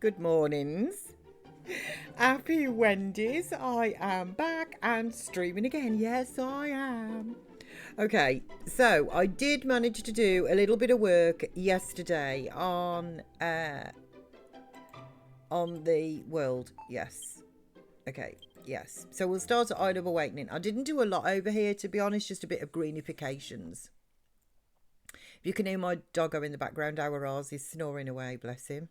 Good mornings. Happy Wendy's. I am back and streaming again. Yes, I am. Okay, so I did manage to do a little bit of work yesterday on the world. Yes. Okay, yes. So we'll start at Isle of Awakening. I didn't do a lot over here, to be honest, just a bit of greenifications. If you can hear my doggo in the background, our Oz is snoring away, bless him.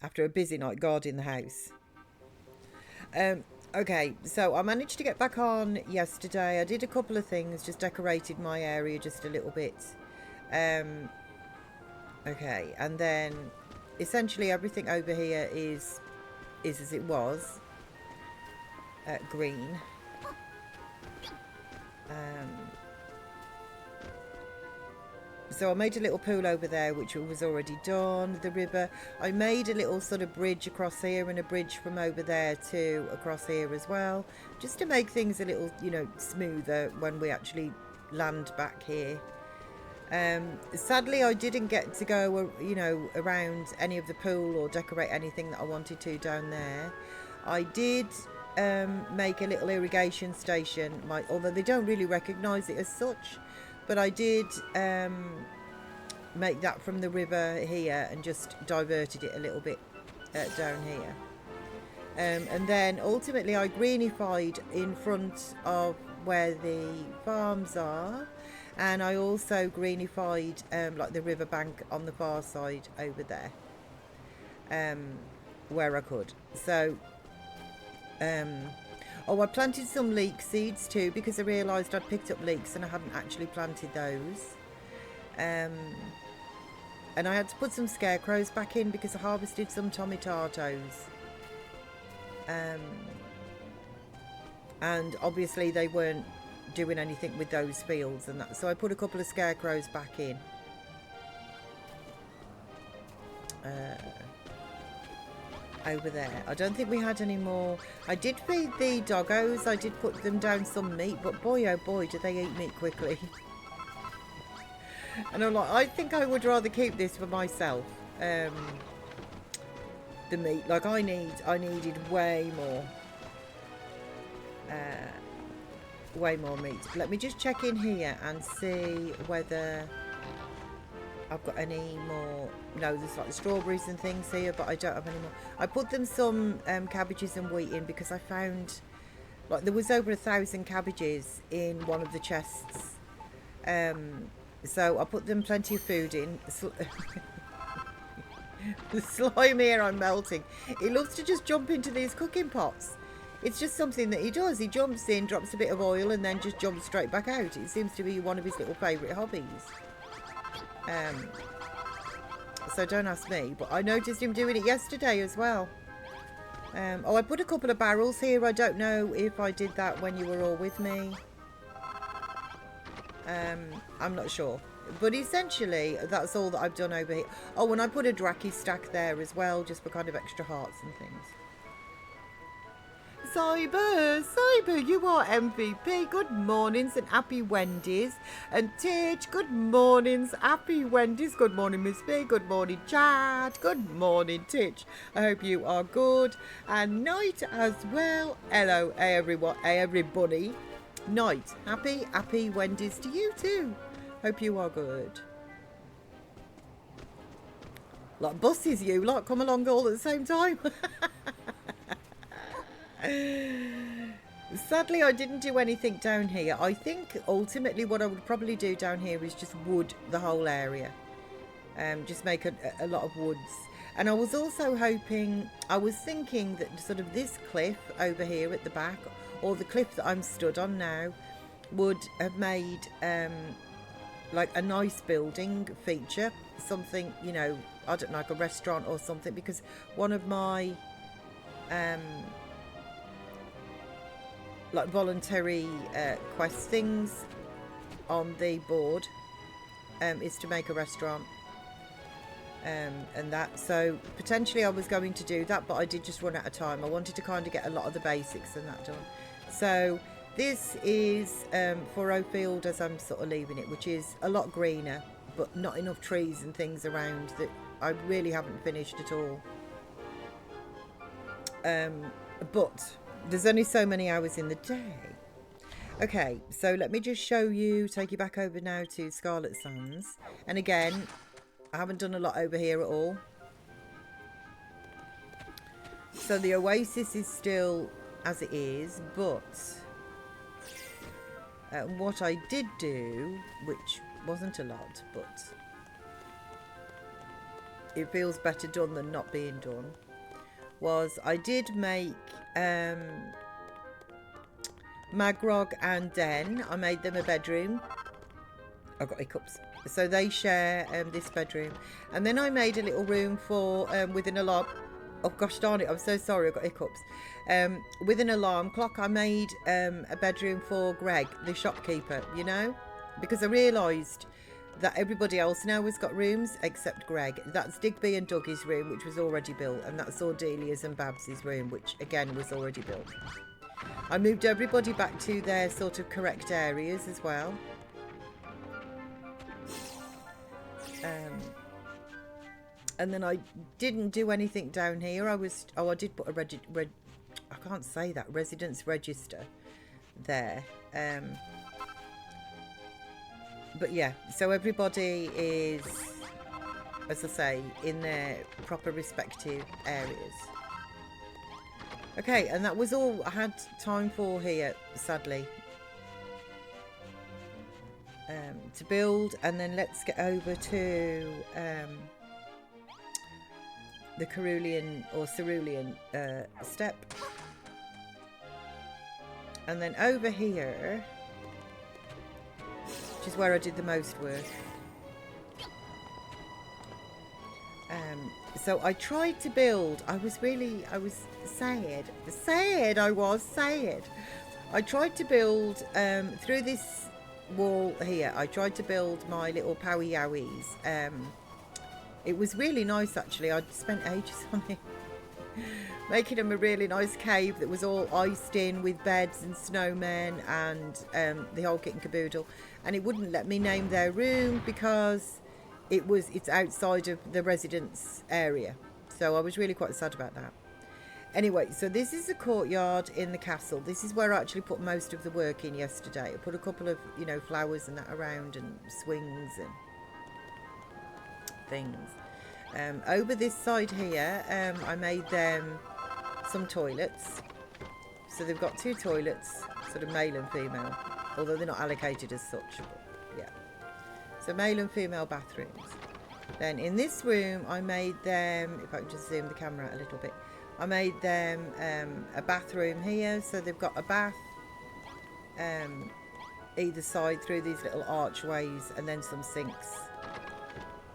After a busy night guarding the house. Okay, so I managed to get back on yesterday. I did a couple of things, just decorated my area just a little bit. Okay, and then essentially everything over here is as it was, green. So I made a little pool over there, which was already done. The river. I made a little sort of bridge across here and a bridge from over there to across here as well, just to make things a little, smoother when we actually land back here. Sadly, I didn't get to go, around any of the pool or decorate anything that I wanted to down there. I did make a little irrigation station, although they don't really recognise it as such. But I did make that from the river here and just diverted it a little bit down here. And then ultimately I greenified in front of where the farms are. And I also greenified like the riverbank on the far side over there, where I could. So... Oh, I planted some leek seeds too, because I realised I'd picked up leeks and I hadn't actually planted those. And I had to put some scarecrows back in because I harvested some tomatoes. And obviously they weren't doing anything with those fields and that. So I put a couple of scarecrows back in. Over there. I don't think we had any more. I did feed the doggos. I did put them down some meat, but boy oh boy do they eat meat quickly. And I'm like, I think I would rather keep this for myself. The meat. Like I needed way more meat. Let me just check in here and see whether I've got any more. No, there's like the strawberries and things here, but I don't have any more. I put them some cabbages and wheat in because I found like there was over 1,000 cabbages in one of the chests. So I put them plenty of food in. The slime here, I'm melting. He loves to just jump into these cooking pots. It's just something that he does. He jumps in, drops a bit of oil, and then just jumps straight back out. It seems to be one of his little favourite hobbies. So don't ask me, but I noticed him doing it yesterday as well. Oh, I put a couple of barrels here. I don't know if I did that when you were all with me. I'm not sure. But essentially, that's all that I've done over here. Oh, and I put a Draki stack there as well, just for kind of extra hearts and things. Cyber, you are MVP. Good mornings and happy Wendy's. And Titch, good mornings, happy Wendy's. Good morning, Miss B. Good morning, Chad. Good morning, Titch. I hope you are good. And Night as well. Hello, everyone, everybody. Night, happy Wendy's to you too. Hope you are good. Like buses, you lot come along all at the same time. Sadly, I didn't do anything down here. I think ultimately what I would probably do down here is just wood the whole area. Just make a lot of woods. And I was also hoping, I was thinking that sort of this cliff over here at the back, or the cliff that I'm stood on now, would have made like a nice building feature. Something, I don't know, like a restaurant or something, because one of my like voluntary quest things on the board is to make a restaurant and that, so potentially I was going to do that, but I did just run out of time. I wanted to kind of get a lot of the basics and that done. So this is Furrow Field as I'm sort of leaving it, which is a lot greener but not enough trees and things around that I really haven't finished at all. But there's only so many hours in the day. Okay, so let me just show you, take you back over now to Scarlet Sands. And again, I haven't done a lot over here at all. So the oasis is still as it is, but what I did do, which wasn't a lot, but it feels better done than not being done, was I did make Magrog and Den. I made them a bedroom. I've got hiccups. So they share this bedroom. And then I made a little room for with an alarm. Oh gosh darn it, I'm so sorry, I've got hiccups. With an alarm clock, I made a bedroom for Greg, the shopkeeper, you know, because I realised that everybody else now has got rooms except Greg. That's Digby and Dougie's room, which was already built, and that's Ordelia's and Babs's room, which again was already built. I moved everybody back to their sort of correct areas as well. And then I didn't do anything down here. I did put a I can't say that, residence register there. But yeah, so everybody is, as I say, in their proper respective areas. Okay, and that was all I had time for here, sadly, to build. And then let's get over to the Cerulean or Cerulean step. And then over here, which is where I did the most work. So I tried to build, I tried to build through this wall here. I tried to build my little Powie Yowies. It was really nice actually. I'd spent ages on it. Making them a really nice cave that was all iced in with beds and snowmen and the whole kit and caboodle. And it wouldn't let me name their room because it's outside of the residence area. So I was really quite sad about that. Anyway, so this is the courtyard in the castle. This is where I actually put most of the work in yesterday. I put a couple of, you know, flowers and that around and swings and things. Over this side here, I made them some toilets. So they've got 2 toilets, sort of male and female, although they're not allocated as such, but yeah. So male and female bathrooms. Then in this room, I made them, if I can just zoom the camera out a little bit, I made them a bathroom here. So they've got a bath either side through these little archways, and then some sinks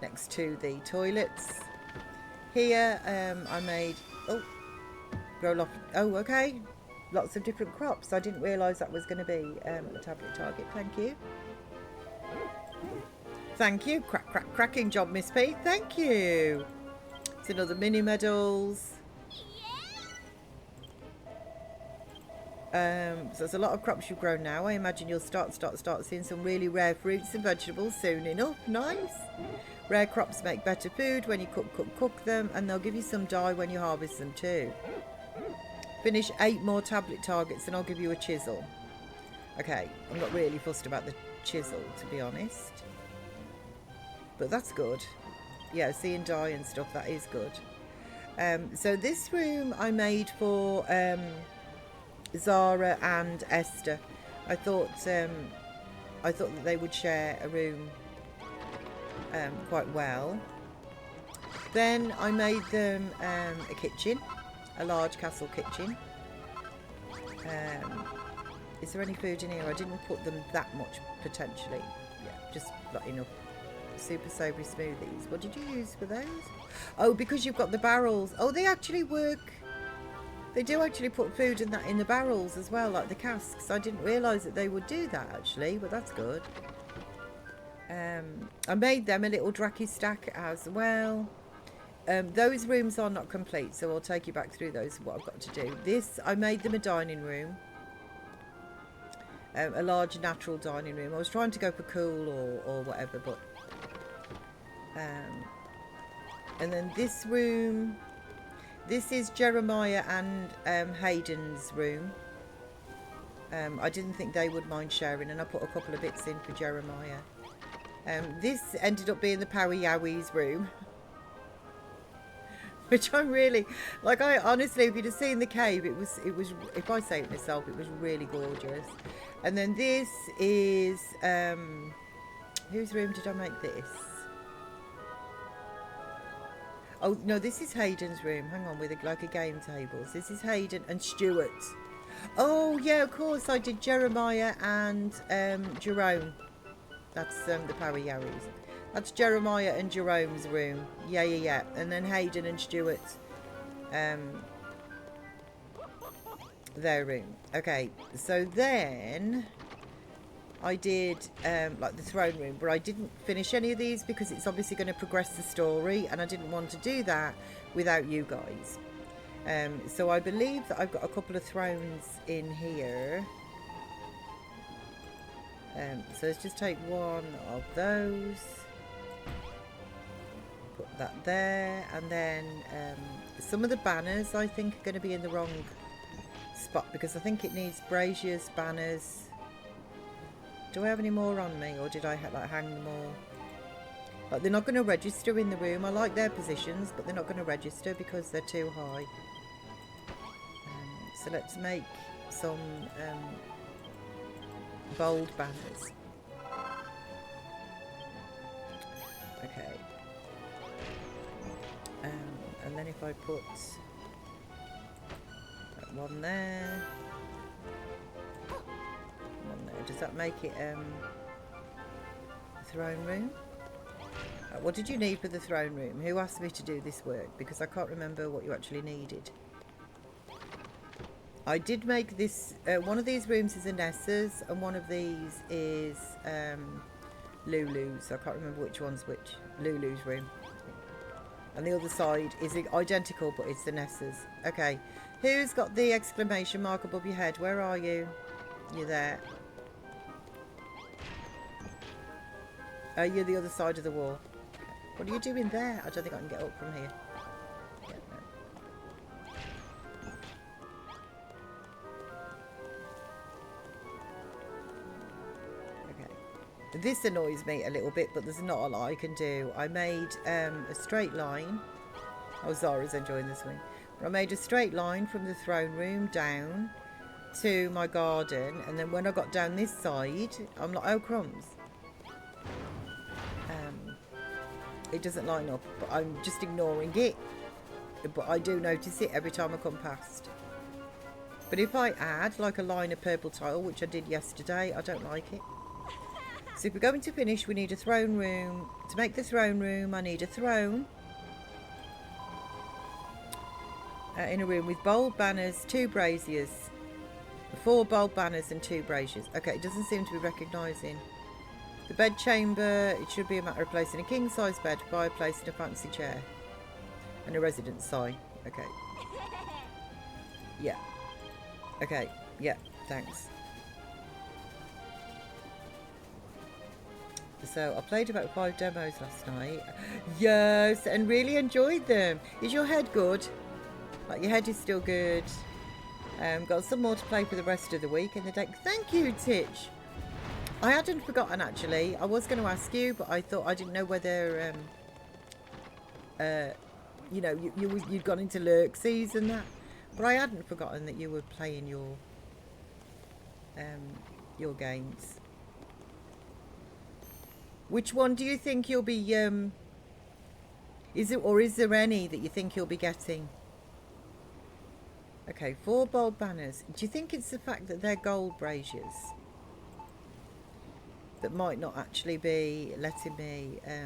next to the toilets. Here I made, okay, lots of different crops. I didn't realise that was going to be a tablet target. Thank you. Thank you. Cracking job, Miss P. Thank you. It's another mini medals. So there's a lot of crops you've grown now. I imagine you'll start seeing some really rare fruits and vegetables soon enough. Nice. Rare crops make better food when you cook them, and they'll give you some dye when you harvest them too. Finish 8 more tablet targets and I'll give you a chisel. Okay, I'm not really fussed about the chisel, to be honest. But that's good. Yeah, seeing dye and stuff, that is good. So this room I made for Zara and Esther. I thought that they would share a room quite well. Then I made them a kitchen, a large castle kitchen. Is there any food in here? I didn't put them that much potentially. Yeah, just not enough. Super savoury smoothies. What did you use for those? Oh, because you've got the barrels. Oh, they actually work. They do actually put food in the barrels as well, like the casks. I didn't realise that they would do that actually, but that's good. I made them a little dracky stack as well. Those rooms are not complete, so I'll take you back through those, what I've got to do. This, I made them a dining room. A large natural dining room. I was trying to go for cool or whatever, but And then this room, this is Jeremiah and Hayden's room. I didn't think they would mind sharing, and I put a couple of bits in for Jeremiah. This ended up being the Powie Yowies room, which I'm really, like, I honestly, if you'd have seen the cave, it was, if I say it myself, it was really gorgeous. And then this is, whose room did I make this? Oh, no, this is Hayden's room. Hang on, with like a game table. So this is Hayden and Stuart. Oh, yeah, of course, I did Jeremiah and Jerome. That's the Powie Yowies. That's Jeremiah and Jerome's room. Yeah, yeah, yeah. And then Hayden and Stuart, their room. Okay, so then I did like the throne room, but I didn't finish any of these because it's obviously going to progress the story, and I didn't want to do that without you guys. So I believe that I've got a couple of thrones in here. So let's just take one of those, put that there, and then some of the banners I think are going to be in the wrong spot because I think it needs braziers, banners. Do I have any more on me, or did I like hang them all? Like, they're not going to register in the room. I like their positions, but they're not going to register because they're too high. So let's make some bold banners. Okay. And then if I put that one there, one there, does that make it throne room? What did you need for the throne room? Who asked me to do this work? Because I can't remember what you actually needed. I did make this, one of these rooms is Anessa's and one of these is Lulu's. I can't remember which one's which. Lulu's room. And the other side is identical, but it's Anessa's. Okay, who's got the exclamation mark above your head? Where are you? You're there. You're the other side of the wall. What are you doing there? I don't think I can get up from here. Yeah, no. This annoys me a little bit, but there's not a lot I can do. I made a straight line. Oh, Zara's enjoying this one. But I made a straight line from the throne room down to my garden, and then when I got down this side, I'm like, oh crumbs. It doesn't line up, but I'm just ignoring it. But I do notice it every time I come past. But if I add like a line of purple tile, which I did yesterday, I don't like it. So if we're going to finish, we need a throne room. To make the throne room, I need a throne in a room with bold banners, 2 braziers, 4 bold banners and 2 braziers. Okay, it doesn't seem to be recognising. The bed chamber, it should be a matter of placing a king-size bed, fireplace and a fancy chair. And a residence sign. Okay. Yeah. Okay, yeah, thanks. So I played about 5 demos last night. Yes, and really enjoyed them. Is your head good? Like, your head is still good. Got some more to play for the rest of the week in the deck. Thank you, Titch. I hadn't forgotten, actually. I was going to ask you, but I thought I didn't know whether, you know, you'd gone into Lurksies and that. But I hadn't forgotten that you were playing your games. Which one do you think you'll be, is there any that you think you'll be getting? Okay, 4 bold banners. Do you think it's the fact that they're gold braziers that might not actually be letting me, do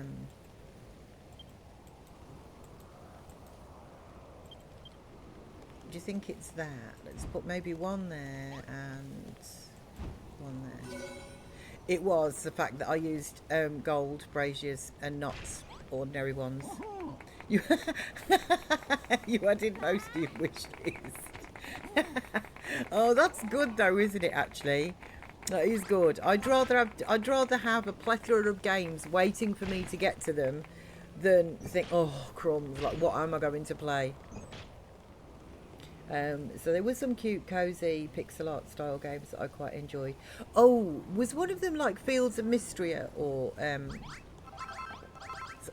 you think it's that? Let's put maybe one there and one there. It was the fact that I used gold braziers and not ordinary ones. You added most of your wish list. Oh, that's good though, isn't it? Actually, that is good. I'd rather have a plethora of games waiting for me to get to them, than think, oh, crumbs, like what am I going to play? So there were some cute, cozy pixel art style games that I quite enjoyed. Oh, was one of them like Fields of Mystria or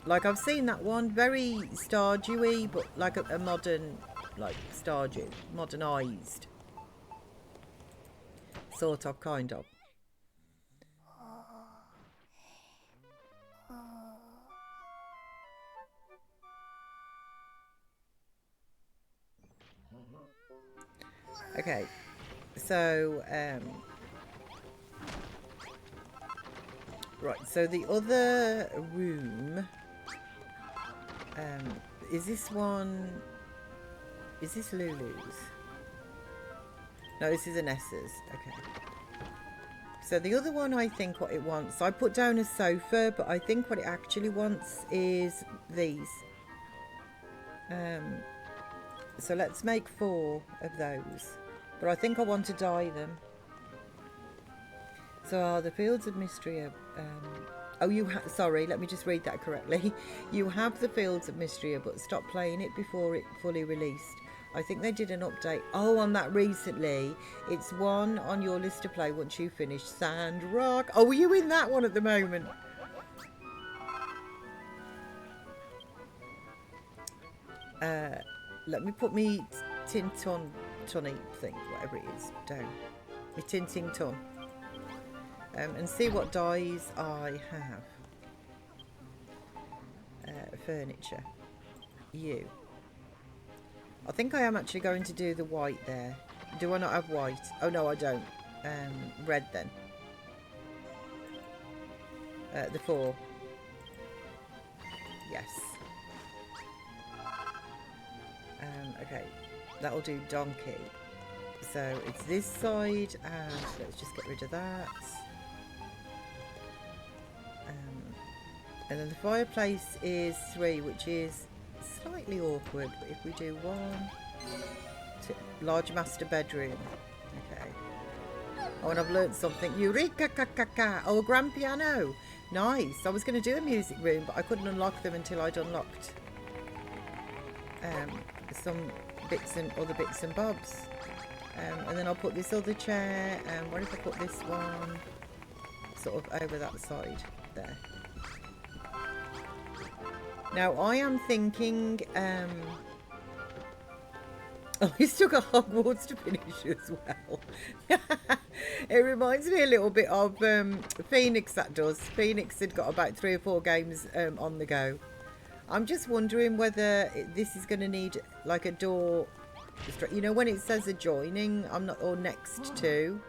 like I've seen that one, very Stardewy, but like a modern, like Stardew, modernised, sort of, kind of. Okay, so right, so the other room, is this one? Is this Lulu's? No, this is Anessa's. Okay. So the other one, I think what it wants, I put down a sofa, but I think what it actually wants is these. So let's make 4 of those. But I think I want to dye them. So the Fields of Mystery are... sorry, let me just read that correctly. You have the Fields of Mystery, but stop playing it before it fully released. I think they did an update. Oh, on that recently. It's one on your list to play once you finish Sand Rock. Oh, are you in that one at the moment? Let me put me Tinton Tunny thing, whatever it is, down. My Tinting Ton. And see what dyes I have. Furniture. You. I think I am actually going to do the white there. Do I not have white? Oh no, I don't. Red then. The 4. Yes. Okay, that'll do donkey. So it's this side, and let's just get rid of that. And then the fireplace is 3, which is slightly awkward. But if we do 1, 2, large master bedroom. Okay. Oh, and I've learnt something. Eureka! Ka. Oh, a grand piano. Nice. I was going to do a music room, but I couldn't unlock them until I'd unlocked some other bits and bobs. And then I'll put this other chair. What if I put this one sort of over that side there? Now I am thinking. Oh, he's still got Hogwarts to finish as well. It reminds me a little bit of Phoenix. That does. Phoenix had got about 3 or 4 games on the go. I'm just wondering whether this is going to need like a door. You know when it says adjoining, I'm not, or next to.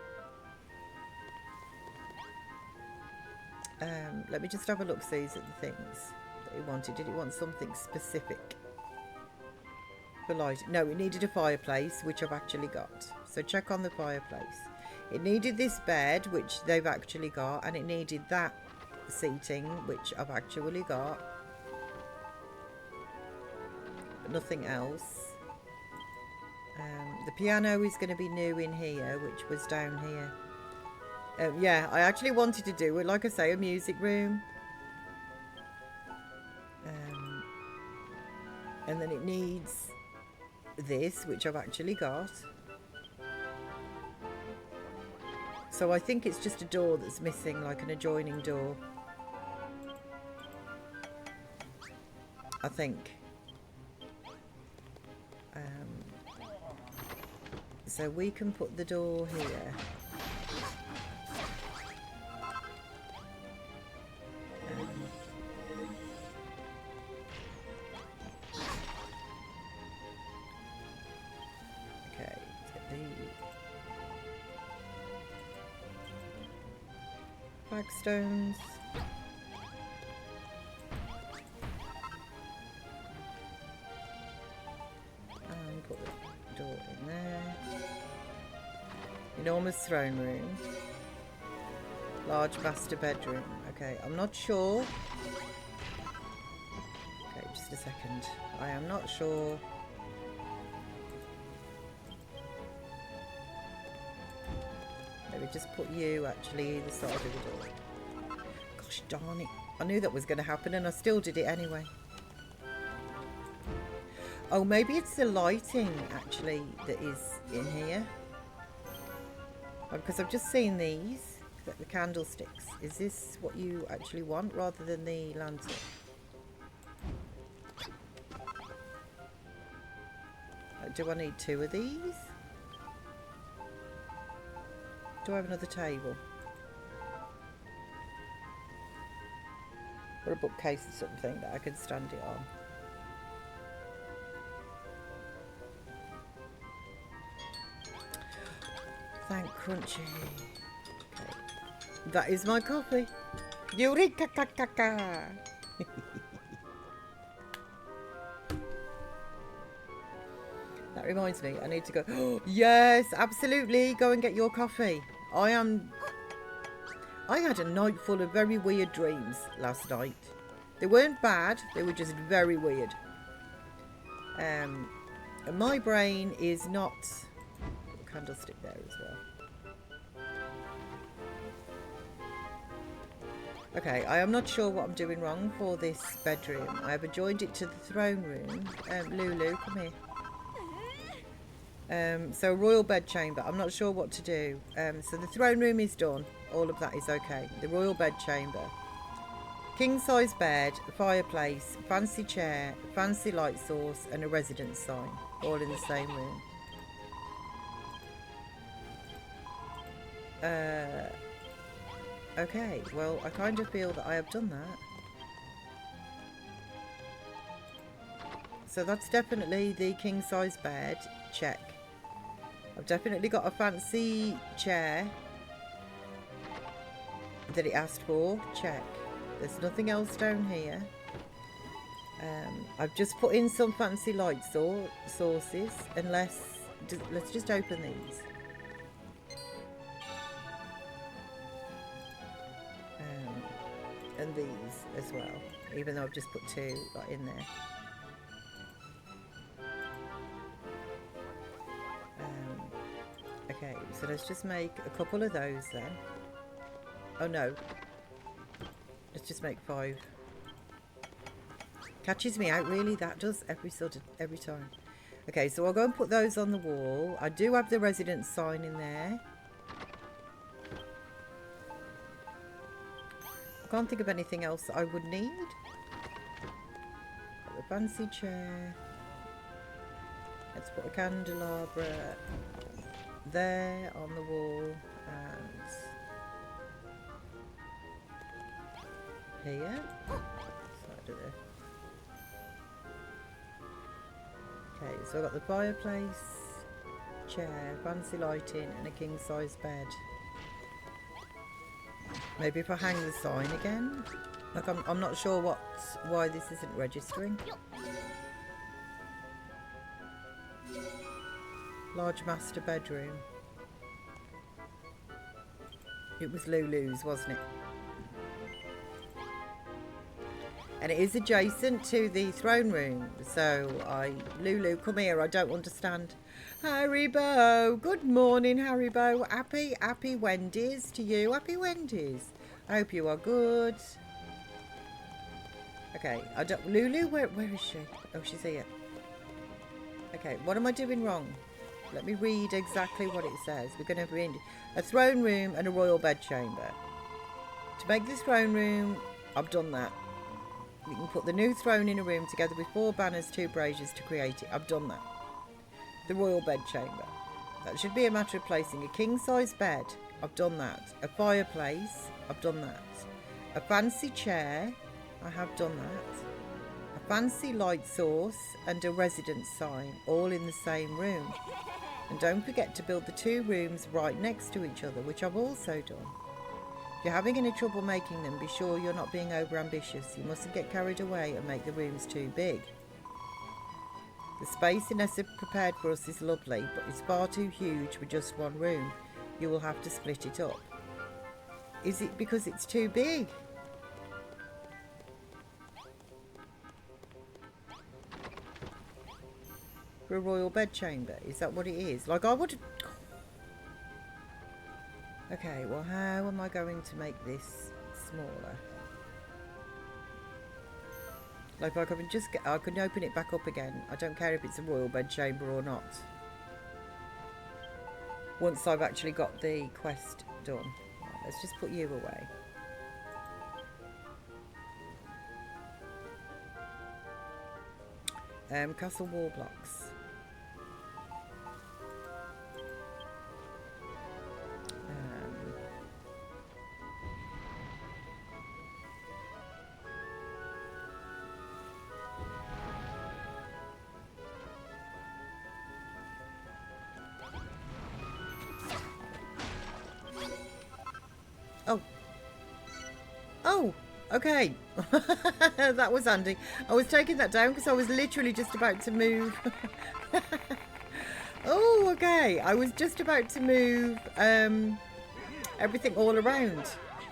Let me just have a look. See at the things that he wanted. Did he want something specific for light? No, it needed a fireplace, which I've actually got. So check on the fireplace. It needed this bed, which they've actually got, and it needed that seating, which I've actually got. But nothing else. The piano is going to be new in here, which was down here. Yeah, I actually wanted to do it, like I say, a music room. And then it needs this, which I've actually got. So I think it's just a door that's missing, like an adjoining door. I think. So we can put the door here. Okay, let's get the flagstones. And put the door in there. Enormous throne room. Large master bedroom. Okay, I'm not sure. Okay, just a second. I am not sure. Maybe just put you actually either side of the door. Gosh darn it. I knew that was going to happen and I still did it anyway. Oh, maybe it's the lighting actually that is in here. Because I've just seen these, the candlesticks. Is this what you actually want rather than the lantern? Do I need 2 of these? Do I have another table? Or a bookcase or something that I can stand it on? Thank Crunchy. Okay. That is my coffee. Eureka kakaka. That reminds me, I need to go. Oh, yes, absolutely. Go and get your coffee. I had a night full of very weird dreams last night. They weren't bad, they were just very weird. And my brain is not... A candlestick there as well. Okay, I am not sure what I'm doing wrong for this bedroom. I have adjoined it to the throne room. Lulu, come here. So royal bed chamber. I'm not sure what to do. So the throne room is done. All of that is okay. The royal bed chamber. King size bed, fireplace, fancy chair, fancy light source and a residence sign. All in the same room. Okay, well, I kind of feel that I have done that. So that's definitely the king size bed. Check. I've definitely got a fancy chair that it asked for. Check. There's nothing else down here. I've just put in some fancy light sources. Let's just open these. And these as well, even though I've just put 2 right in there. Okay, so let's just make a couple of those then. Oh no, let's just make 5. Catches me out, really. That does every time. Okay, so I'll go and put those on the wall. I do have the residence sign in there. Can't think of anything else that I would need. Got the fancy chair. Let's put a candelabra there on the wall and here. Side of it. Okay, so I've got the fireplace, chair, fancy lighting and a king size bed. Maybe if I hang the sign again. Like I'm not sure why this isn't registering. Large master bedroom. It was Lulu's, wasn't it? And it is adjacent to the throne room. So Lulu, come here, I don't understand. Haribo, good morning Haribo. Happy Wendy's to you. Happy Wendy's. I hope you are good. Okay, Lulu, where is she? Oh, she's here. Okay, what am I doing wrong? Let me read exactly what it says. We're going to read a throne room and a royal bed chamber. To make this throne room, I've done that. You can put the new throne in a room together with 4 banners, 2 braziers to create it. I've done that. The royal bed chamber. That should be a matter of placing a king-size bed. I've done that. A fireplace. I've done that. A fancy chair. I have done that. A fancy light source and a residence sign, all in the same room. And don't forget to build the 2 rooms right next to each other, which I've also done. If you're having any trouble making them, be sure you're not being over ambitious. You mustn't get carried away and make the rooms too big. The space Inessa prepared for us is lovely, but it's far too huge for just one room. You will have to split it up. Is it because it's too big? For a royal bed chamber? Is that what it is? Like I would... Okay, well how am I going to make this smaller? Like I can just I can open it back up again. I don't care if it's a royal bedchamber or not. Once I've actually got the quest done. Right, let's just put you away. Castle wall blocks. Oh, okay. That was handy. I was taking that down because I was literally just about to move. Oh, okay. I was just about to move everything all around.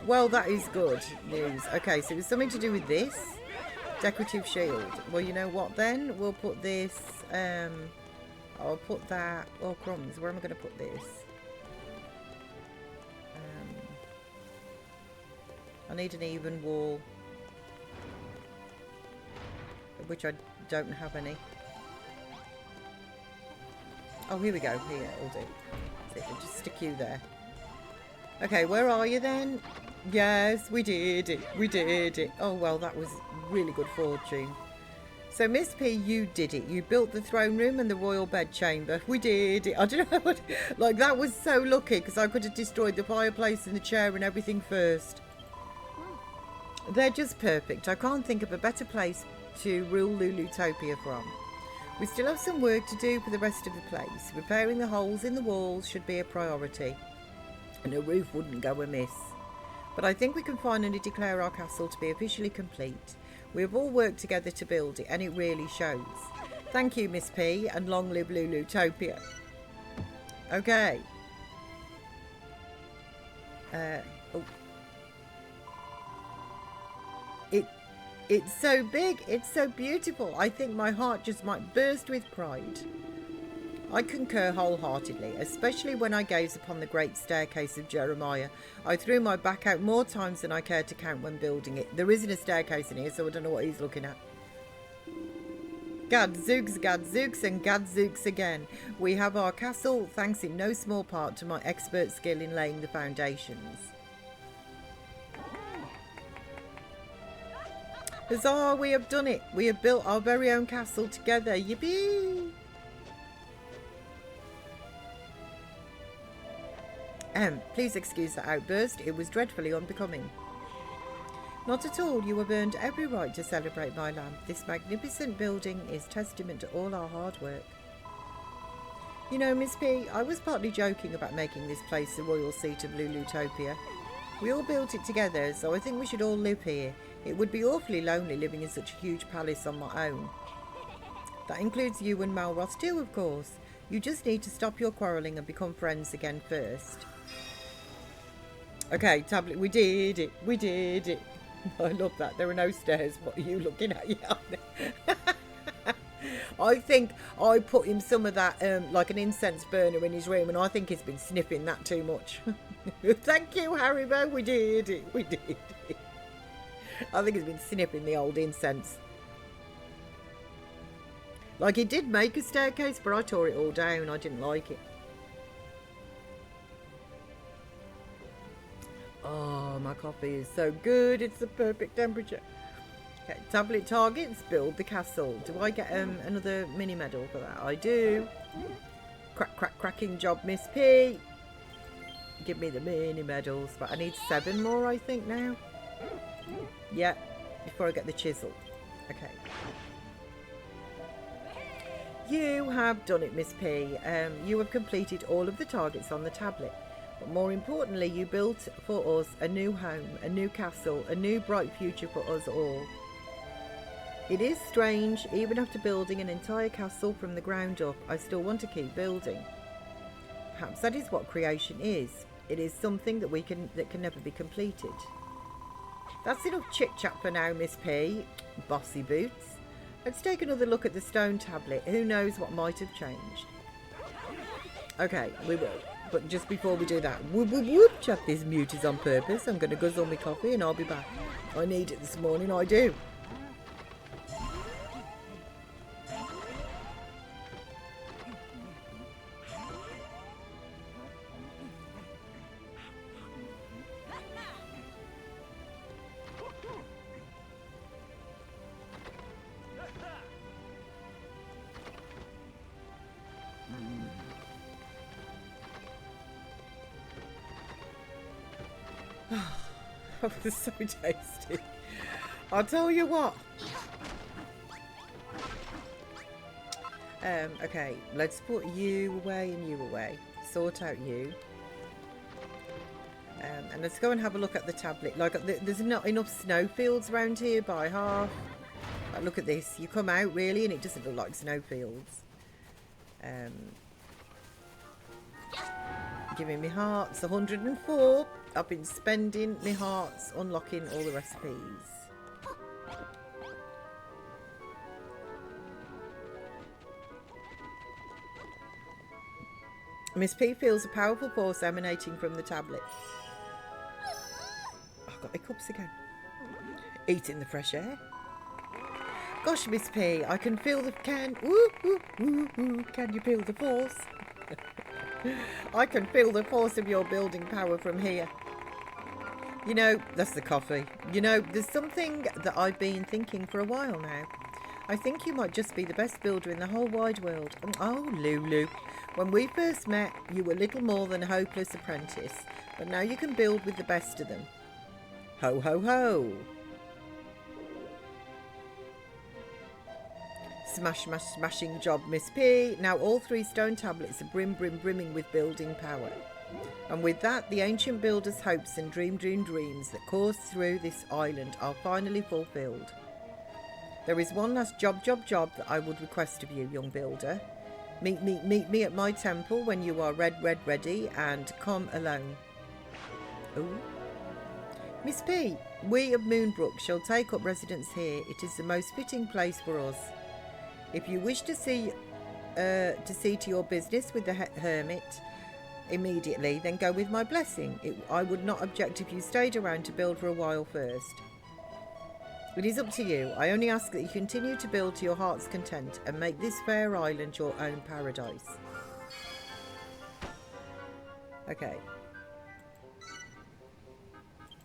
Well, that is good news. Okay, so it's something to do with this. Decorative shield. Well, you know what then? We'll put this... I'll put that... Oh, crumbs. Where am I going to put this? I need an even wall, which I don't have any. Oh, here we go. Here, I'll do. We'll just stick you there. Okay, where are you then? Yes, we did it. We did it. Oh, well, that was really good fortune. So, Miss P, you did it. You built the throne room and the royal bedchamber. We did it. I don't know what... Like, that was so lucky because I could have destroyed the fireplace and the chair and everything first. They're just perfect. I can't think of a better place to rule Lulutopia from. We still have some work to do for the rest of the place. Repairing the holes in the walls should be a priority, and a roof wouldn't go amiss. But I think we can finally declare our castle to be officially complete. We have all worked together to build it, and it really shows. Thank you, Miss P, and long live Lulutopia. Okay. Oh. It's so big, it's so beautiful. I think my heart just might burst with pride. I concur wholeheartedly, especially when I gaze upon the great staircase of Jeremiah. I threw my back out more times than I cared to count when building it. There isn't a staircase in here, so I don't know what he's looking at. Gadzooks, and gadzooks again. We have our castle, thanks in no small part to my expert skill in laying the foundations. Huzzah, we have done it. We have built our very own castle together. Yippee! Please excuse that outburst. It was dreadfully unbecoming. Not at all. You have earned every right to celebrate, my lamb. This magnificent building is testament to all our hard work. You know, Miss P, I was partly joking about making this place the royal seat of Lulutopia. We all built it together, so I think we should all live here. It would be awfully lonely living in such a huge palace on my own. That includes you and Malroth too, of course. You just need to stop your quarrelling and become friends again first. Okay, tablet, we did it. We did it. I love that. There are no stairs. What are you looking at? Yeah. I think I put him some of that, like an incense burner in his room, and I think he's been sniffing that too much. Thank you, Haribo. We did it. We did it. I think he's been sniffing the old incense. Like, he did make a staircase, but I tore it all down. I didn't like it. Oh, my coffee is so good. It's the perfect temperature. Okay, tablet targets, build the castle. Do I get another mini medal for that? I do. Cracking job, Miss P. Give me the mini medals. But I need 7 more, I think, now. Yeah, before I get the chisel. Okay. You have done it, Miss P. You have completed all of the targets on the tablet. But more importantly, you built for us a new home, a new castle, a new bright future for us all. It is strange, even after building an entire castle from the ground up, I still want to keep building. Perhaps that is what creation is. It is something that can never be completed. That's enough chit-chat for now, Miss P. Bossy boots. Let's take another look at the stone tablet. Who knows what might have changed? Okay, we will. But just before we do that, whoop, whoop, whoop, chat, this mute is on purpose. I'm going to guzzle my coffee and I'll be back. I need it this morning, I do. That was so tasty. I'll tell you what. Okay, let's put you away and you away. Sort out you. And let's go and have a look at the tablet. Like, there's not enough snowfields around here by half. Like, look at this. You come out, really, and it doesn't look like snowfields. Giving me hearts, 104. I've been spending my hearts unlocking all the recipes. Miss P feels a powerful force emanating from the tablet. Oh, I've got hiccups again. Eating the fresh air. Gosh, Miss P, I can feel the can you feel the force? I can feel the force of your building power from here. You know, that's the coffee. You know, there's something that I've been thinking for a while now. I think you might just be the best builder in the whole wide world. Oh, Lulu. When we first met, you were little more than a hopeless apprentice, but now you can build with the best of them. Ho, ho, ho. Smashing job, Miss P. Now all 3 stone tablets are brimming with building power. And with that, the ancient builder's hopes and dreams that coursed through this island are finally fulfilled. There is one last job that I would request of you, young builder. Meet me at my temple when you are ready, and come alone. Ooh. Miss P, we of Moonbrook shall take up residence here. It is the most fitting place for us. If you wish to see to your business with the hermit immediately, then go with my blessing. I would not object if you stayed around to build for a while first. It is up to you. I only ask that you continue to build to your heart's content and make this fair island your own paradise. Okay.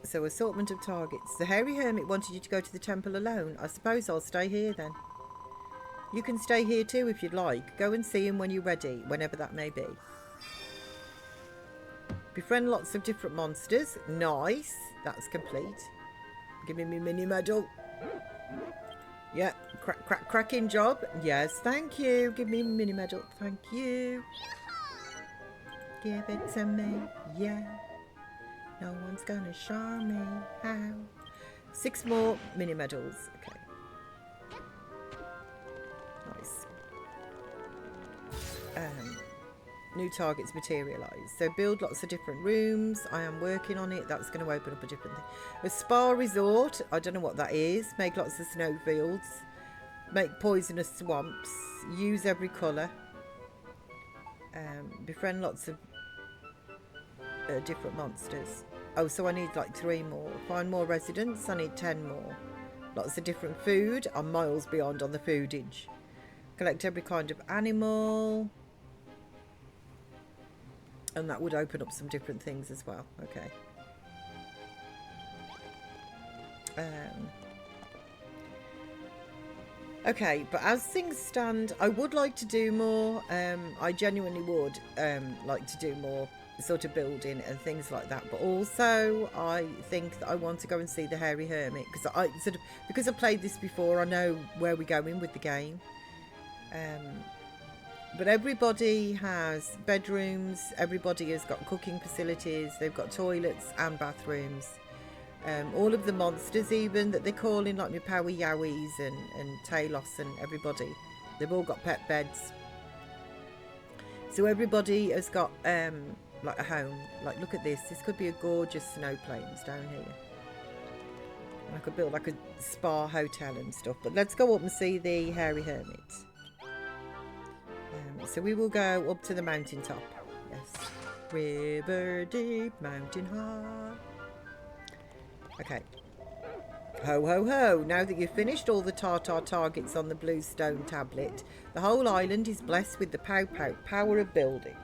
So, assortment of targets. The hairy hermit wanted you to go to the temple alone. I suppose I'll stay here then. You can stay here too if you'd like. Go and see him when you're ready, whenever that may be. Befriend lots of different monsters. Nice. That's complete. Give me my mini medal. Yeah, cracking job. Yes, thank you. Give me a mini medal. Thank you. Give it to me. Yeah. No one's gonna show me how. 6 more mini medals. Okay. Nice. New targets materialise. So build lots of different rooms. I am working on it. That's going to open up a different thing. A spa resort. I don't know what that is. Make lots of snowfields. Make poisonous swamps. Use every colour. Befriend lots of different monsters. Oh, so I need like 3 more. Find more residents. I need 10 more. Lots of different food. I'm miles beyond on the foodage. Collect every kind of animal. And that would open up some different things as well. Okay. Okay, but as things stand, I would like to do more. I genuinely would like to do more sort of building and things like that. But also, I think that I want to go and see the hairy hermit because I've played this before. I know where we're going with the game. But everybody has bedrooms, everybody has got cooking facilities, they've got toilets and bathrooms. All of the monsters even that they call in, like my Powie Yowies and Talos and everybody, they've all got pet beds. So everybody has got like a home. Like, look at this. This could be a gorgeous snow plains down here. And I could build like a spa hotel and stuff. But let's go up and see the hairy hermit. So we will go up to the mountaintop. Yes. River deep, mountain high. Okay. Ho, ho, ho. Now that you've finished all the targets on the blue stone tablet, the whole island is blessed with the power of building.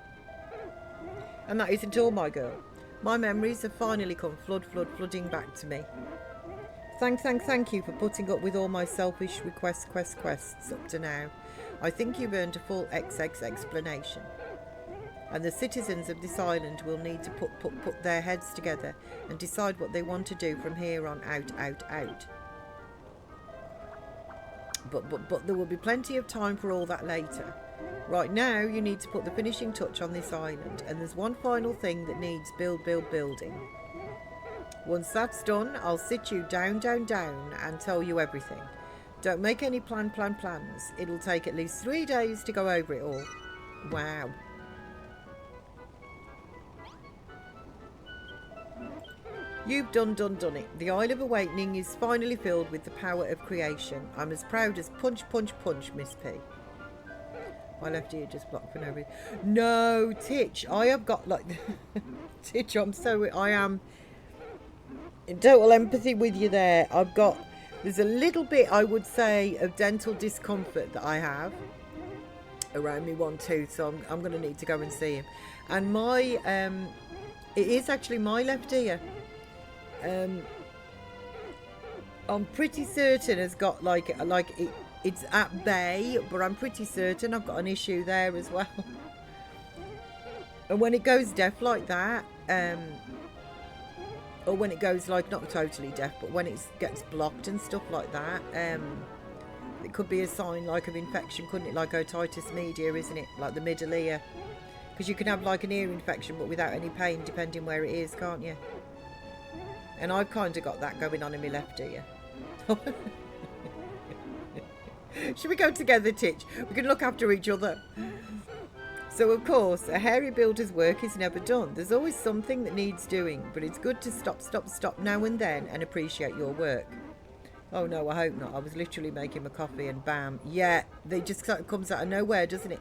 And that isn't all, my girl. My memories have finally come flooding back to me. Thank you for putting up with all my selfish quests up to now. I think you've earned a full XX explanation. And the citizens of this island will need to put their heads together and decide what they want to do from here on out. But there will be plenty of time for all that later. Right now, you need to put the finishing touch on this island, and there's one final thing that needs building. Once that's done, I'll sit you down and tell you everything. Don't make any plans. It'll take at least 3 days to go over it all. Wow. You've done it. The Isle of Awakening is finally filled with the power of creation. I'm as proud as punch, Miss P. My left ear just blocked for no reason. No, Titch, I have got like... Titch, I am in total empathy with you there. There's a little bit, I would say, of dental discomfort that I have around me one tooth, so I'm going to need to go and see him. And it is actually my left ear. I'm pretty certain has got it's at bay, but I'm pretty certain I've got an issue there as well. And when it goes deaf like that, or when it goes like not totally deaf, but when it gets blocked and stuff like that, it could be a sign like of infection, couldn't it? Like otitis media, isn't it? Like the middle ear, because you can have like an ear infection but without any pain, depending where it is, can't you? And I've kind of got that going on in my left ear. Should we go together, Titch? We can look after each other. So, of course, a hairy builder's work is never done. There's always something that needs doing, but it's good to stop now and then and appreciate your work. Oh, no, I hope not. I was literally making my coffee and bam. Yeah, they just sort of comes out of nowhere, doesn't it?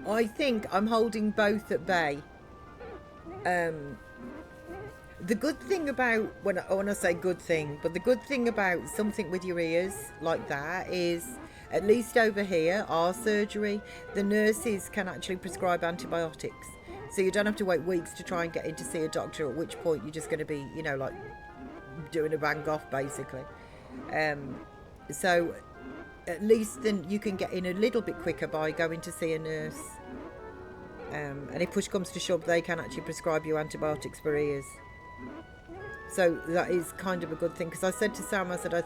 I think I'm holding both at bay. The good thing about, when I say good thing, but the good thing about something with your ears like that is, at least over here, our surgery, the nurses can actually prescribe antibiotics. So you don't have to wait weeks to try and get in to see a doctor, at which point you're just going to be, like doing a bang off, basically. So at least then you can get in a little bit quicker by going to see a nurse. And if push comes to shove, they can actually prescribe you antibiotics for ears. So that is kind of a good thing, because I said to Sam, I said,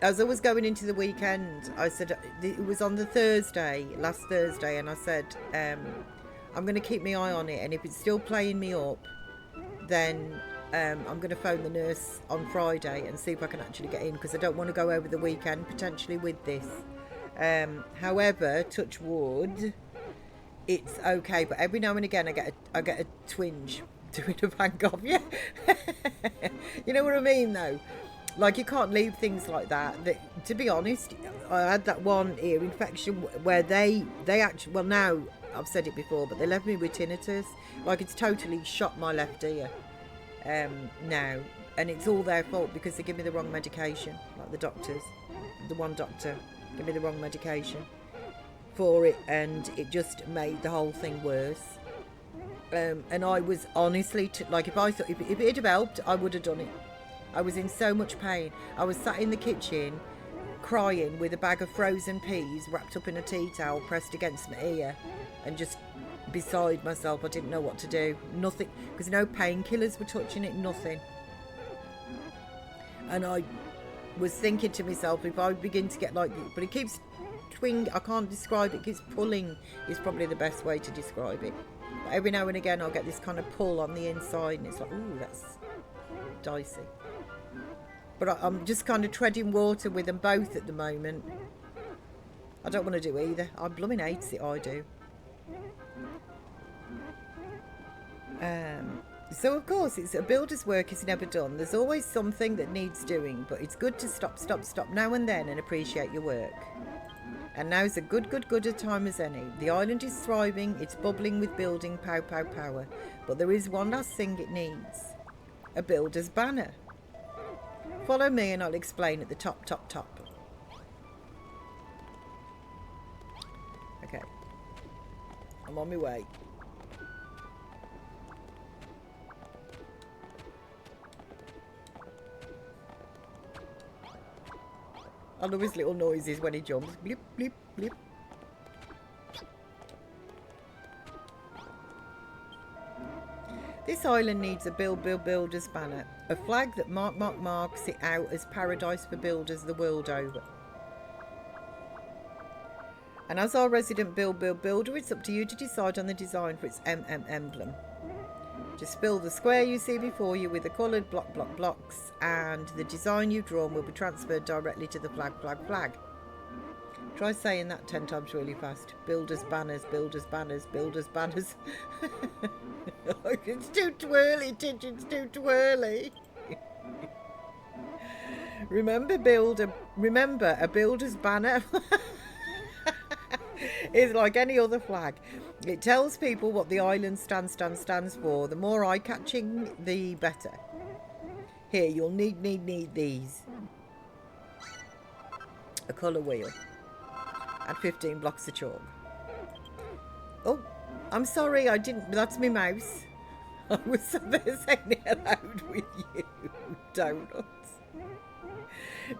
as I was going into the weekend, I said, it was on the last Thursday, and I said, I'm going to keep my eye on it, and if it's still playing me up, then I'm going to phone the nurse on Friday and see if I can actually get in, because I don't want to go over the weekend potentially with this. However, touch wood, it's okay, but every now and again I get a twinge doing a bang off. Yeah. You know what I mean, though? Like, you can't leave things like that. To be honest, I had that one ear infection where they actually, well, now I've said it before, but they left me with tinnitus. Like, it's totally shot my left ear now, and it's all their fault because they give me the wrong medication. Like the one doctor gave me the wrong medication for it, and it just made the whole thing worse. And I was honestly, like, if it had helped, I would have done it. I was in so much pain. I was sat in the kitchen crying with a bag of frozen peas wrapped up in a tea towel pressed against my ear, and just beside myself. I didn't know what to do. Nothing, because no painkillers were touching it, nothing. And I was thinking to myself, if I begin to get like, but it keeps I can't describe it, it keeps pulling is probably the best way to describe it. But every now and again I'll get this kind of pull on the inside, and it's like, ooh, that's dicey. But I'm just kind of treading water with them both at the moment. I don't want to do either. I blooming hates it, I do. So of course, it's a builder's work is never done. There's always something that needs doing, but it's good to stop now and then and appreciate your work. And now's a good a time as any. The island is thriving, it's bubbling with building power. But there is one last thing it needs. A builder's banner. Follow me and I'll explain at the top. Okay. I'm on my way. I love his little noises when he jumps. Blip, blip, blip. This island needs a builder's banner. A flag that marks it out as paradise for builders the world over. And as our resident builder, it's up to you to decide on the design for its emblem. Just fill the square you see before you with the coloured blocks, and the design you've drawn will be transferred directly to the flag. Try saying that 10 times really fast. Builders banners, builders banners, builders banners. It's too twirly, Tidge, it's too twirly. Remember a builder's banner is like any other flag. It tells people what the island stands for. The more eye-catching, the better. Here, you'll need these. A colour wheel. And 15 blocks of chalk. Oh, I'm sorry, I didn't. That's my mouse. I was there saying it aloud with you, donuts.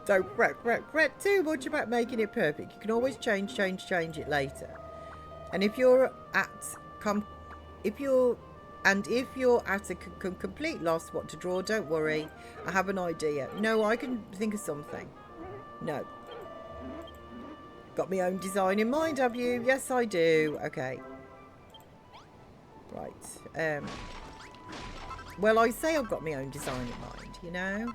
Don't fret too much about making it perfect. You can always change it later. And if you're at a complete loss what to draw, don't worry. I have an idea. No, I can think of something. No. Got my own design in mind, have you? Yes, I do. Okay. Right. Well, I say I've got my own design in mind, you know?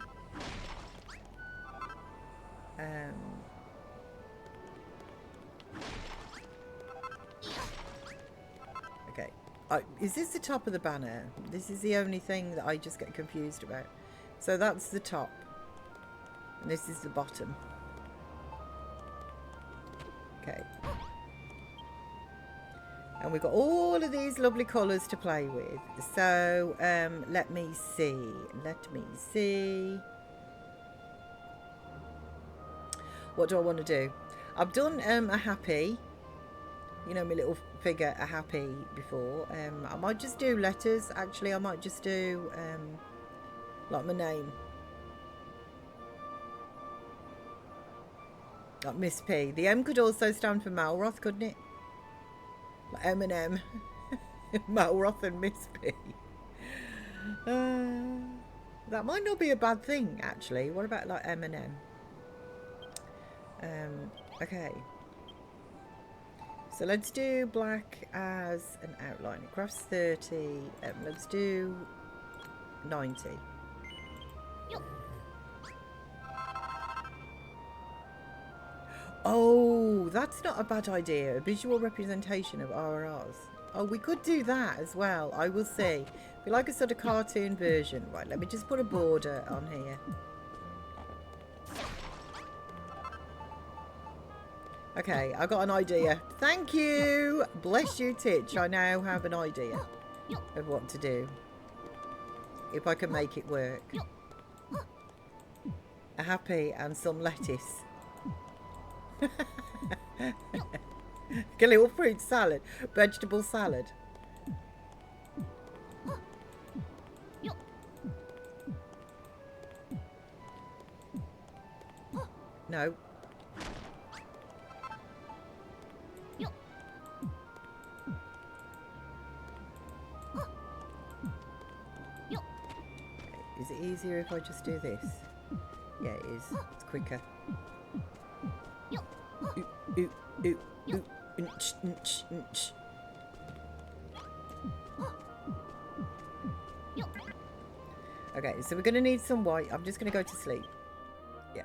Okay. Is this the top of the banner? This is the only thing that I just get confused about. So that's the top. And this is the bottom. Okay. And we've got all of these lovely colours to play with. So, let me see. What do I want to do? I've done a happy. You know, my little figure, a happy before. I might just do letters. Actually, I might just do like my name. Like Miss P. The M could also stand for Malroth, couldn't it? Like M&M. Malroth and Miss P. That might not be a bad thing, actually. What about like M&M? Okay. So let's do black as an outline. It crafts 30. Let's do 90. Oh, that's not a bad idea. A visual representation of RRRs. Oh, we could do that as well. I will see. We like a sort of cartoon version. Right, let me just put a border on here. Okay, I got an idea. Thank you. Bless you, Titch. I now have an idea of what to do. If I can make it work. A happy and some lettuce. A little fruit salad. Vegetable salad. No. Is it easier if I just do this? Yeah, it is. It's quicker. Okay, so we're going to need some white. I'm just going to go to sleep. Yeah.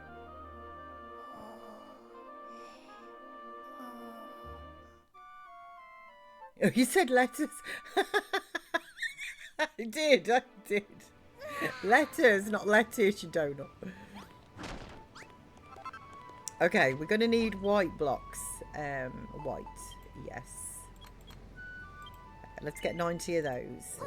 Oh, you said letters. I did. Letters, not lettuce, you donut. Okay, we're going to need white blocks. White, yes. Let's get 90 of those.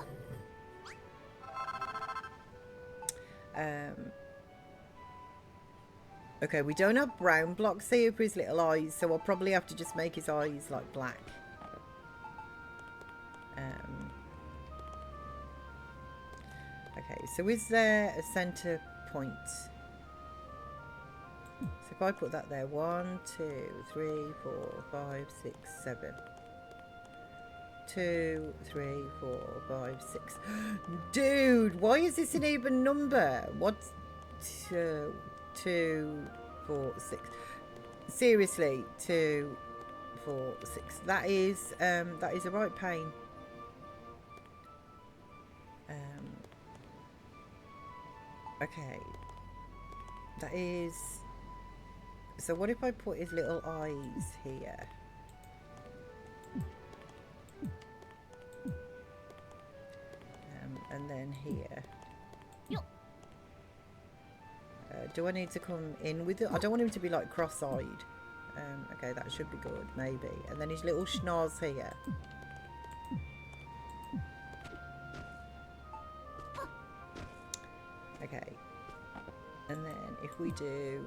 Okay, we don't have brown blocks here for his little eyes, so I'll probably have to just make his eyes like black. Okay, so is there a centre point? So if I put that there, 1, 2, 3, 4, 5, 6, 7. 2, 3, 4, 5, 6. Dude, why is this an even number? What's 2, 2, 4, 6? Seriously, 2, 4, 6. That is a right pain. Okay. That is. So what if I put his little eyes here? And then here. Do I need to come in with it? I don't want him to be like cross-eyed. Okay, that should be good, maybe. And then his little schnoz here. Okay. And then if we do...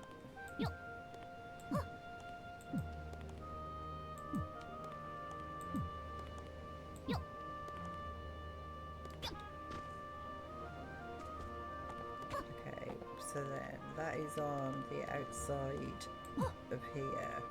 Okay, so then that is on the outside of here.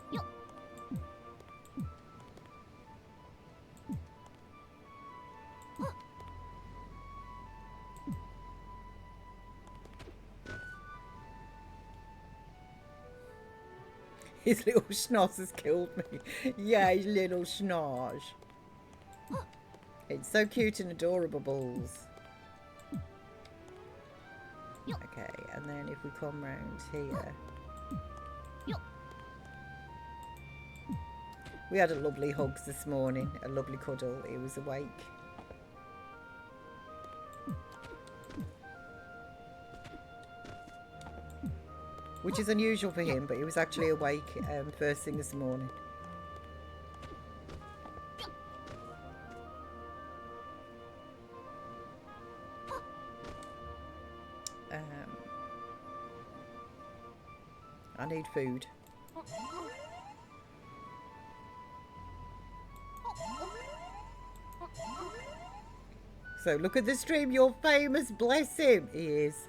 His little schnoz has killed me. Yeah, his little schnoz. It's so cute and adorable, balls. Okay, and then if we come round here. We had a lovely hugs this morning, a lovely cuddle. He was awake. Which is unusual for him, but he was actually awake first thing this morning. I need food. So look at the stream, you're famous, bless him. He is.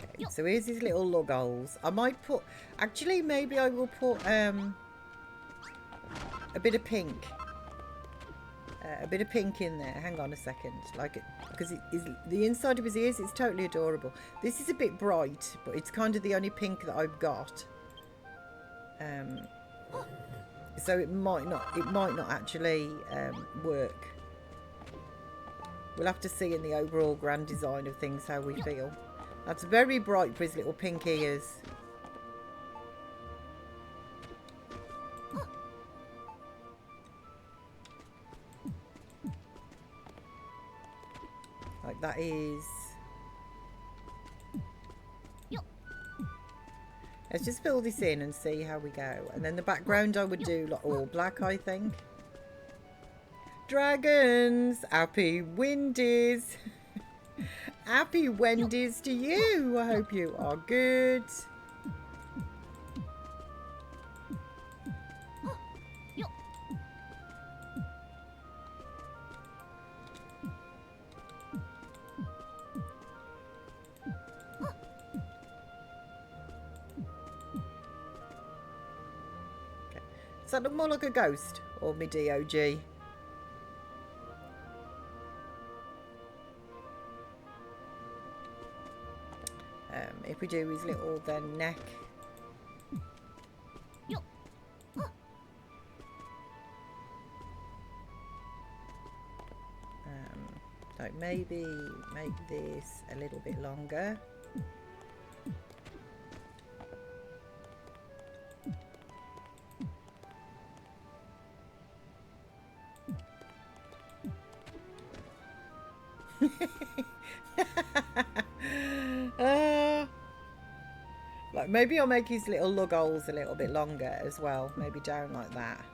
Okay, so here's his little lug holes. I might put, actually maybe I will put a bit of pink. A bit of pink in there. Hang on a second. Like it, because the inside of his ears is totally adorable. This is a bit bright, but it's kind of the only pink that I've got. So it might not actually work. We'll have to see in the overall grand design of things how we feel. That's very bright for his little pink ears. Like that is... Let's just fill this in and see how we go. And then the background I would do like all black, I think. Dragons! Happy Wendy's! Happy Wendy's to you! I hope you are good. Does that look more like a ghost or my DOG? If we do his little then neck. Like maybe make this a little bit longer. Like maybe I'll make his little lug holes a little bit longer as well. Maybe down like that.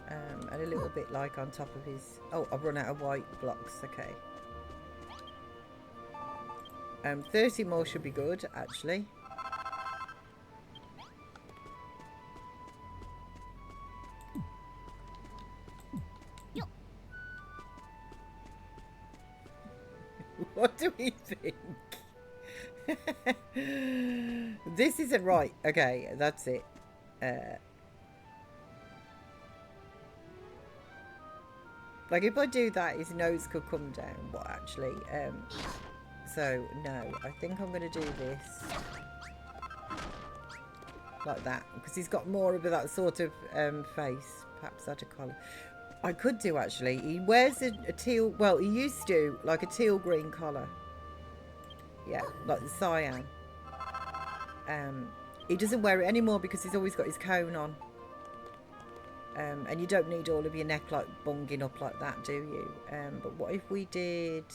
And a little bit like on top of his... Oh, I've run out of white blocks. Okay. 30 more should be good, actually. What do we think? This isn't right. Okay, that's it. Like if I do that, his nose could come down. But actually, so no, I think I'm going to do this like that because he's got more of that sort of face. Perhaps add a collar. I could do actually. He wears a teal. Well, he used to like a teal green collar. Yeah, like the cyan. He doesn't wear it anymore because he's always got his cone on. And you don't need all of your neck like bunging up like that, do you? But what if we did...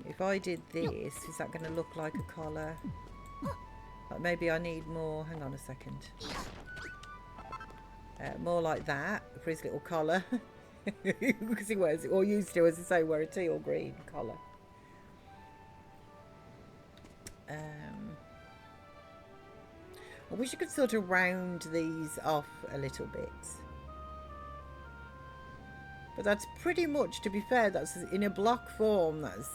if I did this, is that going to look like a collar? Like maybe I need more... Hang on a second. More like that for his little collar. Because he wears it, or used to, as I say, wear a teal green collar. I wish you could sort of round these off a little bit. But that's pretty much, to be fair, that's in a block form. That's...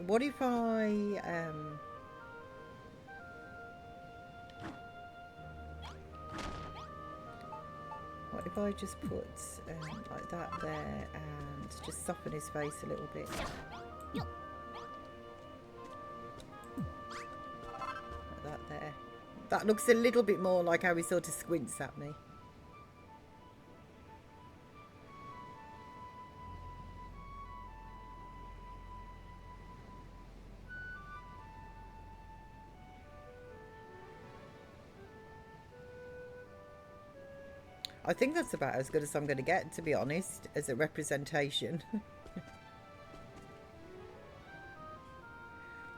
what if I... what if I just put like that there and just soften his face a little bit? That there. That looks a little bit more like how he sort of squints at me. I think that's about as good as I'm going to get, to be honest, as a representation.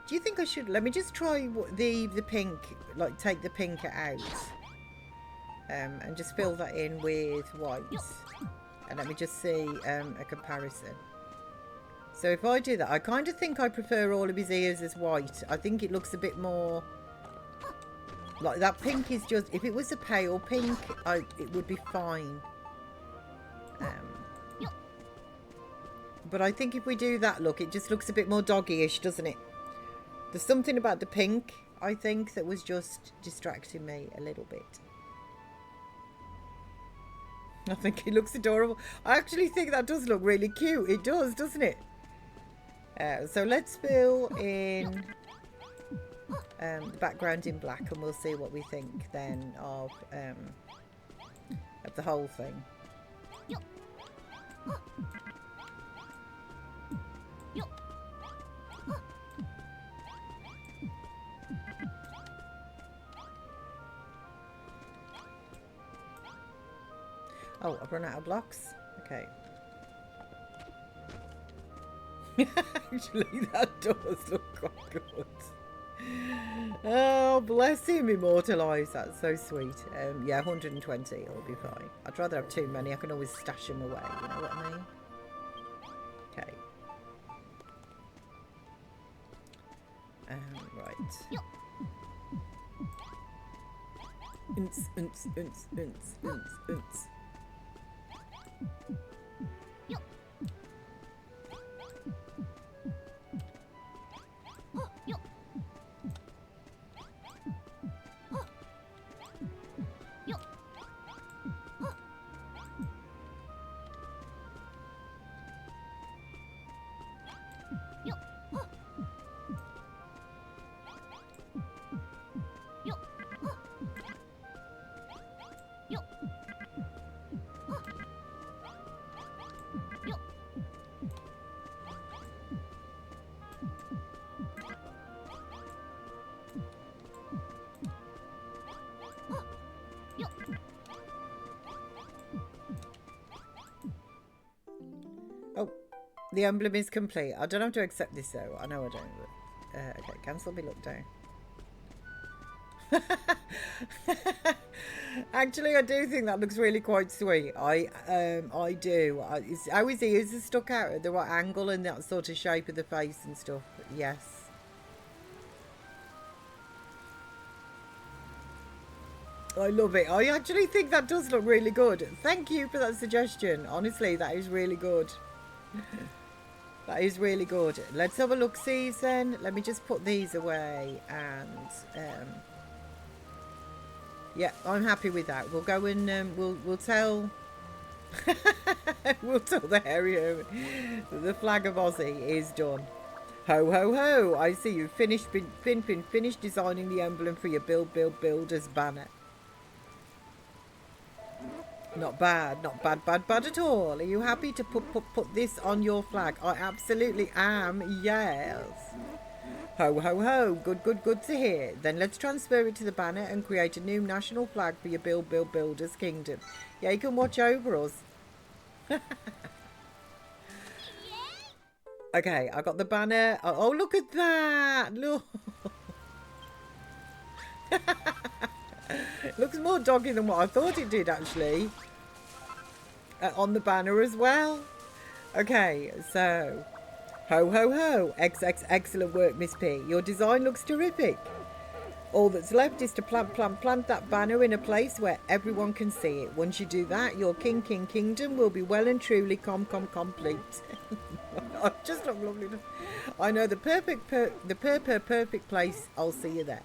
Do you think I should... Let me just try the pink, like take the pink out. And just fill that in with white. And let me just see a comparison. So if I do that, I kind of think I prefer all of his ears as white. I think it looks a bit more... Like that pink is just... If it was a pale pink, it would be fine. But I think if we do that look, it just looks a bit more doggy-ish, doesn't it? There's something about the pink, I think, that was just distracting me a little bit. I think he looks adorable. I actually think that does look really cute. It does, doesn't it? So let's fill in the background in black and we'll see what we think then of the whole thing. Oh, I've run out of blocks. Okay. Actually, that does look quite good. Oh, bless him, immortalised. That's so sweet. Yeah, 120, it'll be fine. I'd rather have too many. I can always stash them away, you know what I mean? Okay. Right. Unts. Oh, the emblem is complete. I don't have to accept this though. I know I don't. But, okay, cancel me look down. Actually, I do think that looks really quite sweet. I do. How his ears are stuck out at the right angle and that sort of shape of the face and stuff. Yes. I love it. I actually think that does look really good. Thank you for that suggestion. Honestly, that is really good. That is really good. Let's have a look, sees then. Let me just put these away and yeah, I'm happy with that. We'll go and we'll tell we'll tell the area that the flag of Aussie is done. Ho ho ho! I see you've finished finished designing the emblem for your builders banner. Not bad, not bad at all. Are you happy to put this on your flag? I absolutely am, yes. Ho, ho, ho. Good to hear. Then let's transfer it to the banner and create a new national flag for your builders kingdom. Yeah, you can watch over us. Okay, I got the banner. Oh, look at that. Look. It looks more doggy than what I thought it did, actually. On the banner as well. Okay, so ho ho ho, excellent work, Miss P. Your design looks terrific. All that's left is to plant that banner in a place where everyone can see it. Once you do that, your kingdom will be well and truly complete. I just look lovely. I know the perfect place. I'll see you there.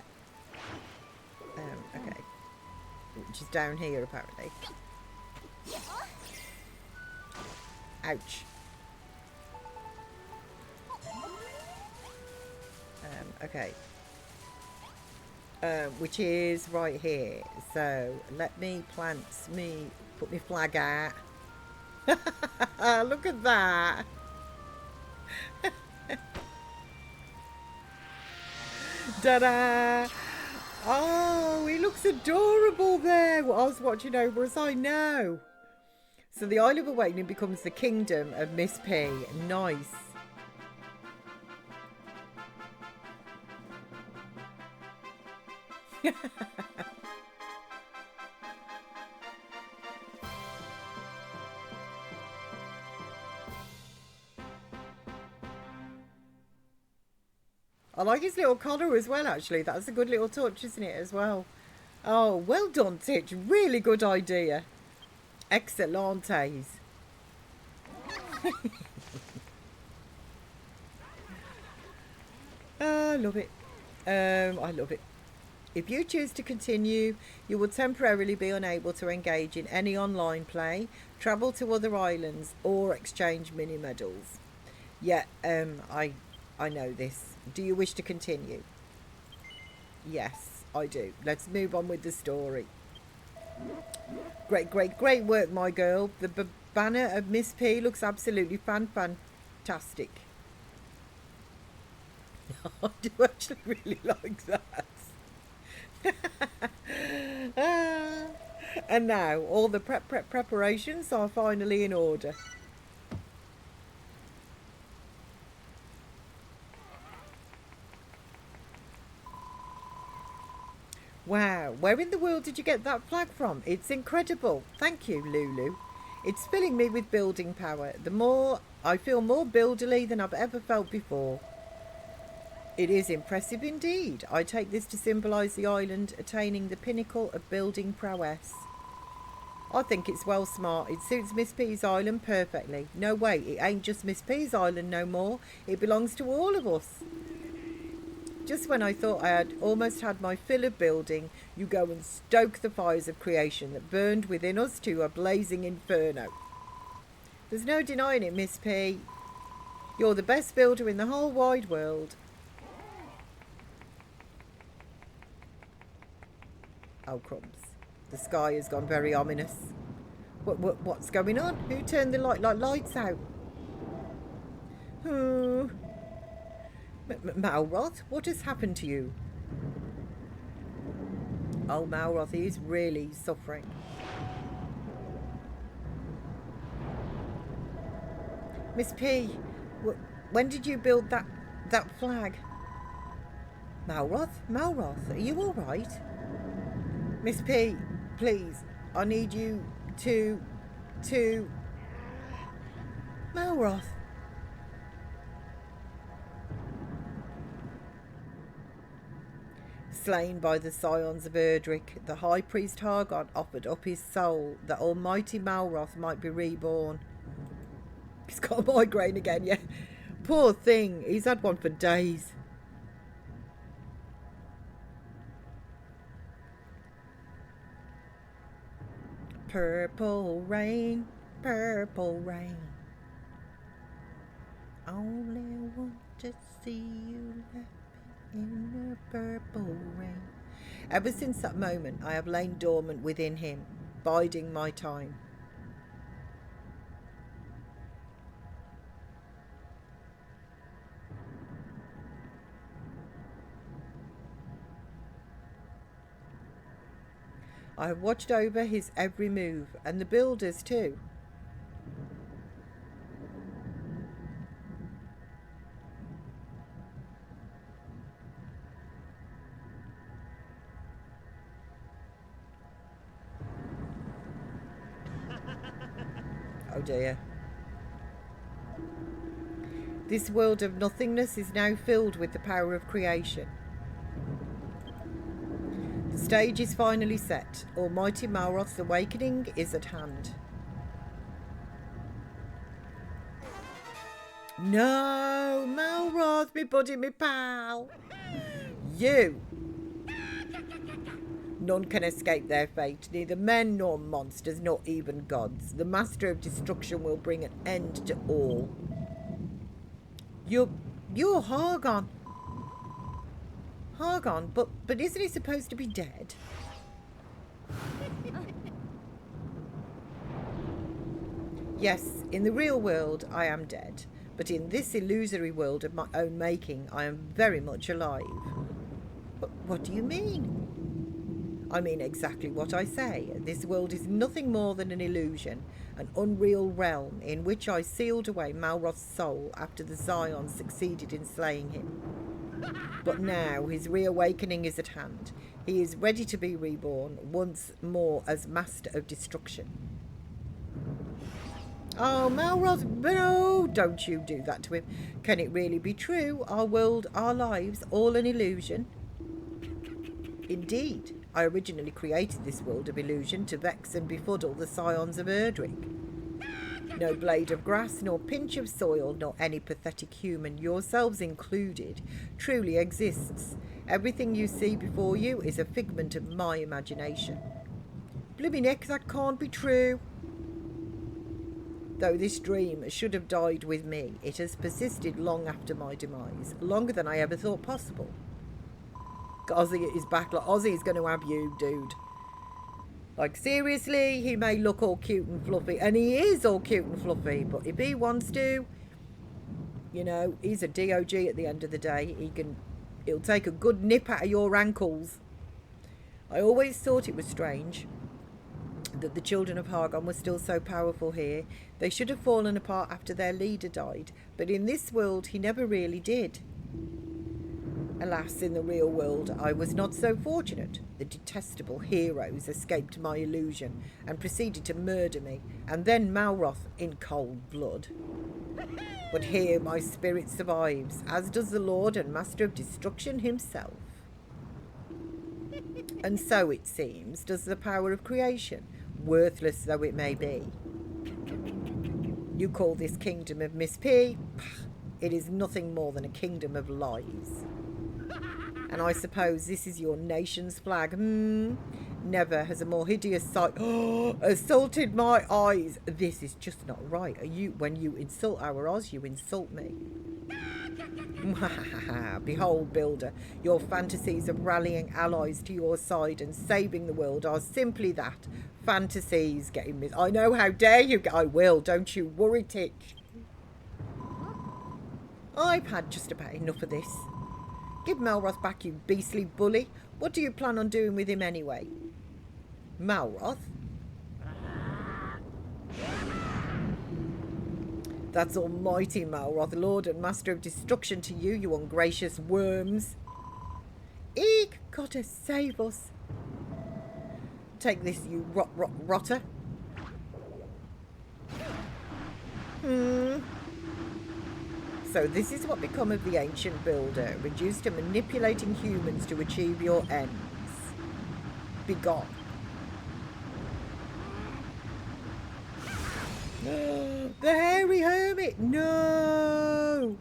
Okay, which is down here apparently. Ouch. Okay. Which is right here. So let me put my flag out. Look at that. Ta-da! Oh, he looks adorable there. Well, I was watching over us, I know. So the Isle of Awakening becomes the kingdom of Miss P. Nice. I like his little collar as well, actually. That's a good little touch, isn't it, as well? Oh, well done, Titch. Really good idea. Excelentes. I love it. I love it. If you choose to continue, you will temporarily be unable to engage in any online play, travel to other islands, or exchange mini medals. Yeah, I know this. Do you wish to continue? Yes, I do. Let's move on with the story. Great work, my girl. The banner of Miss P looks absolutely fantastic. I do actually really like that. And now all the preparations are finally in order. Wow, where in the world did you get that flag from? It's incredible. Thank you, Lulu. It's filling me with building power. I feel more builderly than I've ever felt before. It is impressive indeed. I take this to symbolise the island attaining the pinnacle of building prowess. I think it's well smart. It suits Miss P's island perfectly. No way, it ain't just Miss P's island no more. It belongs to all of us. Just when I thought I had almost had my fill of building, you go and stoke the fires of creation that burned within us to a blazing inferno. There's no denying it, Miss P. You're the best builder in the whole wide world. Oh, crumbs. The sky has gone very ominous. What's going on? Who turned the lights out? Malroth, what has happened to you? Oh, Malroth, he's really suffering. Miss P, when did you build that flag? Malroth, are you all right? Miss P, please, I need you to... Malroth. Slain by the scions of Erdrick, the High Priest Hargon offered up his soul that almighty Malroth might be reborn. He's got a migraine again, yeah. poor thing. He's had one for days. Purple rain, purple rain. Only want to see you laughing in the purple rain. Ever since that moment, I have lain dormant within him, biding my time. I have watched over his every move, and the builders too. Oh dear. This world of nothingness is now filled with the power of creation. The stage is finally set. Almighty Malroth's awakening is at hand. No, Malroth, me buddy, me pal. You. None can escape their fate, neither men nor monsters, nor even gods. The Master of Destruction will bring an end to all. You're Hargon. Hargon, but isn't he supposed to be dead? Yes, in the real world I am dead, but in this illusory world of my own making I am very much alive. What do you mean? I mean exactly what I say. This world is nothing more than an illusion, an unreal realm in which I sealed away Malroth's soul after the Scions succeeded in slaying him. But now his reawakening is at hand. He is ready to be reborn once more as Master of Destruction. Oh, Malroth, no, don't you do that to him. Can it really be true? Our world, our lives, all an illusion? Indeed. I originally created this world of illusion to vex and befuddle the Scions of Erdrick. No blade of grass, nor pinch of soil, nor any pathetic human, yourselves included, truly exists. Everything you see before you is a figment of my imagination. Blimey neck, that can't be true. Though this dream should have died with me, it has persisted long after my demise, longer than I ever thought possible. Ozzy is back. Like, Ozzy's going to have you, dude. Like, seriously, he may look all cute and fluffy, and he is all cute and fluffy, but if he wants to, you know, he's a DOG at the end of the day. He'll take a good nip out of your ankles. I always thought it was strange that the children of Hargon were still so powerful here. They should have fallen apart after their leader died, but in this world he never really did. Alas, in the real world, I was not so fortunate. The detestable heroes escaped my illusion and proceeded to murder me, and then Malroth in cold blood. But here my spirit survives, as does the Lord and Master of Destruction himself. And so, it seems, does the power of creation, worthless though it may be. You call this kingdom of Miss P? It is nothing more than a kingdom of lies. And I suppose this is your nation's flag. Never has a more hideous sight assaulted my eyes. This is just not right. When you insult our Oz, you insult me. Behold, Builder, your fantasies of rallying allies to your side and saving the world are simply that. Fantasies getting mis- I know, how dare you. I will, don't you worry, Titch. I've had just about enough of this. Give Malroth back, you beastly bully. What do you plan on doing with him anyway? Malroth? That's almighty Malroth, Lord and Master of Destruction to you, you ungracious worms. Eek, gotta save us. Take this, you rotter. So this is what become of the ancient builder, reduced to manipulating humans to achieve your ends. Begone. The hairy hermit! No!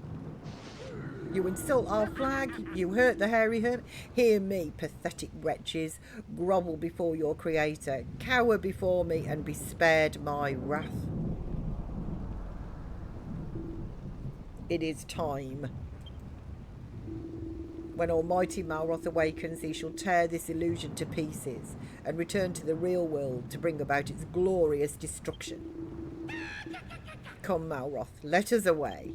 You insult our flag, you hurt the hairy hermit. Hear me, pathetic wretches, grovel before your creator, cower before me, and be spared my wrath. It is time. When Almighty Malroth awakens, he shall tear this illusion to pieces and return to the real world to bring about its glorious destruction. Come, Malroth, let us away.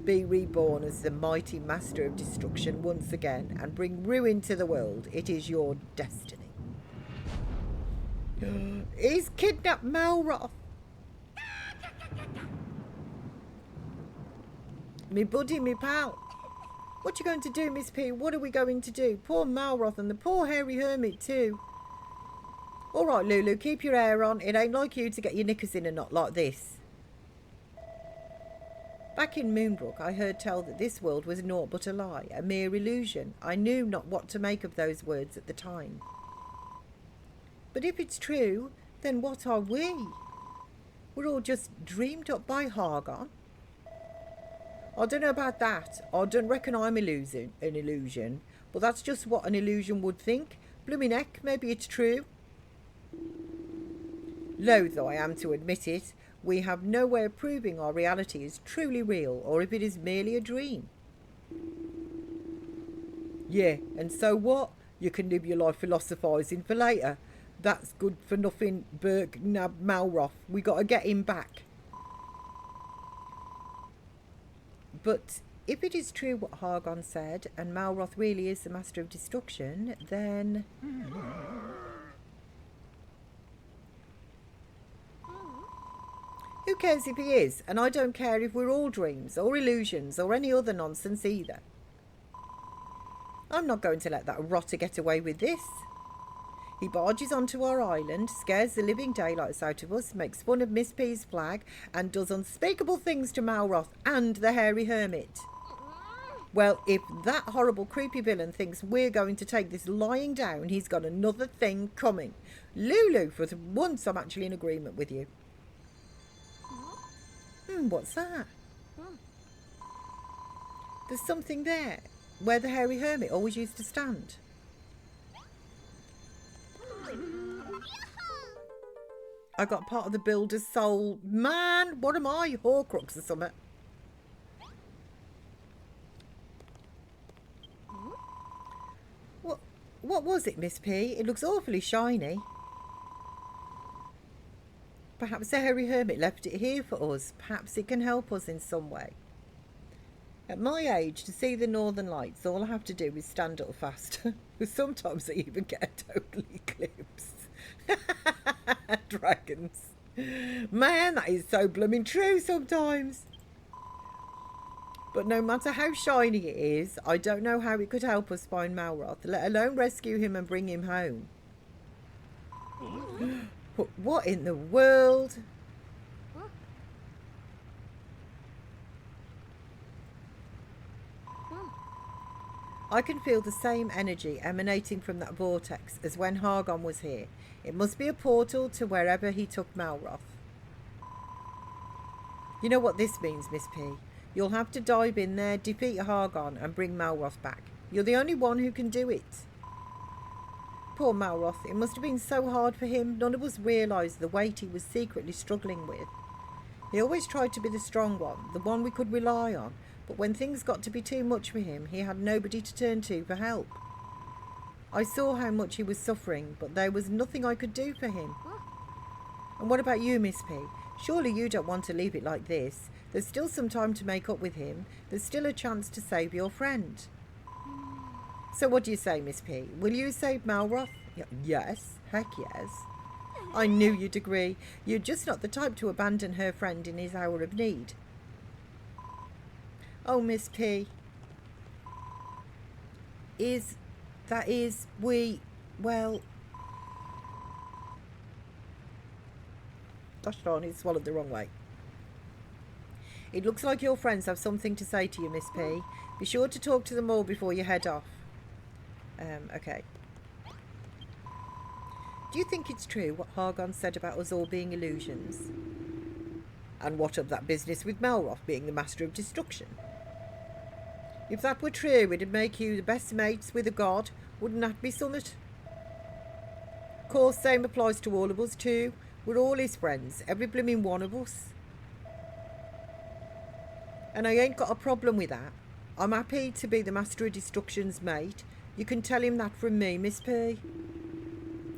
Be reborn as the mighty master of destruction once again and bring ruin to the world. It is your destiny. He's kidnapped Malroth. Me buddy, me pal. What you going to do, Miss P? What are we going to do? Poor Malroth and the poor hairy hermit too. All right, Lulu, keep your hair on. It ain't like you to get your knickers in a knot like this. Back in Moonbrook, I heard tell that this world was naught but a lie, a mere illusion. I knew not what to make of those words at the time. But if it's true, then what are we? We're all just dreamed up by Hargon. I don't know about that. I don't reckon I'm an illusion. But that's just what an illusion would think. Bloomin' heck, maybe it's true. Loath though I am to admit it, we have no way of proving our reality is truly real or if it is merely a dream. Yeah, and so what? You can live your life philosophising for later. That's good for nothing, Burke Nab Malroth. We got to get him back. But if it is true what Hargon said, and Malroth really is the master of destruction, then... Who cares if he is? And I don't care if we're all dreams, or illusions, or any other nonsense either. I'm not going to let that rotter get away with this. He barges onto our island, scares the living daylights out of us, makes fun of Miss P's flag, and does unspeakable things to Malroth and the hairy hermit. Well, if that horrible creepy villain thinks we're going to take this lying down, he's got another thing coming. Lulu, for once I'm actually in agreement with you. What's that? There's something there, where the hairy hermit always used to stand. I got part of the builder's soul. Man, what am I? Horcrux or something? What was it, Miss P? It looks awfully shiny. Perhaps the hairy hermit left it here for us. Perhaps it can help us in some way. At my age, to see the northern lights, all I have to do is stand up fast. Sometimes I even get a total eclipse. Dragons. Man, that is so blooming true sometimes. But no matter how shiny it is, I don't know how it could help us find Malroth, let alone rescue him and bring him home. But what in the world? I can feel the same energy emanating from that vortex as when Hargon was here. It must be a portal to wherever he took Malroth. You know what this means, Miss P? You'll have to dive in there, defeat Hargon and bring Malroth back. You're the only one who can do it. Poor Malroth, it must have been so hard for him. None of us realised the weight he was secretly struggling with. He always tried to be the strong one, the one we could rely on. But when things got to be too much for him, he had nobody to turn to for help. I saw how much he was suffering, but there was nothing I could do for him. And what about you, Miss P? Surely you don't want to leave it like this. There's still some time to make up with him. There's still a chance to save your friend. So what do you say, Miss P? Will you save Malroth? Yes, heck yes. I knew you'd agree. You're just not the type to abandon her friend in his hour of need. Oh, Miss P. Well... Gosh darn, it swallowed the wrong way. It looks like your friends have something to say to you, Miss P. Be sure to talk to them all before you head off. Okay. Do you think it's true what Hargon said about us all being illusions? And what of that business with Malroth being the master of destruction? If that were true, it'd make you the best mates with a god. Wouldn't that be summit? Of course, same applies to all of us too. We're all his friends, every blooming one of us. And I ain't got a problem with that. I'm happy to be the Master of Destruction's mate. You can tell him that from me, Miss P.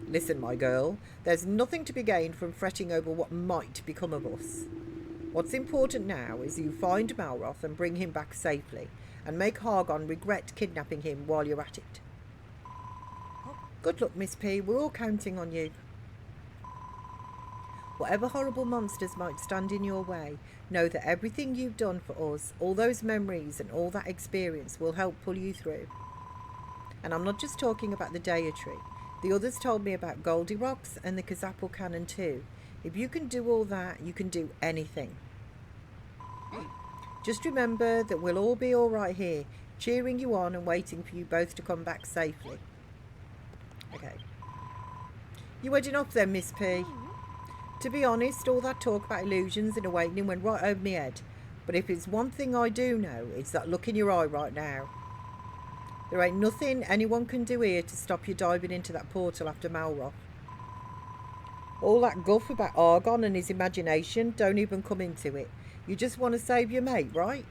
Listen, my girl, there's nothing to be gained from fretting over what might become of us. What's important now is you find Malroth and bring him back safely, and make Hargon regret kidnapping him while you're at it. Good luck, Miss P. We're all counting on you. Whatever horrible monsters might stand in your way, know that everything you've done for us, all those memories and all that experience will help pull you through. And I'm not just talking about the Deity. The others told me about Goldie Rocks and the Kazapple Cannon too. If you can do all that, you can do anything. Just remember that we'll all be all right here, cheering you on and waiting for you both to come back safely. Okay. You heading off then, Miss P? To be honest, all that talk about illusions and awakening went right over my head. But if it's one thing I do know, it's that look in your eye right now. There ain't nothing anyone can do here to stop you diving into that portal after Malroth. All that guff about Argon and his imagination, don't even come into it. You just want to save your mate, right?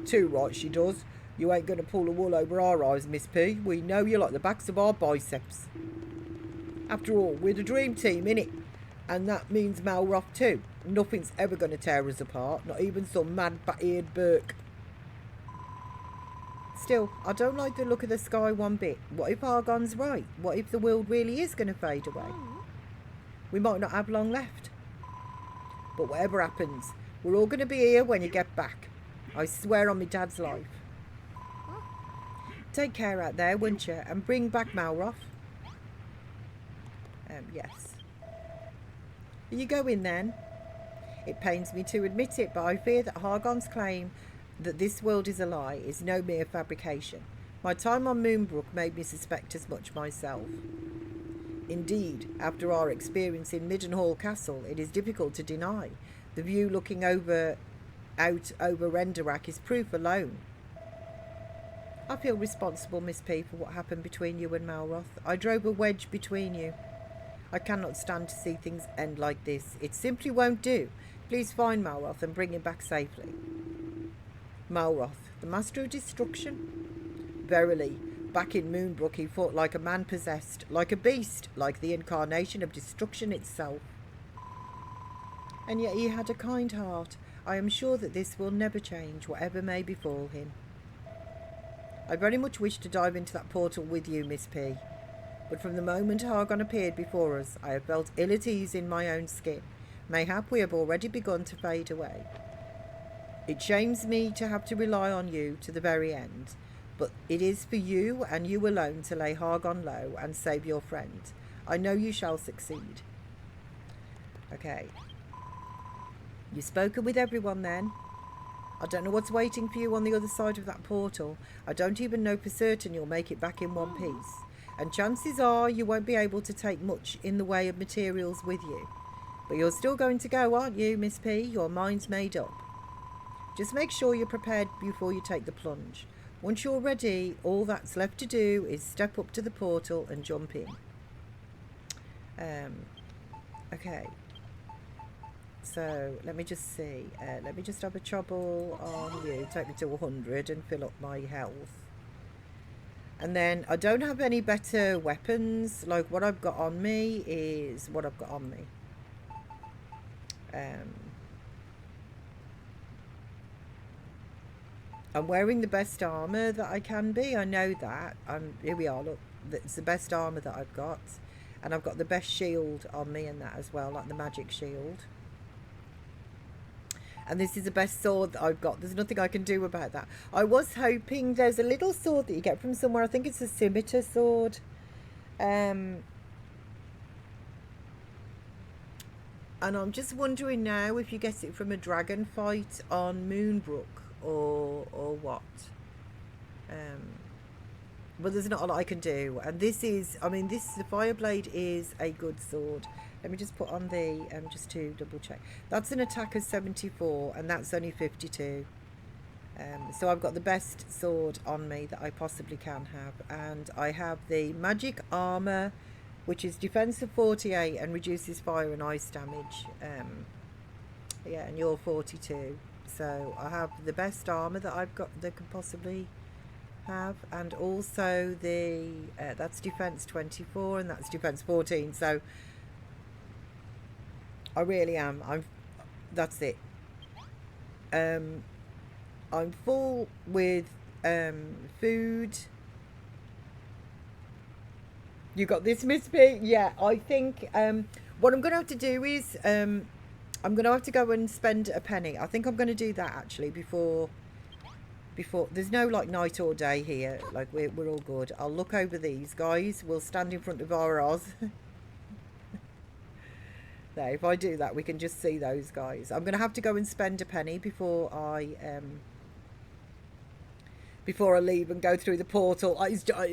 Too right she does. You ain't going to pull the wool over our eyes, Miss P. We know you like the backs of our biceps. After all, we're the dream team, innit? And that means Malroth too. Nothing's ever going to tear us apart, not even some mad bat-eared Burke. Still, I don't like the look of the sky one bit. What if Argon's right? What if the world really is going to fade away? We might not have long left. But whatever happens, we're all going to be here when you get back. I swear on my dad's life. Take care out there, won't you? And bring back Malroth. Yes. Are you going then? It pains me to admit it, but I fear that Hargon's claim that this world is a lie is no mere fabrication. My time on Moonbrook made me suspect as much myself. Indeed, after our experience in Middenhall Castle, it is difficult to deny. The view looking out over Renderak is proof alone. I feel responsible, Miss P, for what happened between you and Malroth. I drove a wedge between you. I cannot stand to see things end like this. It simply won't do. Please find Malroth and bring him back safely. Malroth, the Master of Destruction? Verily, back in Moonbrook he fought like a man possessed, like a beast, like the incarnation of destruction itself. And yet he had a kind heart. I am sure that this will never change, whatever may befall him. I very much wish to dive into that portal with you, Miss P. But from the moment Hargon appeared before us, I have felt ill at ease in my own skin. Mayhap we have already begun to fade away. It shames me to have to rely on you to the very end, but it is for you and you alone to lay Hargon low and save your friend. I know you shall succeed. Okay. You've spoken with everyone then? I don't know what's waiting for you on the other side of that portal. I don't even know for certain you'll make it back in one piece. And chances are you won't be able to take much in the way of materials with you. But you're still going to go, aren't you, Miss P? Your mind's made up. Just make sure you're prepared before you take the plunge. Once you're ready, all that's left to do is step up to the portal and jump in. Okay. So, let me just see. Let me just have a trouble on you. Take me to 100 and fill up my health. And then, I don't have any better weapons. Like, what I've got on me is what I've got on me. I'm wearing the best armour that I can be. I know that. Here we are, look. It's the best armour that I've got. And I've got the best shield on me and that as well, like the magic shield. And this is the best sword that I've got. There's nothing I can do about that. I was hoping there's a little sword that you get from somewhere. I think it's a scimitar sword. And I'm just wondering now if you get it from a dragon fight on Moonbrook or what. But there's not a lot I can do. And this is, I mean, the Fireblade is a good sword. Let me just put on the, just to double check. That's an attack of 74 and that's only 52. So I've got the best sword on me that I possibly can have, and I have the magic armor, which is defense of 48 and reduces fire and ice damage. Yeah, and you're 42, so I have the best armor that I've got that could possibly have, and also the that's defense 24 and that's defense 14. So I really am. That's it. I'm full with food. You got this, Miss P? Yeah, I think what I'm going to have to do is I'm going to have to go and spend a penny. I think I'm going to do that actually before there's no like night or day here. Like we're all good. I'll look over these guys. We'll stand in front of our Oz. There, if I do that, we can just see those guys. I'm going to have to go and spend a penny before I leave and go through the portal.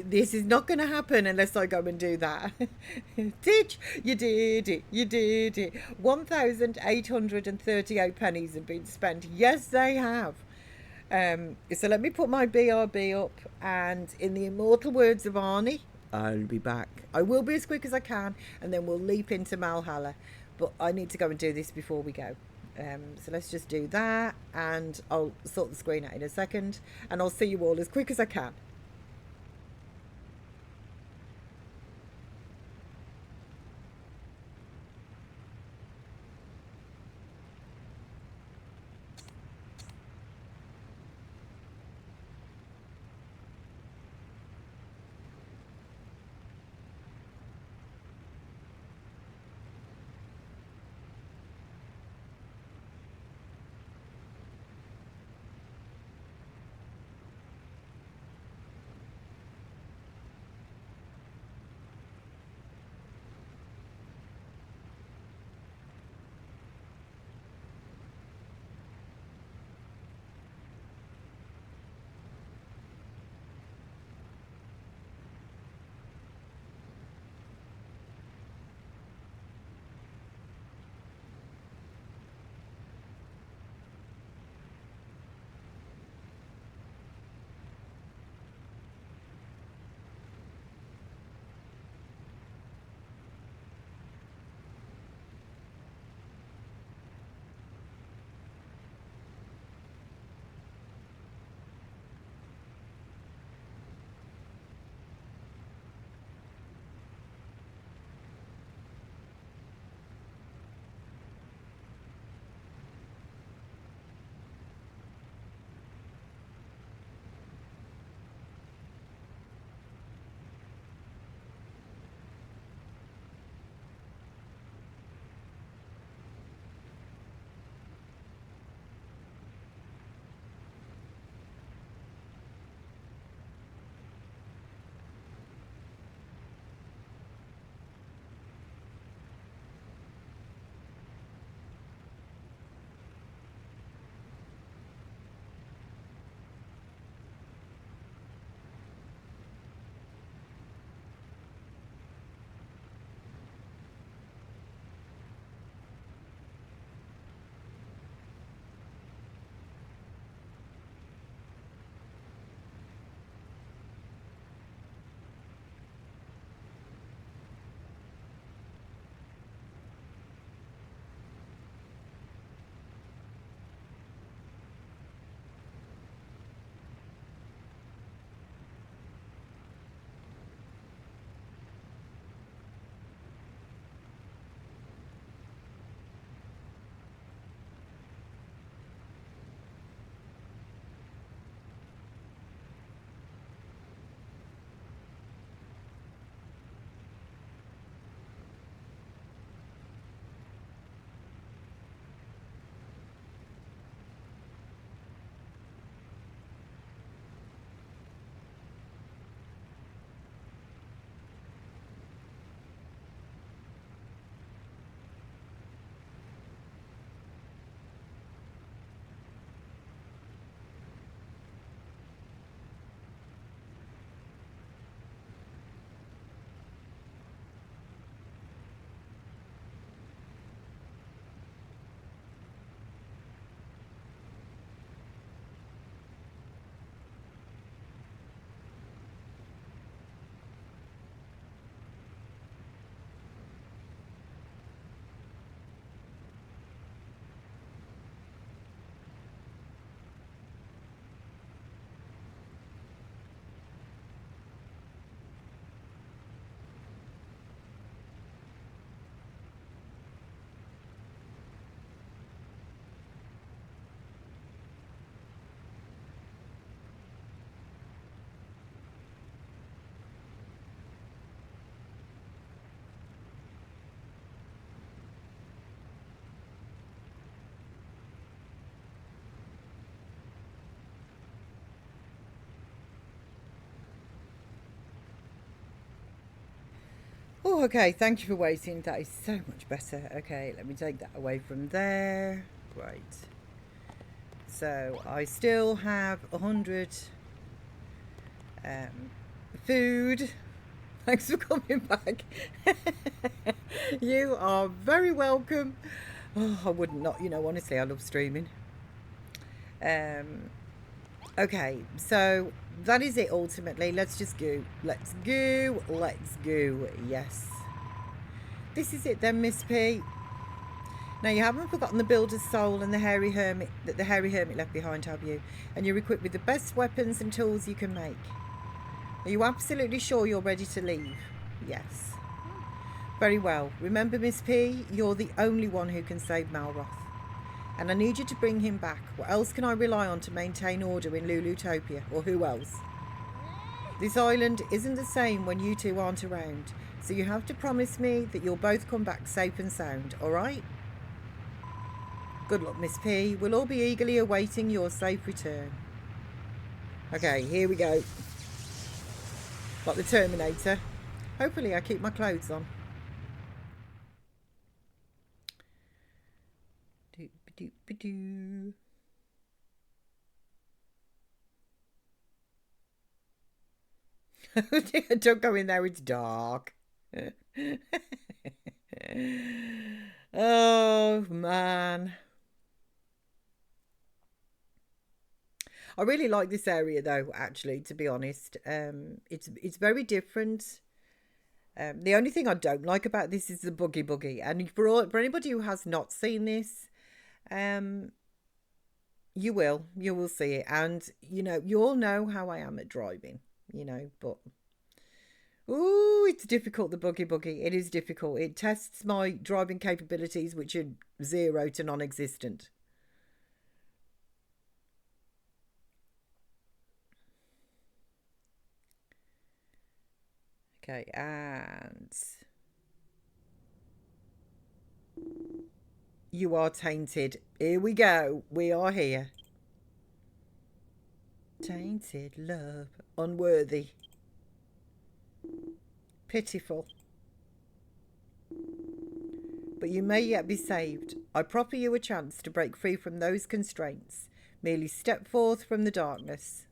This is not going to happen unless I go and do that. Titch, you did it. You did it. 1,838 pennies have been spent. Yes, they have. So let me put my BRB up, and in the immortal words of Arnie, I'll be back. I will be as quick as I can, and then we'll leap into Malhalla. But I need to go and do this before we go. So let's just do that, and I'll sort the screen out in a second, and I'll see you all as quick as I can. Oh, okay. Thank you for waiting. That is so much better. Okay, let me take that away from there. Right. So I still have 100 food. Thanks for coming back. You are very welcome. Oh, I wouldn't not, honestly, I love streaming. Okay, so that is it ultimately. Let's just go. Let's go. Let's go. Yes. This is it then, Miss P. Now, you haven't forgotten the builder's soul and the hairy hermit that the hairy hermit left behind, have you? And you're equipped with the best weapons and tools you can make. Are you absolutely sure you're ready to leave? Yes. Very well. Remember, Miss P, you're the only one who can save Malroth. And I need you to bring him back. What else can I rely on to maintain order in Lulutopia? Or who else? This island isn't the same when you two aren't around. So you have to promise me that you'll both come back safe and sound, alright? Good luck, Miss P. We'll all be eagerly awaiting your safe return. Okay, here we go. Like the Terminator. Hopefully I keep my clothes on. Doop-a-doop-a-doo. Don't go in there, it's dark. Oh, man. I really like this area though, actually, to be honest. It's very different. The only thing I don't like about this is the boogie. And for anybody who has not seen this, you will see it. And, you all know how I am at driving, but... Ooh, it's difficult, the boogie. It is difficult. It tests my driving capabilities, which are 0 to non-existent. Okay, and... You are tainted. Here we go. We are here. Tainted love. Unworthy. Pitiful. But you may yet be saved. I proffer you a chance to break free from those constraints. Merely step forth from the darkness.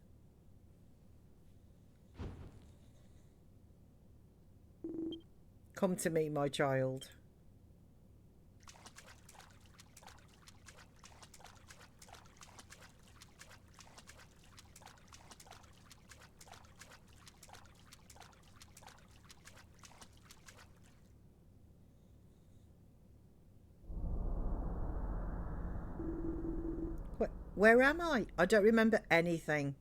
Come to me, my child. Where am I? I don't remember anything.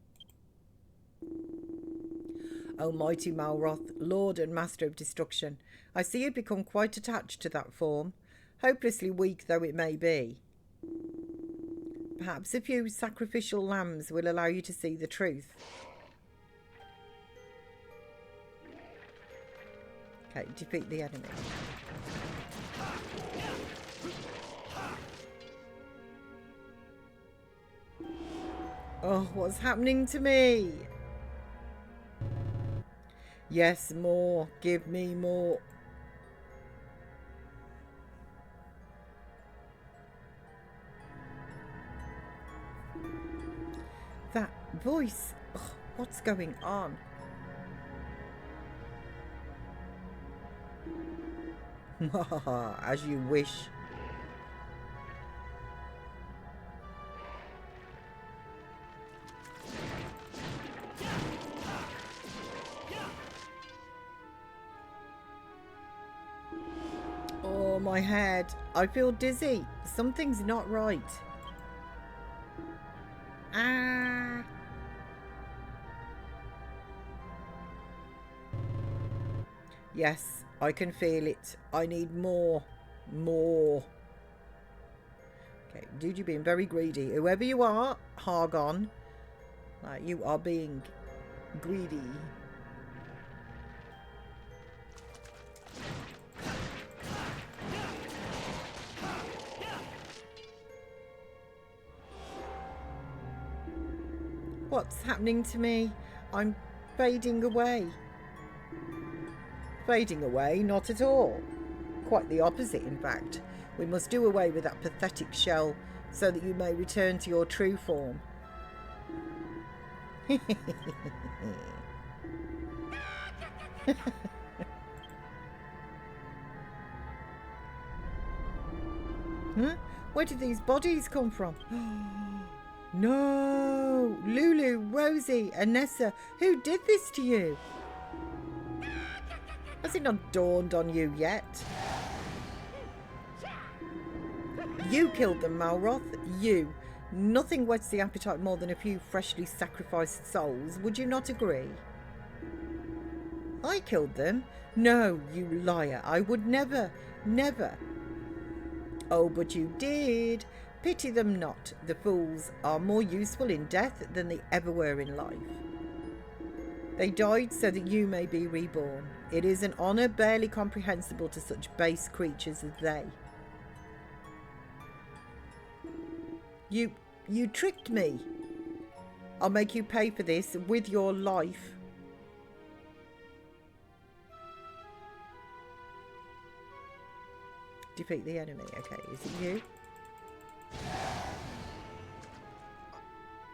O mighty Malroth, Lord and Master of Destruction, I see you become quite attached to that form, hopelessly weak though it may be. Perhaps a few sacrificial lambs will allow you to see the truth. Okay, defeat the enemy. Oh, what's happening to me? Yes, more. Give me more. That voice. Oh, what's going on? As you wish. Oh, my head. I feel dizzy. Something's not right. Ah. Yes, I can feel it. I need more. More. Okay, dude, you're being very greedy. Whoever you are, Hargon, you are being greedy. What's happening to me? I'm fading away. Fading away, not at all. Quite the opposite, in fact. We must do away with that pathetic shell so that you may return to your true form. Huh? Where did these bodies come from? No! Lulu, Rosie, Anessa, who did this to you? Has it not dawned on you yet? You killed them, Malroth. You. Nothing whets the appetite more than a few freshly sacrificed souls. Would you not agree? I killed them? No, you liar. I would never, never. Oh, but you did. Pity them not. The fools are more useful in death than they ever were in life. They died so that you may be reborn. It is an honour barely comprehensible to such base creatures as they. You tricked me. I'll make you pay for this with your life. Defeat the enemy. Okay, is it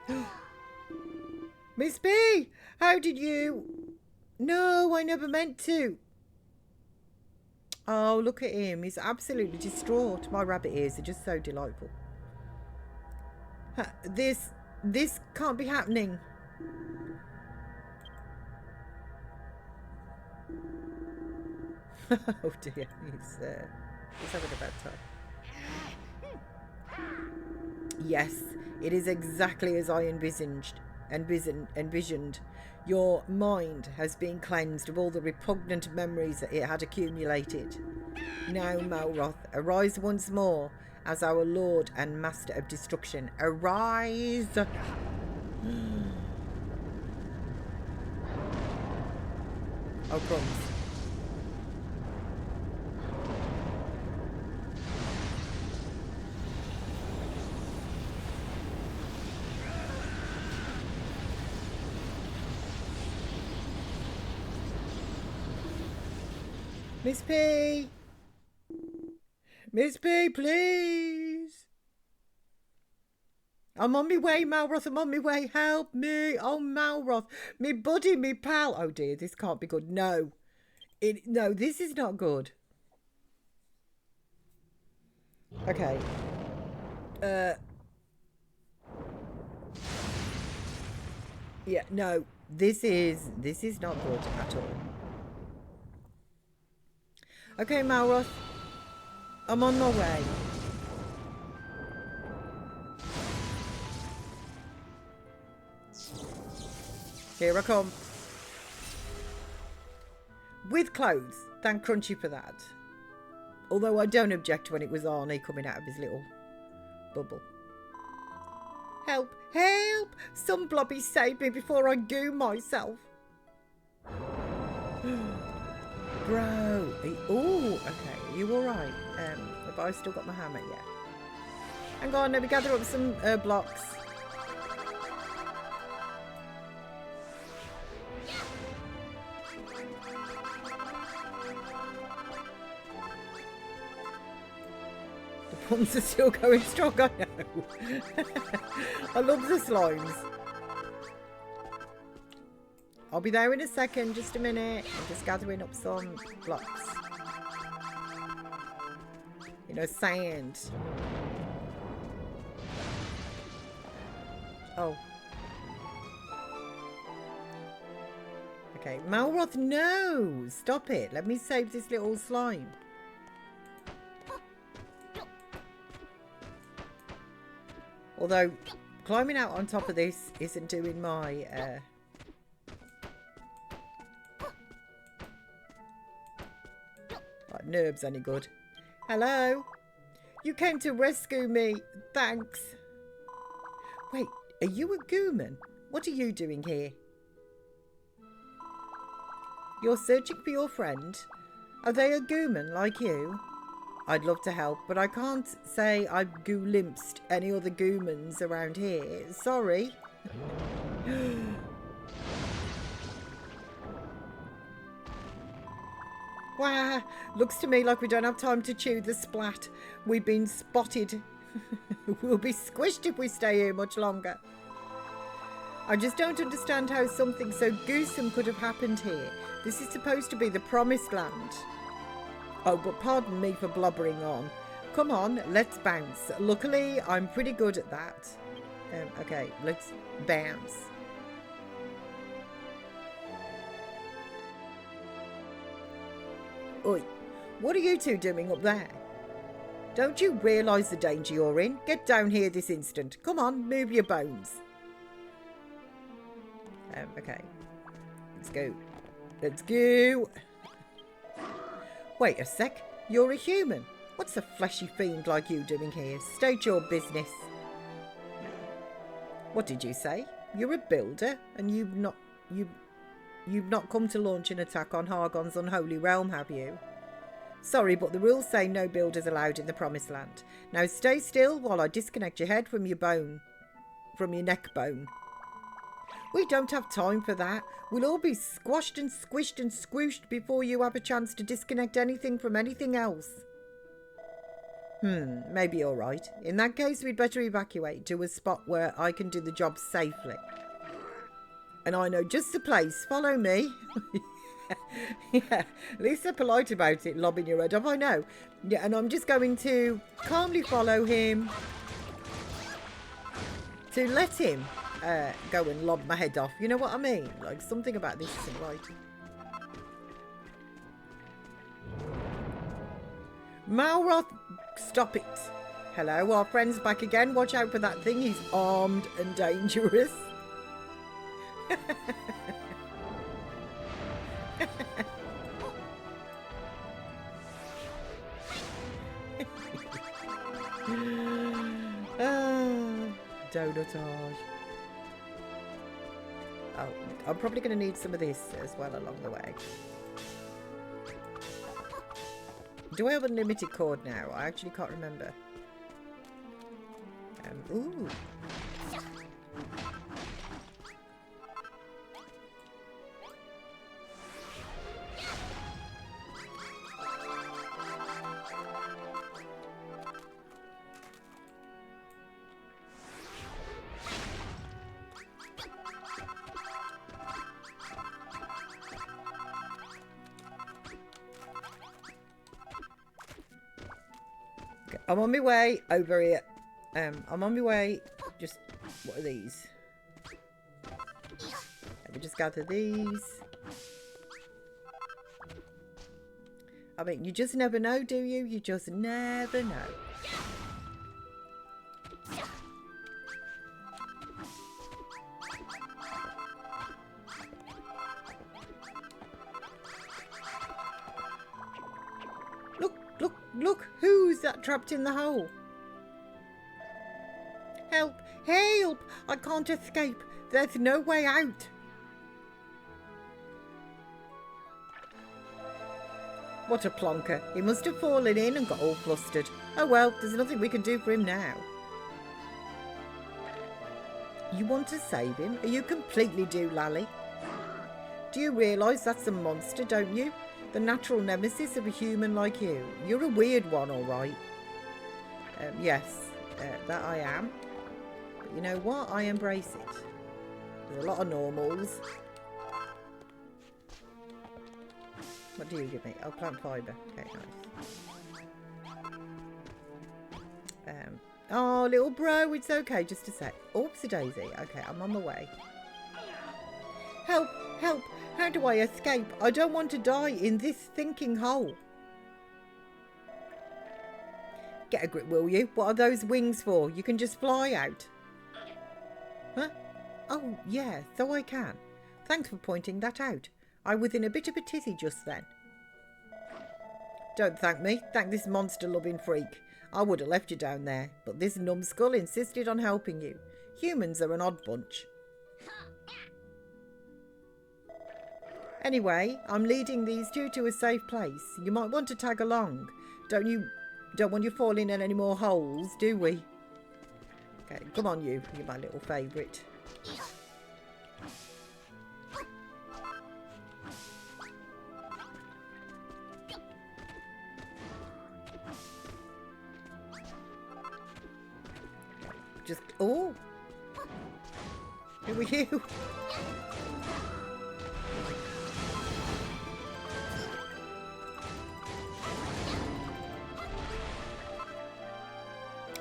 you? Miss B! How did you... No, I never meant to. Oh, look at him. He's absolutely distraught. My rabbit ears are just so delightful. This can't be happening. Oh dear, he's having a bad time. Yes, it is exactly as I envisioned. Your mind has been cleansed of all the repugnant memories that it had accumulated. Now, Malroth, arise once more as our Lord and Master of Destruction. Arise! Oh, crumbs. Miss P! Miss P, please! I'm on my way, Malroth, I'm on my way. Help me! Oh, Malroth, me buddy, me pal. Oh dear, this can't be good. No. No, this is not good. Okay. Yeah, no. This is not good at all. Okay, Malroth. I'm on my way. Here I come. With clothes. Thank Crunchy for that. Although I don't object when it was Arnie coming out of his little bubble. Help! Help! Some blobby save me before I goo myself. Bro. Oh, okay. Are you alright? Have I still got my hammer? Yeah. Hang on, let me gather up some blocks. The puns are still going strong, I know. I love the slimes. I'll be there in a second, just a minute. I'm just gathering up some blocks. You know, sand. Oh. Okay, Malroth, no! Stop it. Let me save this little slime. Although, climbing out on top of this isn't doing my... nerves any good. Hello? You came to rescue me. Thanks. Wait, are you a gooman? What are you doing here? You're searching for your friend? Are they a gooman like you? I'd love to help, but I can't say I've glimpsed any other goomans around here. Sorry. Wow, looks to me like we don't have time to chew the splat. We've been spotted. We'll be squished if we stay here much longer. I just don't understand how something so gruesome could have happened here. This is supposed to be the promised land. Oh, but pardon me for blubbering on. Come on, let's bounce. Luckily, I'm pretty good at that. Okay, let's bounce. Oi, what are you two doing up there? Don't you realise the danger you're in? Get down here this instant. Come on, move your bones. Okay. Let's go. Let's go. Wait a sec. You're a human. What's a fleshy fiend like you doing here? State your business. What did you say? You're a builder, and you've not come to launch an attack on Hargon's unholy realm, have you? Sorry, but the rules say no builders allowed in the Promised Land. Now stay still while I disconnect your head from your neck bone. We don't have time for that. We'll all be squashed and squished and squooshed before you have a chance to disconnect anything from anything else. Maybe you're right. In that case, we'd better evacuate to a spot where I can do the job safely. And I know just the place. Follow me. Yeah, at least they're polite about it, lobbing your head up, I know. Yeah, and I'm just going to calmly follow him to let him go and lob my head off. You know what I mean? Like, something about this isn't right. Malroth, stop it. Hello, our friend's back again. Watch out for that thing. He's armed and dangerous. Donutage. Oh, I'm probably going to need some of this as well along the way. Do I have unlimited cord now? I actually can't remember. Ooh. I'm on my way over here. I'm on my way. Just, what are these? Let me just gather these. I mean, you just never know, do you? You just never know. Look, who's that trapped in the hole? Help, help! I can't escape. There's no way out. What a plonker. He must have fallen in and got all flustered. Oh well, there's nothing we can do for him now. You want to save him? Are you completely doolally? Do you realise that's a monster, don't you? The natural nemesis of a human like you. You're a weird one, all right. Yes, that I am. But you know what? I embrace it. There's a lot of normals. What do you give me? Oh, plant fibre. Okay, nice. Oh, little bro, it's okay. Just a sec. Oopsie daisy. Okay, I'm on the way. Help! Help! How do I escape? I don't want to die in this thinking hole. Get a grip, will you? What are those wings for? You can just fly out. Huh? Oh, yeah, so I can. Thanks for pointing that out. I was in a bit of a tizzy just then. Don't thank me. Thank this monster-loving freak. I would have left you down there, but this numbskull insisted on helping you. Humans are an odd bunch. Anyway, I'm leading these two to a safe place. You might want to tag along. Don't want you falling in any more holes, do we? Okay, come on you. You're my little favourite. Oh. Who are you?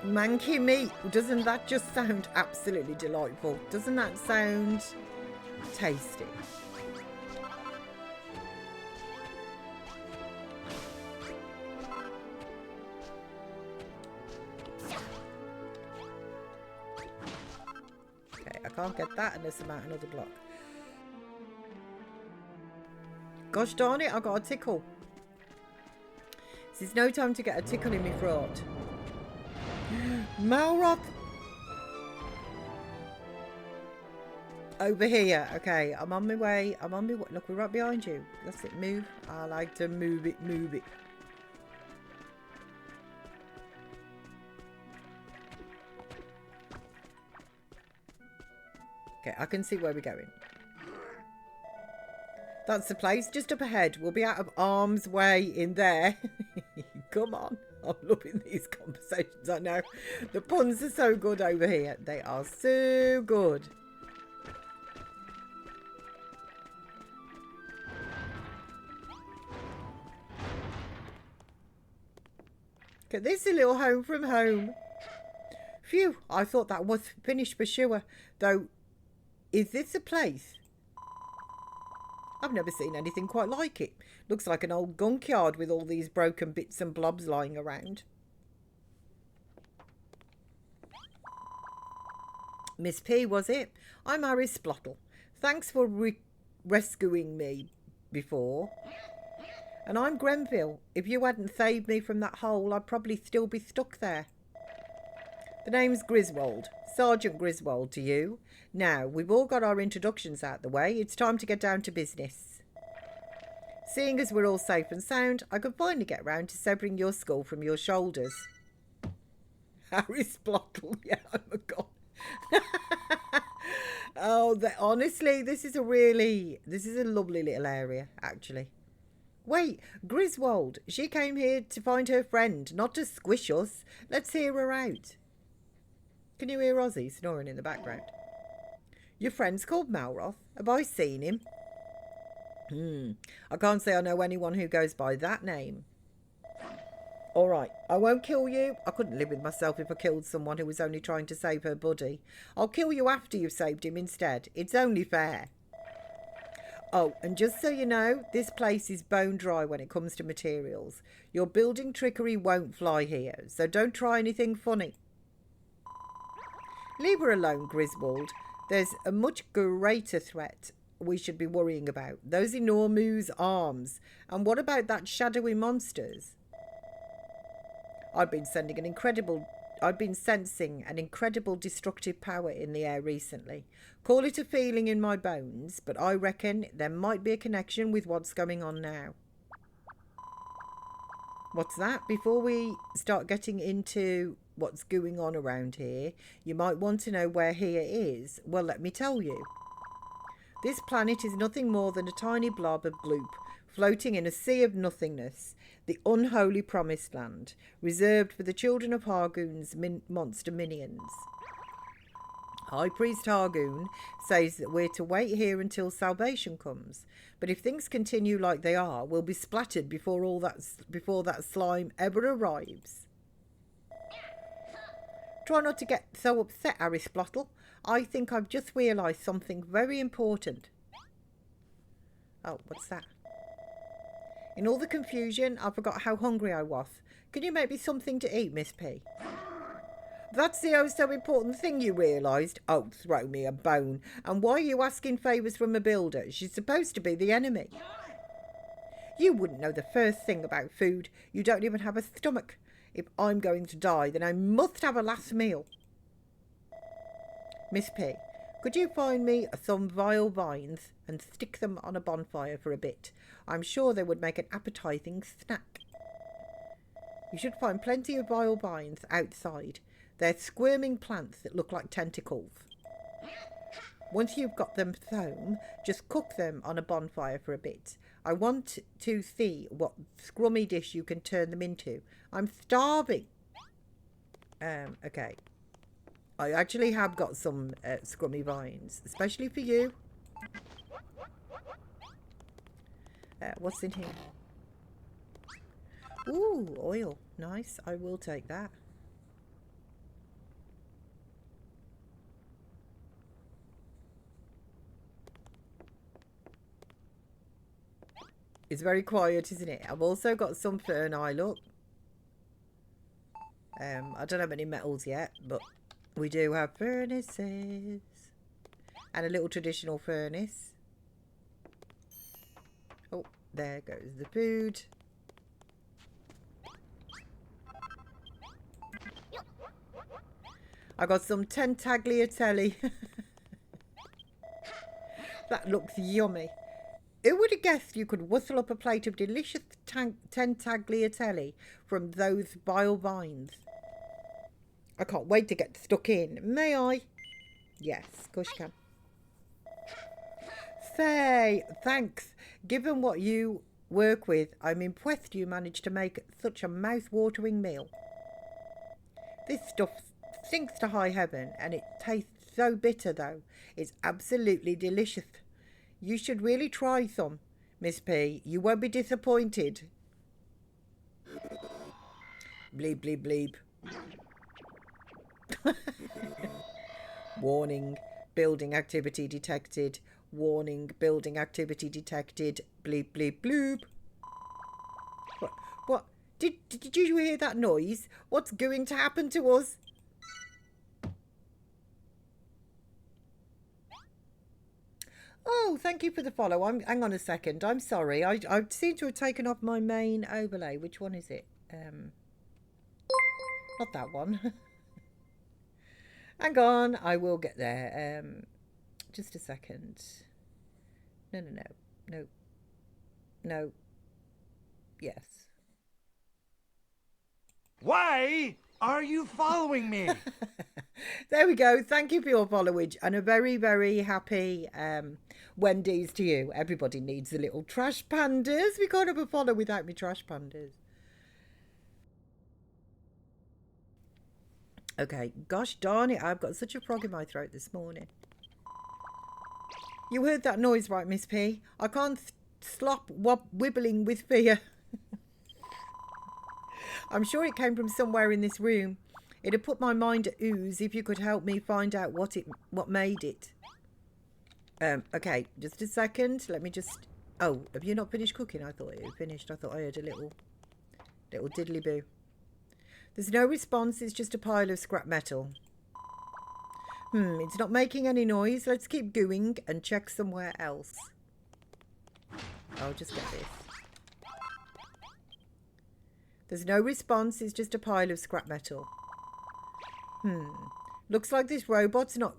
Manky meat. Doesn't that just sound absolutely delightful? Doesn't that sound tasty? Okay, I can't get that unless I'm out another block. Gosh darn it, I got a tickle. There's no time to get a tickle in my throat. Malroth. Over here. Okay, I'm on my way. I'm on my way. Look, we're right behind you. That's it. Move. I like to move it. Move it. Okay, I can see where we're going. That's the place just up ahead. We'll be out of harm's way in there. Come on. I'm loving these conversations. I know. The puns are so good over here. They are so good. Okay, this is a little home from home. Phew, I thought that was finished for sure. Though, is this a place? I've never seen anything quite like it. Looks like an old gunk yard with all these broken bits and blobs lying around. Miss P, was it? I'm Harry Splottle. Thanks for rescuing me before. And I'm Grenville. If you hadn't saved me from that hole, I'd probably still be stuck there. The name's Griswold. Sergeant Griswold to you. Now, we've all got our introductions out the way. It's time to get down to business. Seeing as we're all safe and sound, I could finally get round to severing your skull from your shoulders. Harry Splottle. Yeah, oh my God. Oh, honestly, this is a lovely little area, actually. Wait, Griswold. She came here to find her friend, not to squish us. Let's hear her out. Can you hear Ozzy snoring in the background? Your friend's called Malroth. Have I seen him? I can't say I know anyone who goes by that name. All right, I won't kill you. I couldn't live with myself if I killed someone who was only trying to save her buddy. I'll kill you after you've saved him instead. It's only fair. Oh, and just so you know, this place is bone dry when it comes to materials. Your building trickery won't fly here, so don't try anything funny. Leave her alone, Griswold. There's a much greater threat we should be worrying about. Those enormous arms. And what about that shadowy monsters? I've been sensing an incredible destructive power in the air recently. Call it a feeling in my bones, but I reckon there might be a connection with what's going on now. What's that? Before we start getting into what's going on around here, you might want to know where here is. Well, let me tell you. This planet is nothing more than a tiny blob of gloop floating in a sea of nothingness, the unholy promised land, reserved for the children of Hargoon's monster minions. High Priest Hargoon says that we're to wait here until salvation comes, but if things continue like they are, we'll be splattered before that slime ever arrives. Try not to get so upset, Harry Splottle. I think I've just realised something very important. Oh, what's that? In all the confusion, I forgot how hungry I was. Can you make me something to eat, Miss P? That's the oh so important thing you realised. Oh, throw me a bone. And why are you asking favours from a builder? She's supposed to be the enemy. You wouldn't know the first thing about food. You don't even have a stomach. If I'm going to die, then I must have a last meal. Miss P, could you find me some vile vines and stick them on a bonfire for a bit? I'm sure they would make an appetising snack. You should find plenty of vile vines outside. They're squirming plants that look like tentacles. Once you've got them sown, just cook them on a bonfire for a bit. I want to see what scrummy dish you can turn them into. I'm starving. Okay. I actually have got some scrummy vines, especially for you. What's in here? Ooh, oil. Nice. I will take that. It's very quiet, isn't it? I've also got some fern eye, look. I don't have any metals yet, but we do have furnaces. And a little traditional furnace. Oh, there goes the food. I got some tagliatelle. That looks yummy. Who would have guessed you could whistle up a plate of delicious tagliatelle from those vile vines? I can't wait to get stuck in. May I? Yes, of course you can. Say, thanks. Given what you work with, I'm impressed you managed to make such a mouth-watering meal. This stuff stinks to high heaven, and it tastes so bitter, though. It's absolutely delicious. You should really try some, Miss P. You won't be disappointed. Bleep, bleep, bleep. Warning, building activity detected. Warning, building activity detected. Bleep, bleep, bloop. What? Did you hear that noise? What's going to happen to us? Oh, thank you for the follow. Hang on a second. I'm sorry. I seem to have taken off my main overlay. Which one is it? Not that one. Hang on. I will get there. Just a second. No. Yes. Why are you following me? There we go. Thank you for your followage, and a very, very happy Wendy's to you. Everybody needs the little trash pandas. We can't have a follow without me trash pandas. Okay, gosh darn it, I've got such a frog in my throat this morning. You heard that noise, right, Miss P? I can't stop wibbling with fear. I'm sure it came from somewhere in this room. It'd put my mind at ooze if you could help me find out what made it. Okay, just a second. Let me just... Oh, have you not finished cooking? I thought you had finished. I thought I heard a little diddly-boo. There's no response. It's just a pile of scrap metal. It's not making any noise. Let's keep going and check somewhere else. I'll just get this. There's no response. It's just a pile of scrap metal. Looks like this robot's not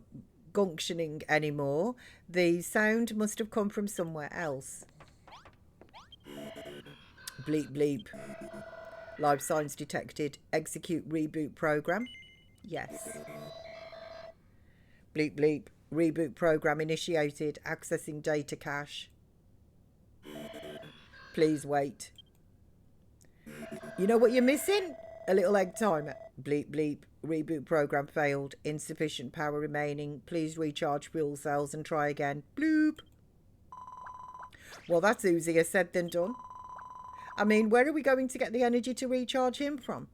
functioning anymore. The sound must have come from somewhere else. Bleep, bleep. Live signs detected. Execute reboot program. Yes. Bleep, bleep. Reboot program initiated. Accessing data cache. Please wait. You know what you're missing? A little egg timer. Bleep, bleep. Reboot program failed. Insufficient power remaining. Please recharge fuel cells and try again. Bloop. Well, that's easier said than done. I mean, where are we going to get the energy to recharge him from?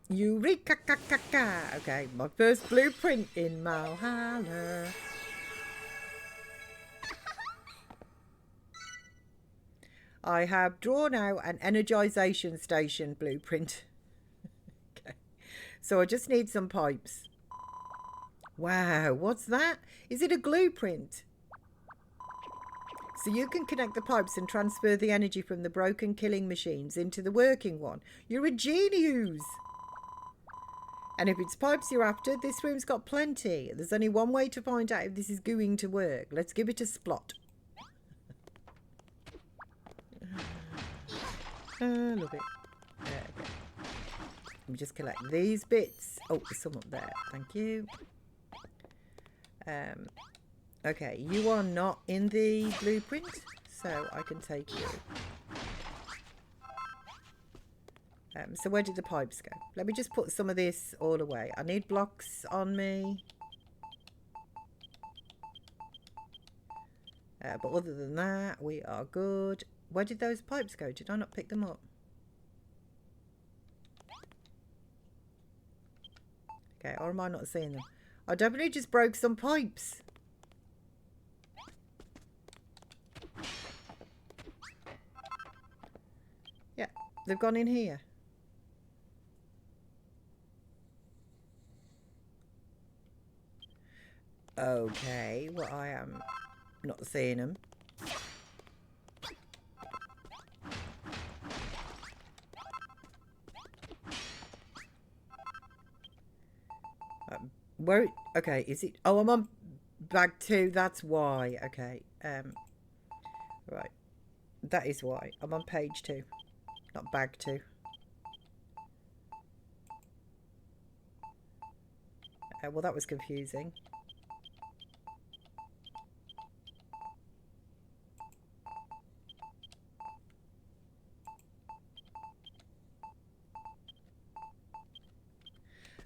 Eureka! Okay, my first blueprint in Malhalla. I have drawn out an energization station blueprint. Okay, so I just need some pipes. Wow, what's that? Is it a glue print? So you can connect the pipes and transfer the energy from the broken killing machines into the working one. You're a genius! And if it's pipes you're after, this room's got plenty. There's only one way to find out if this is going to work. Let's give it a splot. Love it. There we go. Let me just collect these bits. Oh, there's some up there. Thank you. Okay, you are not in the blueprint, so I can take you. So where did the pipes go? Let me just put some of this all away. I need blocks on me. But other than that, we are good. Where did those pipes go? Did I not pick them up? Okay, or am I not seeing them? I definitely just broke some pipes. Yeah, they've gone in here. Okay, well, I am not seeing them. Where? Okay, is it? Oh, I'm on bag 2. That's why. Okay. Right. That is why. I'm on page 2, not bag 2. Well, that was confusing.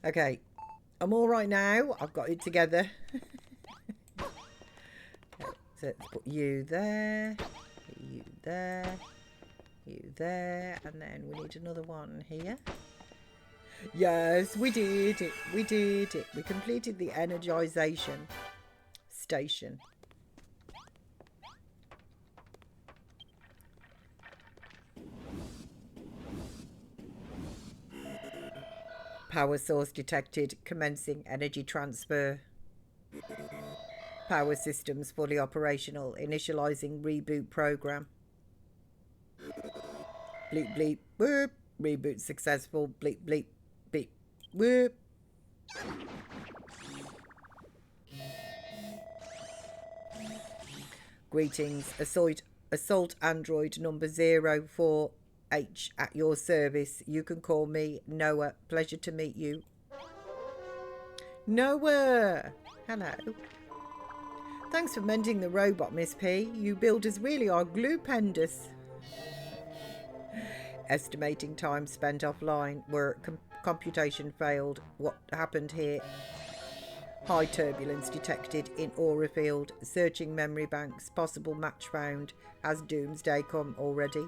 Okay, I'm all right now. I've got it together. So let's put you there, you there, you there, and then we need another one here. Yes, we did it. We did it. We completed the energization station. Power source detected. Commencing energy transfer. Power systems fully operational. Initializing reboot program. Bleep bleep whoop. Reboot successful. Bleep bleep beep whoop. Greetings, assault android number 04H at your service. You can call me Noah. Pleasure to meet you. Noah! Hello. Thanks for mending the robot, Miss P. You builders really are glupendous. Estimating time spent offline where computation failed. What happened here? High turbulence detected in aura field. Searching memory banks. Possible match found. Has doomsday come already?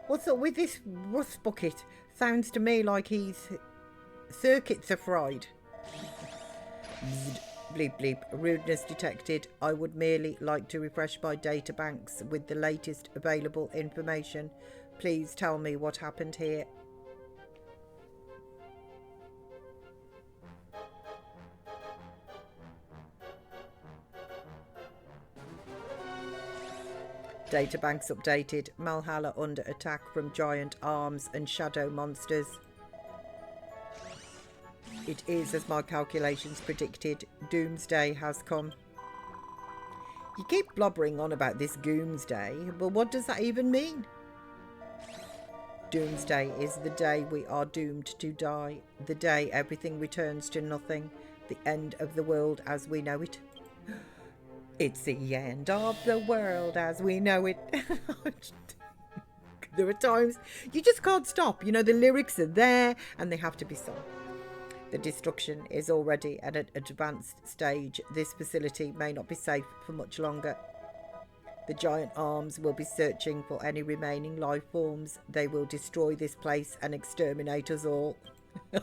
What's up with this rust bucket? Sounds to me like his circuits are fried. Bleep bleep. Rudeness detected. I would merely like to refresh my data banks with the latest available information. Please tell me what happened here. Databanks updated. Malhalla under attack from giant arms and shadow monsters. It is as my calculations predicted. Doomsday has come. You keep blubbering on about this doomsday, but what does that even mean? Doomsday is the day we are doomed to die. The day everything returns to nothing. The end of the world as we know it. It's the end of the world as we know it. There are times you just can't stop. You know, the lyrics are there and they have to be sung. The destruction is already at an advanced stage. This facility may not be safe for much longer. The giant arms will be searching for any remaining life forms. They will destroy this place and exterminate us all.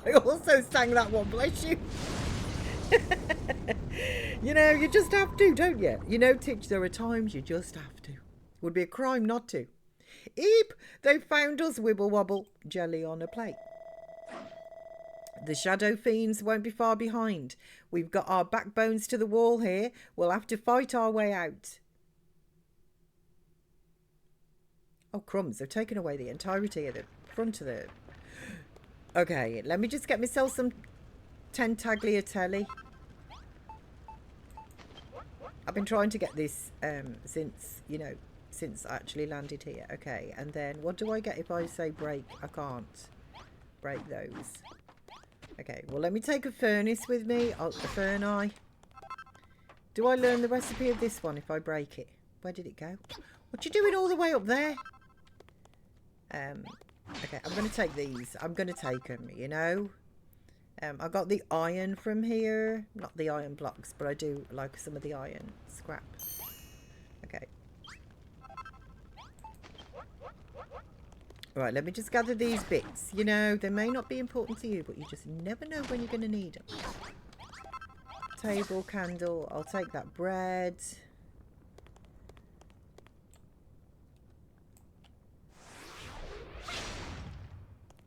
I also sang that one, bless you. You know, you just have to, don't you? You know, Titch, there are times you just have to. Would be a crime not to. Eep! They found us, wibble wobble. Jelly on a plate. The shadow fiends won't be far behind. We've got our backbones to the wall here. We'll have to fight our way out. Oh, crumbs. They've taken away the entirety of the front of the... Okay, let me just get myself some tagliatelle. I've been trying to get this since, you know, since I actually landed here. Okay, and then what do I get if I say break? I can't break those. Okay, well, let me take a furnace with me. A furnace. Do I learn the recipe of this one if I break it? Where did it go? What you doing all the way up there? Okay, I'm going to take these. I'm going to take them, you know. I got the iron from here. Not the iron blocks, but I do like some of the iron scrap. Okay. Right, let me just gather these bits. You know, they may not be important to you, but you just never know when you're going to need them. Table, candle. I'll take that bread.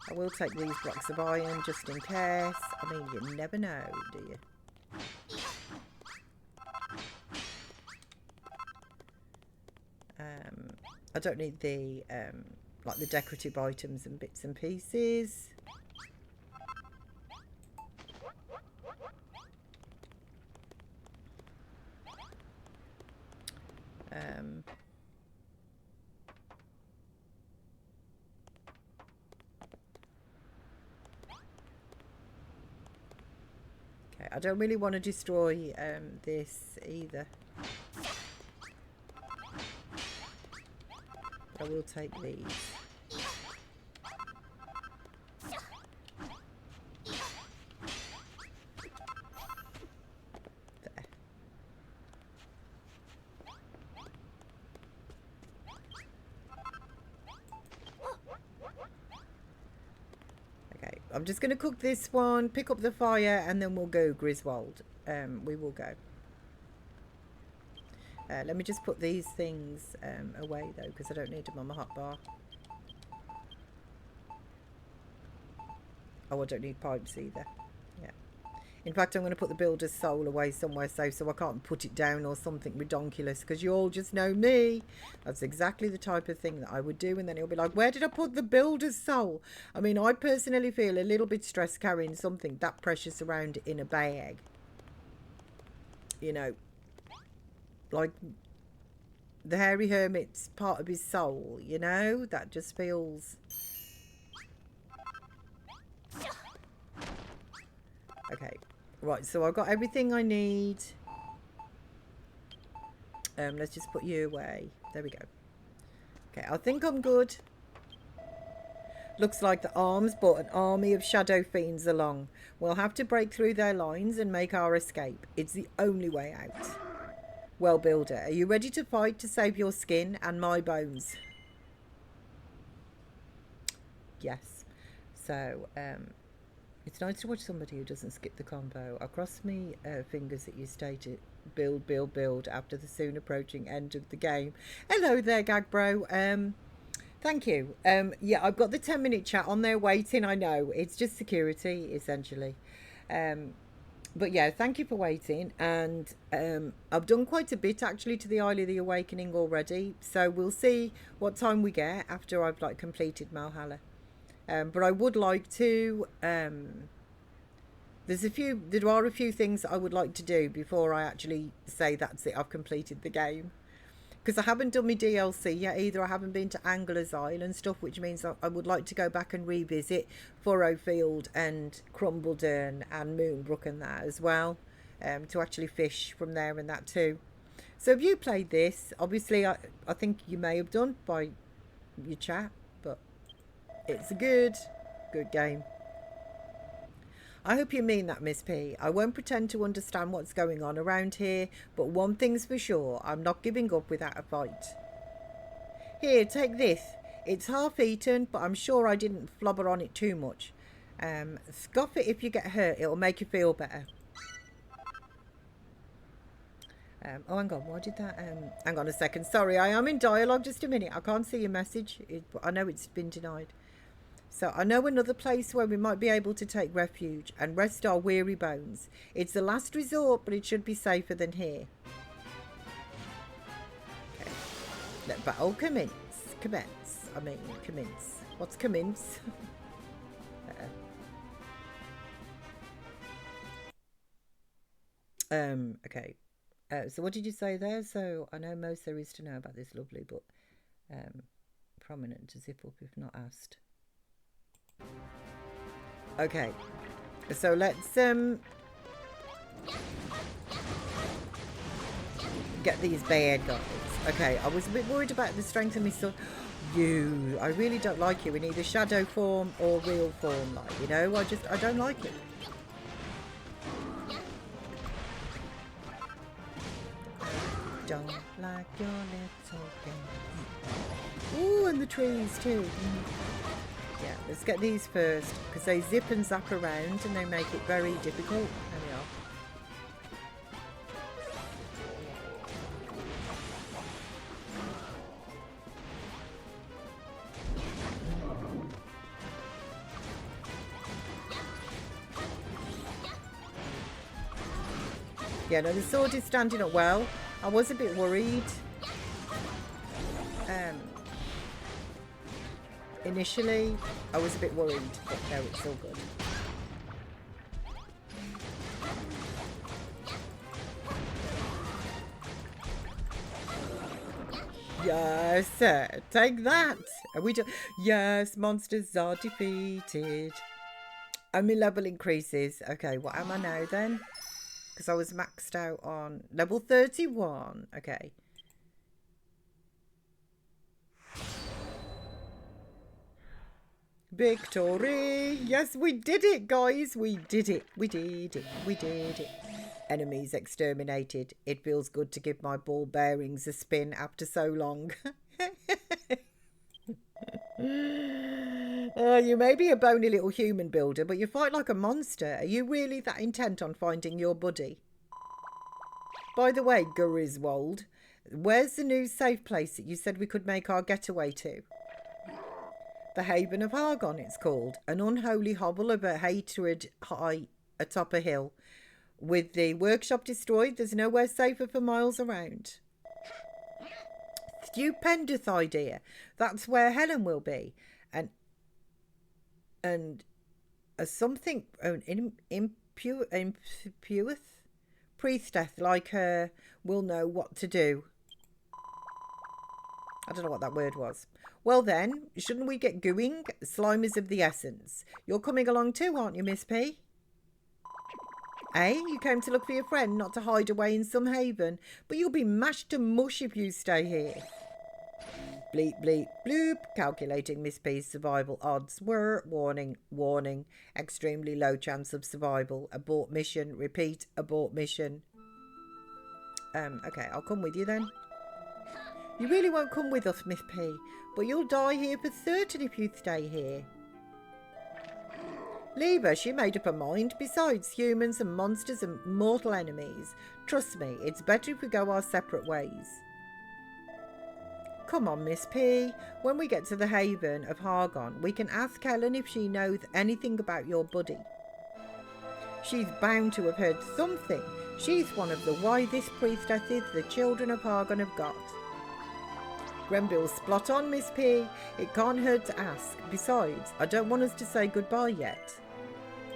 I will take these blocks of iron just in case. I mean, you never know, do you? I don't need the like the decorative items and bits and pieces. Okay, I don't really want to destroy this either. I will take these. There. Okay, I'm just going to cook this one, pick up the fire, and then we'll go Griswold. We will go. Let me just put these things away though, because I don't need them on my hotbar. Oh, I don't need pipes either. Yeah. In fact, I'm going to put the builder's soul away somewhere safe so I can't put it down or something redonkulous, because you all just know me. That's exactly the type of thing that I would do, and then he'll be like, where did I put the builder's soul? I mean, I personally feel a little bit stressed carrying something that precious around in a bag. You know. Like the hairy hermit's part of his soul, you know? That just feels... Okay, right, so I've got everything I need. Let's just put you away. There we go. Okay, I think I'm good. Looks like the arms brought an army of shadow fiends along. We'll have to break through their lines and make our escape. It's the only way out. Well, builder, are you ready to fight to save your skin and my bones? Yes. So, it's nice to watch somebody who doesn't skip the combo. I cross me fingers that you stated build, build, build after the soon approaching end of the game. Hello there, Gag Bro. Thank you. Yeah, I've got the 10-minute chat on there waiting. I know it's just security essentially. But yeah, thank you for waiting. And I've done quite a bit actually to the Isle of the Awakening already. So we'll see what time we get after I've like completed Malhalla. But I would like to... there are a few things that I would like to do before I actually say that's it, I've completed the game. Because I haven't done my DLC yet either. I haven't been to Angler's Isle and stuff, which means I would like to go back and revisit Furrowfield and Crumbledon and Moonbrook and that as well, to actually fish from there and that too. So have you played this? Obviously, I think you may have done by your chat, but it's a good game. I hope you mean that, Miss P. I won't pretend to understand what's going on around here, but one thing's for sure, I'm not giving up without a fight. Here, take this. It's half eaten, but I'm sure I didn't flubber on it too much. Scoff it if you get hurt, it'll make you feel better. Oh, hang on, why did that... hang on a second, sorry, I am in dialogue, just a minute. I can't see your message. I know it's been denied. So I know another place where we might be able to take refuge and rest our weary bones. It's the last resort, but it should be safer than here. Okay. Let battle commence. Commence. I mean, commence. What's commence? Okay. So what did you say there? So I know most there is to know about this lovely, but prominent to zip up if not asked. Okay, so let's get these bad guys. Okay, I was a bit worried about the strength of my sword. I really don't like you in either shadow form or real form, like, you know, I don't like it. Don't like your little game. Ooh, and the trees too. Yeah, let's get these first, because they zip and zap around and they make it very difficult. There we are. Yeah, no, the sword is standing up well. I was a bit worried. Initially, I was a bit worried, but no, it's all good. Yes, sir. Take that. Are we just... Yes, monsters are defeated. And my level increases. Okay, what am I now then? Because I was maxed out on level 31. Okay. Victory! Yes, we did it, guys. We did it. We did it. We did it. Enemies exterminated. It feels good to give my ball bearings a spin after so long. You may be a bony little human builder, but you fight like a monster. Are you really that intent on finding your buddy? By the way, Griswold, where's the new safe place that you said we could make our getaway to? The Haven of Hargon, it's called. An unholy hovel of a hatred high atop a hill. With the workshop destroyed, there's nowhere safer for miles around. Stupendous idea. That's where Helen will be. And something, an impure priestess like her will know what to do. I don't know what that word was. Well then, shouldn't we get going? Slime is of the essence. You're coming along too, aren't you, Miss P? Eh? You came to look for your friend, not to hide away in some haven. But you'll be mashed to mush if you stay here. Bleep, bleep, bloop. Calculating Miss P's survival odds were, warning, warning, extremely low chance of survival. Abort mission, repeat, abort mission. Okay, I'll come with you then. You really won't come with us, Miss P, but you'll die here for certain if you stay here. Leave her, she made up her mind. Besides, humans and monsters are mortal enemies. Trust me, it's better if we go our separate ways. Come on, Miss P. When we get to the Haven of Hargon, we can ask Helen if she knows anything about your buddy. She's bound to have heard something. She's one of the wisest priestesses the children of Hargon have got. Grenville's spot on, Miss P. It can't hurt to ask. Besides, I don't want us to say goodbye yet.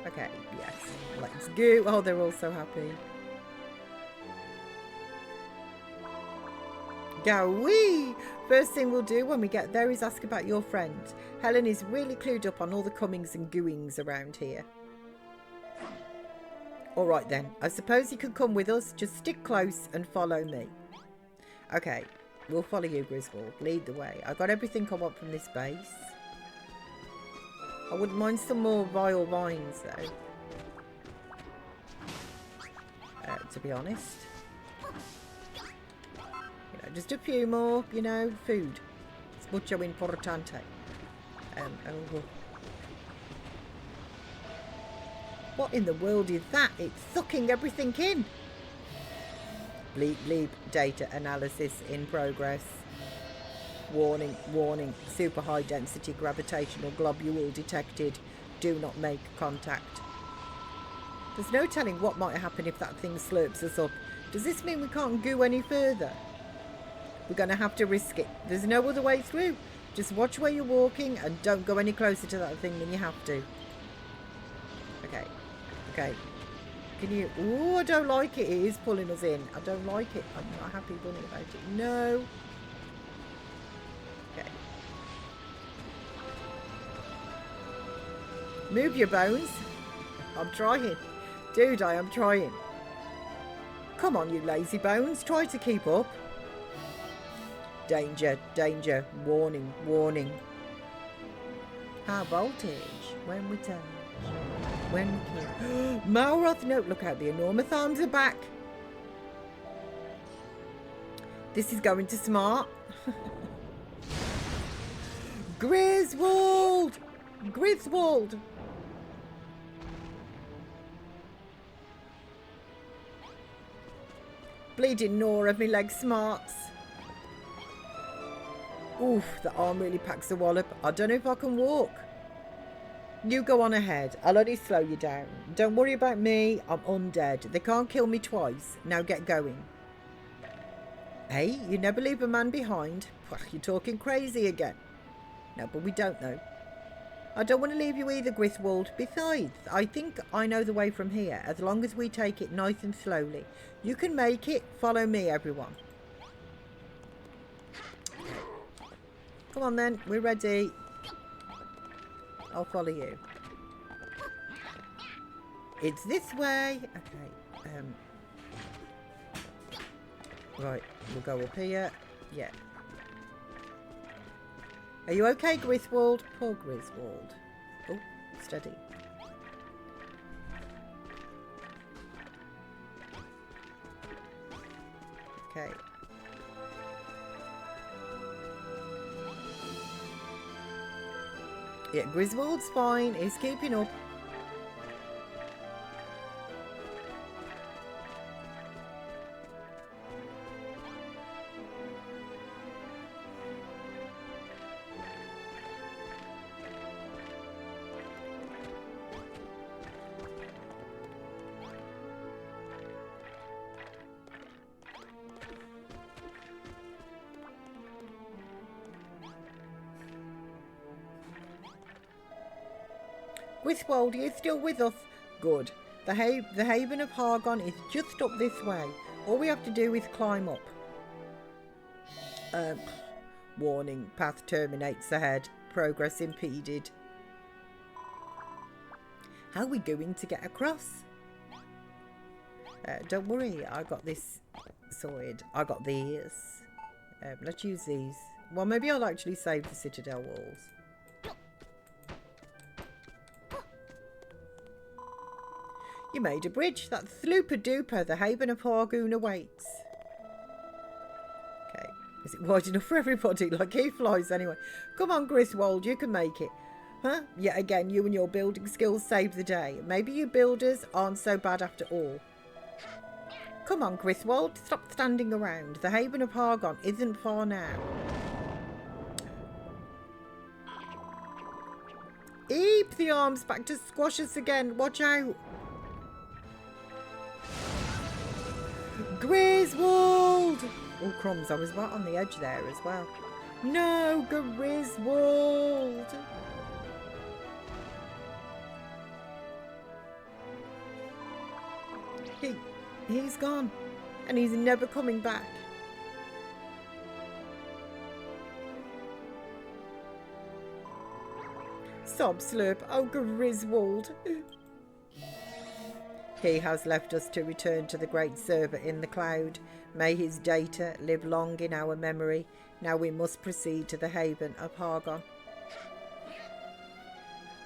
Okay, yes. Let's go. Oh, they're all so happy. Gowee! First thing we'll do when we get there is ask about your friend. Helen is really clued up on all the comings and goings around here. All right then. I suppose you could come with us. Just stick close and follow me. Okay. We'll follow you, Griswold. Lead the way. I got everything I want from this base. I wouldn't mind some more vile vines, though. To be honest. You know, just a few more, you know, food. It's mucho importante. Oh. What in the world is that? It's sucking everything in. Bleep, bleep, data analysis in progress. Warning, warning, super high density gravitational globule detected. Do not make contact. There's no telling what might happen if that thing slurps us up. Does this mean we can't go any further? We're going to have to risk it. There's no other way through. Just watch where you're walking and don't go any closer to that thing than you have to. Okay, okay. Can you... Oh, I don't like it. It is pulling us in. I don't like it. I'm not happy bunny about it. No. Okay. Move your bones. I'm trying. Dude, I am trying. Come on, you lazy bones. Try to keep up. Danger, danger, warning, warning. High voltage, when we touch, when we kill. Malroth, no, look out, the enormous arms are back. This is going to smart. Griswold! Griswold! Bleeding Nora, me leg smarts. Oof, the arm really packs a wallop. I don't know if I can walk. You go on ahead. I'll only slow you down. Don't worry about me. I'm undead. They can't kill me twice. Now get going. Hey, you never leave a man behind. You're talking crazy again. No, but we don't know. I don't want to leave you either, Griswold. Besides, I think I know the way from here, as long as we take it nice and slowly. You can make it. Follow me, everyone. Come on then, we're ready. I'll follow you. It's this way. Okay. Right, we'll go up here. Yeah. Are you okay, Griswold? Poor Griswold. Oh, steady. Okay. Yeah, Griswold's fine. He's keeping up. Griswold, are you still with us? Good. The haven of Hargon is just up this way. All we have to do is climb up. Warning. Path terminates ahead. Progress impeded. How are we going to get across? Don't worry. I got this sorted. I got these. Let's use these. Well, maybe I'll actually save the citadel walls. You made a bridge. That's slooper duper. The haven of Hargoon awaits. Okay. Is it wide enough for everybody? Like he flies anyway. Come on, Griswold. You can make it. Huh? Yet again, you and your building skills save the day. Maybe you builders aren't so bad after all. Come on, Griswold. Stop standing around. The haven of Hargon isn't far now. Eep! The arms back to squash us again. Watch out. Griswold! Oh, crumbs. I was right on the edge there as well. No, Griswold! He's gone. And he's never coming back. Sob slurp. Oh, Griswold. He has left us to return to the great server in the cloud. May his data live long in our memory. Now we must proceed to the haven of Hargon.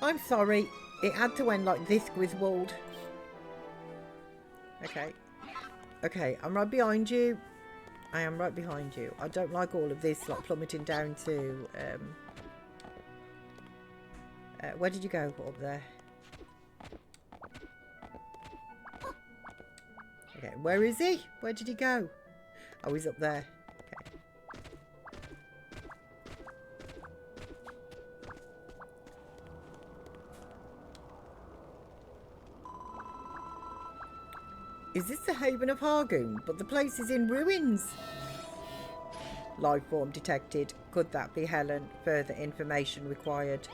I'm sorry. It had to end like this, Griswold. Okay. Okay, I'm right behind you. I am right behind you. I don't like all of this, like plummeting down to... where did you go? Up there. Okay, where is he? Where did he go? Oh, he's up there. Okay. Is this the haven of Hargoon? But the place is in ruins. Life form detected. Could that be Helen? Further information required.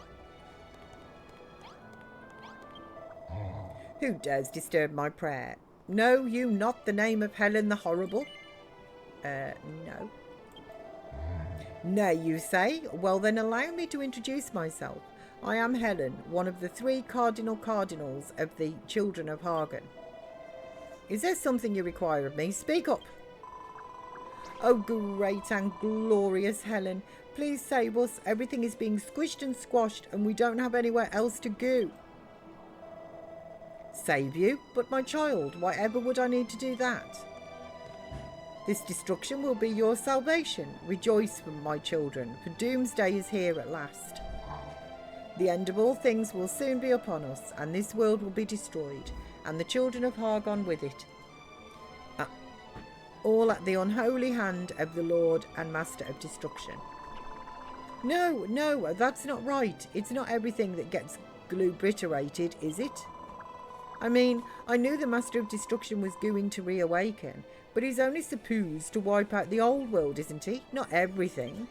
Who dares disturb my prayer? Know you not the name of Helen the Horrible? No. Nay, you say? Well, then allow me to introduce myself. I am Helen, one of the 3 cardinals of the children of Hargon. Is there something you require of me? Speak up. Oh, great and glorious Helen. Please save us. Everything is being squished and squashed and we don't have anywhere else to go. Save you? But my child, why ever would I need to do that? This destruction will be your salvation. Rejoice, my children, for doomsday is here at last. The end of all things will soon be upon us, and this world will be destroyed, and the children of Hargon with it. All at the unholy hand of the Lord and Master of Destruction. No, no, that's not right. It's not everything that gets glubiterated, is it? I mean, I knew the Master of Destruction was going to reawaken, but he's only supposed to wipe out the old world, isn't he? Not everything.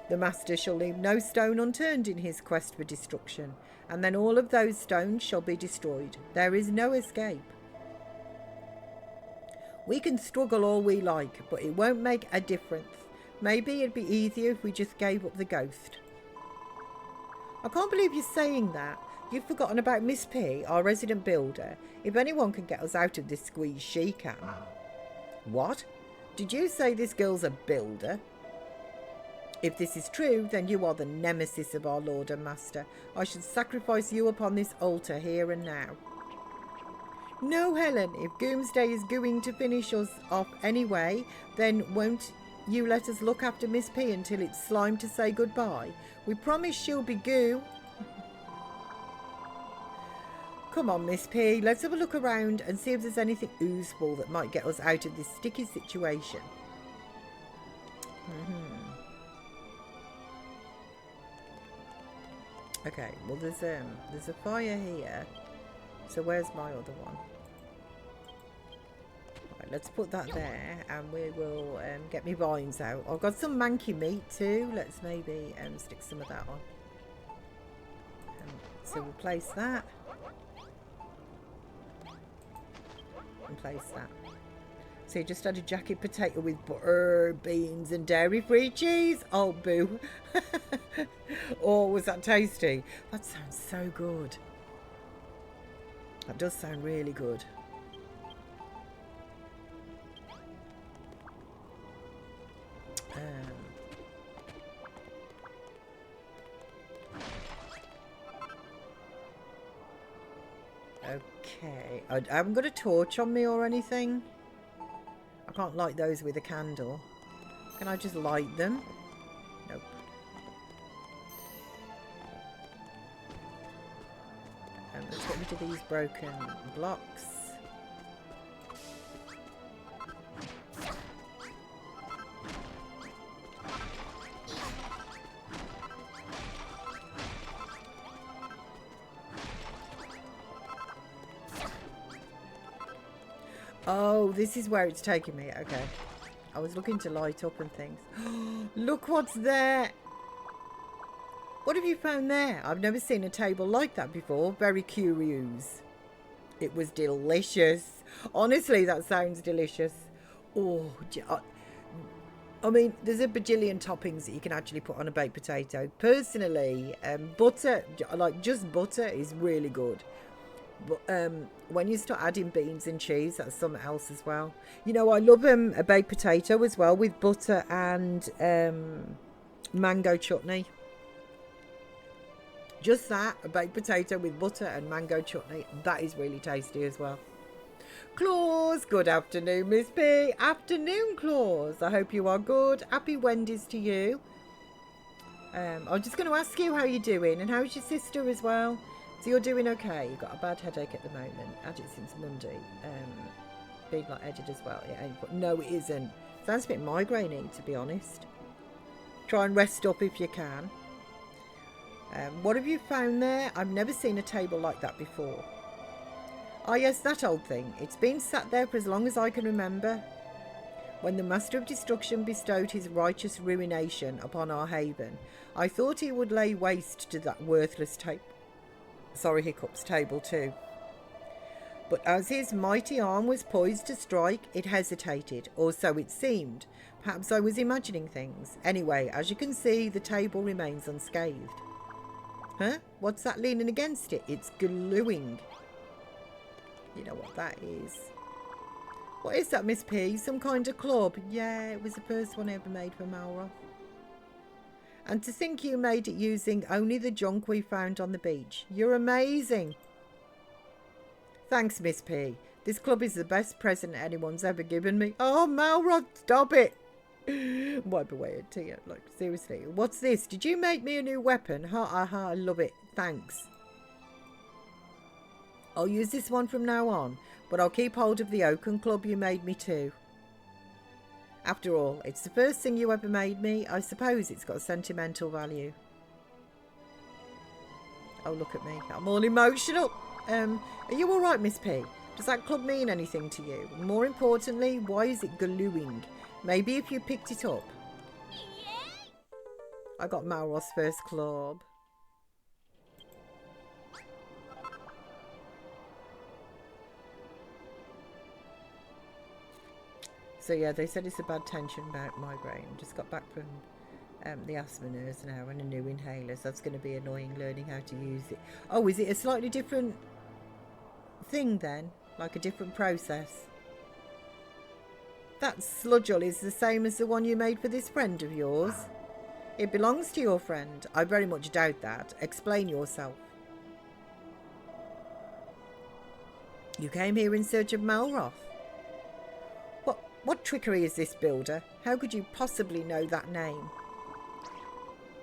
The Master shall leave no stone unturned in his quest for destruction, and then all of those stones shall be destroyed. There is no escape. We can struggle all we like, but it won't make a difference. Maybe it'd be easier if we just gave up the ghost. I can't believe you're saying that. You've forgotten about Miss P, our resident builder. If anyone can get us out of this squeeze, she can. What? Did you say this girl's a builder? If this is true, then you are the nemesis of our Lord and Master. I should sacrifice you upon this altar here and now. No, Helen, if Doomsday is going to finish us off anyway, then won't you let us look after Miss P until it's slime to say goodbye? We promise she'll be goo. Come on, Miss P, let's have a look around and see if there's anything oozeful that might get us out of this sticky situation. Okay, well there's a fire here. So where's my other one? Right, let's put that there and we will get me vines out. I've got some manky meat too. Let's maybe stick some of that on. So we'll place that. And place that. So you just had a jacket potato with butter, beans and dairy-free cheese. Oh, boo. Oh, was that tasty? That sounds so good. That does sound really good. Okay. I haven't got a torch on me or anything. I can't light those with a candle. Can I just light them? Nope. Let's get rid of these broken blocks. Oh, this is where it's taking me. Okay. I was looking to light up and things. Look what's there. What have you found there? I've never seen a table like that before. Very curious. It was delicious. Honestly, that sounds delicious. Oh, I mean, there's a bajillion toppings that you can actually put on a baked potato. Personally, butter, like just butter is really good. But when you start adding beans and cheese, that's something else as well. You know, I love a baked potato as well with butter and mango chutney. Just that, a baked potato with butter and mango chutney. That is really tasty as well. Claus, good afternoon, Miss P. Afternoon, Claus. I hope you are good. Happy Wendy's to you. I'm just going to ask you how you're doing and how's your sister as well. So you're doing okay. You've got a bad headache at the moment. Had it since Monday. Being like headed as well. Yeah, but no, it isn't. Sounds a bit migraine-y, to be honest. Try and rest up if you can. What have you found there? I've never seen a table like that before. Ah, yes, that old thing. It's been sat there for as long as I can remember. When the Master of Destruction bestowed his righteous ruination upon our haven, I thought he would lay waste to that worthless table too. But as his mighty arm was poised to strike, it hesitated, or so it seemed. Perhaps I was imagining things. Anyway, as you can see, the table remains unscathed. Huh? What's that leaning against it? It's gluing. You know what that is. What is that, Miss P? Some kind of club? Yeah, it was the first one I ever made for Malroth. And to think you made it using only the junk we found on the beach. You're amazing. Thanks, Miss P. This club is the best present anyone's ever given me. Oh, Malroth, stop it. Wipe away a tear. Like, seriously. What's this? Did you make me a new weapon? Ha ha ha, I love it. Thanks. I'll use this one from now on, but I'll keep hold of the oaken club you made me too. After all, it's the first thing you ever made me. I suppose it's got sentimental value. Oh, look at me. I'm all emotional. Are you all right, Miss P? Does that club mean anything to you? More importantly, why is it glowing? Maybe if you picked it up. I got Malroth's first club. So yeah, they said it's a bad tension about migraine. Just got back from the asthma nurse now and a new inhaler, so that's going to be annoying learning how to use it. Oh, is it a slightly different thing then? Like a different process? That sludgel is the same as the one you made for this friend of yours? It belongs to your friend. I very much doubt that. Explain yourself. You came here in search of Malroth. What trickery is this, builder? How could you possibly know that name?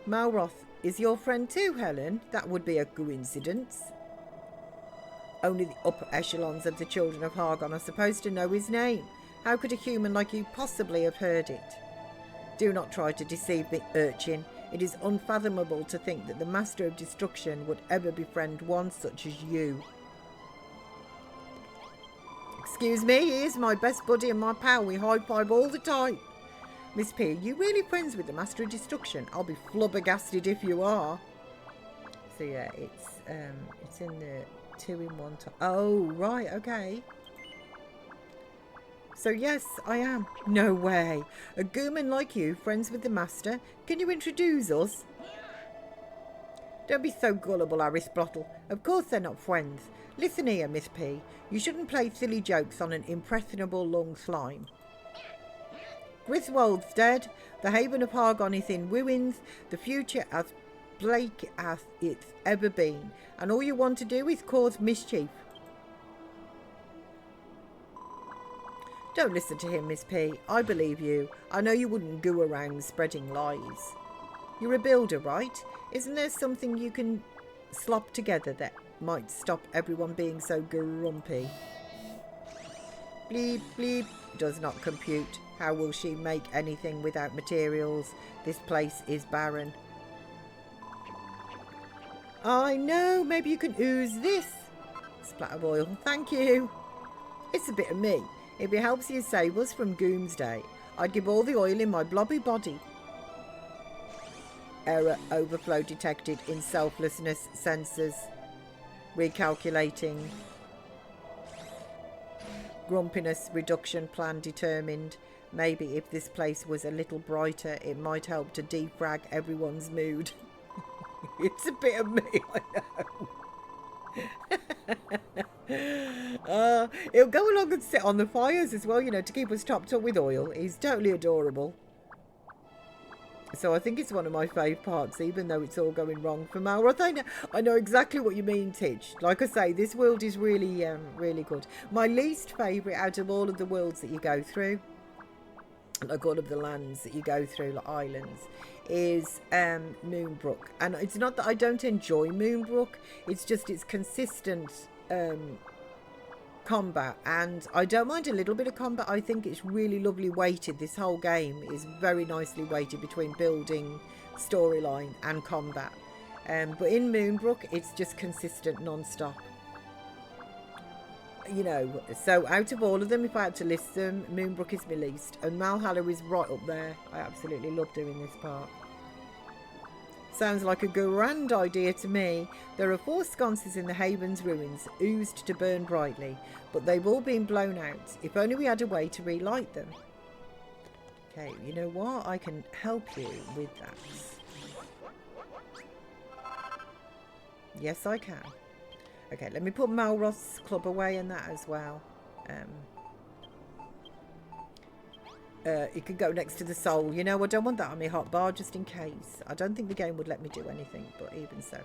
Malroth is your friend too, Helen? That would be a coincidence. Only the upper echelons of the children of Hargon are supposed to know his name. How could a human like you possibly have heard it? Do not try to deceive me, urchin. It is unfathomable to think that the Master of Destruction would ever befriend one such as you. Excuse me, he is my best buddy and my pal. We high-five all the time. Miss P, are you really friends with the Master of Destruction? I'll be flubbergasted if you are. So yeah, it's in the 2-in-1 top. Oh, right, okay. So yes, I am. No way. A gooman like you, friends with the Master? Can you introduce us? Don't be so gullible, Aristotle. Of course they're not friends. Listen here, Miss P. You shouldn't play silly jokes on an impressionable long slime. Griswold's dead. The haven of Hargon is in ruins. The future as bleak as it's ever been. And all you want to do is cause mischief. Don't listen to him, Miss P. I believe you. I know you wouldn't go around spreading lies. You're a builder, right? Isn't there something you can slop together that might stop everyone being so grumpy? Bleep, bleep. Does not compute. How will she make anything without materials? This place is barren. I know. Maybe you can ooze this. Splat of oil. Thank you. It's a bit of me. If it helps you save us from Doomsday, I'd give all the oil in my blobby body. Error overflow detected in selflessness sensors. Recalculating. Grumpiness reduction plan determined. Maybe if this place was a little brighter, it might help to defrag everyone's mood. It's a bit of me, I know. He'll go along and sit on the fires as well, you know, to keep us topped up with oil. He's totally adorable. So I think it's one of my fave parts, even though it's all going wrong for Malroth. I know exactly what you mean, Tidge. Like I say, this world is really, really good. My least favourite out of all of the worlds that you go through, like all of the lands that you go through, like islands, is Moonbrook. And it's not that I don't enjoy Moonbrook, it's just it's consistent combat, and I don't mind a little bit of combat. I think it's really lovely weighted. This whole game is very nicely weighted between building, storyline and combat, but in Moonbrook it's just consistent non-stop, you know. So out of all of them, if I had to list them, Moonbrook is my least, and Malhalla is right up there. I absolutely love doing this part. Sounds like a grand idea to me. There are 4 sconces in the Haven's ruins, oozed to burn brightly, but they've all been blown out. If only we had a way to relight them. Okay, you know what? I can help you with that. Yes, I can. Okay, let me put Malroth's club away and that as well. It could go next to the soul. You know, I don't want that on my hot bar just in case. I don't think the game would let me do anything, but even so.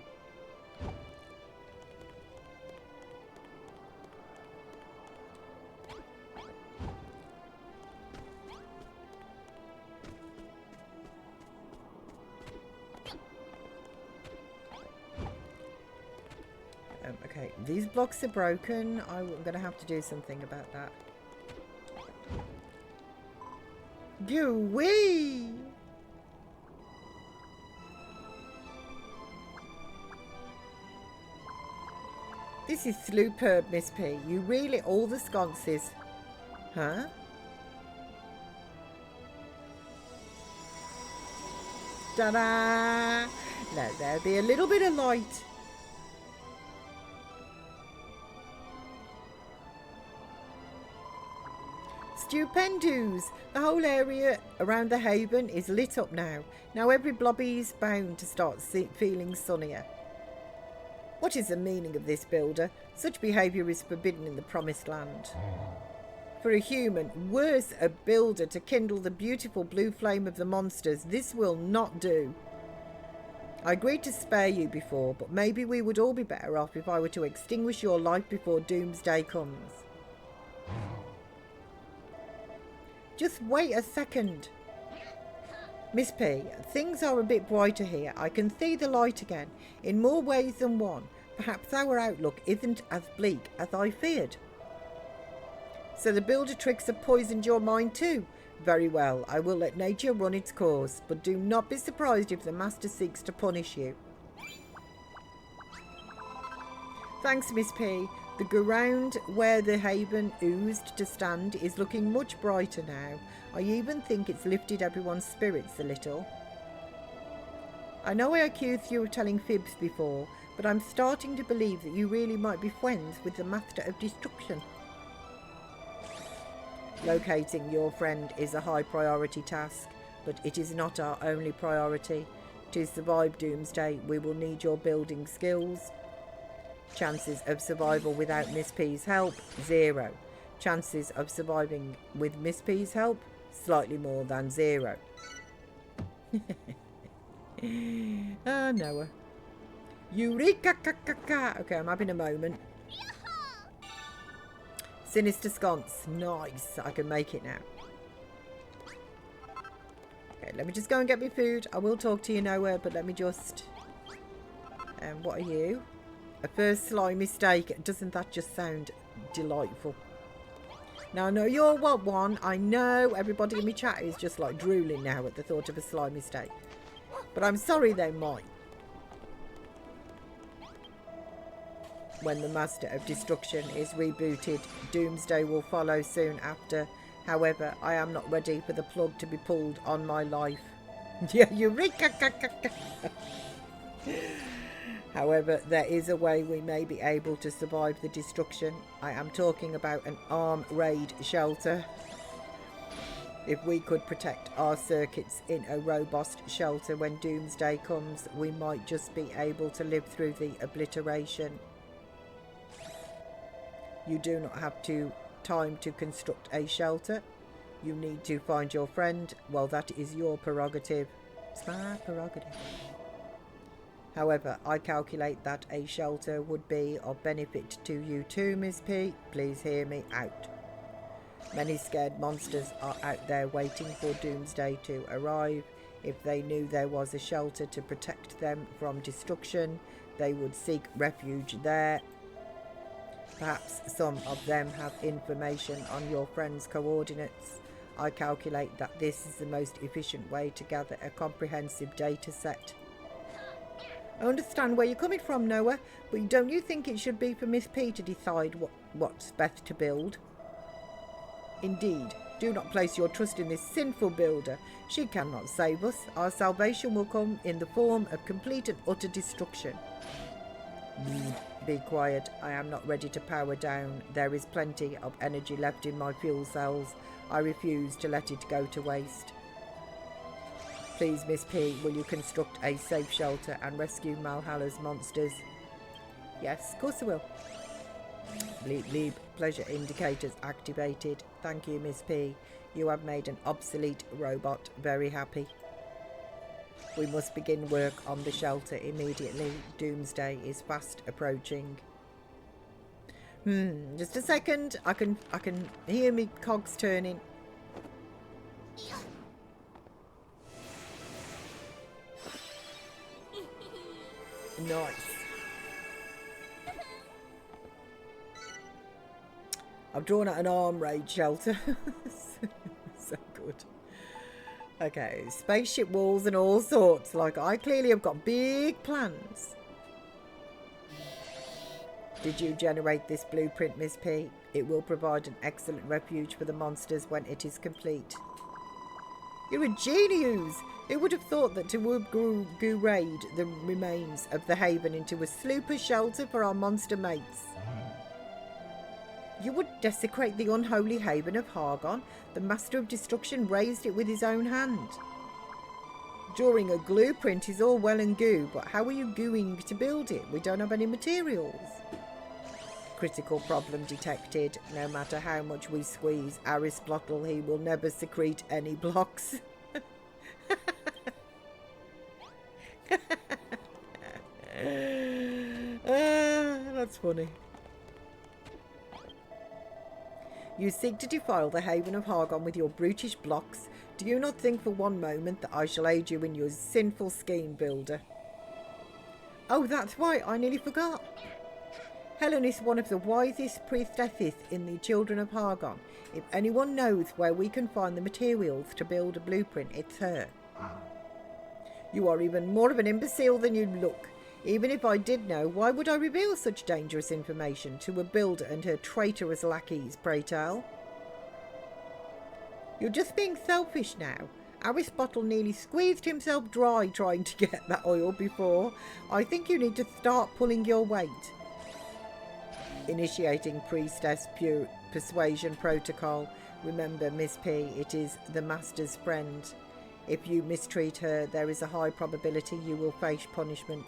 Okay, these blocks are broken. I'm going to have to do something about that. Goo-wee! This is superb, Miss P. You really all the sconces. Huh? Ta-da! Now there'll be a little bit of light. Stupendous! The whole area around the haven is lit up now. Now every blobby is bound to start feeling sunnier. What is the meaning of this, builder? Such behaviour is forbidden in the promised land. For a human, worse a builder, to kindle the beautiful blue flame of the monsters, this will not do. I agreed to spare you before, but maybe we would all be better off if I were to extinguish your life before doomsday comes. Just wait a second. Miss P, things are a bit brighter here. I can see the light again, in more ways than one. Perhaps our outlook isn't as bleak as I feared. So the builder tricks have poisoned your mind too. Very well, I will let nature run its course, but do not be surprised if the master seeks to punish you. Thanks, Miss P. The ground where the haven oozed to stand is looking much brighter now. I even think it's lifted everyone's spirits a little. I know I accused you of telling fibs before, but I'm starting to believe that you really might be friends with the Master of Destruction. Locating your friend is a high priority task, but it is not our only priority. To survive Doomsday, we will need your building skills. Chances of survival without Miss P's help, 0. Chances of surviving with Miss P's help, slightly more than 0. Ah, Noah. Eureka! Okay, I'm having a moment. Sinister sconce. Nice. I can make it now. Okay, let me just go and get me food. I will talk to you, Noah, but let me just... what are you? A first slimy steak. Doesn't that just sound delightful? Now, I know you'll want one. I know everybody in my chat is just like drooling now at the thought of a slimy steak. But I'm sorry they might. When the Master of Destruction is rebooted, Doomsday will follow soon after. However, I am not ready for the plug to be pulled on my life. Eureka! However, there is a way we may be able to survive the destruction. I am talking about an arm raid shelter. If we could protect our circuits in a robust shelter when Doomsday comes, we might just be able to live through the obliteration. You do not have time to construct a shelter. You need to find your friend. Well, that is your prerogative. It's my prerogative. However, I calculate that a shelter would be of benefit to you too, Miss P. Please hear me out. Many scared monsters are out there waiting for Doomsday to arrive. If they knew there was a shelter to protect them from destruction, they would seek refuge there. Perhaps some of them have information on your friend's coordinates. I calculate that this is the most efficient way to gather a comprehensive data set. I understand where you're coming from, Noah, but don't you think it should be for Miss P to decide what's best to build? Indeed, do not place your trust in this sinful builder. She cannot save us. Our salvation will come in the form of complete and utter destruction. Be quiet. I am not ready to power down. There is plenty of energy left in my fuel cells. I refuse to let it go to waste. Please, Miss P, will you construct a safe shelter and rescue Malhalla's monsters? Yes, of course I will. Bleep bleep. Pleasure indicators activated. Thank you, Miss P. You have made an obsolete robot very happy. We must begin work on the shelter immediately. Doomsday is fast approaching. Just a second. I can hear me cogs turning. Nice. I've drawn out an arm raid shelter. So good. Okay, spaceship walls and all sorts. Like, I clearly have got big plans. Did you generate this blueprint, Miss P? It will provide an excellent refuge for the monsters when it is complete. You're a genius! Who would have thought that to raid the remains of the haven into a slooper shelter for our monster mates? You would desecrate the unholy haven of Hargon. The master of destruction raised it with his own hand. Drawing a blueprint is all well and good, but how are you going to build it? We don't have any materials. Critical problem detected. No matter how much we squeeze Aristotle, he will never secrete any blocks. That's funny. You seek to defile the haven of Hargon with your brutish blocks. Do you not think for one moment that I shall aid you in your sinful scheme, builder? Oh, that's right, I nearly forgot. Helen is one of the wisest priestesses in the children of Hargon. If anyone knows where we can find the materials to build a blueprint, it's her. You are even more of an imbecile than you look. Even if I did know, why would I reveal such dangerous information to a builder and her traitorous lackeys, pray tell? You're just being selfish now. Aristotle nearly squeezed himself dry trying to get that oil before. I think you need to start pulling your weight. Initiating priestess persuasion protocol. Remember, Miss P, it is the master's friend. If you mistreat her, there is a high probability you will face punishment.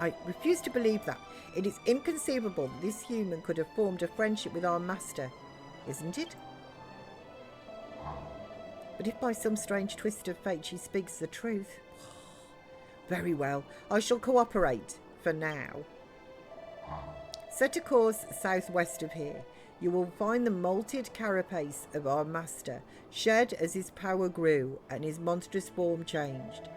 I refuse to believe that. It is inconceivable that this human could have formed a friendship with our master, isn't it? But if by some strange twist of fate she speaks the truth... Very well, I shall cooperate, for now. Set a course southwest of here. You will find the molted carapace of our master, shed as his power grew and his monstrous form changed.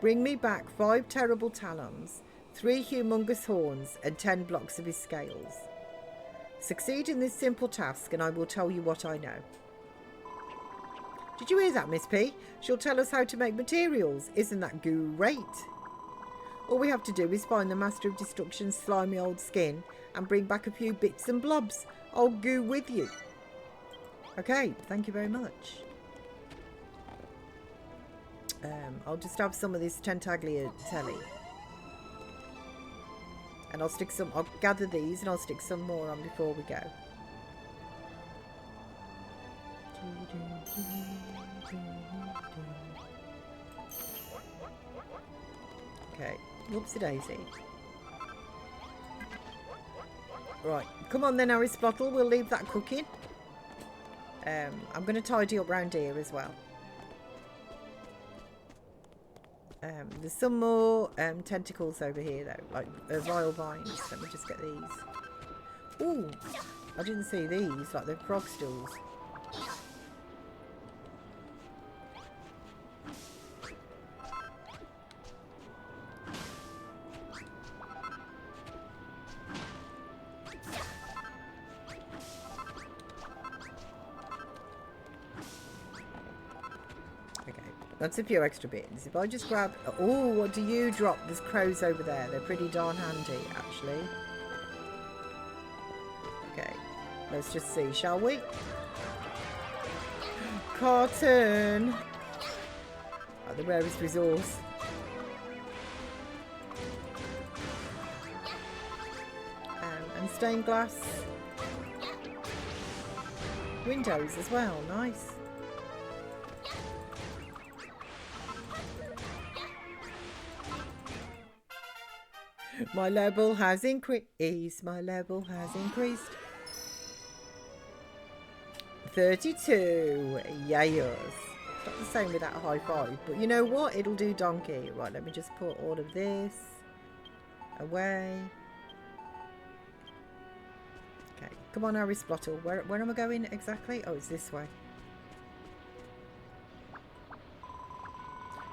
Bring me back 5 terrible talons, 3 humongous horns, and 10 blocks of his scales. Succeed in this simple task, and I will tell you what I know. Did you hear that, Miss P? She'll tell us how to make materials. Isn't that great? All we have to do is find the master of destruction's slimy old skin and bring back a few bits and blobs. I'll go with you. Okay, thank you very much. I'll just have some of this Tentaglia telly. And I'll gather these and I'll stick some more on before we go. Okay, whoopsie daisy. Right, come on then, Aristotle, we'll leave that cooking. I'm going to tidy up round here as well. There's some more tentacles over here though, like vile vines. Let me just get these. Ooh, I didn't see these, like the frog stools. That's a few extra bits. If I just grab... Oh, what do you drop? There's crows over there. They're pretty darn handy, actually. Okay. Let's just see, shall we? Carton! Oh, the rarest resource. And stained glass. Windows as well. Nice. My level has increased. My level has increased. 32. Yes. Not the same without a high five. But you know what? It'll do donkey. Right, let me just put all of this away. Okay. Come on, Aristotle. Where am I going exactly? Oh, it's this way.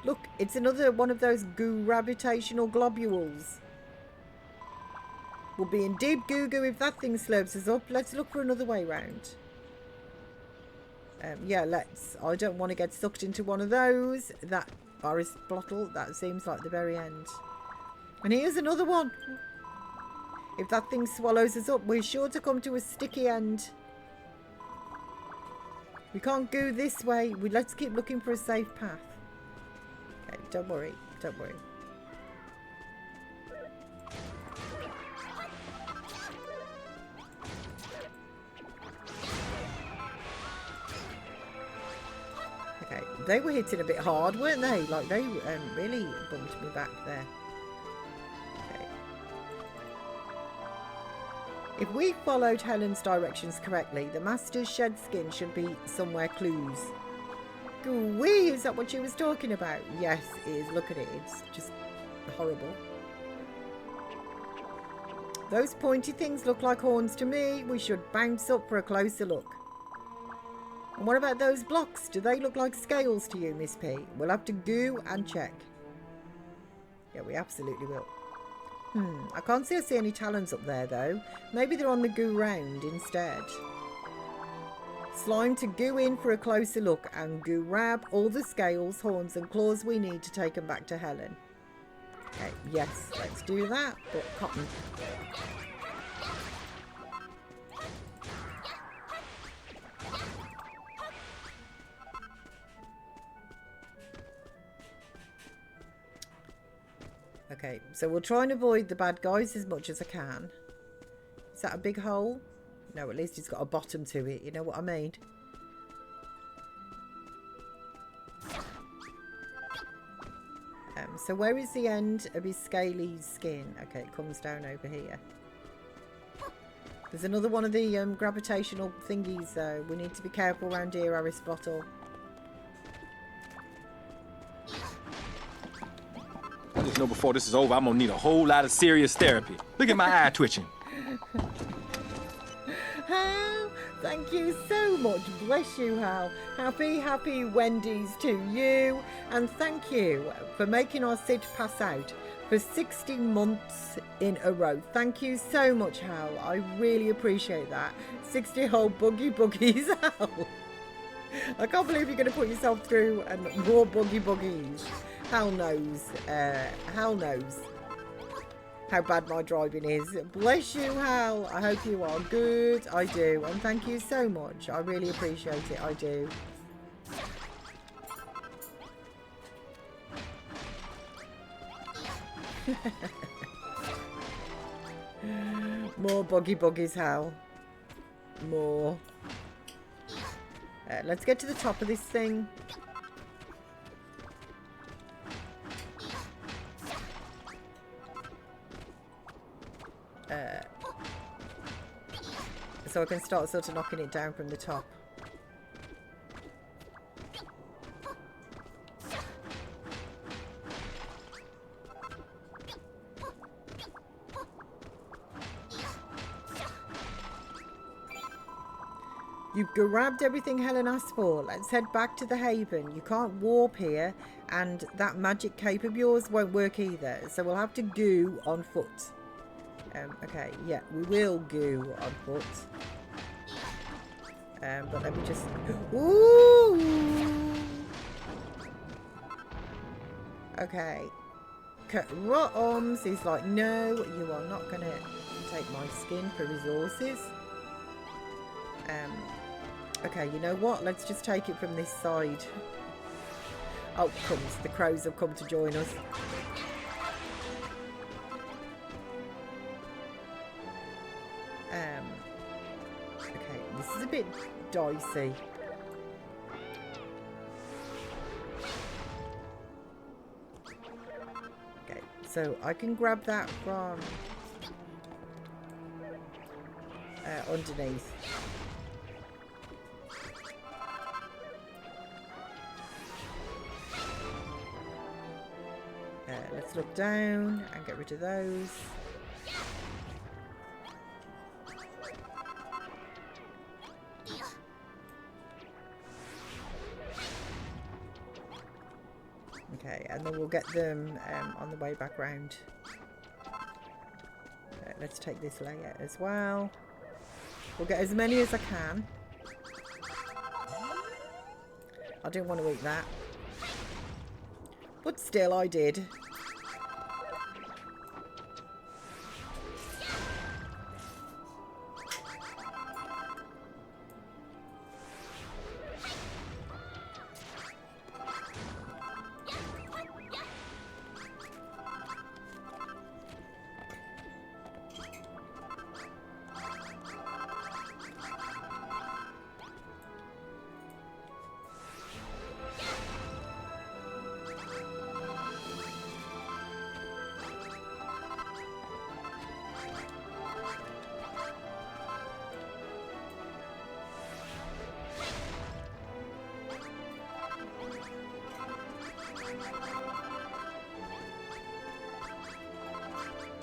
Look, it's another one of those gravitational globules. We'll be in deep goo-goo if that thing slurps us up. Let's look for another way round. Yeah, let's. I don't want to get sucked into one of those. That Aristotle, that seems like the very end. And here's another one. If that thing swallows us up, we're sure to come to a sticky end. We can't go this way. Let's keep looking for a safe path. Okay, don't worry. Don't worry. Okay, they were hitting a bit hard, weren't they? Like, they really bumped me back there. Okay. If we followed Helen's directions correctly, the Master's shed skin should be somewhere clues. Wee, is that what she was talking about? Yes, it is. Look at it. It's just horrible. Those pointy things look like horns to me. We should bounce up for a closer look. And what about those blocks? Do they look like scales to you, Miss P? We'll have to go and check. Yeah, we absolutely will. I can't see any talons up there, though. Maybe they're on the goo round instead. Slime to goo in for a closer look and goo grab all the scales, horns and claws we need to take them back to Helen. Okay, yes, let's do that. But cotton. Okay, so we'll try and avoid the bad guys as much as I can. Is that a big hole? No, at least it's got a bottom to it. You know what I mean? So where is the end of his scaly skin? Okay, it comes down over here. There's another one of the gravitational thingies, though. We need to be careful around here, Aristotle. I just know before this is over, I'm gonna need a whole lot of serious therapy. Look at my eye twitching. Hal, thank you so much. Bless you, Hal. Happy Wendy's to you. And thank you for making our Sid pass out for 60 months in a row. Thank you so much, Hal. I really appreciate that. 60 whole buggies, Hal. I can't believe you're going to put yourself through more buggies. Hal knows. Hal knows how bad my driving is. Bless you, Hal. I hope you are good. I do. And thank you so much. I really appreciate it. I do. More buggies, Hal. More. Let's get to the top of this thing. So I can start sort of knocking it down from the top. You've grabbed everything Helen asked for. Let's head back to the Haven. You can't warp here, and that magic cape of yours won't work either. So we'll have to goo on foot. Okay, yeah, we will goo on foot. But let me just... Ooh! Okay. Cut arms is like, no, you are not going to take my skin for resources. Okay, you know what? Let's just take it from this side. Oh, comes. The crows have come to join us. Okay, this is a bit dicey. Okay, So I can grab that from underneath. Let's look down and get rid of those. Okay, and then we'll get them on the way back round. Let's take this layer as well. We'll get as many as I can. I didn't want to eat that. But still, I did.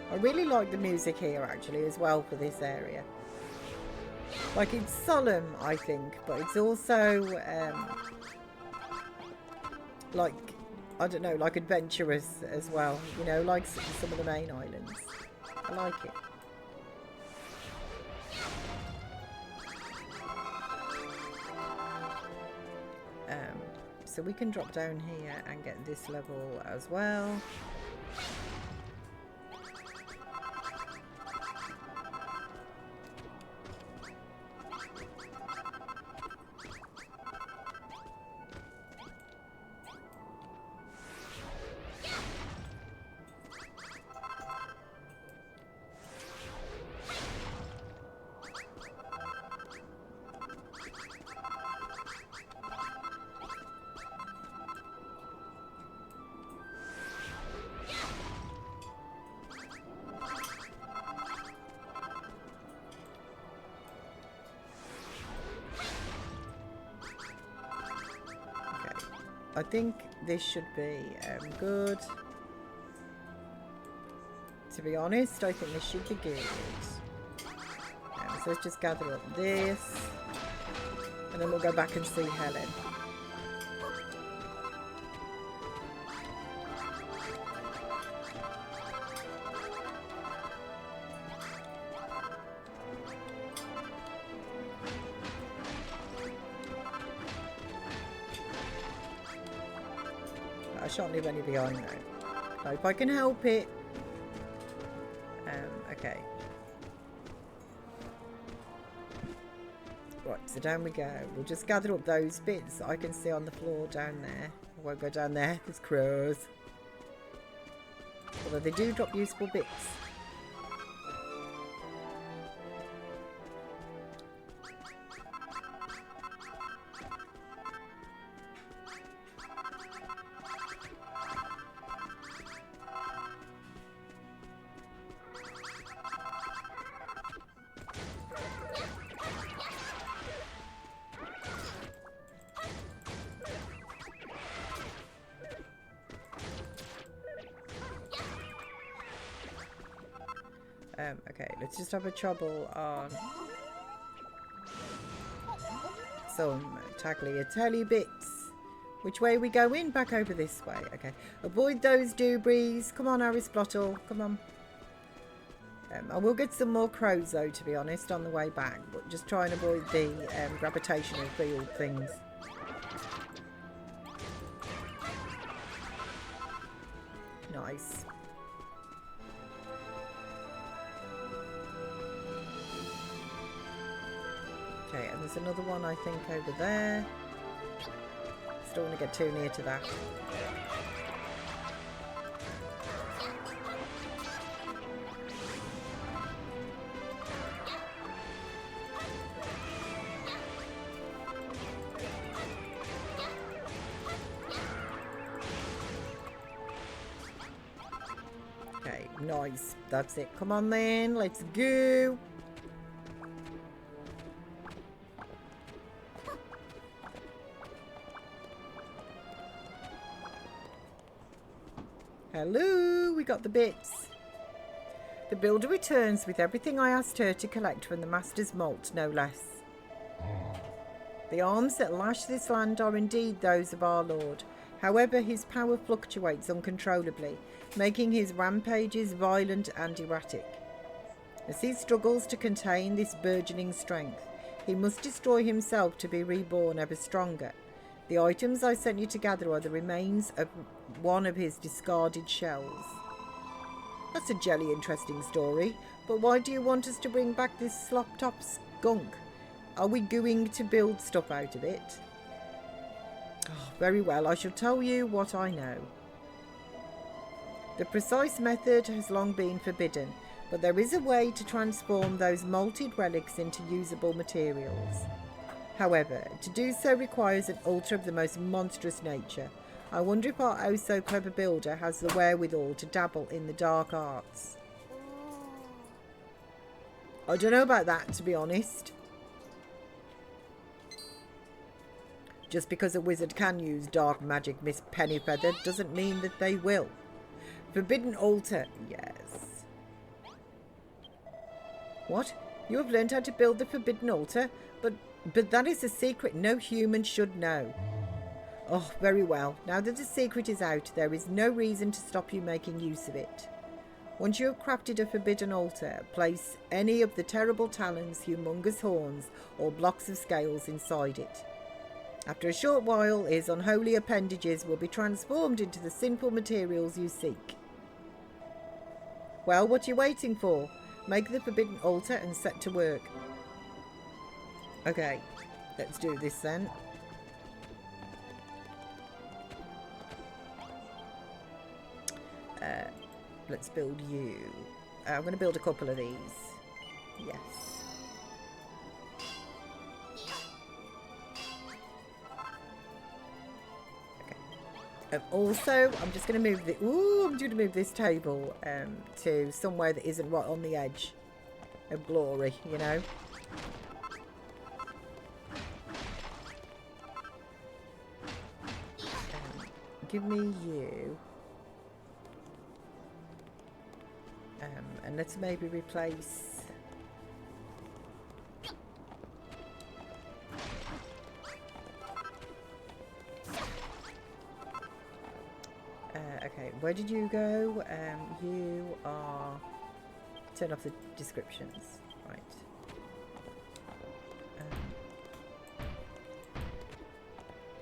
I really like the music here actually as well for this area. Like, it's solemn, I think, but it's also like, I don't know, like adventurous as well, you know, like some of the main islands. I like it. So we can drop down here and get this level as well. I think this should be good. To be honest, I think this should be good. So let's just gather up this. And then we'll go back and see Helen. I shan't leave any behind now. So if I can help it. Okay. Right, so down we go. We'll just gather up those bits that I can see on the floor down there. I won't go down there, there's crows. Although they do drop useful bits. Okay, let's just have a trouble on some tagliatelle bits. Which way are we going? Back over this way. Okay. Avoid those debris. Come on, Aristotle. Come on. I will get some more crows, though, to be honest, on the way back. But just try and avoid the gravitational field things. Nice. Okay, and there's another one, I think, over there. Just don't want to get too near to that. Okay, nice. That's it. Come on then, let's go. Hello, we got the bits. The builder returns with everything I asked her to collect from the master's malt, no less. The arms that lash this land are indeed those of our lord. However, his power fluctuates uncontrollably, making his rampages violent and erratic. As he struggles to contain this burgeoning strength, he must destroy himself to be reborn ever stronger. The items I sent you to gather are the remains of one of his discarded shells. That's a jelly interesting story, but why do you want us to bring back this slop-top skunk? Are we going to build stuff out of it? Oh, very well, I shall tell you what I know. The precise method has long been forbidden, but there is a way to transform those malted relics into usable materials. However, to do so requires an altar of the most monstrous nature. I wonder if our oh-so-clever builder has the wherewithal to dabble in the dark arts. I don't know about that, to be honest. Just because a wizard can use dark magic, Miss Pennyfeather, doesn't mean that they will. Forbidden altar, yes. What? You have learned how to build the forbidden altar? But that is a secret no human should know. Oh, very well. Now that the secret is out, there is no reason to stop you making use of it. Once you have crafted a forbidden altar, place any of the terrible talons, humongous horns, or blocks of scales inside it. After a short while, his unholy appendages will be transformed into the sinful materials you seek. Well, what are you waiting for? Make the forbidden altar and set to work. Okay, let's do this then. Let's build you. I'm going to build a couple of these. Yes. Okay. Also, I'm just going to move the. Ooh, I'm going to move this table to somewhere that isn't right on the edge of glory. You know. Give me you. And let's maybe replace... okay, where did you go? You are... Turn off the descriptions. Right.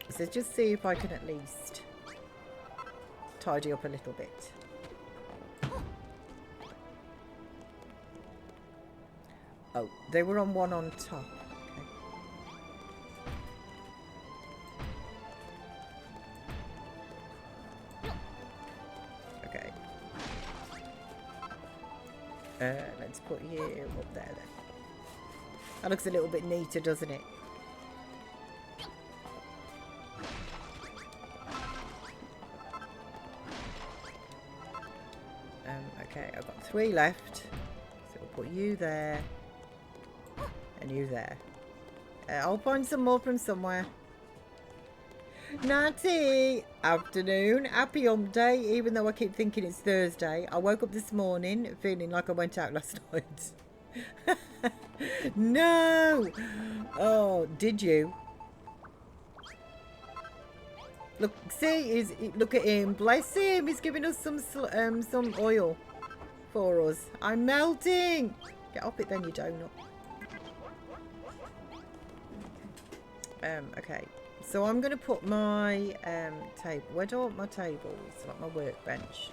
So just see if I can at least tidy up a little bit. Oh, they were on one on top. Okay. Okay. Let's put you up there then. That looks a little bit neater, doesn't it? Okay, I've got 3 left. So we'll put you there. And you there. I'll find some more from somewhere. Natty! Afternoon. Happy hump day, even though I keep thinking it's Thursday. I woke up this morning feeling like I went out last night. No! Oh, did you? Look, see, look at him. Bless him. He's giving us some oil for us. I'm melting. Get off it then, you donut. Okay, so I'm going to put my table. Where do I want my tables? Like my workbench.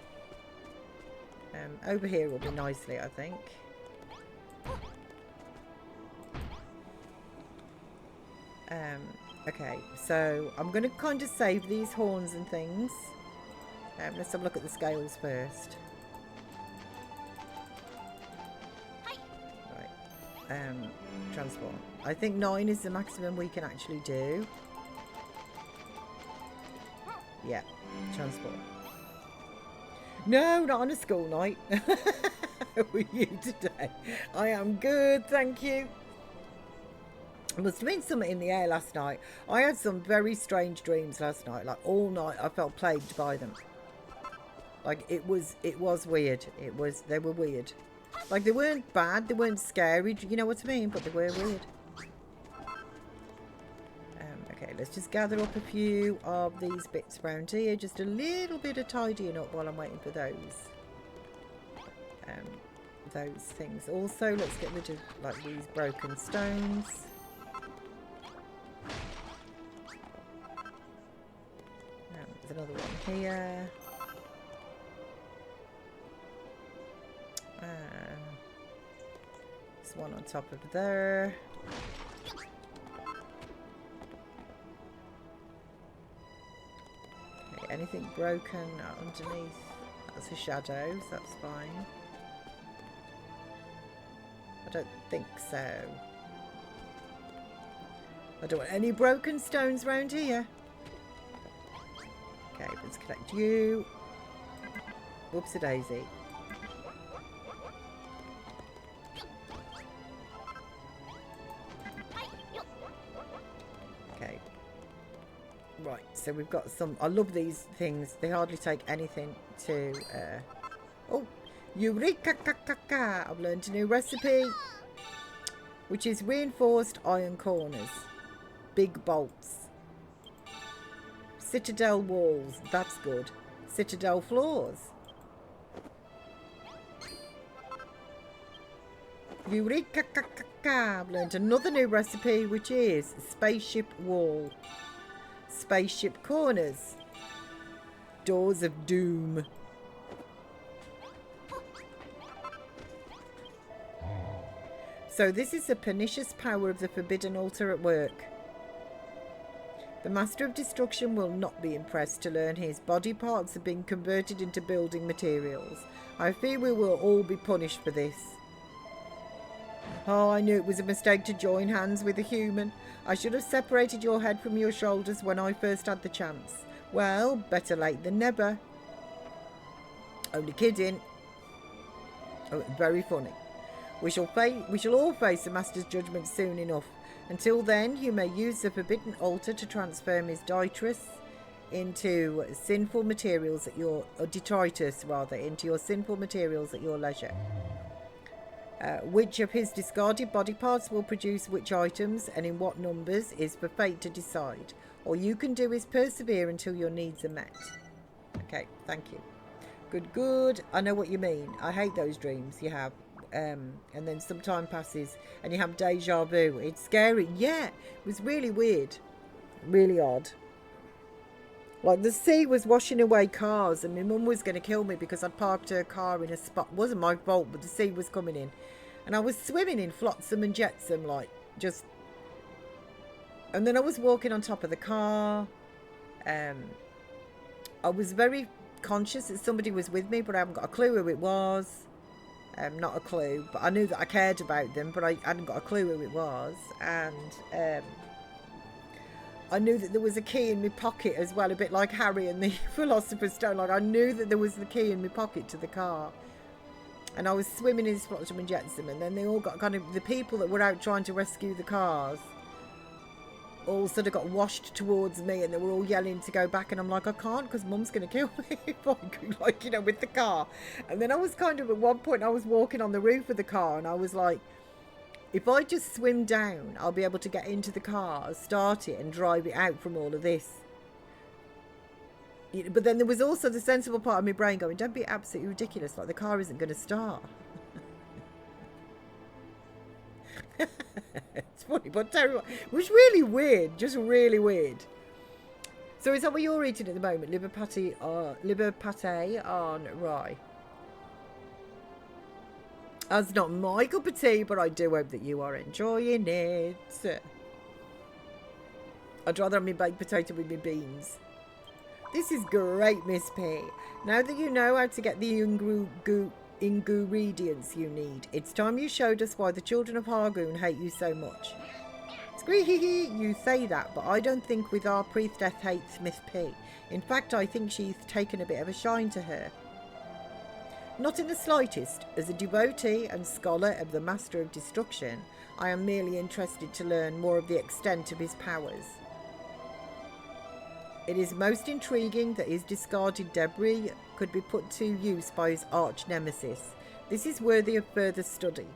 Over here will be nicely, I think. Okay, so I'm going to kind of save these horns and things. Let's have a look at the scales first. Right. Transform. I think 9 is the maximum we can actually do. Yeah, transform. No, not on a school night. How are you today? I am good, thank you. There must have been something in the air last night. I had some very strange dreams last night. Like all night I felt plagued by them. Like it was weird. They were weird. Like they weren't bad, they weren't scary, you know what I mean? But they were weird. Okay, let's just gather up a few of these bits around here. Just a little bit of tidying up while I'm waiting for those things. Also, let's get rid of like these broken stones. There's another one here. There's one on top of there. Okay, anything broken underneath? That's a shadow, so that's fine. I don't think so. I don't want any broken stones around here. Okay, let's collect you. Whoops-a-daisy. Okay. Right, so we've got some... I love these things. They hardly take anything to... Oh! Eureka! I've learned a new recipe, which is reinforced iron corners. Big bolts. Citadel walls. That's good. Citadel floors. Eureka! I've learned another new recipe, which is spaceship wall. Spaceship corners. Doors of doom. So this is the pernicious power of the forbidden altar at work. The Master of Destruction will not be impressed to learn his body parts have been converted into building materials. I fear we will all be punished for this. Oh, I knew it was a mistake to join hands with a human. I should have separated your head from your shoulders when I first had the chance. Well, better late than never. Only kidding. Oh, very funny. We shall all face the Master's judgment soon enough. Until then, you may use the forbidden altar to transform his detritus into sinful materials at your detritus rather into your sinful materials at your leisure. Which of his discarded body parts will produce which items and in what numbers is for fate to decide. All you can do is persevere until your needs are met. Okay, thank you. Good. I know what you mean. I hate those dreams you have. And then some time passes and you have deja vu. It's scary. Yeah, it was really weird. Really odd. Like the sea was washing away cars and my mum was going to kill me because I'd parked her car in a spot. It wasn't my fault, but the sea was coming in. And I was swimming in flotsam and jetsam, like just... And then I was walking on top of the car. I was very conscious that somebody was with me, but I haven't got a clue who it was. Not a clue, but I knew that I cared about them, but I hadn't got a clue who it was. And I knew that there was a key in my pocket as well, a bit like Harry and the Philosopher's Stone. Like I knew that there was the key in my pocket to the car. And I was swimming in this flotsam and jetsam, and then they all got kind of, the people that were out trying to rescue the cars all sort of got washed towards me, and they were all yelling to go back, and I'm like, I can't because Mum's going to kill me if I go, like, you know, with the car. And then I was kind of, at one point I was walking on the roof of the car, and I was like, if I just swim down, I'll be able to get into the car, start it and drive it out from all of this. But then there was also the sensible part of my brain going, don't be absolutely ridiculous, like the car isn't going to start. It's funny but terrible. It was really weird, just really weird. So is that what you're eating at the moment? Liver pate on rye. That's not my cup of tea, but I do hope that you are enjoying it. I'd rather have my baked potato with my beans. This is great, Miss P. Now that you know how to get the ingredients you need, it's time you showed us why the children of Hargoon hate you so much. Squee, you say that, but I don't think with our priestess hates Miss P. In fact, I think she's taken a bit of a shine to her. Not in the slightest. As a devotee and scholar of the Master of Destruction, I am merely interested to learn more of the extent of his powers. It is most intriguing that his discarded debris could be put to use by his arch nemesis. This is worthy of further study.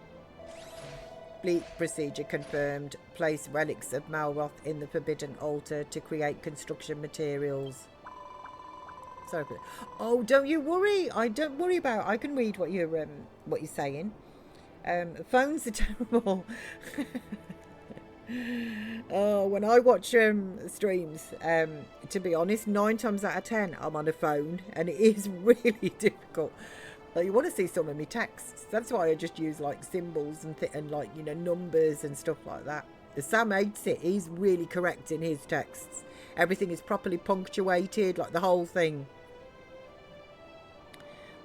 Bleak procedure confirmed. Place relics of Malroth in the forbidden altar to create construction materials. Sorry for that. Oh, don't you worry. Don't worry about it. I can read what you're saying. Phones are terrible. Oh, when I watch streams, to be honest, 9 times out of 10 I'm on a phone, and it is really difficult. Like, you want to see some of my texts. That's why I just use like symbols and like, you know, numbers and stuff like that. Sam hates it. He's really correct in his texts. Everything is properly punctuated, like the whole thing.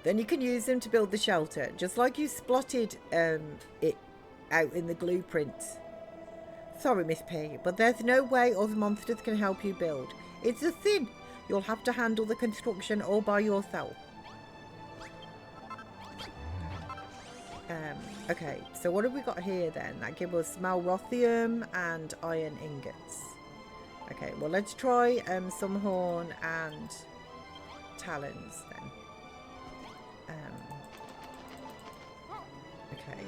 Then you can use them to build the shelter, just like you splotted it out in the blueprint. Sorry, Miss P, but there's no way other monsters can help you build. It's a sin. You'll have to handle the construction all by yourself. Okay, so what have we got here then? That gives us Malrothium and iron ingots. Okay, well, let's try some horn and talons then. Okay,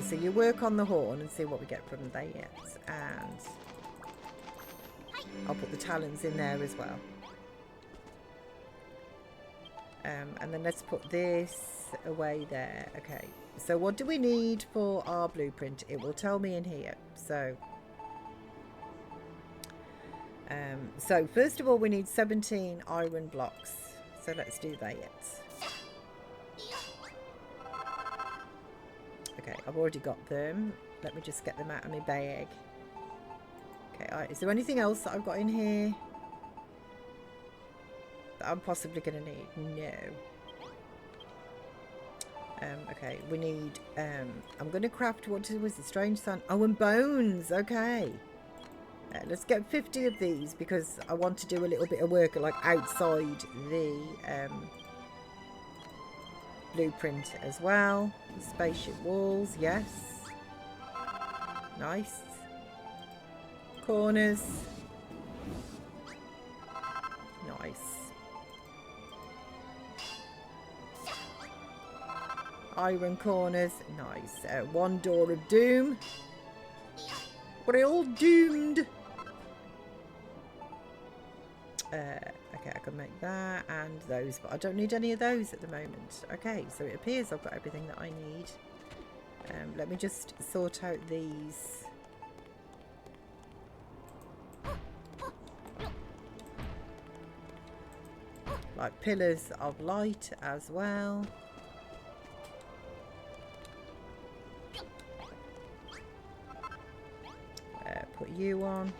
so you work on the horn and see what we get from there, and I'll put the talons in there as well. And then let's put this away there. Okay, so what do we need for our blueprint? It will tell me in here. So first of all, we need 17 iron blocks. So let's do that. Okay, I've already got them. Let me just get them out of my bag. Okay, all right, is there anything else that I've got in here that I'm possibly going to need? No. Okay, we need, I'm going to craft, what was it, strange sand? Oh, and bones, okay. Let's get 50 of these because I want to do a little bit of work like outside the blueprint as well. Spaceship walls, yes. Nice. Corners. Nice. Iron corners, nice. One door of doom. We're all doomed. Okay, I can make that and those, but I don't need any of those at the moment. Okay, so it appears I've got everything that I need. Let me just sort out these. Like pillars of light as well. Put you on.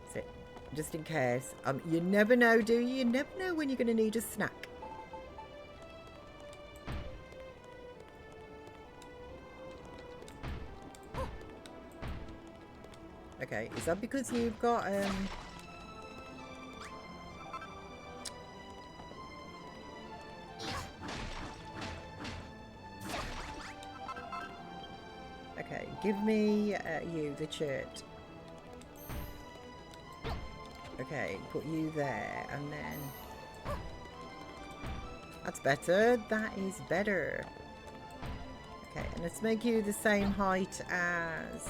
That's it. Just in case. You never know, do you? You never know when you're going to need a snack. Okay, is that because you've got okay, give me you, the shirt. Okay, put you there, and then that's better. That is better. Okay, and let's make you the same height as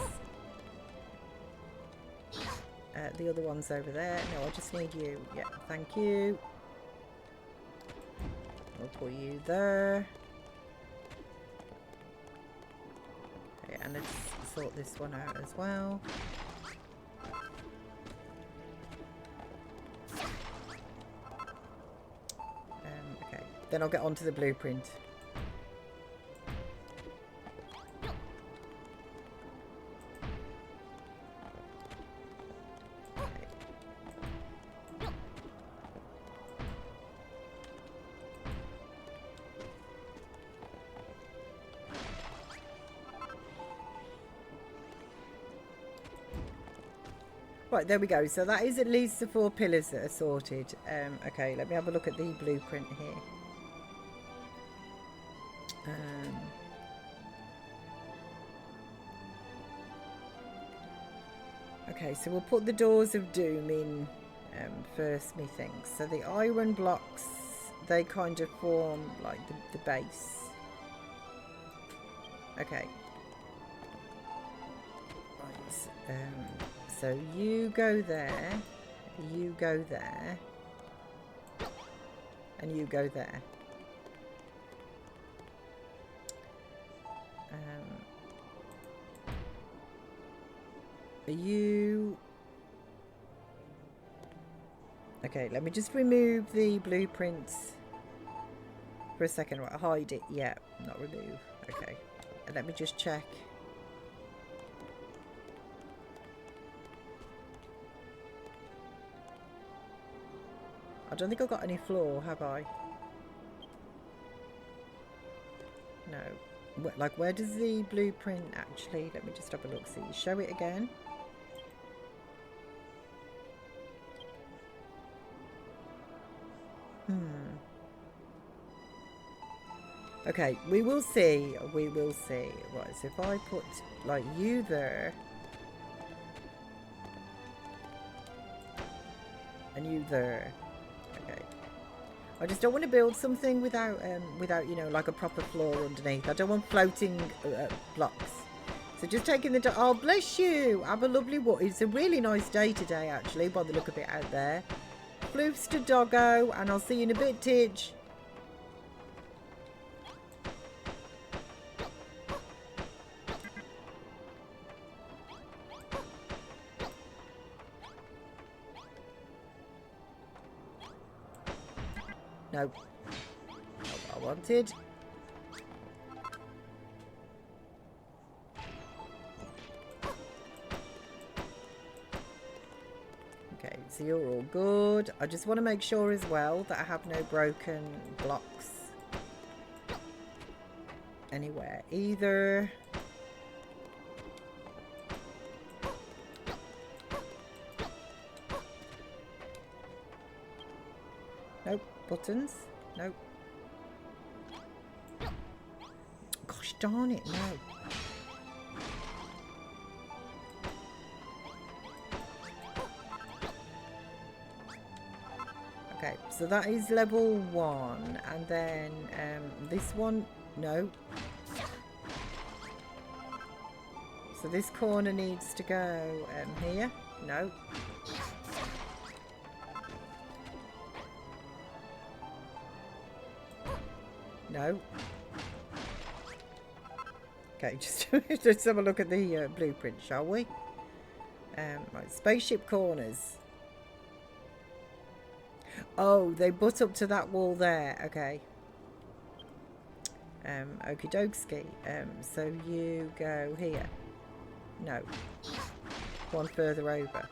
the other ones over there. No, I just need you. Yeah, thank you. I'll put you there. Okay, and let's sort this one out as well. Okay, then I'll get onto the blueprint. Right, there we go. So that is at least the 4 pillars that are sorted. Okay, let me have a look at the blueprint here. Okay, so we'll put the doors of doom in first, methinks. So the iron blocks, they kind of form like the base. Okay. Right. So you go there, you go there, and you go there. Are you... Okay, let me just remove the blueprints for a second. Right, hide it. Yeah, not remove. Okay. And let me just check. I don't think I've got any floor, have I? No. Like, where does the blueprint actually... Let me just have a look, see. Show it again. Okay, we will see. We will see. Right, so if I put, like, you there... And you there. Okay. I just don't want to build something without, you know, like a proper floor underneath. I don't want floating blocks. So just taking the... Oh, bless you! Have a lovely walk. It's a really nice day today, actually, by the look of it out there. Floofs to doggo, and I'll see you in a bit, Tidge. No. Not what I wanted. Okay, so you're all good. I just want to make sure as well that I have no broken blocks anywhere either. Nope. Buttons? Nope. Gosh darn it, no. Okay, so that is level 1, and then this one, no. So this corner needs to go here, no. No. Okay, just have a look at the blueprint, shall we? Right, spaceship corners. Oh, they butt up to that wall there. Okay. Okie dokie. So you go here. No. One further over.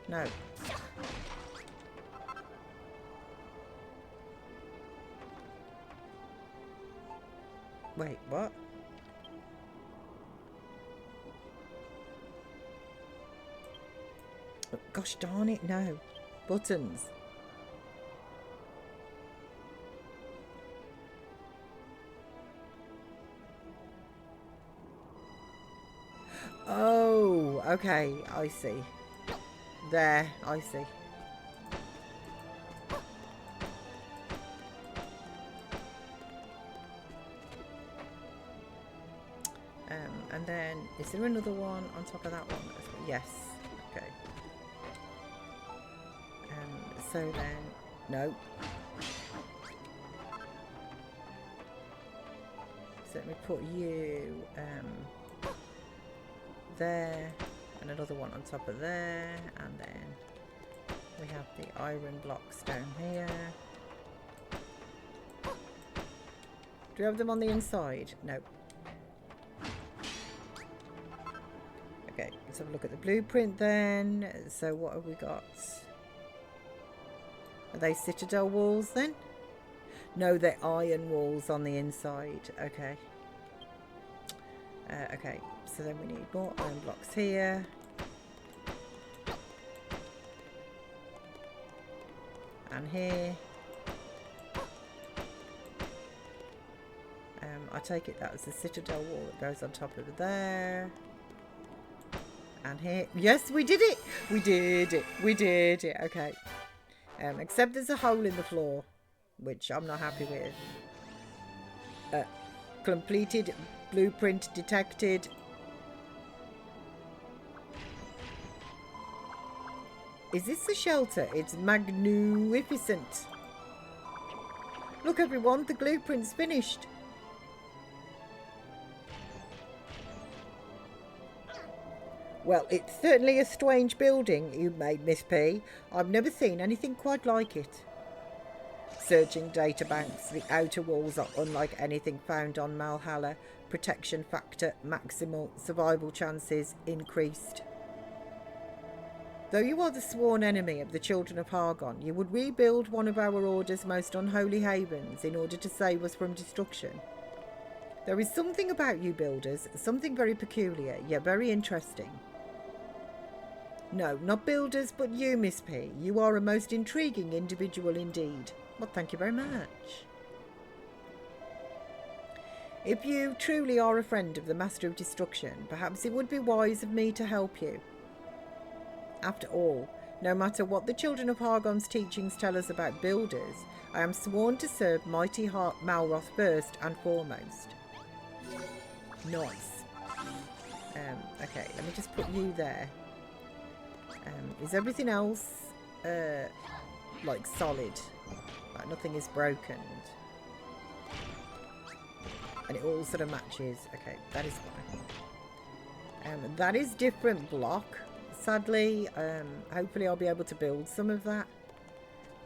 No. Wait, what? Oh, gosh darn it, no. Buttons. Oh, okay, I see. There, I see. And then, is there another one on top of that one? Yes. Okay. So then, no. So let me put you there, and another one on top of there, and then we have the iron blocks down here. Do we have them on the inside? No. Okay, let's have a look at the blueprint then. So what have we got? Are they citadel walls then? No, they're iron walls on the inside. Okay. Okay, so then we need more iron blocks here. And here. I take it that was the citadel wall that goes on top of there. And here. Yes, we did it! We did it. We did it. Okay. Except there's a hole in the floor, which I'm not happy with. Completed. Blueprint detected. Is this the shelter? It's magnificent. Look, everyone, the blueprint's finished. Well, it's certainly a strange building you made, Miss P. I've never seen anything quite like it. Searching databanks, the outer walls are unlike anything found on Malhalla. Protection factor maximal, survival chances increased. Though you are the sworn enemy of the children of Hargon, you would rebuild one of our order's most unholy havens in order to save us from destruction. There is something about you builders, something very peculiar, yet very interesting. No, not builders, but you, Miss P. You are a most intriguing individual indeed. Well, thank you very much. If you truly are a friend of the Master of Destruction, perhaps it would be wise of me to help you. After all, no matter what the children of Hargon's teachings tell us about builders, I am sworn to serve mighty Malroth first and foremost. Nice. Okay, let me just put you there. Is everything else like solid? Like nothing is broken. And it all sort of matches. Okay, that is fine. That is different block. Sadly, hopefully I'll be able to build some of that.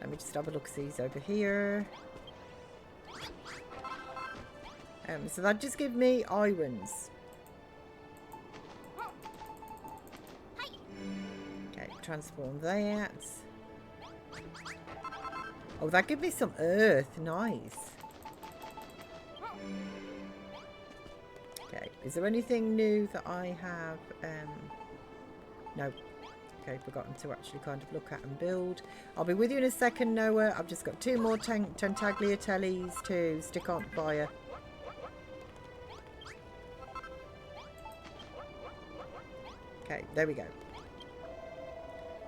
Let me just have a look-sees over here. So that just gives me irons. Okay, transform that. Oh, that gives me some earth. Nice. Okay, is there anything new that I have? No. Okay, forgotten to actually kind of look at and build. I'll be with you in a second, Noah. I've just got 2 more Tentagliatellis to stick on fire. Okay, there we go.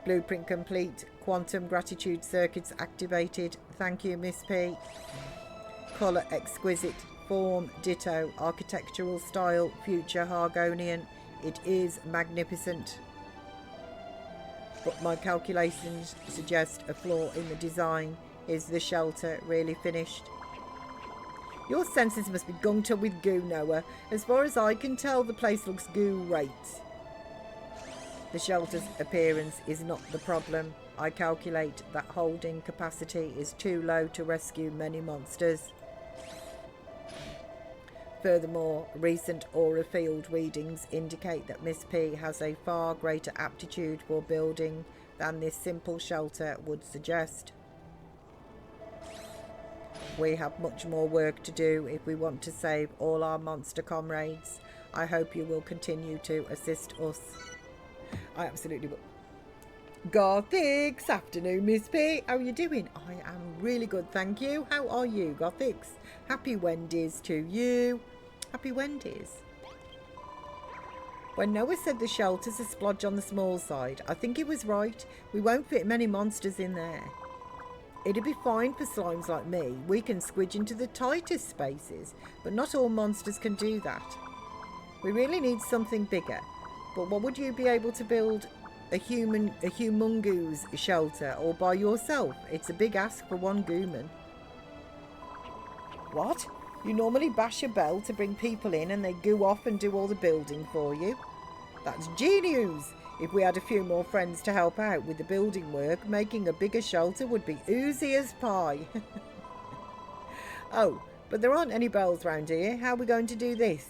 Blueprint complete. Quantum gratitude circuits activated. Thank you, Miss P. Colour exquisite. Form ditto. Architectural style future Hargonian. It is magnificent. But my calculations suggest a flaw in the design. Is the shelter really finished? Your senses must be gunked up with goo, Noah. As far as I can tell, the place looks goo-great. The shelter's appearance is not the problem. I calculate that holding capacity is too low to rescue many monsters. Furthermore, recent aura field readings indicate that Miss P has a far greater aptitude for building than this simple shelter would suggest. We have much more work to do if we want to save all our monster comrades. I hope you will continue to assist us. I absolutely will. Gothics, afternoon, Miss P. How are you doing? I am really good, thank you. How are you, Gothics? Happy Wendy's to you. Happy Wendy's. When Noah said the shelter's a splodge on the small side, I think he was right. We won't fit many monsters in there. It'd be fine for slimes like me. We can squidge into the tightest spaces, but not all monsters can do that. We really need something bigger. But what would you be able to build? A humongous shelter all by yourself? It's a big ask for one gooman. What? You normally bash a bell to bring people in and they go off and do all the building for you? That's genius! If we had a few more friends to help out with the building work, making a bigger shelter would be oozy as pie. Oh, but there aren't any bells round here. How are we going to do this?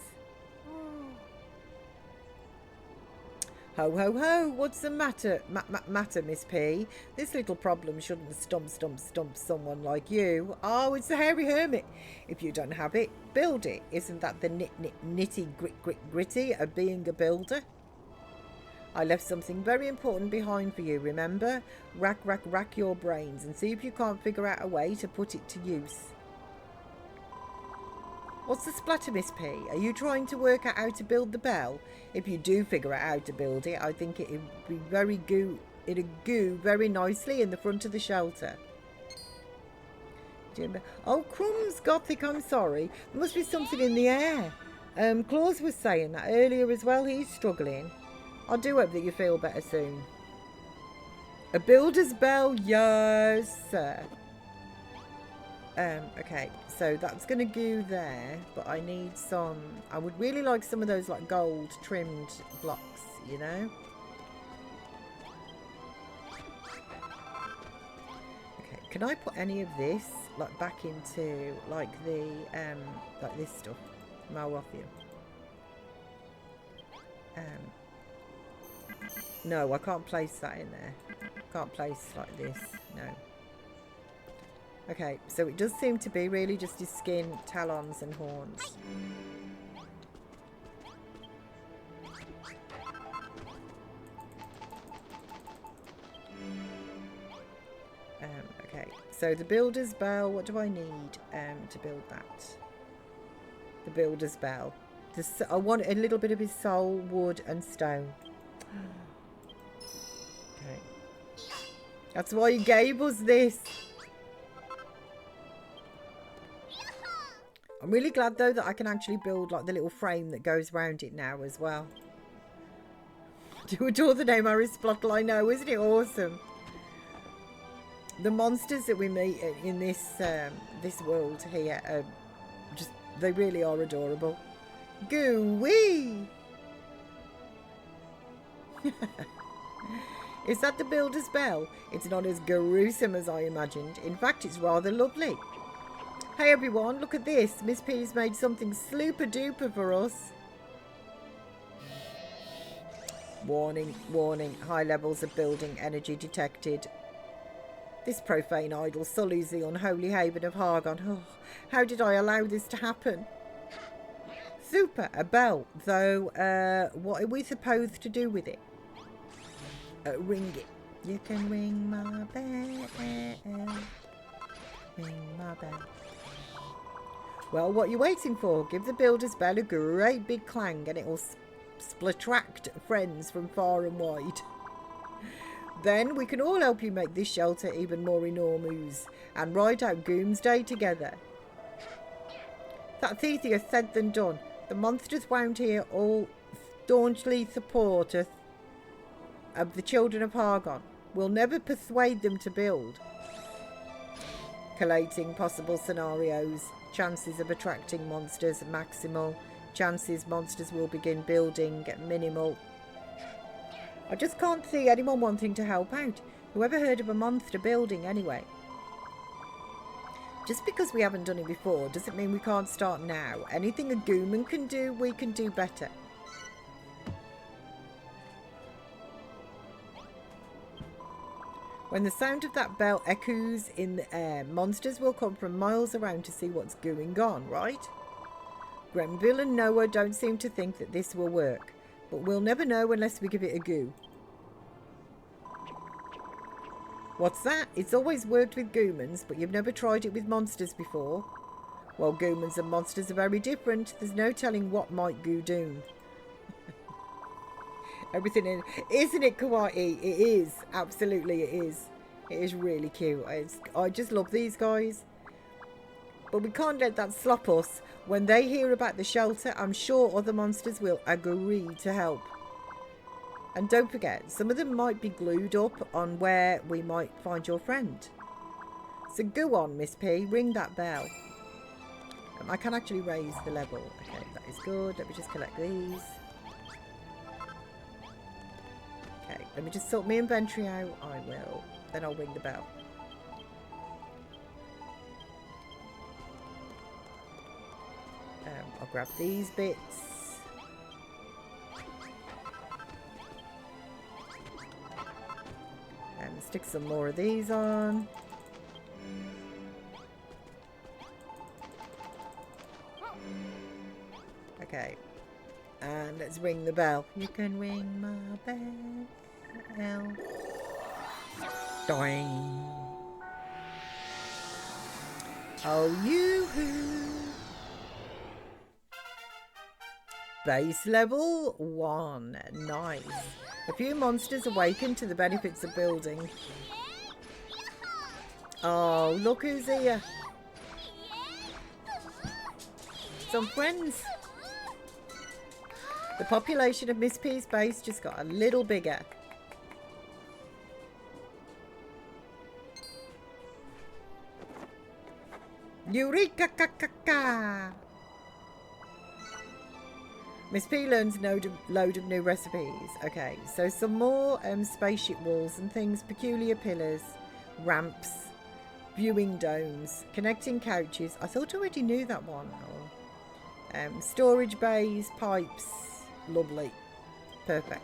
Ho, ho, ho, what's the matter, matter, Miss P? This little problem shouldn't stump someone like you. Oh, it's the hairy hermit. If you don't have it, build it. Isn't that the nitty gritty of being a builder? I left something very important behind for you, remember? Rack your brains and see if you can't figure out a way to put it to use. What's the splatter, Miss P? Are you trying to work out how to build the bell? If you do figure out how to build it, I think it'd be very it'd goo very nicely in the front of the shelter. Oh, crumbs, Gothic, I'm sorry. There must be something in the air. Claus was saying that earlier as well. He's struggling. I do hope that you feel better soon. A builder's bell, yes, sir. Okay, so that's going to go there, but I need some... I would really like some of those, like, gold trimmed blocks, you know? Okay, can I put any of this, like, back into, like, the, like this stuff? Malrothium. No, I can't place that in there. Can't place like this, no. Okay, so it does seem to be really just his skin, talons and horns. Okay, so the builder's bell, what do I need to build that? The builder's bell. I want a little bit of his soul, wood and stone. Okay. That's why he gave us this. I'm really glad though that I can actually build like the little frame that goes around it now as well. Do you adore the name Aristotle? I know, isn't it awesome? The monsters that we meet in this this world here are just, they really are adorable. Gooey! Is that the builder's bell? It's not as gruesome as I imagined. In fact, it's rather lovely. Hey everyone, look at this. Miss P's made something slooper duper for us. Warning, warning. High levels of building energy detected. This profane idol sullies the unholy haven of Hargon. Oh, how did I allow this to happen? Super, a bell. Though, what are we supposed to do with it? Ring it. You can ring my bell. Ring my bell. Well, what are you waiting for? Give the builder's bell a great big clang and it will splattract friends from far and wide. Then we can all help you make this shelter even more enormous and ride out Doomsday together. That's easier said than done. The monsters round here all staunchly supporteth of the children of Hargon. We'll never persuade them to build. Collating possible scenarios. Chances of attracting monsters maximal. Chances monsters will begin building minimal. I just can't see anyone wanting to help out. Whoever heard of a monster building anyway? Just because we haven't done it before doesn't mean we can't start now. Anything a Gooman can do, we can do better. When the sound of that bell echoes in the air, monsters will come from miles around to see what's going on, right? Grenville and Noah don't seem to think that this will work, but we'll never know unless we give it a go. What's that? It's always worked with Goomans, but you've never tried it with monsters before? Well, Goomans and monsters are very different. There's no telling what might go doom. Everything in... Isn't it kawaii? It is. Absolutely it is. It is really cute. I just love these guys. But we can't let that slop us. When they hear about the shelter, I'm sure other monsters will agree to help. And don't forget, some of them might be glued up on where we might find your friend. So go on, Miss P. Ring that bell. I can actually raise the level. Okay, that is good. Let me just collect these. Okay, let me just sort my inventory out. I will. Then I'll ring the bell. I'll grab these bits. And stick some more of these on. Okay. And let's ring the bell. You can ring my bell. Doing. Oh, yoo-hoo. Base level 1. Nice. A few monsters awakened to the benefits of building. Oh, look who's here. Some friends. The population of Miss P's base just got a little bigger. Eureka! Ka, ka, ka. Miss P learns a load of new recipes. Okay, so some more spaceship walls and things, peculiar pillars, ramps, viewing domes, connecting couches. I thought I already knew that one. Storage bays, pipes. Lovely. Perfect.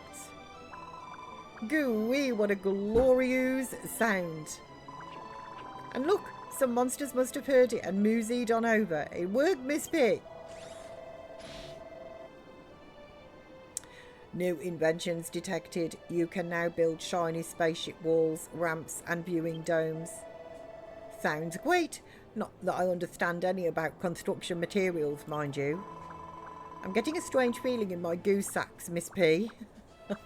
Gooey, what a glorious sound. And look, some monsters must have heard it and moseyed on over. It worked, Miss P. New inventions detected. You can now build shiny spaceship walls, ramps and viewing domes. Sounds great. Not that I understand any about construction materials, mind you. I'm getting a strange feeling in my goose sacks, Miss P.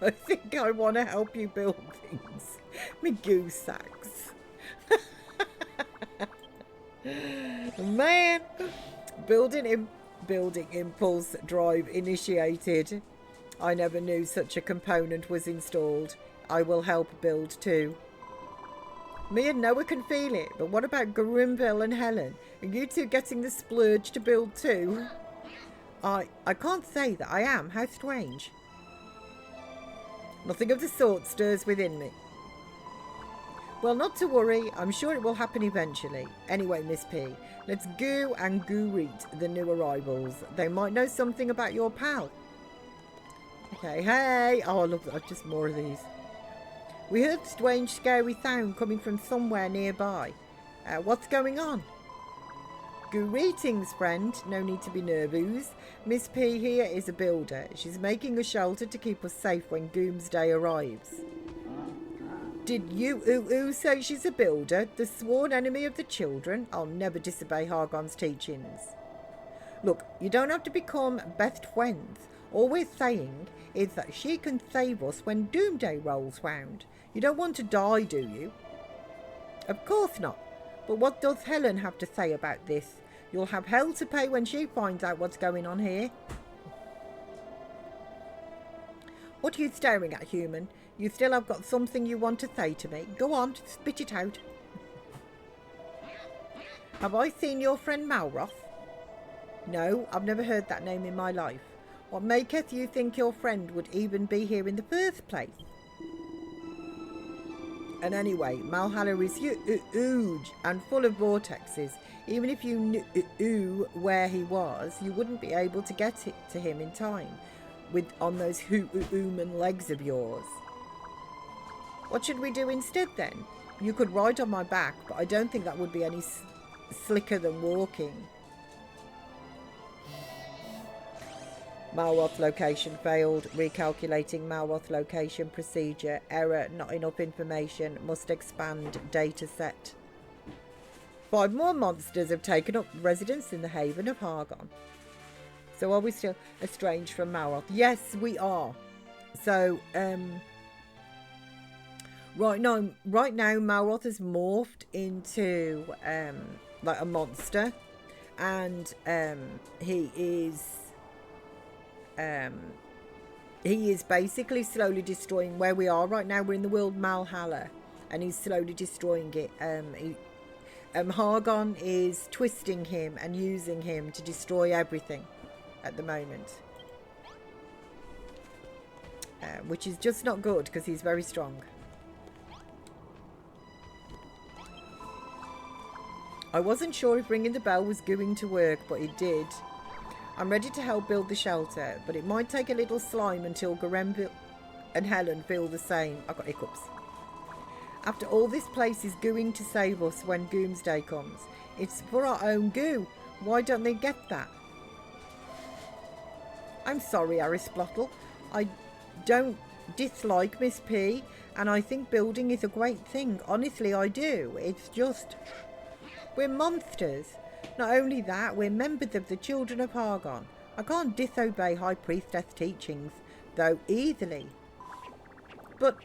I think I want to help you build things. Me goose sacks. Man. Building impulse drive initiated. I never knew such a component was installed. I will help build too. Me and Noah can feel it, but what about Grimville and Helen? Are you two getting the splurge to build too? I can't say that I am. How strange. Nothing of the sort stirs within me. Well, not to worry. I'm sure it will happen eventually. Anyway, Miss P, let's go and greet the new arrivals. They might know something about your pal. Okay, hey! Oh, look, just more of these. We heard a strange, scary sound coming from somewhere nearby. What's going on? Greetings, friend. No need to be nervous. Miss P here is a builder. She's making a shelter to keep us safe when Doomsday arrives. Did you say she's a builder? The sworn enemy of the children? I'll never disobey Hargon's teachings. Look, you don't have to become best friends. All we're saying is that she can save us when Doomsday rolls round. You don't want to die, do you? Of course not. But what does Helen have to say about this? You'll have hell to pay when she finds out what's going on here. What are you staring at, human? You still have got something you want to say to me. Go on, spit it out. Have I seen your friend Malroth? No, I've never heard that name in my life. What maketh you think your friend would even be here in the first place? And anyway, Malhalla is huge and full of vortexes. Even if you knew where he was, you wouldn't be able to get it to him in time on those human legs of yours. What should we do instead then? You could ride on my back, but I don't think that would be any slicker than walking. Malroth location failed. Recalculating Malroth location procedure. Error. Not enough information. Must expand data set. 5 more monsters have taken up residence in the haven of Hargon. So are we still estranged from Malroth? Yes, we are. So, right now Malroth has morphed into like a monster, and he is basically slowly destroying where we are right now. We're in the world Malhalla, and he's slowly destroying it. Hargon is twisting him and using him to destroy everything at the moment, which is just not good because he's very strong. I wasn't sure if ringing the bell was going to work, but it did. I'm ready to help build the shelter, but it might take a little slime until Grenville and Helen feel the same. I've got hiccups. After all, this place is going to save us when Doomsday comes. It's for our own goo. Why don't they get that? I'm sorry, Aristotle. I don't dislike Miss P, and I think building is a great thing. Honestly, I do. It's just... we're monsters. Not only that, we're members of the Children of Hargon. I can't disobey High Priestess teachings, though, easily. But...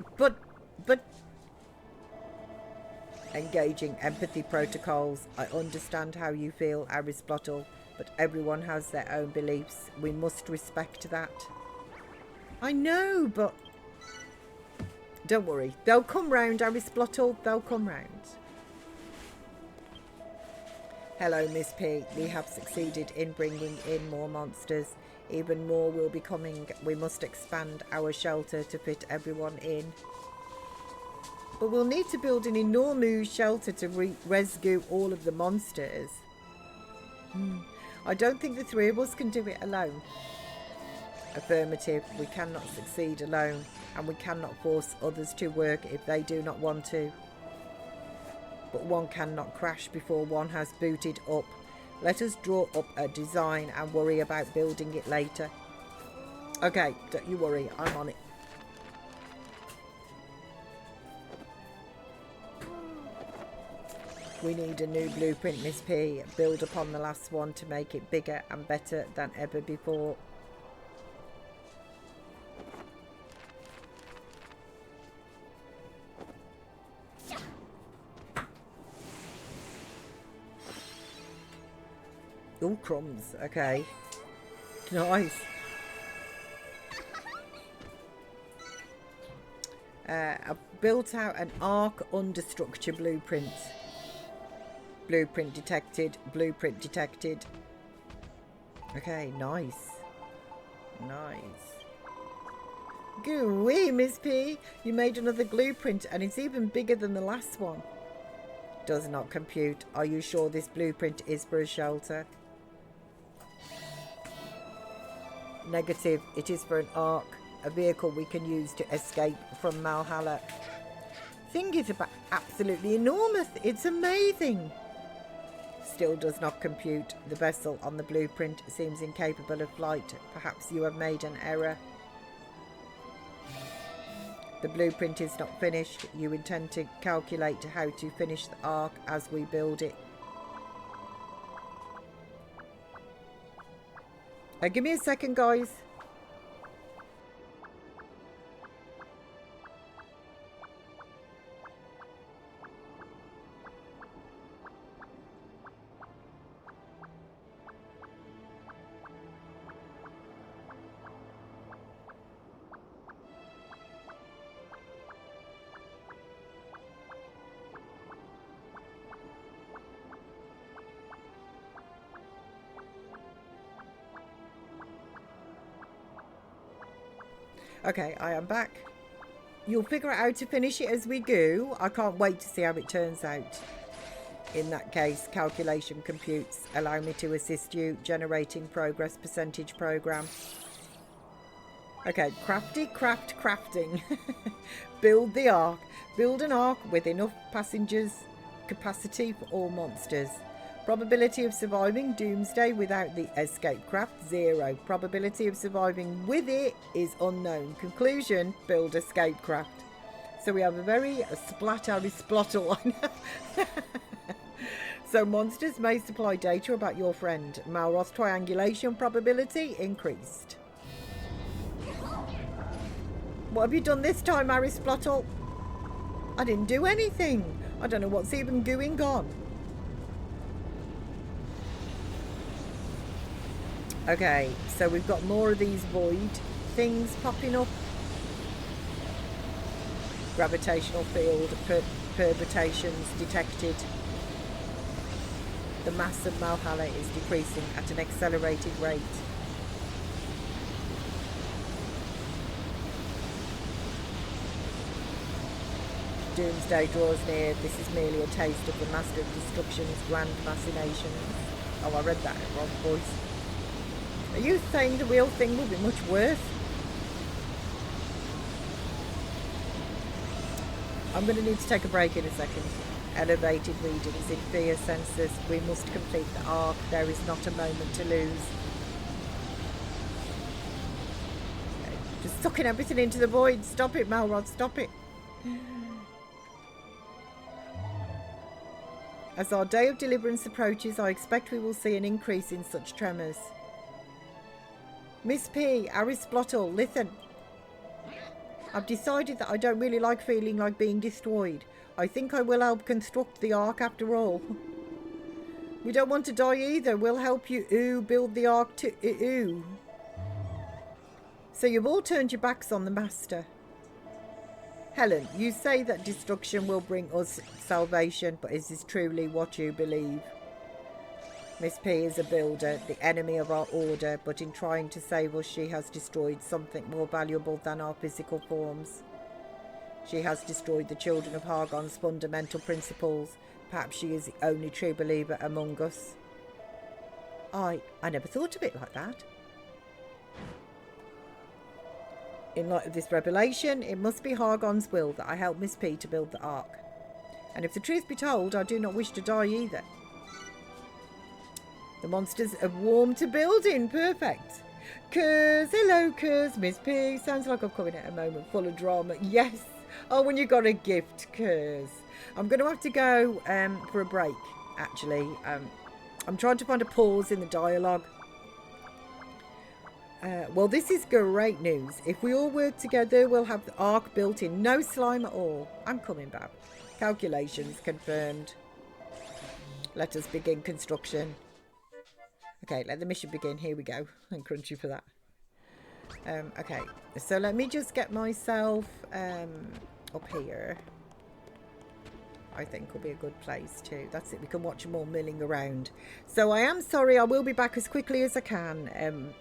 Engaging empathy protocols. I understand how you feel, Aristotle, but everyone has their own beliefs. We must respect that. I know, but... don't worry. They'll come round, Aristotle. They'll come round. Hello, Miss P. We have succeeded in bringing in more monsters. Even more will be coming. We must expand our shelter to fit everyone in. But we'll need to build an enormous shelter to rescue all of the monsters. I don't think the three of us can do it alone. Affirmative. We cannot succeed alone, and we cannot force others to work if they do not want to. But one cannot crash before one has booted up. Let us draw up a design and worry about building it later. Okay, don't you worry, I'm on it. We need a new blueprint, Miss P. Build upon the last one to make it bigger and better than ever before. Oh, crumbs. Okay. Nice. I've built out an arc understructure blueprint. Blueprint detected. Blueprint detected. Okay, nice. Nice. Gooey, Miss P. You made another blueprint and it's even bigger than the last one. Does not compute. Are you sure this blueprint is for a shelter? Negative. It is for an ark. A vehicle we can use to escape from Malhalla. Thing is about absolutely enormous. It's amazing. Still does not compute. The vessel on the blueprint seems incapable of flight. Perhaps you have made an error. The blueprint is not finished. You intend to calculate how to finish the ark as we build it. Give me a second, guys. Okay, I am back. You'll figure out how to finish it as we go. I can't wait to see how it turns out. In that case, calculation computes. Allow me to assist you. Generating progress percentage program. Okay, crafting. Build the ark. Build an ark with enough passengers capacity for all monsters. Probability of surviving doomsday without the escape craft, 0. Probability of surviving with it is unknown. Conclusion, build escape craft. So we have a very splattery-splottle. So monsters may supply data about your friend. Malroth triangulation probability increased. What have you done this time, Aristotle? I didn't do anything. I don't know what's even going on. Okay, so we've got more of these void things popping up. Gravitational field perturbations detected. The mass of Malhalla is decreasing at an accelerated rate. Doomsday draws near. This is merely a taste of the Master of Destruction's grand machinations. Oh, I read that in the wrong voice. Are you saying the real thing will be much worse? I'm going to need to take a break in a second. Elevated readings in fear sensors. We must complete the arc. There is not a moment to lose. Just sucking everything into the void. Stop it, Malrod, stop it. As our day of deliverance approaches, I expect we will see an increase in such tremors. Miss P, Aristotle, listen. I've decided that I don't really like feeling like being destroyed. I think I will help construct the Ark after all. We don't want to die either. We'll help you build the Ark too. So you've all turned your backs on the Master. Helen, you say that destruction will bring us salvation, but is this truly what you believe? Miss P is a builder, the enemy of our order, but in trying to save us, she has destroyed something more valuable than our physical forms. She has destroyed the children of Hargon's fundamental principles. Perhaps she is the only true believer among us. I never thought of it like that. In light of this revelation, it must be Hargon's will that I help Miss P to build the Ark. And if the truth be told, I do not wish to die either. The monsters have warmed to building. Perfect. Curs, hello Curs, Miss P. Sounds like I'm coming at a moment full of drama. Yes. Oh, when you got a gift, Curs. I'm going to have to go for a break, actually. I'm trying to find a pause in the dialogue. Well, this is great news. If we all work together, we'll have the Ark built in no slime at all. I'm coming back. Calculations confirmed. Let us begin construction. Okay, let the mission begin. Here we go. I'm crunchy for that. Okay, so let me just get myself up here. I think will be a good place too. That's it. We can watch them all milling around. So I am sorry. I will be back as quickly as I can.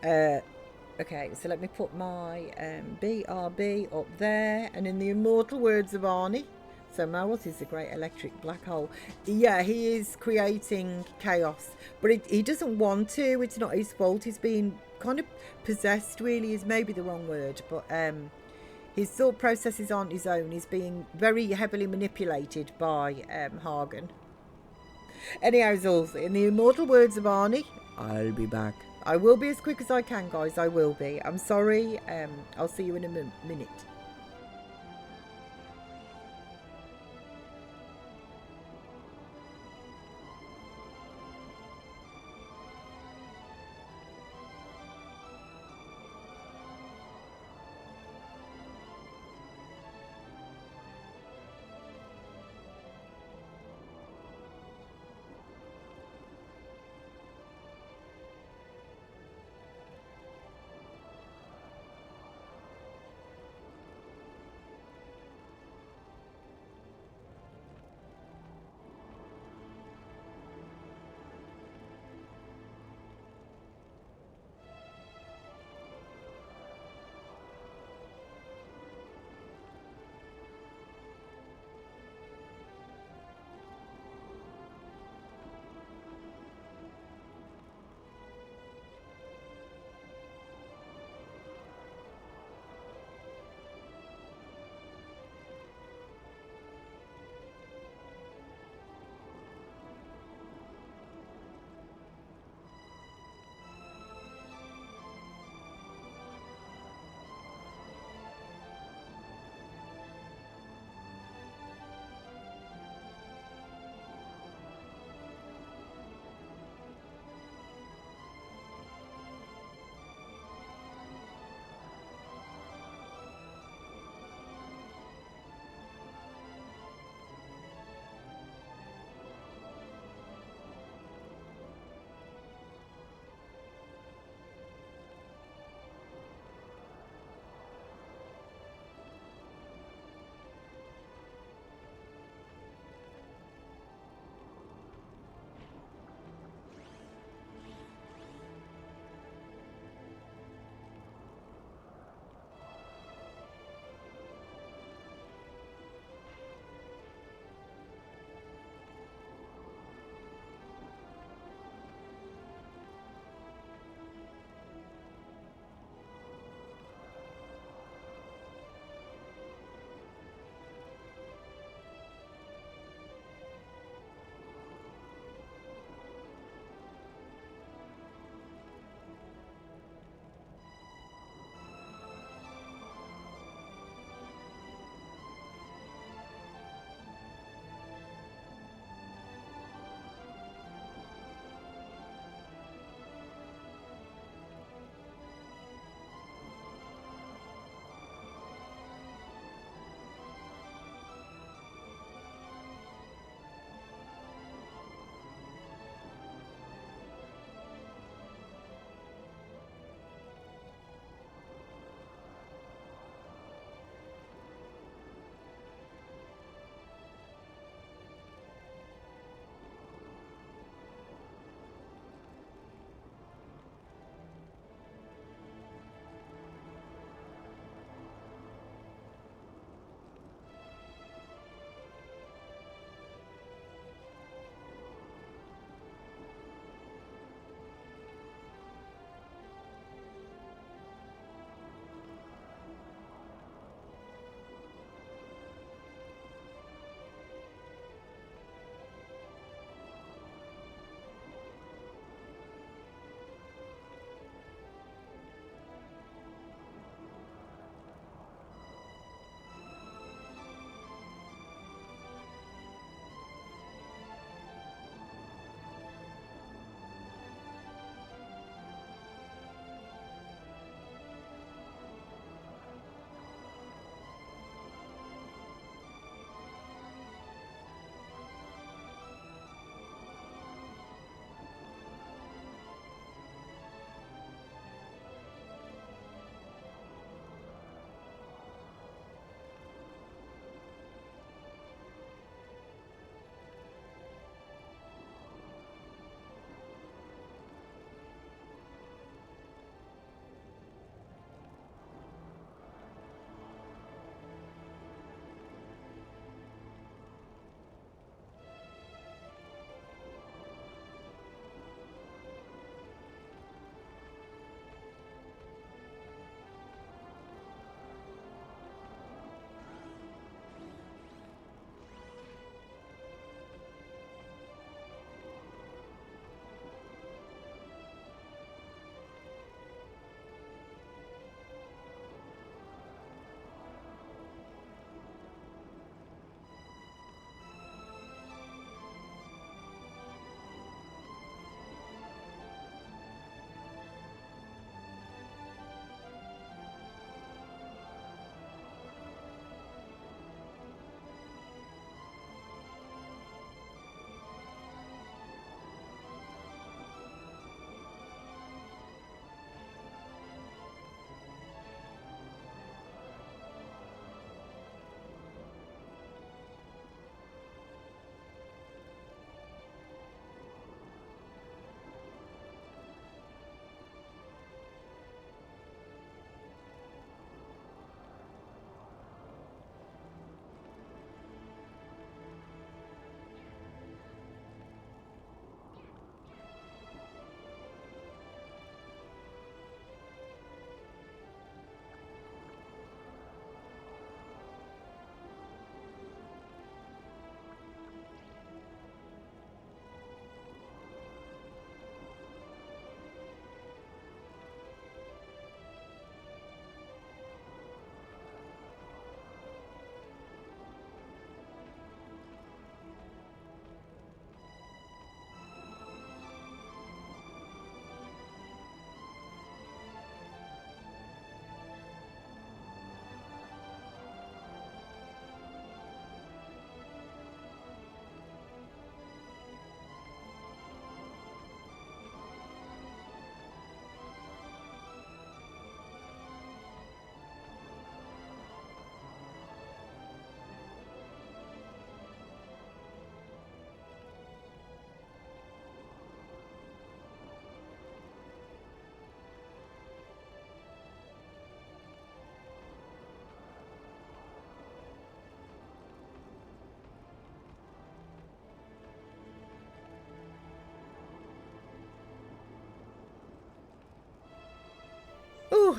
Okay, so let me put my BRB up there. And in the immortal words of Arnie, so Malrod is a great electric black hole. Yeah, he is creating chaos, but he doesn't want to. It's not his fault. He's been kind of possessed, really, is maybe the wrong word, but his thought processes aren't his own. He's being very heavily manipulated by Hagen. Anyhow, also, in the immortal words of Arnie, I'll be back. I will be as quick as I can, guys. I will be. I'm sorry. I'll see you in a minute.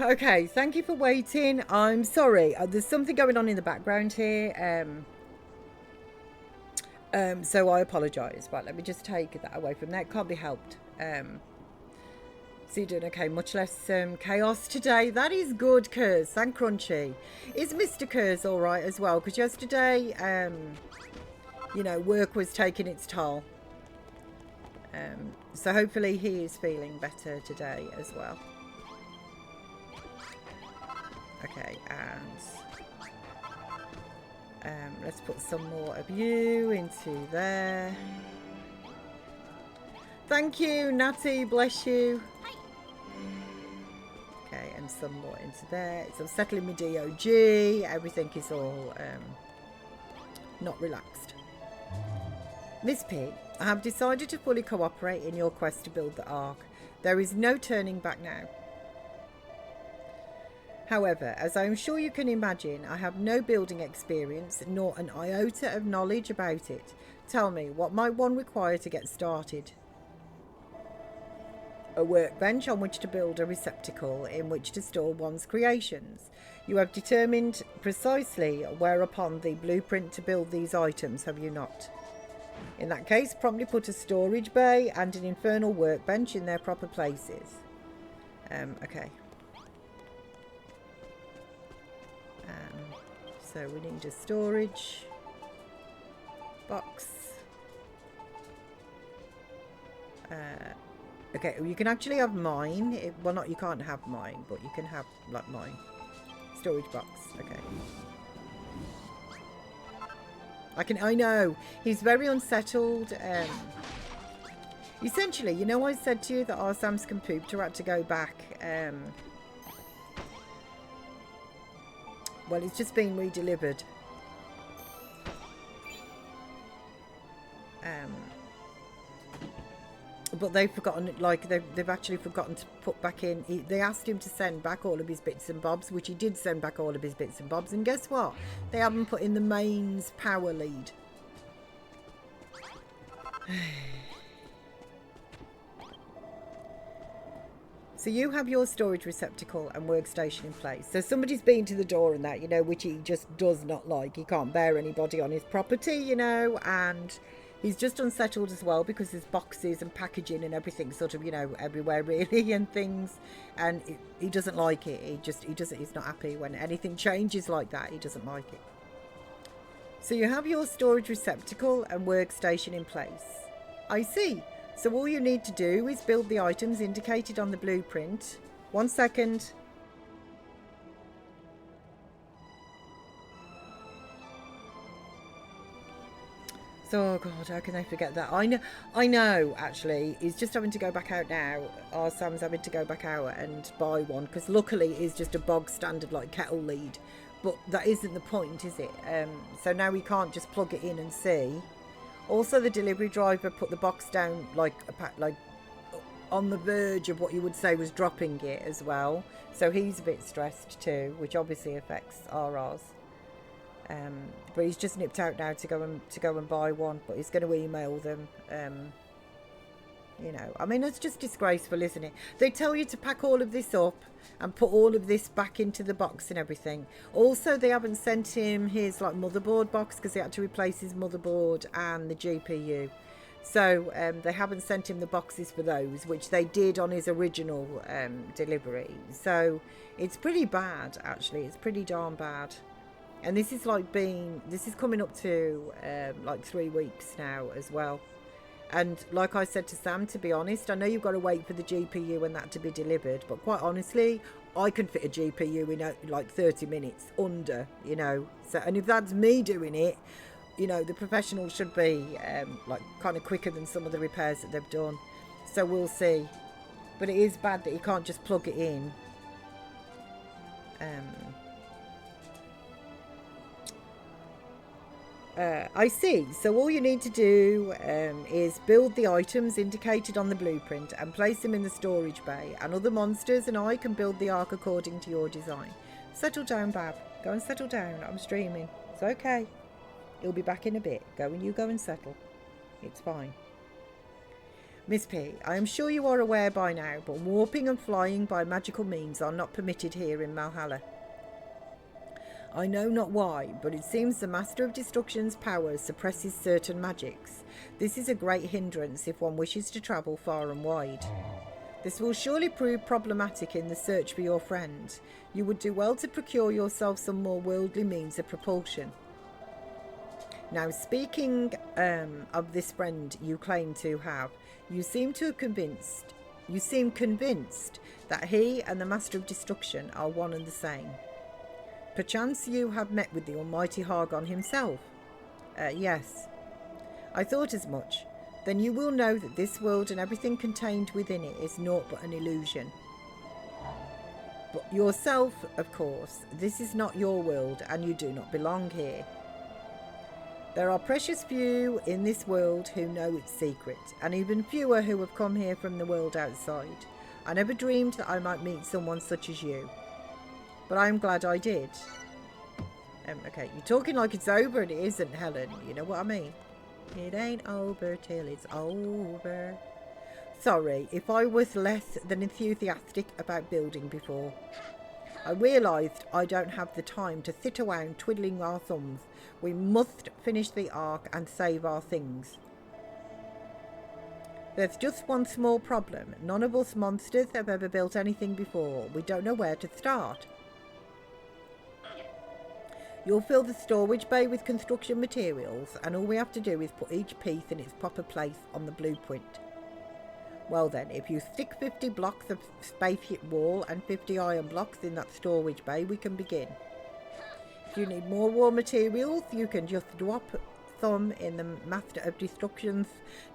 okay. Thank you for waiting. I'm sorry. There's something going on in the background here. So I apologise. Right, let me just take that away from there. It can't be helped. So you're doing okay. Much less chaos today. That is good, Kurz. Thank Crunchy. Is Mr. Kurz all right as well? Because yesterday, you know, work was taking its toll. So hopefully he is feeling better today as well. Okay, and let's put some more of you into there. Thank you, Natty, bless you. Okay, and some more into there. So I'm settling my DOG. Everything is all not relaxed. Miss P, I have decided to fully cooperate in your quest to build the Ark. There is no turning back now. However, as I am sure you can imagine, I have no building experience nor an iota of knowledge about it. Tell me, what might one require to get started? A workbench on which to build a receptacle in which to store one's creations. You have determined precisely whereupon the blueprint to build these items, have you not? In that case, promptly put a storage bay and an infernal workbench in their proper places. Okay. So we need a storage box. Okay, you can actually have mine. Well, not you can't have mine, but you can have like mine. Storage box. Okay. I know he's very unsettled. Essentially, you know, I said to you that our Sam's computer had to go back. Well, it's just been redelivered. But they've forgotten, like, they've actually forgotten to put back in. They asked him to send back all of his bits and bobs, which he did send back all of his bits and bobs. And guess what? They haven't put in the mains power lead. So you have your storage receptacle and workstation in place. So somebody's been to the door and that, you know, which he just does not like. He can't bear anybody on his property, you know, and he's just unsettled as well because there's boxes and packaging and everything sort of, you know, everywhere really and things. And he doesn't like it. He's not happy when anything changes like that. He doesn't like it. So you have your storage receptacle and workstation in place. I see. So all you need to do is build the items indicated on the blueprint. 1 second. So, oh God, how can I forget that? I know, actually. He's just having to go back out now. Our Sam's having to go back out and buy one. Because luckily, it's just a bog standard, like, kettle lead. But that isn't the point, is it? So now we can't just plug it in and see. Also, the delivery driver put the box down like on the verge of what you would say was dropping it as well. So he's a bit stressed too, which obviously affects RRs. But he's just nipped out now to go and buy one. But he's going to email them. You know, I mean, it's just disgraceful, isn't it? They tell you to pack all of this up and put all of this back into the box and everything. Also, they haven't sent him his like motherboard box because he had to replace his motherboard and the GPU. So they haven't sent him the boxes for those, which they did on his original delivery. So it's pretty bad, actually. It's pretty darn bad. And this is coming up to like 3 weeks now as well. And like I said to Sam, to be honest, I know you've got to wait for the GPU and that to be delivered. But quite honestly, I can fit a GPU in like 30 minutes under, you know. So, and if that's me doing it, you know, the professionals should be like kind of quicker than some of the repairs that they've done. So we'll see. But it is bad that you can't just plug it in. I see. So all you need to do is build the items indicated on the blueprint and place them in the storage bay, and other monsters and I can build the ark according to your design. Settle down, Bab. Go and settle down. I'm streaming. It's okay. He'll be back in a bit. You go and settle. It's fine. Miss P, I am sure you are aware by now, but warping and flying by magical means are not permitted here in Malhalla. I know not why, but it seems the Master of Destruction's power suppresses certain magics. This is a great hindrance if one wishes to travel far and wide. This will surely prove problematic in the search for your friend. You would do well to procure yourself some more worldly means of propulsion. Now, speaking of this friend you claim to have, you seem convinced that he and the Master of Destruction are one and the same. Perchance you have met with the almighty Hargon himself? Yes. I thought as much. Then you will know that this world and everything contained within it is naught but an illusion. But yourself, of course, this is not your world and you do not belong here. There are precious few in this world who know its secret, and even fewer who have come here from the world outside. I never dreamed that I might meet someone such as you. But I am glad I did. Okay, you're talking like it's over and it isn't, Helen. You know what I mean? It ain't over till it's over. Sorry if I was less than enthusiastic about building before. I realised I don't have the time to sit around twiddling our thumbs. We must finish the arc and save our things. There's just one small problem. None of us monsters have ever built anything before. We don't know where to start. You'll fill the storage bay with construction materials, and all we have to do is put each piece in its proper place on the blueprint. Well then, if you stick 50 blocks of spaceship wall and 50 iron blocks in that storage bay, we can begin. If you need more raw materials, you can just drop some in the Master of Destruction's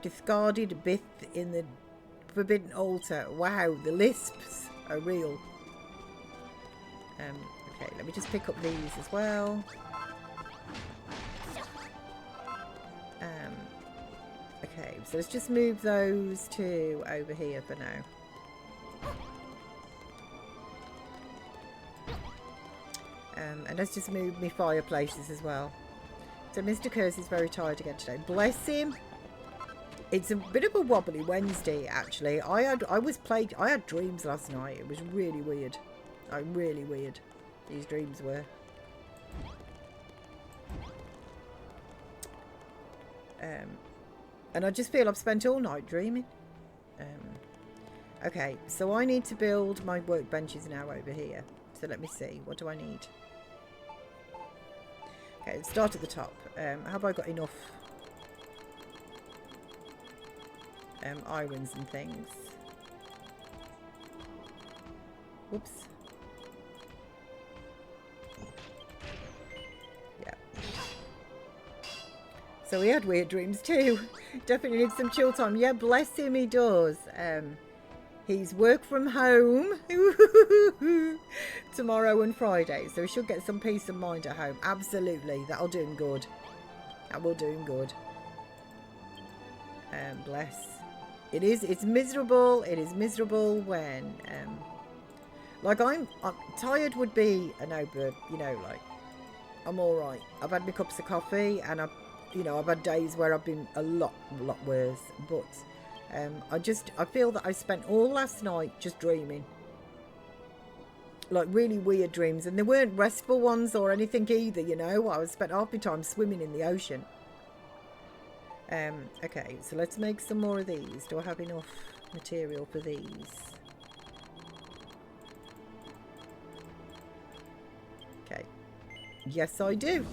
discarded bits in the Forbidden Altar. Wow, the lisps are real. Okay, let me just pick up these as well. Okay, so let's just move those to over here for now. And let's just move me fireplaces as well. So Mr. Curse is very tired again today. Bless him. It's a bit of a wobbly Wednesday, actually. I had dreams last night. It was really weird. Really weird. These dreams were. And I just feel I've spent all night dreaming. Okay, so I need to build my workbenches now over here. So let me see. What do I need? Okay, let's start at the top. Have I got enough irons and things? Whoops. Yeah. So he had weird dreams too. Definitely needs some chill time. Yeah, bless him, he does. He's work from home tomorrow and Friday, so he should get some peace of mind at home. Absolutely, that'll do him good. That will do him good. Bless. It's miserable. It is miserable when, like I'm tired would be a no, but you know, like I'm all right. I've had my cups of coffee, and I've had days where I've been a lot worse, but. I feel that I spent all last night just dreaming. Like really weird dreams. And they weren't restful ones or anything either, you know. I spent half my time swimming in the ocean. Okay, so let's make some more of these. Do I have enough material for these? Okay. Yes, I do.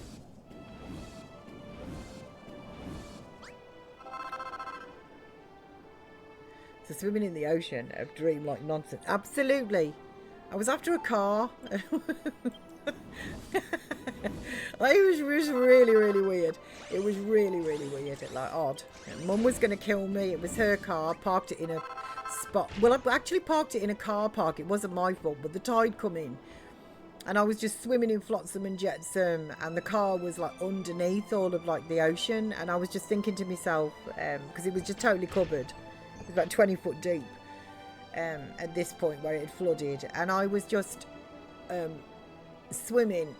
So swimming in the ocean, a dream like nonsense. Absolutely. I was after a car. It was really weird. It was really weird. Like odd. Mum was going to kill me. It was her car. Parked it in a spot. Well, I actually parked it in a car park. It wasn't my fault, but the tide come in. And I was just swimming in flotsam and jetsam, and the car was like underneath all of like the ocean. And I was just thinking to myself, because it was just totally covered. It was about 20 foot deep at this point where it had flooded, and I was just swimming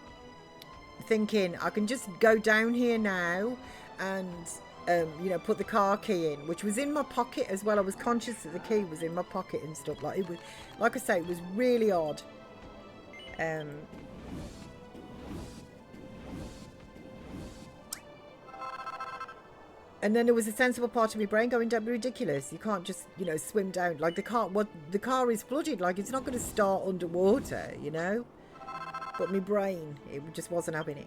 thinking I can just go down here now and you know, put the car key in, which was in my pocket as well. I was conscious that the key was in my pocket and stuff. Like, it was, like I say, it was really odd. And then there was a sensible part of my brain going, don't be ridiculous. You can't just, you know, swim down. Like, the car is flooded. Like, it's not going to start underwater, you know. But my brain, it just wasn't having it.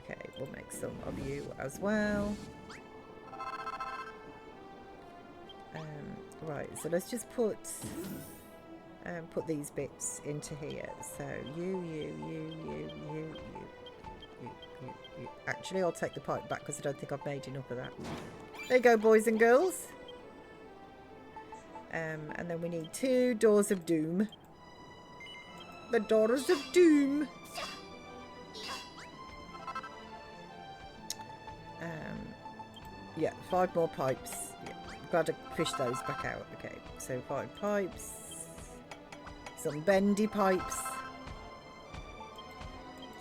Okay, we'll make some of you as well. Right, so let's just put these bits into here. So you. Actually, I'll take the pipe back because I don't think I've made enough of that. There you go, boys and girls. And then we need 2 doors of doom. The doors of doom. Yeah, 5 more pipes. Yeah, glad I fished those back out. Okay, so 5 pipes. Some bendy pipes.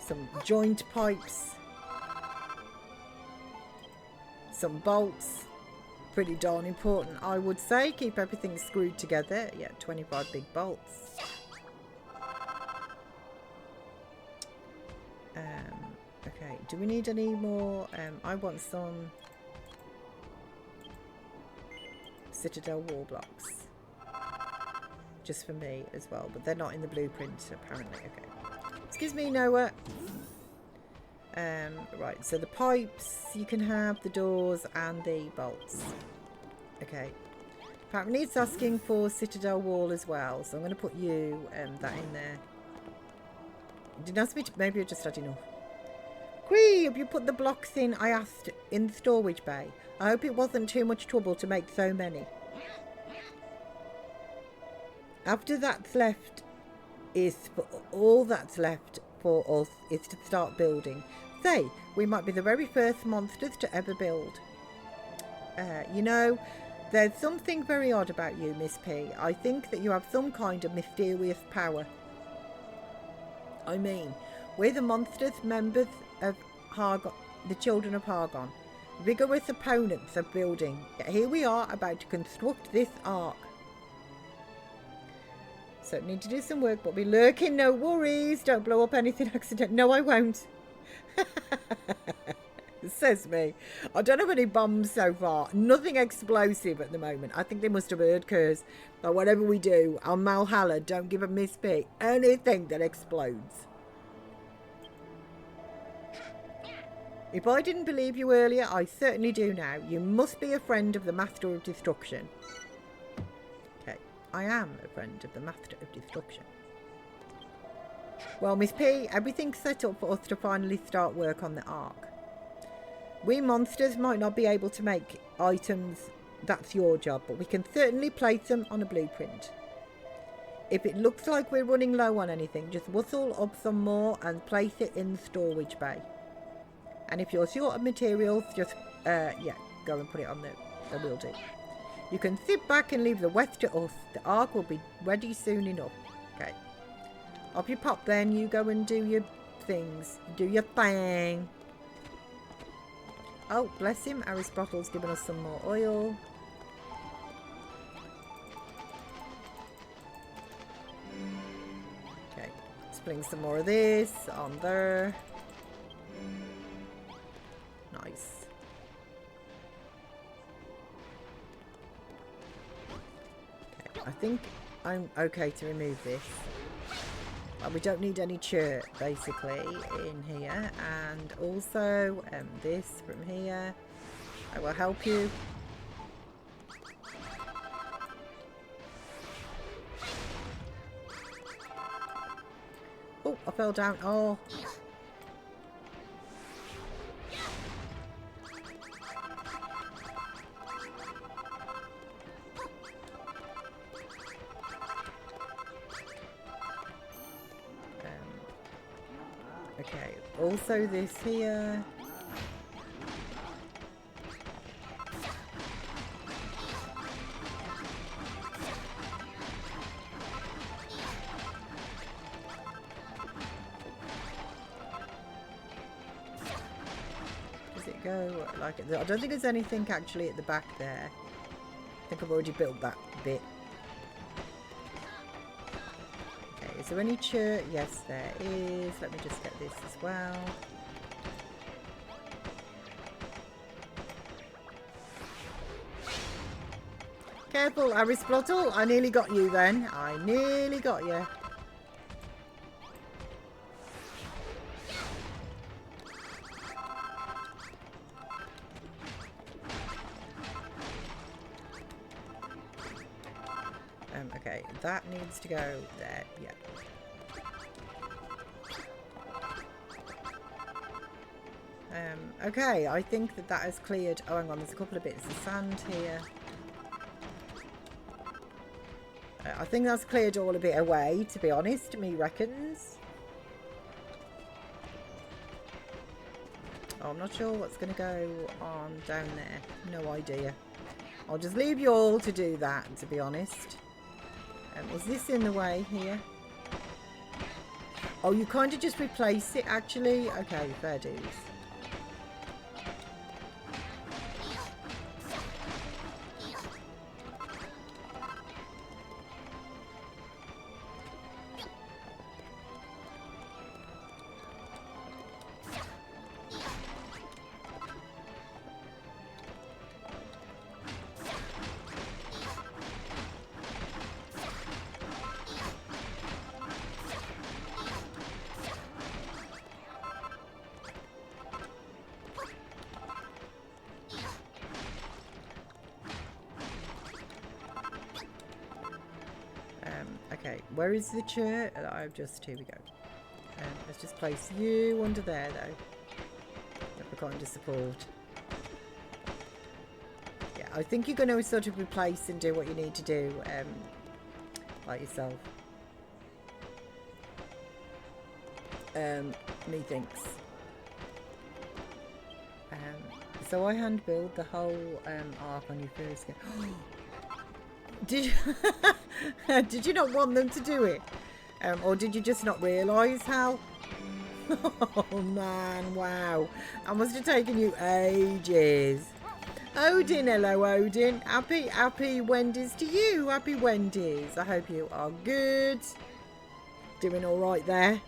Some joint pipes. Some bolts. Pretty darn important, I would say. Keep everything screwed together. Yeah, 25 big bolts. Okay, do we need any more? I want some Citadel wall blocks. Just for me as well, but they're not in the blueprint apparently. Okay. Excuse me, Noah. Right, so the pipes, you can have the doors and the bolts. Okay. Apparently it's asking for Citadel wall as well, so I'm going to put you that in there. It didn't ask me to, maybe I just had enough. Quee, have you put the blocks in I asked in the storage bay? I hope it wasn't too much trouble to make so many. After that's left is for all that's left for us is to start building. Say, we might be the very first monsters to ever build. You know, there's something very odd about you, Miss P. I think that you have some kind of mysterious power. I mean, we're the monsters, members of Hargon, the children of Hargon, vigorous opponents of building. Yet here we are about to construct this ark. So need to do some work, but be lurking, no worries. Don't blow up anything accidentally. No, I won't. Says me. I don't have any bombs so far. Nothing explosive at the moment. I think they must have heard Curse. But whatever we do on Malhalla, don't give a Miss P anything that explodes. If I didn't believe you earlier, I certainly do now. You must be a friend of the Master of Destruction. Okay, I am a friend of the Master of Destruction. Well, Miss P, everything's set up for us to finally start work on the Ark. We monsters might not be able to make items, that's your job, but we can certainly place them on a blueprint. If it looks like we're running low on anything, just whistle up some more and place it in the storage bay. And if you're short of materials, just, yeah, go and put it on the will do. You can sit back and leave the rest to us. The Ark will be ready soon enough. Okay. Up you pop then, you go and do your things. Do your thing. Oh, bless him, Aristotle's given us some more oil. Okay, let's bring some more of this on there. Nice. Okay, I think I'm okay to remove this. We don't need any chert basically in here, and also this from here. I will help you. Oh, I fell down. Oh. Okay, also this here. go like it. I don't think there's anything actually at the back there. I think I've already built that bit. Okay, is there any church? Yes, there is. Let me just get this as well. Careful, Aristotle. I nearly got you then. I nearly got you. Okay, that needs to go there. Yeah. Okay, I think that has cleared. Oh, hang on, there's a couple of bits of sand here. I think that's cleared all a bit away, to be honest, me reckons. Oh, I'm not sure what's going to go on down there. No idea. I'll just leave you all to do that, to be honest. Is this in the way here? Oh, you kind of just replace it, actually. Okay, fair dues. Okay, where is the chair? I've just, here we go. Let's just place you under there though. We're going to support. Yeah, I think you're going to sort of replace and do what you need to do, like yourself. Methinks. So I hand build the whole arc on your first game. Did you did you not want them to do it? Or did you just not realise how? Oh man, wow. That must have taken you ages. Odin, hello Odin. Happy Wendy's to you. Happy Wendy's. I hope you are good. Doing alright there.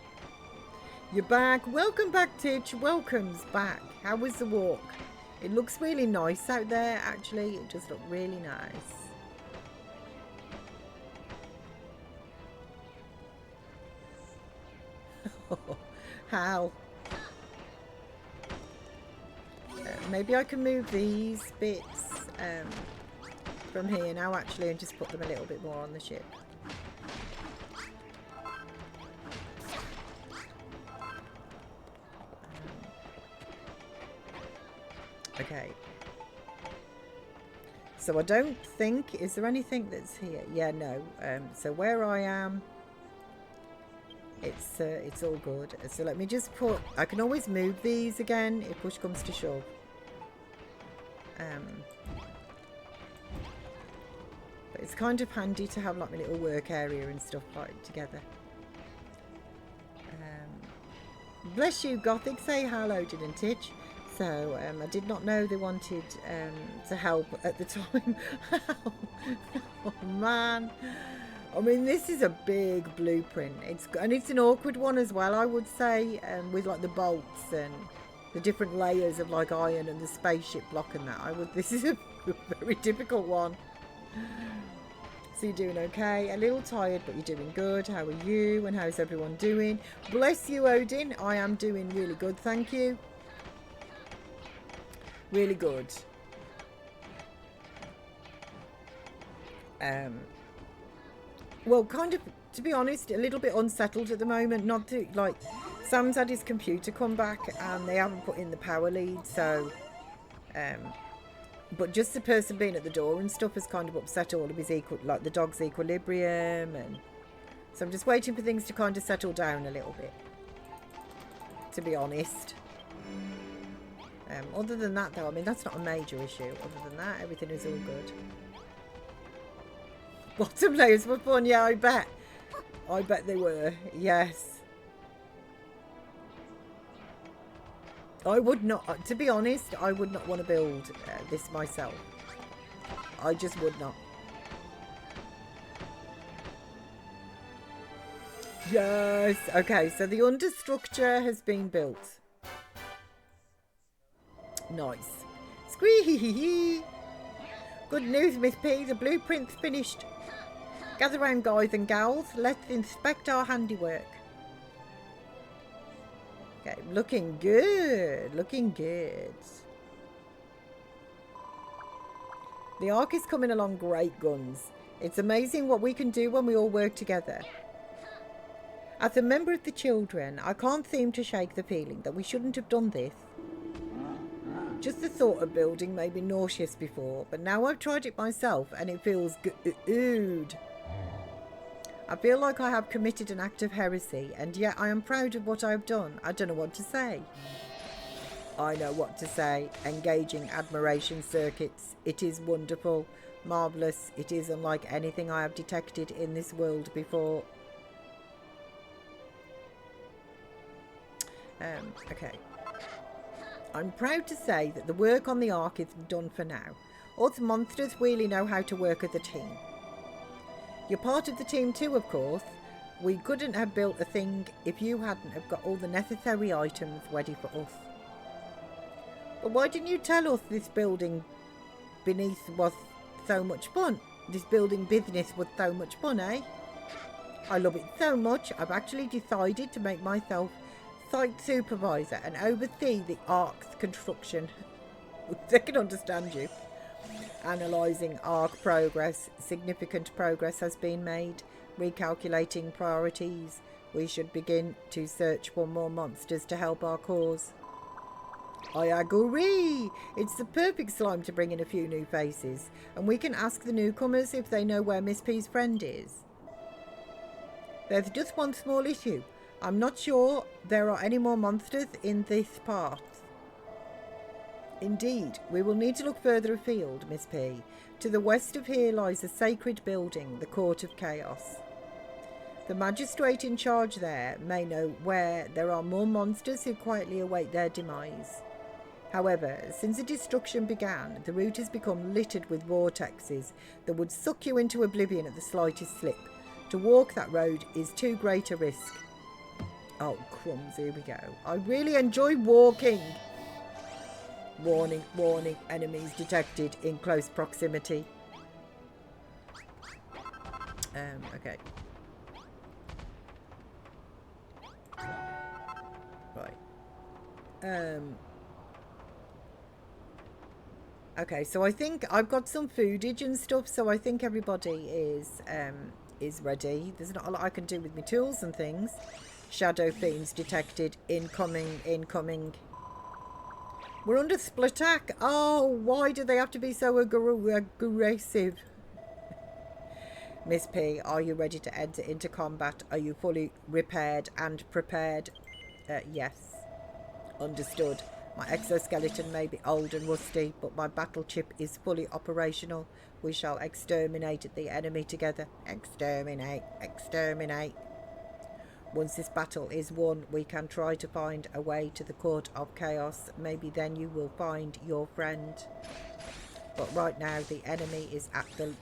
You're back. Welcome back, Titch. Welcome's back. How was the walk? It looks really nice out there, actually. It just looked really nice. How? Maybe I can move these bits from here now, actually, and just put them a little bit more on the ship. Okay. So I don't think... Is there anything that's here? Yeah, no. So where I am... It's all good. So let me just put... I can always move these again if push comes to shove. But it's kind of handy to have like my little work area and stuff like together. Bless you, Gothic. Say hello, didn't Titch? So I did not know they wanted to help at the time. Oh man. I mean, this is a big blueprint. It's an awkward one as well, I would say, with like the bolts and the different layers of like iron and the spaceship block and that. This is a very difficult one. So you're doing okay. A little tired, but you're doing good. How are you? And how's everyone doing? Bless you, Odin. I am doing really good, thank you. Really good. Well, kind of, to be honest, a little bit unsettled at the moment. Not to, like, Sam's had his computer come back and they haven't put in the power lead, so, but just the person being at the door and stuff has kind of upset all of his, like, the dog's equilibrium, and so I'm just waiting for things to kind of settle down a little bit, to be honest. Other than that, though, I mean, that's not a major issue. Other than that, everything is all good. Bottom layers were fun, yeah, I bet. I bet they were, yes. I would not, to be honest, I would not want to build this myself. I just would not. Yes. Okay, so the understructure has been built. Nice. Squee. Good news, Miss P. The blueprint's finished. Gather round, guys and gals. Let's inspect our handiwork. Okay, looking good. Looking good. The Ark is coming along great guns. It's amazing what we can do when we all work together. As a member of the children, I can't seem to shake the feeling that we shouldn't have done this. Just the thought of building made me nauseous before, but now I've tried it myself and it feels good. I feel like I have committed an act of heresy, and yet I am proud of what I have done. I don't know what to say. I know what to say. Engaging admiration circuits. It is wonderful, marvellous. It is unlike anything I have detected in this world before. Okay. I'm proud to say that the work on the Ark is done for now. Us monsters really know how to work as a team. You're part of the team too, of course. We couldn't have built a thing if you hadn't have got all the necessary items ready for us. But why didn't you tell us this building beneath was so much fun? This building business was so much fun, eh? I love it so much, I've actually decided to make myself site supervisor and oversee the Ark's construction. They can understand you. Analysing Ark progress. Significant progress has been made. Recalculating priorities. We should begin to search for more monsters to help our cause. I agree. It's the perfect slime to bring in a few new faces. And we can ask the newcomers if they know where Miss P's friend is. There's just one small issue. I'm not sure there are any more monsters in this part. Indeed, we will need to look further afield, Miss P. To the west of here lies a sacred building, the Court of Chaos. The magistrate in charge there may know where there are more monsters who quietly await their demise. However, since the destruction began, the route has become littered with vortexes that would suck you into oblivion at the slightest slip. To walk that road is too great a risk. Oh, crumbs, here we go. I really enjoy walking. Warning, warning, enemies detected in close proximity. Okay. Right. Okay, so I think I've got some foodage and stuff, so I think everybody is ready. There's not a lot I can do with my tools and things. Shadow fiends detected. Incoming. We're under split attack. Oh, why do they have to be so aggressive? Miss P, are you ready to enter into combat? Are you fully repaired and prepared? Yes. Understood. My exoskeleton may be old and rusty, but my battle chip is fully operational. We shall exterminate the enemy together. Exterminate. Once this battle is won, we can try to find a way to the Court of Chaos. Maybe then you will find your friend. But right now, the enemy is at the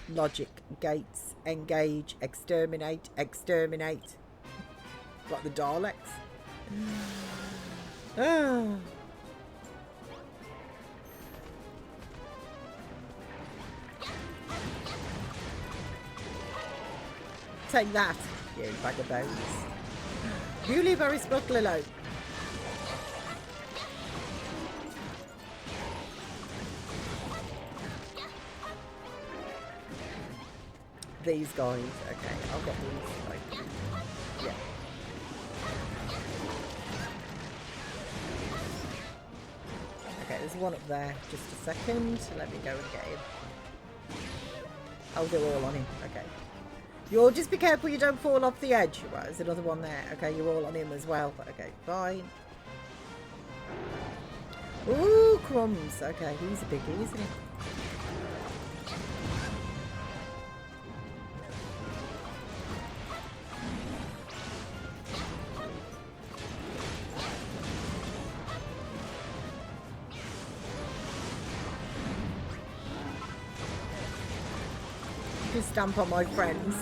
logic gates. Engage. Exterminate. Like the Daleks. Ah. Take that, you bag of bones. You leave Aristotle alone. These guys, okay, I'll get these. Like, yeah. Okay, there's one up there. Just a second. Let me go and get him. Oh, they're all on him. Okay. You'll just be careful you don't fall off the edge. Right, there's another one there. Okay, you're all on him as well. Okay, fine. Ooh, crumbs. Okay, he's a biggie, isn't he? stamp on my friends.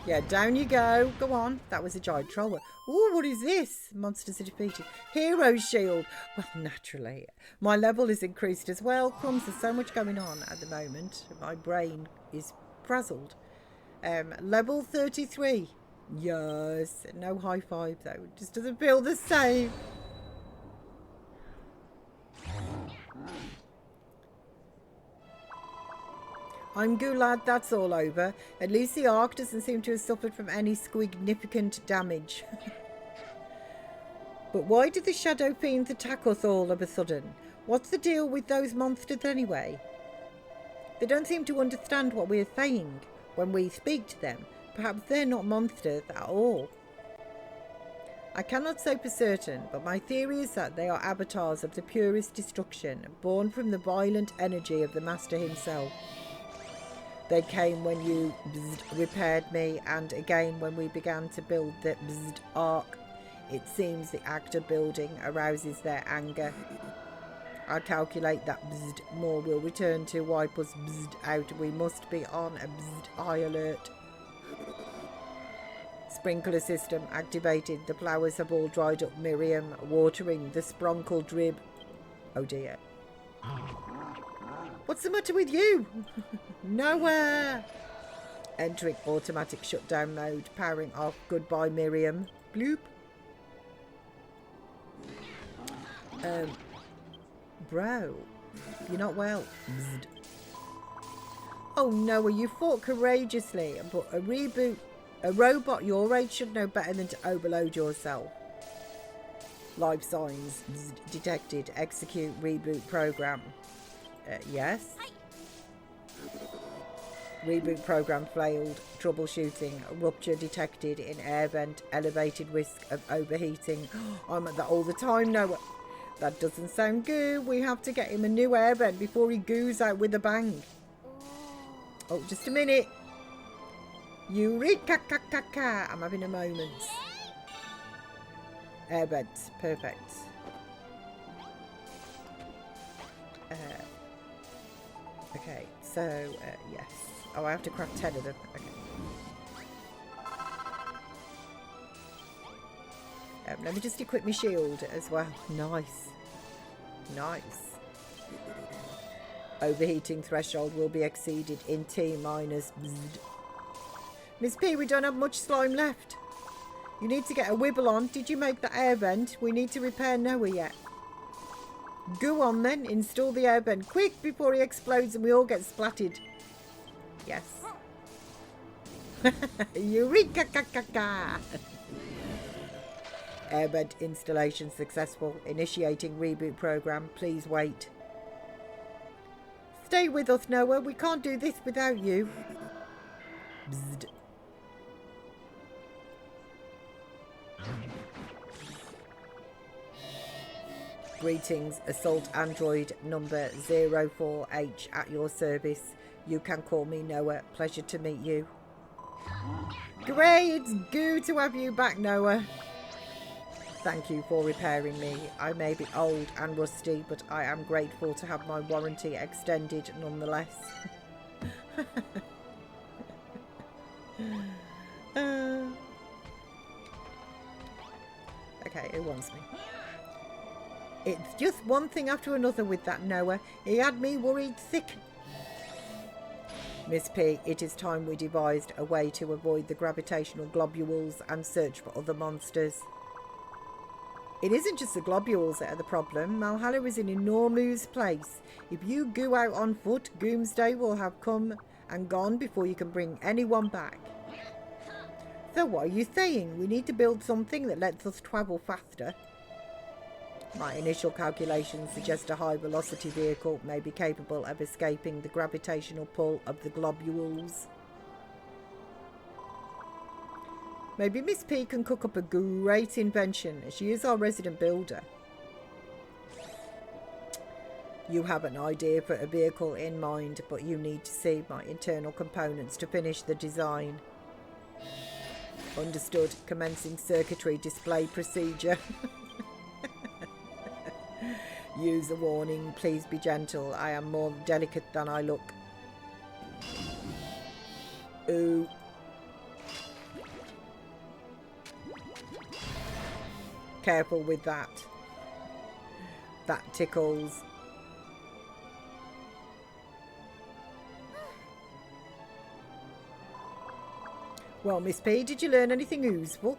Yeah, down you go. Go on. That was a giant troll. Ooh, what is this? Monsters are defeated. Hero shield. Well, naturally. My level is increased as well. Crumbs, there's so much going on at the moment. My brain is frazzled. Level 33. Yes. No high five, though. It just doesn't feel the same. I'm glad that's all over. At least the Ark doesn't seem to have suffered from any significant damage. But why did the Shadow Fiends attack us all of a sudden? What's the deal with those monsters anyway? They don't seem to understand what we're saying when we speak to them. Perhaps they're not monsters at all. I cannot say for certain, but my theory is that they are avatars of the purest destruction, born from the violent energy of the Master himself. They came when you repaired me, and again when we began to build the Ark. It seems the act of building arouses their anger. I calculate that more will return to wipe us out. We must be on a high alert. Sprinkler system activated. The flowers have all dried up. Miriam, watering the spronkled rib. Oh dear. What's the matter with you? Nowhere. Entering automatic shutdown mode. Powering off. Goodbye, Miriam. Bloop. Bro, you're not well. Oh, Noah, you fought courageously, but a robot your age should know better than to overload yourself. Life signs detected. Execute reboot program. Yes. Reboot program failed. Troubleshooting. Rupture detected in air vent. Elevated risk of overheating. I'm at that all the time, Noah. That doesn't sound good. We have to get him a new air vent before he goes out with a bang. Oh, just a minute. Eureka! I'm having a moment. Air vent. Perfect. Okay, so, yes. Oh, I have to craft 10 of them. Okay. Let me just equip my shield as well. Nice. Nice. Overheating threshold will be exceeded in T minus. Miss P, we don't have much slime left. You need to get a wibble on. Did you make the air vent? We need to repair Noah yet. Go on then. Install the air vent quick before he explodes and we all get splattered. Yes. Eureka! Airbed installation successful. Initiating reboot program. Please wait. Stay with us, Noah. We can't do this without you. Bzzd. Greetings, Assault Android number 04H at your service. You can call me Noah. Pleasure to meet you. Great, it's good to have you back, Noah. Thank you for repairing me. I may be old and rusty, but I am grateful to have my warranty extended nonetheless. Okay, who wants me? It's just one thing after another with that Noah. He had me worried sick. Miss P, it is time we devised a way to avoid the gravitational globules and search for other monsters. It isn't just the globules that are the problem. Malhalla is an enormous place. If you go out on foot, Doomsday will have come and gone before you can bring anyone back. So what are you saying? We need to build something that lets us travel faster. My initial calculations suggest a high-velocity vehicle may be capable of escaping the gravitational pull of the globules. Maybe Miss P can cook up a great invention. She is our resident builder. You have an idea for a vehicle in mind, but you need to see my internal components to finish the design. Understood. Commencing circuitry display procedure. User warning. Please be gentle. I am more delicate than I look. Ooh. Careful with that. That tickles. Well, Miss P, did you learn anything useful?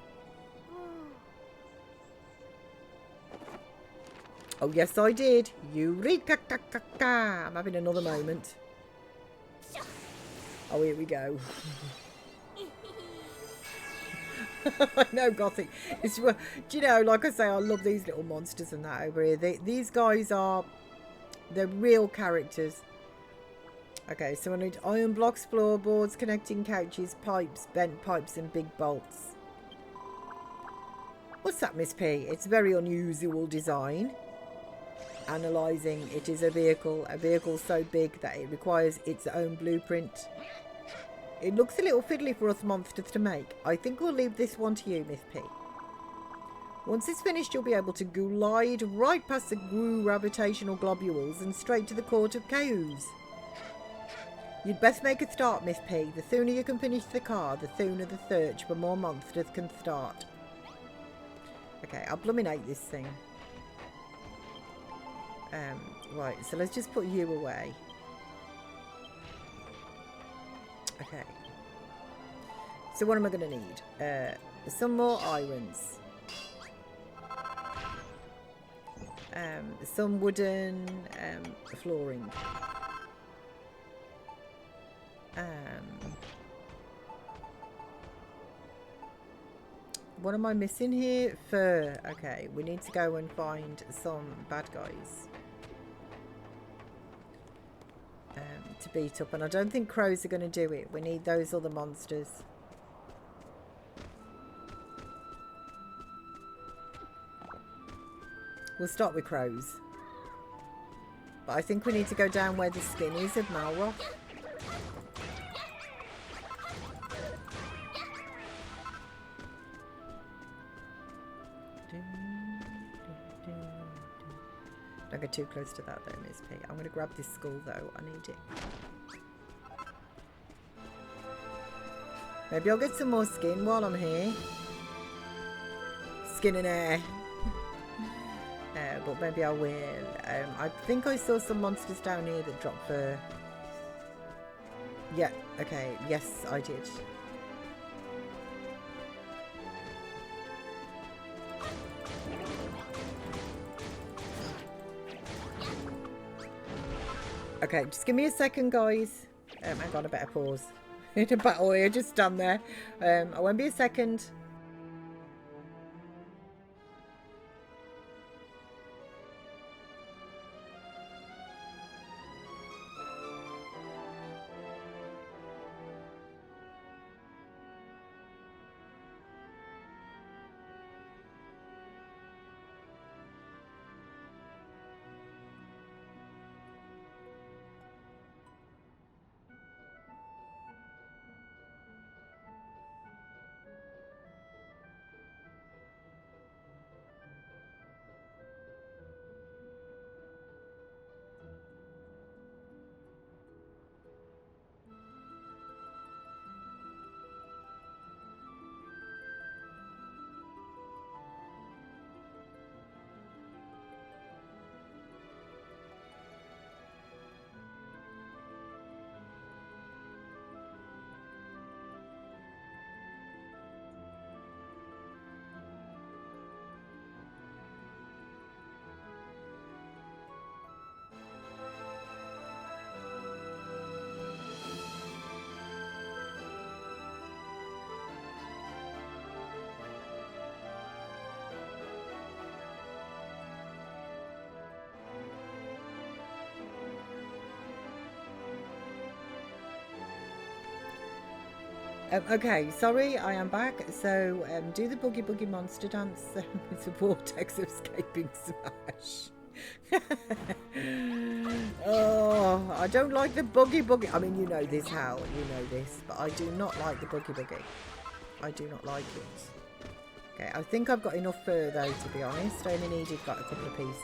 Oh, yes, I did. Eureka! I'm having another moment. Oh, here we go. I know, Gothic. It's, do you know, like I say, I love these little monsters and that over here. These guys are, they're real characters. Okay, so I need iron blocks, floorboards, connecting couches, pipes, bent pipes, and big bolts. What's that, Miss P? It's very unusual design. Analysing, it is a vehicle so big that it requires its own blueprint. It looks a little fiddly for us monsters to make. I think we'll leave this one to you, Miss P. Once it's finished, you'll be able to glide right past the gravitational globules and straight to the Court of Chaos. You'd best make a start, Miss P. The sooner you can finish the car, the sooner the search for more monsters can start. Okay, I'll bluminate this thing. Right, so let's just put you away. Okay. So what am I going to need? Some more irons. Some wooden flooring. What am I missing here? Fur. Okay, we need to go and find some bad guys to beat up, and I don't think crows are going to do it. We need those other monsters. We'll start with crows, but I think we need to go down where the skin is of Malrock. Don't get too close to that though, Miss P. I'm going to grab this skull though. I need it. Maybe I'll get some more skin while I'm here. Skin and air. But maybe I will. I think I saw some monsters down here that drop fur. Yeah, okay. Yes, I did. Okay, just give me a second, guys. Hang on, I better pause. In a battle here, just stand there. I won't be a second. Okay, sorry, I am back. So, do the boogie boogie monster dance with the vortex of escaping smash. Oh, I don't like the boogie boogie. I mean, you know this, Hal. You know this, but I do not like the boogie boogie. I do not like it. Okay, I think I've got enough fur though, to be honest. I only needed like a couple of pieces.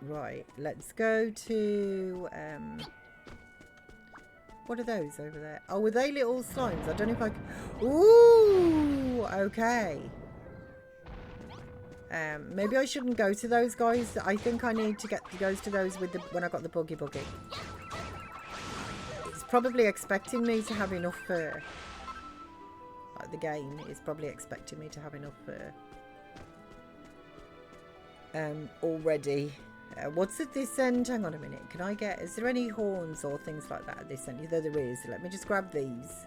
Right, let's go to what are those over there? Oh, were they little slimes? I don't know if I can... Ooh, okay. Maybe I shouldn't go to those guys. I think I need to go to those with the when I got the buggy. It's probably expecting me to have enough fur. Like the game is probably expecting me to have enough fur. Already. What's at this end? Hang on a minute. Can I get... Is there any horns or things like that at this end? There is. Let me just grab these.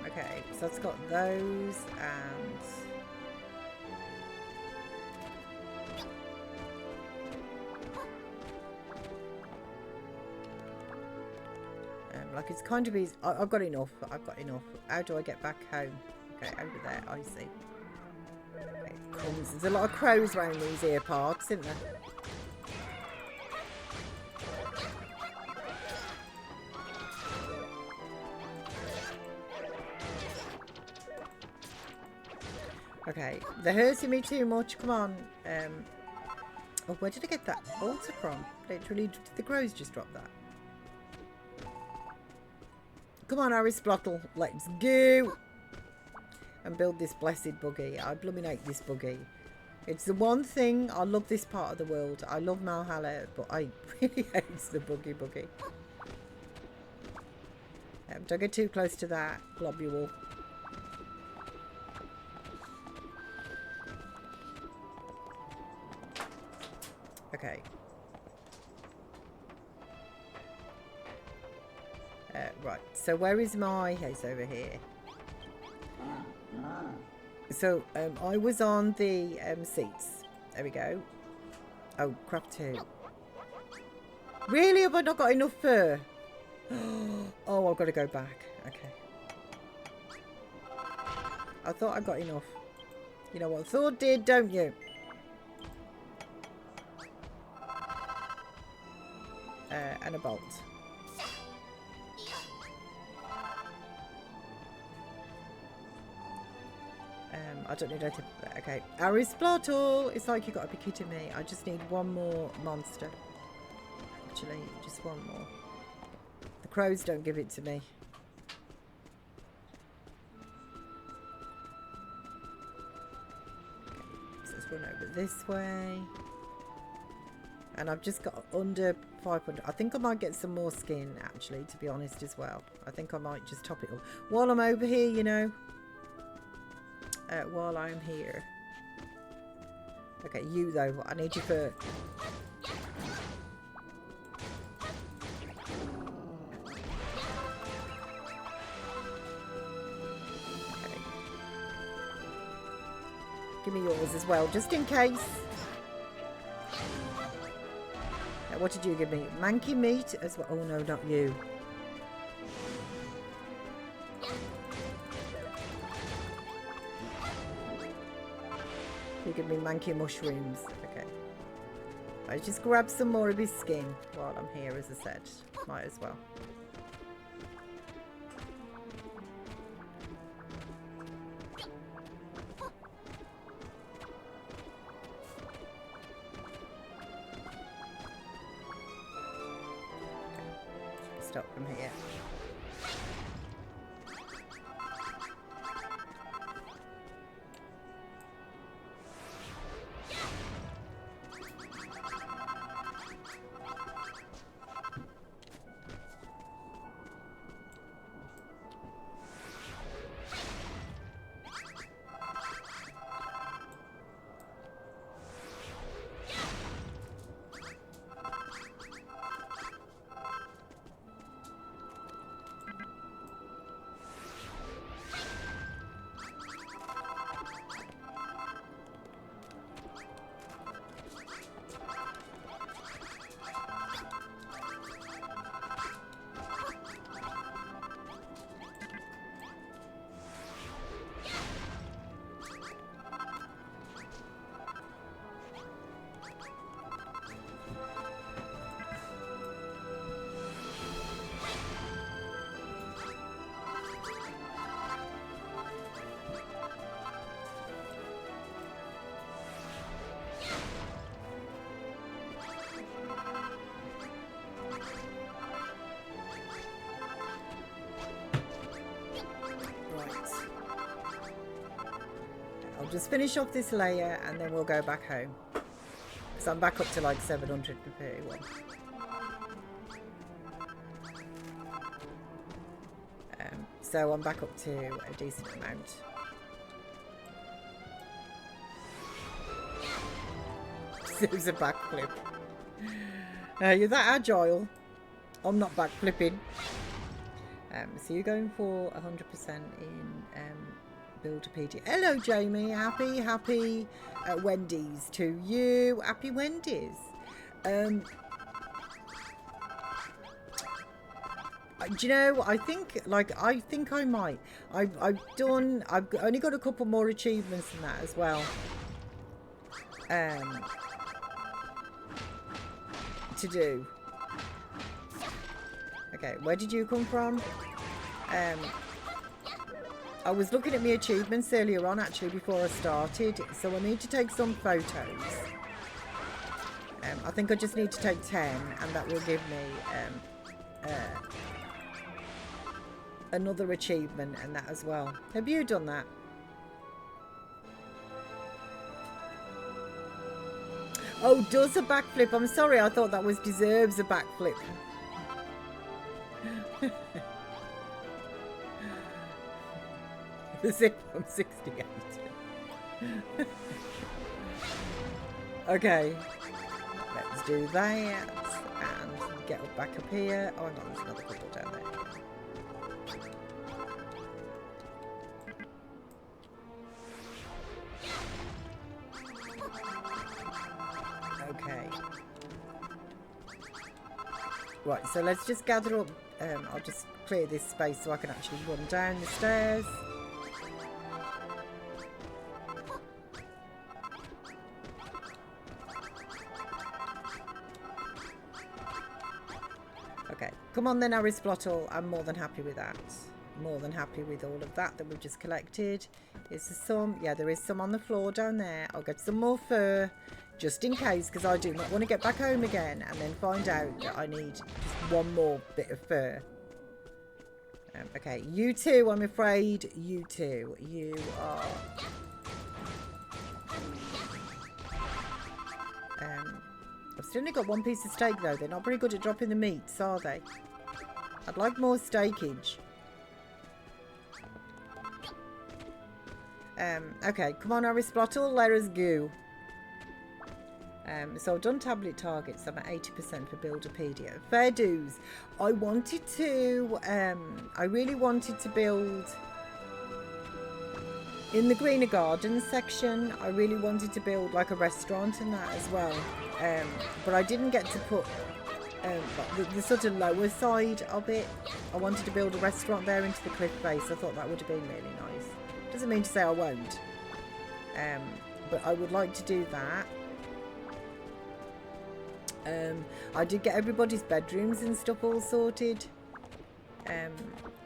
Okay, so it's got those and... like it's kind of easy. I've got enough. I've got enough. How do I get back home? Okay, over there. I see. Okay, crumbs. There's a lot of crows around these ear parts, isn't there? Okay, they're hurting me too much. Come on. Oh, where did I get that altar from? Literally, did the crows just drop that? Come on, Aristotle. Let's go. And build this blessed buggy. I blooming hate this buggy. It's the one thing. I love this part of the world. I love Malhalla, but I really hate the buggy. Don't get too close to that globule. Okay. Right. So where is my... It's over here. So I was on the seats. There we go. Oh, crap too. Really? Have I not got enough fur? Oh, I've got to go back. Okay. I thought I got enough. You know what Thor did, don't you? And a bolt. I don't need anything. Okay. Aristotle! It's like you got to be kidding me. I just need one more monster. Actually, just one more. The crows don't give it to me. Okay. So let's run over this way. And I've just got under 500. I think I might get some more skin, actually, to be honest, as well. I think I might just top it all. While I'm over here, you know. While I'm here. Okay, you, though. I need you for... Okay. Give me yours as well, just in case. What did you give me? Manky meat as well. Oh no, not you. You give me manky mushrooms. Okay. I just grab some more of his skin while I'm here, as I said. Might as well. Stop from here. I'll just finish off this layer and then we'll go back home. Because I'm back up to like 731. So I'm back up to a decent amount. There's a backflip. You're that agile. I'm not backflipping. So you're going for 100% in Builderpedia. Hello, Jamie. Happy Wendy's to you. Happy Wendy's. Do you know, I think I might. I've only got a couple more achievements than that as well. To do. Okay, where did you come from? I was looking at my achievements earlier on, actually, before I started. So I need to take some photos. I think I just need to take 10, and that will give me another achievement and that as well. Have you done that? Oh, does a backflip? I'm sorry, I thought that was deserves a backflip. The zip from 68. Okay, let's do that and get back up here. Oh, hang on, there's another couple down there. Okay. Right, so let's just gather up. I'll just clear this space so I can actually run down the stairs. Okay, come on then, Aristotle. I'm more than happy with that. More than happy with all of that we've just collected. Is there some? Yeah, there is some on the floor down there. I'll get some more fur. Just in case, because I do not want to get back home again and then find out that I need just one more bit of fur. Okay, you two, I'm afraid. You two. You are... I've still only got one piece of steak, though. They're not very good at dropping the meats, are they? I'd like more steakage. Okay, come on, Aristotle, let us go. So I've done tablet targets. I'm at 80% for Builderpedia. Fair dues. I wanted to, I really wanted to build in the Greener Gardens section. I really wanted to build like a restaurant and that as well. But I didn't get to put the sort of lower side of it. I wanted to build a restaurant there into the cliff face. I thought that would have been really nice. Doesn't mean to say I won't. But I would like to do that. I did get everybody's bedrooms and stuff all sorted,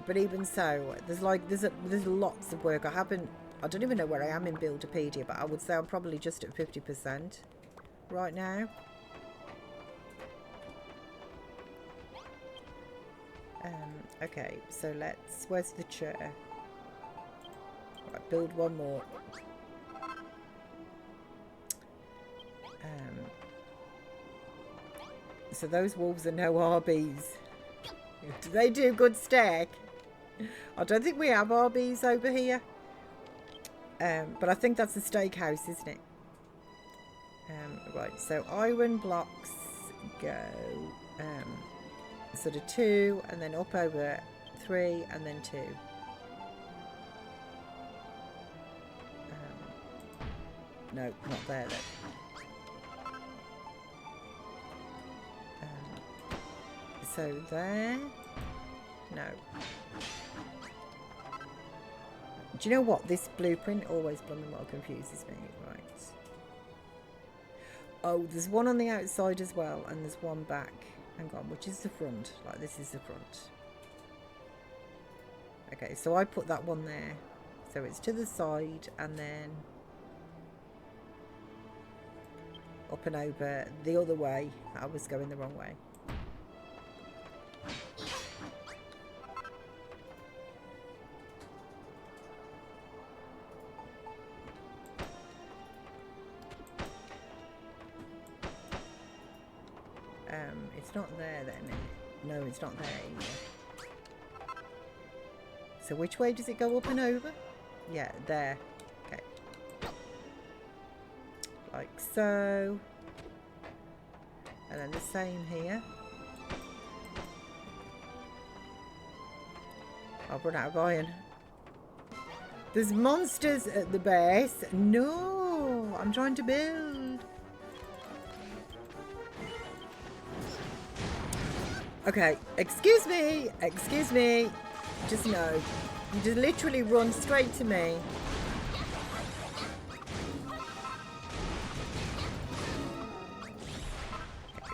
but even so, there's lots of work. I don't even know where I am in Builderpedia, but I would say I'm probably just at 50% right now. Okay, so where's the chair? Right, build one more. So those wolves are no RBs. Do they do good steak? I don't think we have RBs over here. But I think that's a steakhouse, isn't it? Right, so iron blocks go sort of 2 and then up over 3 and then 2. No, not there then. So there. No. Do you know what? This blueprint always blooming well confuses me. Right. Oh, there's one on the outside as well, and there's one back. Hang on, which is the front? Like, this is the front. Okay, so I put that one there. So it's to the side, and then up and over the other way. I was going the wrong way. It's not there then. No, it's not there either. So which way does it go, up and over? Yeah, there. Okay. Like so. And then the same here. I've run out of iron. There's monsters at the base. No, I'm trying to build. Okay, excuse me. Just no. You just literally run straight to me.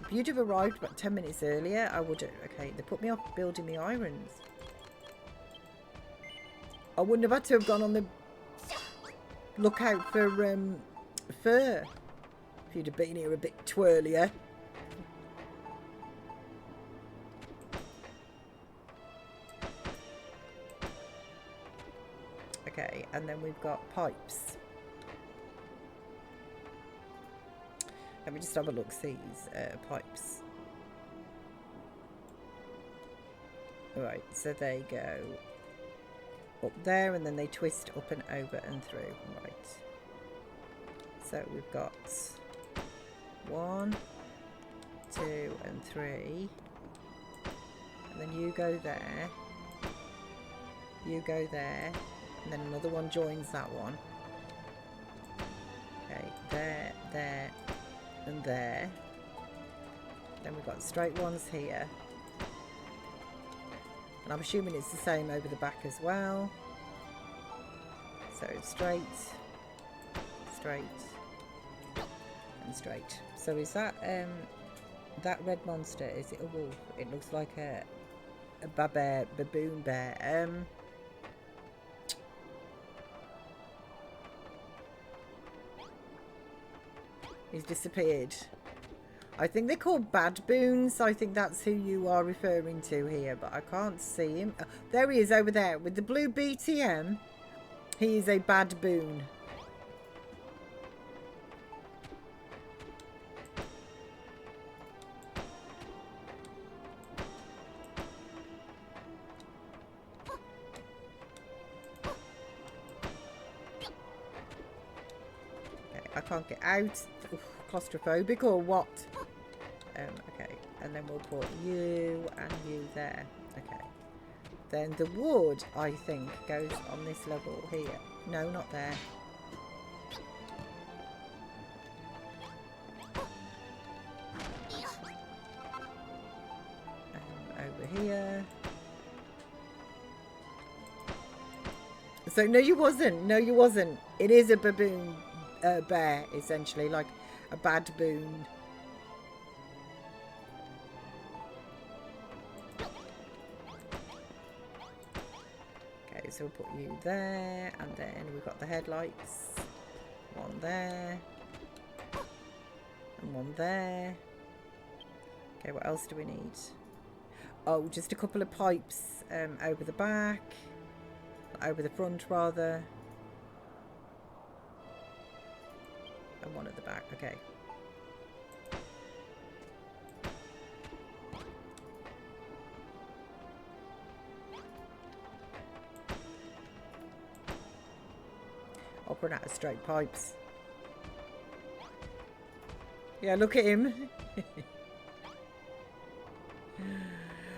If you'd have arrived about 10 minutes earlier, I would have. Okay, they put me off building the irons. I wouldn't have had to have gone on the lookout for fur. If you'd have been here a bit twirlier. Okay, and then we've got pipes. Let me just have a look, see these pipes. Right, so they go up there and then they twist up and over and through. Right. So we've got 1, 2 and 3. And then you go there. You go there. And then another one joins that one. Okay, there, there, and there. Then we've got straight ones here. And I'm assuming it's the same over the back as well. So straight, straight, and straight. So is that that red monster? Is it a wolf? It looks like a baboon bear. He's disappeared. I think they're called baboons. I think that's who you are referring to here, but I can't see him. Oh, there he is over there with the blue BTM. He is a baboon. Okay, I can't get out. Oof, claustrophobic or what? Okay, and then we'll put you and you there. Okay. Then the wood, I think, goes on this level here. No, not there. Over here. So, no, you wasn't. No, you wasn't. It is a baboon bear, essentially, like a baboon. So we'll put you there, and then we've got the headlights. One there. And one there. Okay, what else do we need? Oh, just a couple of pipes over the back. Over the front, rather. And one at the back, okay. I'll run out of straight pipes. Yeah, look at him.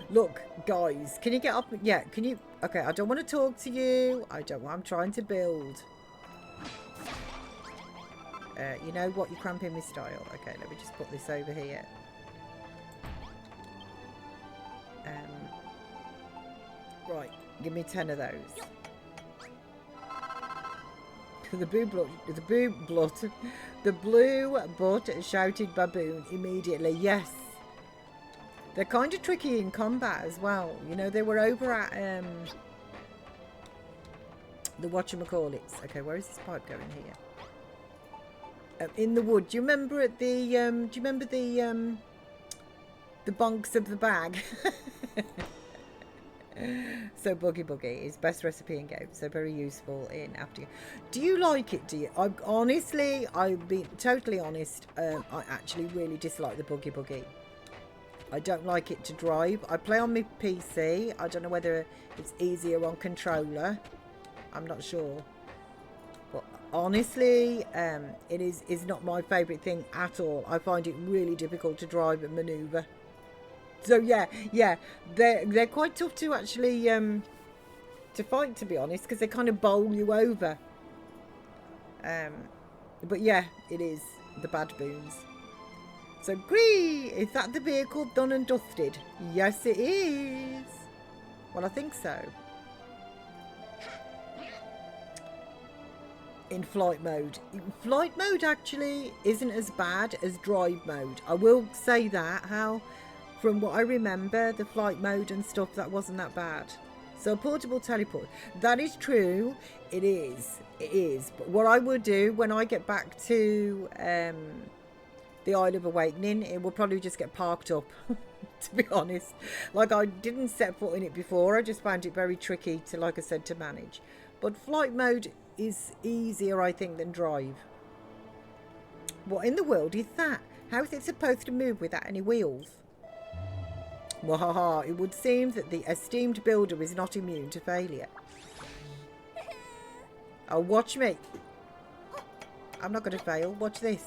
Look, guys, can you get up? Yeah, can you? Okay, I don't want to talk to you. I'm trying to build. You know what? You're cramping my style. Okay, let me just put this over here. Right, give me 10 of those. The blue butt shouted baboon immediately. Yes. They're kind of tricky in combat as well. You know, they were over at the whatchamacallits. Okay, where is this pipe going here? In the wood. Do you remember at the the bunks of the bag? So Boogie is best recipe in game, so very useful in after. Do you like it? Do you? Honestly, I've been totally honest. I actually really dislike the Boogie. I don't like it to drive. I play on my PC. I don't know whether it's easier on controller. I'm not sure. But honestly, it is not my favourite thing at all. I find it really difficult to drive and manoeuvre. So yeah, they're quite tough to actually to fight, to be honest, because they kind of bowl you over. But yeah, it is the bad boons. So, Gree, is that the vehicle done and dusted? Yes, it is. Well, I think so. In flight mode. Flight mode actually isn't as bad as drive mode. I will say that. From what I remember, the flight mode and stuff, that wasn't that bad. So, portable teleport. That is true. It is. It is. But what I would do when I get back to the Isle of Awakening, it will probably just get parked up, to be honest. Like, I didn't set foot in it before. I just found it very tricky to, like I said, to manage. But flight mode is easier, I think, than drive. What in the world is that? How is it supposed to move without any wheels? Wahaha, it would seem that the esteemed builder is not immune to failure. Oh, watch me. I'm not going to fail. Watch this.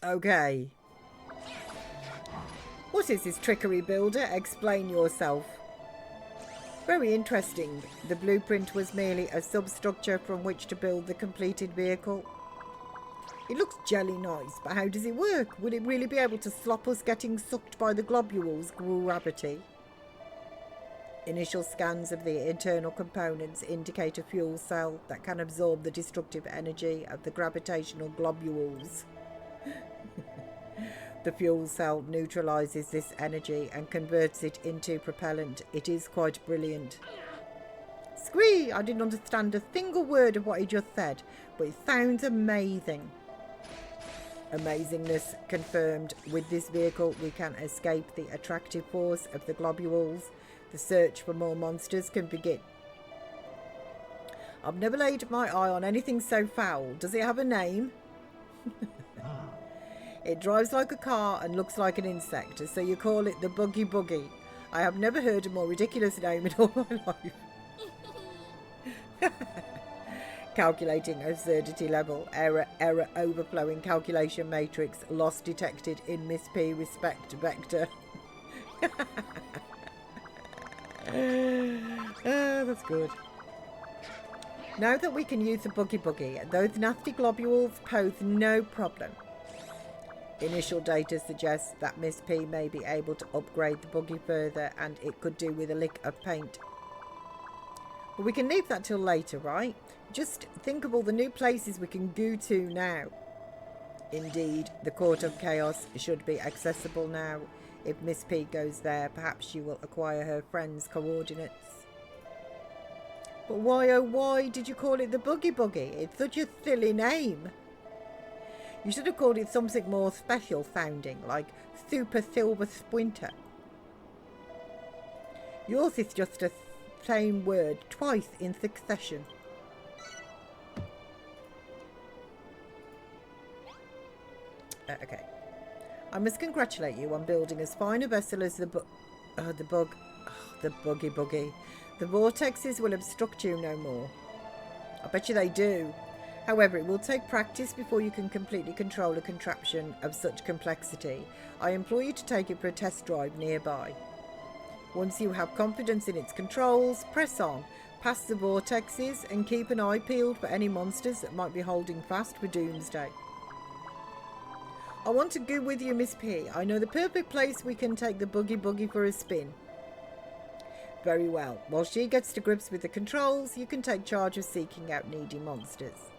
Okay. What is this trickery, builder? Explain yourself. Very interesting. The blueprint was merely a substructure from which to build the completed vehicle. It looks jelly nice, but how does it work? Would it really be able to stop us getting sucked by the globules' gravity? Initial scans of the internal components indicate a fuel cell that can absorb the destructive energy of the gravitational globules. The fuel cell neutralizes this energy and converts it into propellant. It is quite brilliant. Scree! I didn't understand a single word of what he just said, but it sounds amazing. Amazingness confirmed. With this vehicle, we can escape the attractive force of the globules. The search for more monsters can begin. I've never laid my eye on anything so foul. Does it have a name? It drives like a car and looks like an insect, so you call it the Buggy Buggy. I have never heard a more ridiculous name in all my life. Calculating absurdity level. Error overflowing calculation matrix. Loss detected in Miss P respect vector. That's good. Now that we can use the Buggy Buggy, those nasty globules pose no problem. Initial data suggests that Miss P may be able to upgrade the buggy further, and it could do with a lick of paint. But we can leave that till later, right? Just think of all the new places we can go to now. Indeed, the Court of Chaos should be accessible now. If Miss P goes there, perhaps she will acquire her friend's coordinates. But why, oh why, did you call it the Buggy Buggy? It's such a silly name. You should have called it something more special sounding, like Super Silver Splinter. Yours is just the same word twice in succession. Okay. I must congratulate you on building as fine a vessel as the Buggy Buggy. The vortexes will obstruct you no more. I bet you they do. However, it will take practice before you can completely control a contraption of such complexity. I implore you to take it for a test drive nearby. Once you have confidence in its controls, press on, past the vortexes, and keep an eye peeled for any monsters that might be holding fast for Doomsday. I want to go with you, Miss P. I know the perfect place we can take the Buggy Buggy for a spin. Very well. While she gets to grips with the controls, you can take charge of seeking out needy monsters.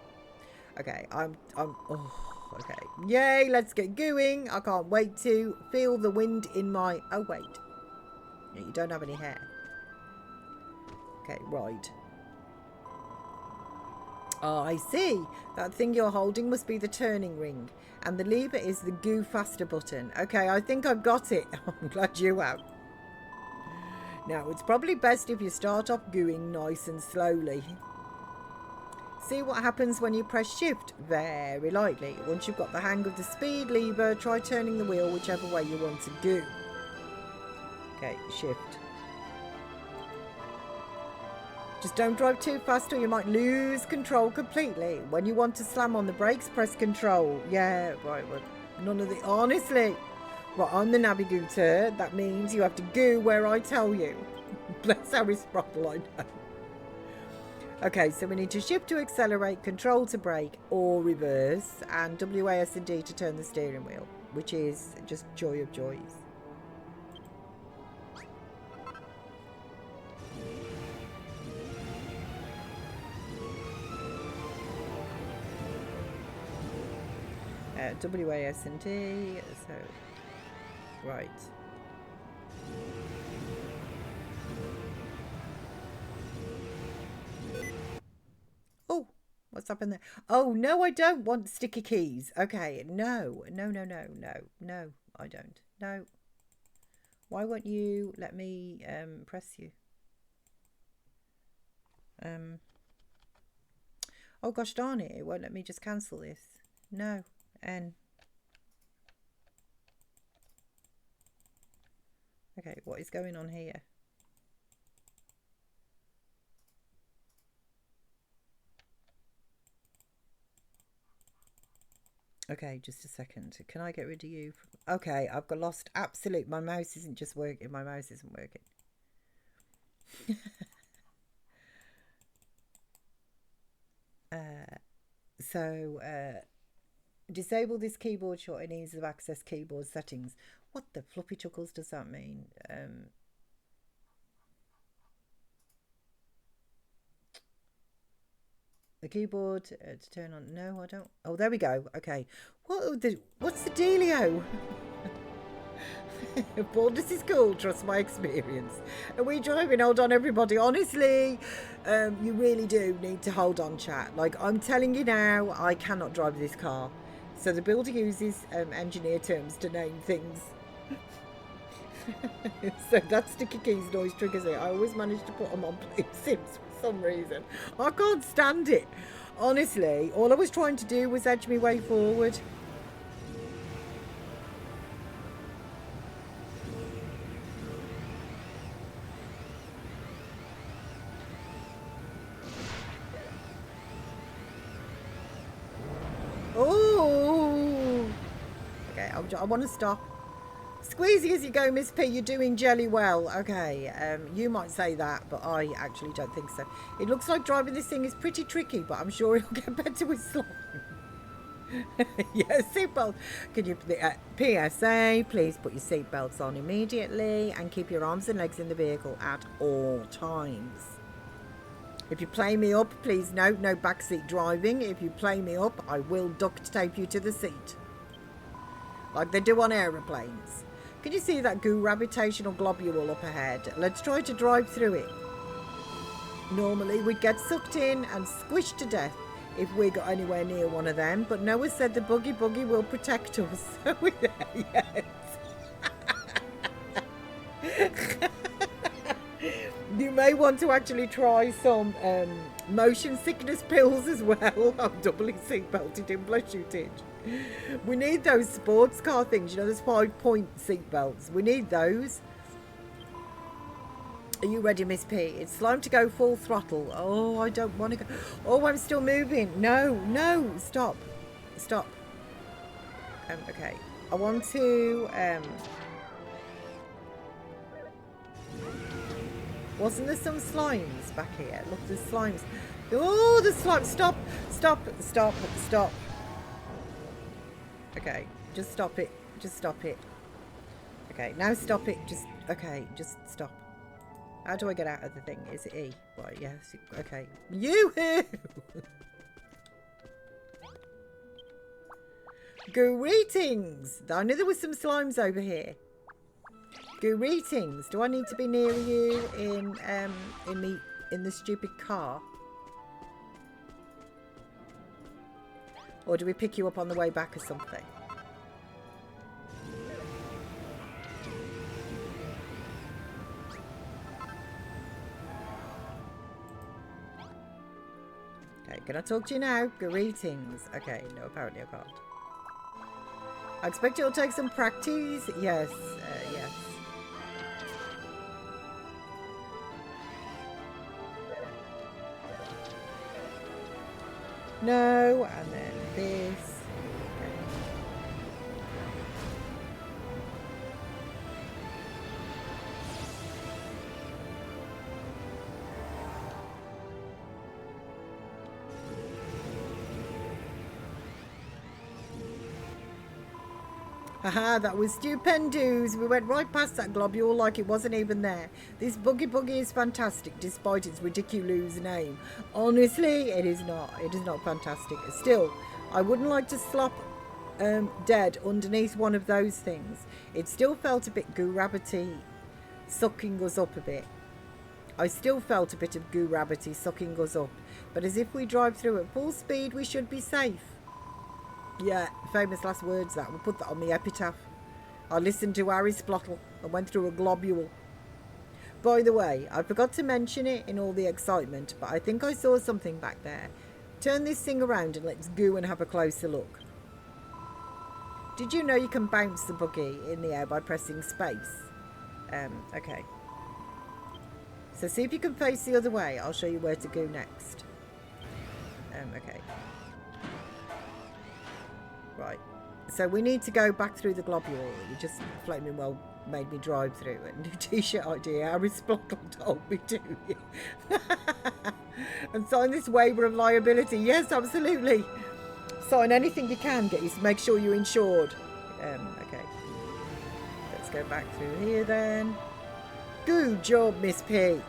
Okay, oh. okay. Yay, let's get going. I can't wait to feel the wind in my... Oh, wait. Yeah, you don't have any hair. Okay, right. Oh, I see. That thing you're holding must be the turning ring. And the lever is the go faster button. Okay, I think I've got it. I'm glad you have. Now, it's probably best if you start off gooing nice and slowly. See what happens when you press shift very lightly. Once you've got the hang of the speed lever, try turning the wheel whichever way you want to go. Okay, shift. Just don't drive too fast or you might lose control completely. When you want to slam on the brakes, press control. Yeah, right, well, none of the... Honestly. Right, I'm the navigator. That means you have to go where I tell you. Bless Harry's throttle, I know. Okay, so we need to shift to accelerate, control to brake or reverse, and WAS and D to turn the steering wheel, which is just joy of joys. WAS and D, so, right. Oh, what's happened there? Oh, no, I don't want sticky keys. Okay, no, I don't. No. Why won't you let me press you? Oh, gosh darn it. It won't let me just cancel this. No. N. Okay, what is going on here? Okay, just a second. Can I get rid of you? Okay, I've got lost absolute. My mouse isn't just working. My mouse isn't working. Disable this keyboard short and ease of access keyboard settings. What the floppy chuckles does that mean? The keyboard to turn on. No, I don't. Oh, there we go. Okay. What's the dealio? Paul, this is cool. Trust my experience. Are we driving? Hold on, everybody. Honestly, you really do need to hold on, chat. Like, I'm telling you now, I cannot drive this car. So the builder uses engineer terms to name things. So that sticky keys noise triggers it. I always manage to put them on play Sims for some reason. I can't stand it. Honestly, all I was trying to do was edge my way forward. Oh, okay. I want to stop. Squeezy as you go, Miss P. You're doing jelly well. Okay, you might say that, but I actually don't think so. It looks like driving this thing is pretty tricky, but I'm sure it'll get better with slime. Yeah, seatbelt. Can you PSA? Please put your seatbelts on immediately and keep your arms and legs in the vehicle at all times. If you play me up, please note no backseat driving. If you play me up, I will duct tape you to the seat, like they do on aeroplanes. Can you see that goo gravitational globule up ahead? Let's try to drive through it. Normally we'd get sucked in and squished to death if we got anywhere near one of them, but Noah said the buggy will protect us. So we're there, yes. You may want to actually try some motion sickness pills as well. I'm doubly seatbelted in, bless you, Tidge. We need those sports car things, you know, those 5-point seatbelts. We need those. Are you ready, Miss P? It's time to go full throttle. Oh, I don't want to go. Oh, I'm still moving. No, stop. Okay, I want to wasn't there some slimes back here? Look, there's slimes. Oh, the slime. Stop. Okay, just stop it. Okay, now stop it. Just stop. How do I get out of the thing? Is it E? Right, yes. Okay. Yoo-hoo! Greetings! I knew there was some slimes over here. Greetings. Do I need to be near you in the stupid car? Or do we pick you up on the way back or something? Okay, can I talk to you now? Greetings. Okay, no, apparently I can't. I expect it'll take some practice. Yes, yes. No, and then this. Haha, that was stupendous. We went right past that globule like it wasn't even there. This buggy is fantastic despite its ridiculous name. Honestly, it is not. It is not fantastic. Still, I wouldn't like to slop dead underneath one of those things. It still felt a bit goo-rabbity, sucking us up a bit. I still felt a bit of goo-rabbity sucking us up. But as if we drive through at full speed, we should be safe. Yeah, famous last words that. We'll put that on the epitaph. I listened to Harry Splottle and went through a globule. By the way, I forgot to mention it in all the excitement, but I think I saw something back there. Turn this thing around and let's go and have a closer look. Did you know you can bounce the buggy in the air by pressing space? Okay. So see if you can face the other way. I'll show you where to go next. Okay. Right, so we need to go back through the globule that you just flaming well made me drive through. A new t-shirt idea, Harry Splottle told me to. And sign this waiver of liability. Yes, absolutely. Sign anything you can, make sure you're insured. Okay. Let's go back through here then. Good job, Miss P.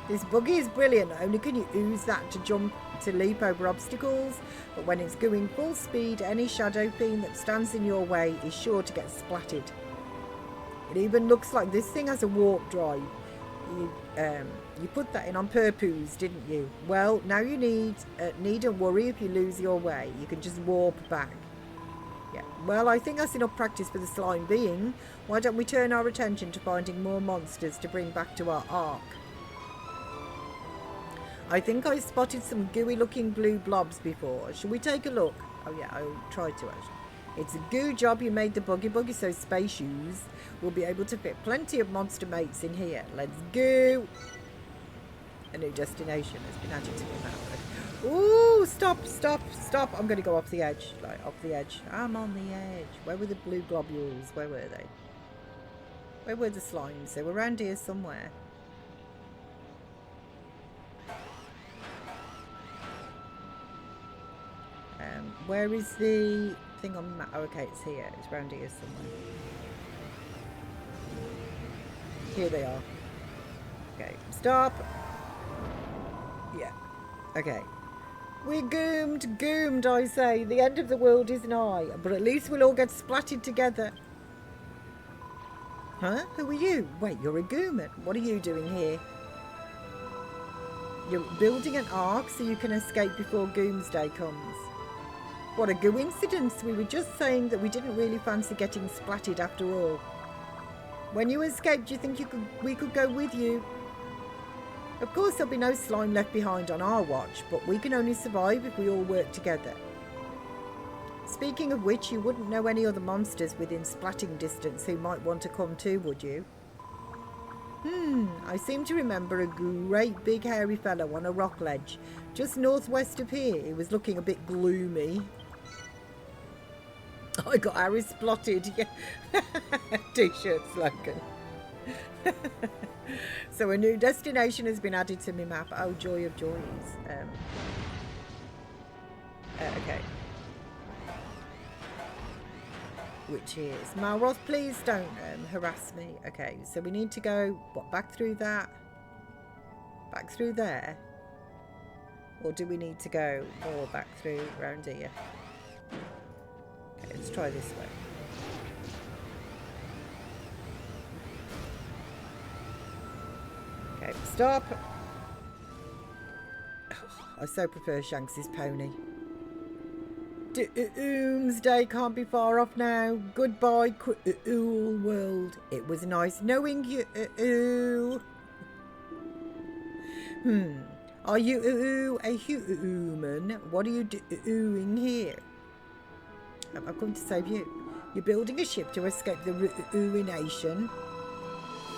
This buggy is brilliant. Not only can you use that to leap over obstacles, but when it's going full speed, any shadow beam that stands in your way is sure to get splatted. It even looks like this thing has a warp drive. You put that in on purpose, didn't you? Well, now you needn't worry if you lose your way. You can just warp back. Yeah. Well, I think that's enough practice for the slime being. Why don't we turn our attention to finding more monsters to bring back to our ark? I think I spotted some gooey looking blue blobs before. Shall we take a look? Oh yeah, I tried to actually. It's a goo job you made the buggy so space shoes will be able to fit plenty of monster mates in here. Let's go. A new destination has been added to the map. Ooh, stop. I'm going to go off the edge. Like, off the edge. I'm on the edge. Where were the blue globules? Where were they? Where were the slimes? They were around here somewhere. Where is the thing on the map? Oh, okay, it's here. It's around here somewhere. Here they are. Okay, stop. Yeah. Okay. We're goomed, I say. The end of the world is nigh. But at least we'll all get splatted together. Huh? Who are you? Wait, you're a gooman. What are you doing here? You're building an ark so you can escape before Goomsday comes. What a coincidence. We were just saying that we didn't really fancy getting splatted after all. When you escaped, do you think we could go with you? Of course, there'll be no slime left behind on our watch, but we can only survive if we all work together. Speaking of which, you wouldn't know any other monsters within splatting distance who might want to come too, would you? I seem to remember a great big hairy fellow on a rock ledge just northwest of here. He was looking a bit gloomy. I got Harry splotted. Yeah. T-shirt slogan. So a new destination has been added to my map. Oh, joy of joys. Okay. Which is Malroth, please don't harass me. Okay, so we need to go back through that, back through there, or do we need to go more back through around here? Okay, let's Let's try this way. Okay, stop. I so prefer Shanks's pony. Doomsday can't be far off now. Goodbye, cruel world. It was nice knowing you. Are you a human? What are you doing here? I've come to save you. You're building a ship to escape the ruination.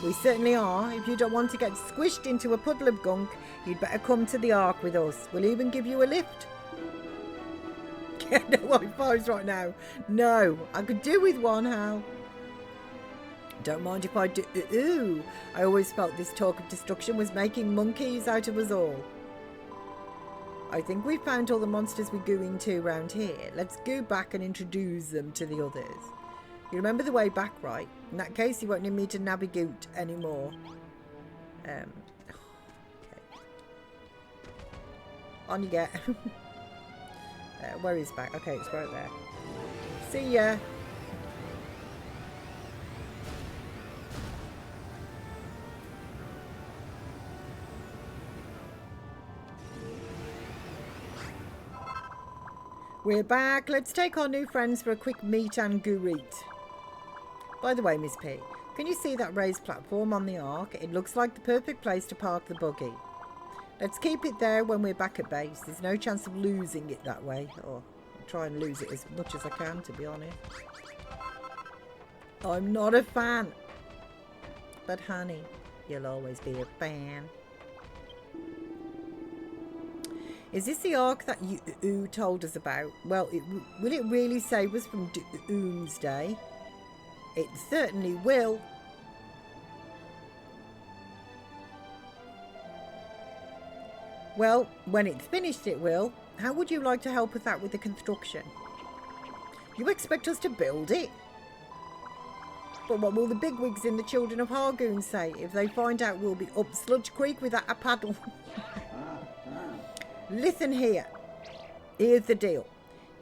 We certainly are. If you don't want to get squished into a puddle of gunk, you'd better come to the Ark with us. We'll even give you a lift. No Wi-Fi's right now. No, I could do with one, Hal. Don't mind if I do. I always felt this talk of destruction was making monkeys out of us all. I think we've found all the monsters we're going to round here. Let's go back and introduce them to the others. You remember the way back, right? In that case, you won't need me to navigate anymore. Okay. On you get. Where is back? Okay, it's right there. See ya. We're back. Let's take our new friends for a quick meet and greet. By the way, Miss P, can you see that raised platform on the Ark? It looks like the perfect place to park the buggy. Let's keep it there when we're back at base. There's no chance of losing it that way. Or I'll try and lose it as much as I can, to be honest. I'm not a fan. But honey, you'll always be a fan. Is this the Ark that you told us about? Well, will it really save us from doomsday? It certainly will. Well, when it's finished it will. How would you like to help us out with the construction? You expect us to build it? But what will the bigwigs in the Children of Hargoon say if they find out we'll be up Sludge Creek without a paddle? Listen here. Here's the deal.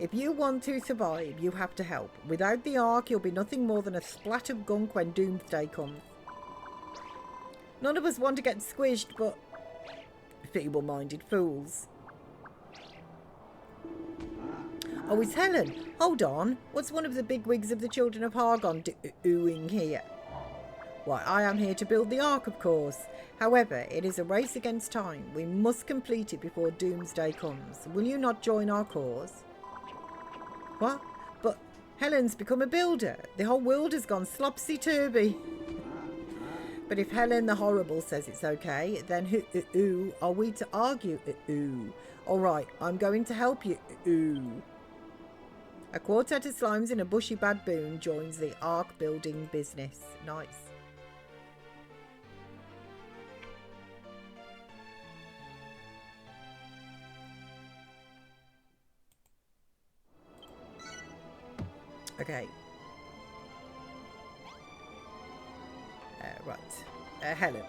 If you want to survive, you have to help. Without the Ark, you'll be nothing more than a splat of gunk when doomsday comes. None of us want to get squished, but feeble-minded fools. Oh, it's Helen. Hold on. What's one of the bigwigs of the Children of Hargon doing here? Why, I am here to build the Ark, of course. However, it is a race against time. We must complete it before doomsday comes. Will you not join our cause? What? But Helen's become a builder. The whole world has gone slopsy-turvy. But if Helen the Horrible says it's okay, then who are we to argue? All right, I'm going to help you. A quartet of slimes in a bushy baboon joins the Ark building business. Nice. Okay. Right. Helen.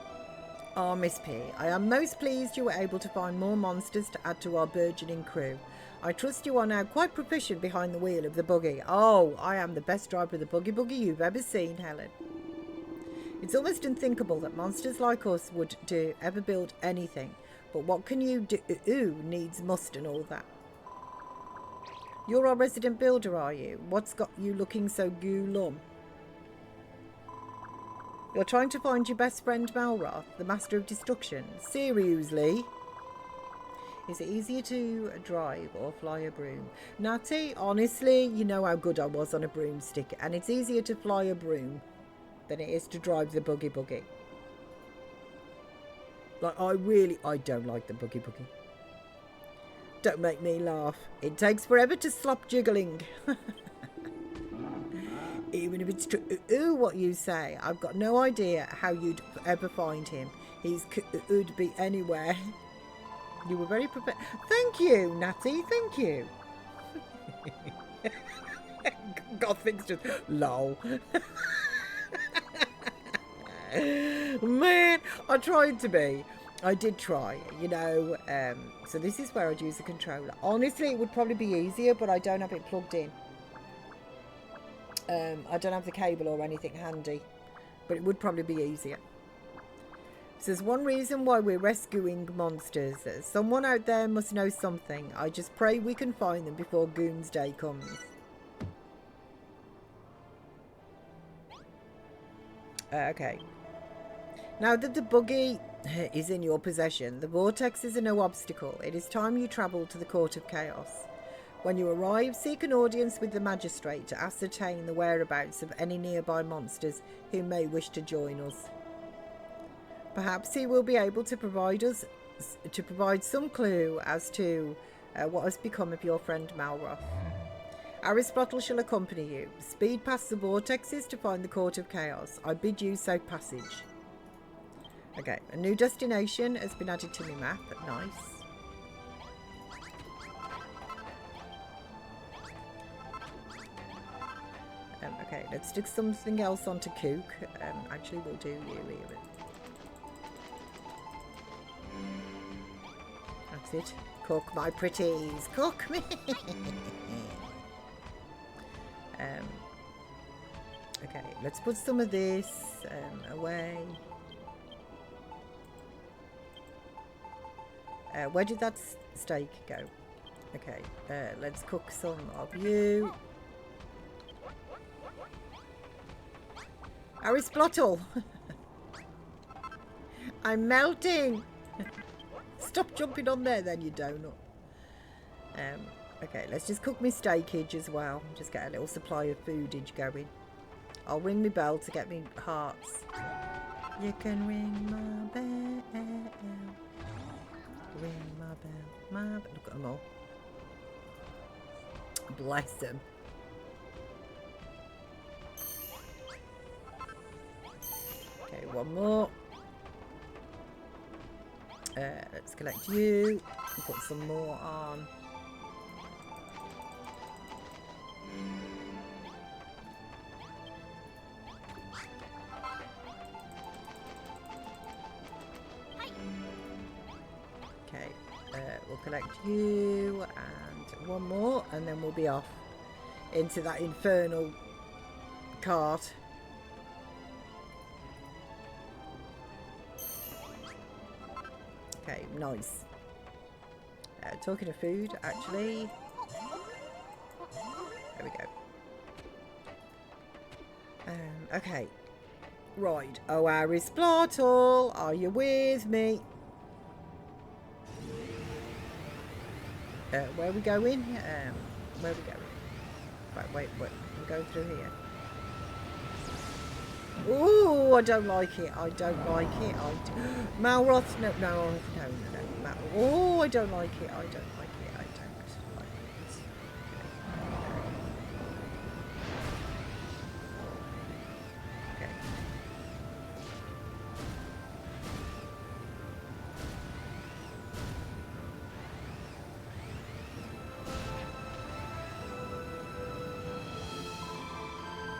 Oh, Miss P, I am most pleased you were able to find more monsters to add to our burgeoning crew. I trust you are now quite proficient behind the wheel of the buggy. Oh, I am the best driver of the buggy you've ever seen, Helen. It's almost unthinkable that monsters like us would ever build anything. But what can you do? Needs must and all that. You're our resident builder, are you? What's got you looking so glum? You're trying to find your best friend Malroth, the Master of Destruction. Seriously? Is it easier to drive or fly a broom? Natty, honestly, you know how good I was on a broomstick, and it's easier to fly a broom than it is to drive the buggy. Like, I don't like the buggy. Don't make me laugh. It takes forever to slop jiggling. Even if it's true what you say, I've got no idea how you'd ever find him. He could be anywhere. You were very prepared. Thank you, Natty. Thank you. God thinks just lol. Man, I tried to be. I did try, you know. So this is where I'd use the controller. Honestly, it would probably be easier, but I don't have it plugged in. I don't have the cable or anything handy, but it would probably be easier. So there's one reason why we're rescuing monsters. Someone out there must know something. I just pray we can find them before Doomsday comes. Okay. Now that the buggy is in your possession, the vortexes are no obstacle. It is time you travel to the Court of Chaos. When you arrive, seek an audience with the magistrate to ascertain the whereabouts of any nearby monsters who may wish to join us. Perhaps he will be able to provide some clue as to what has become of your friend Malroth. Aristotle shall accompany you. Speed past the vortexes to find the Court of Chaos. I bid you safe passage. Okay, a new destination has been added to my map. Nice. Okay, let's stick something else onto Kook. Actually, we'll do you here. That's it. Cook my pretties. Cook me. Okay, let's put some of this away. Where did that steak go? Okay, let's cook some of you. Aristotle! I'm melting! Stop jumping on there then, you donut. Okay, let's just cook my steakage as well. Just get a little supply of foodage going. I'll ring my bell to get me hearts. You can ring my bell. Ring my bell. Look at them all. Bless them. Okay, one more. Let's collect you and put some more on. Okay, we'll collect you and one more, and then we'll be off into that infernal cart. Okay, nice. Talking of food, actually. There we go. Okay. Right. Oh, Aristotle, are you with me? Where are we going? Where are we going? Right, wait. We're going through here. Ooh, I don't like it. I don't like it. Malroth, no. Oh, I don't like it. I don't like it. I don't like it. Okay.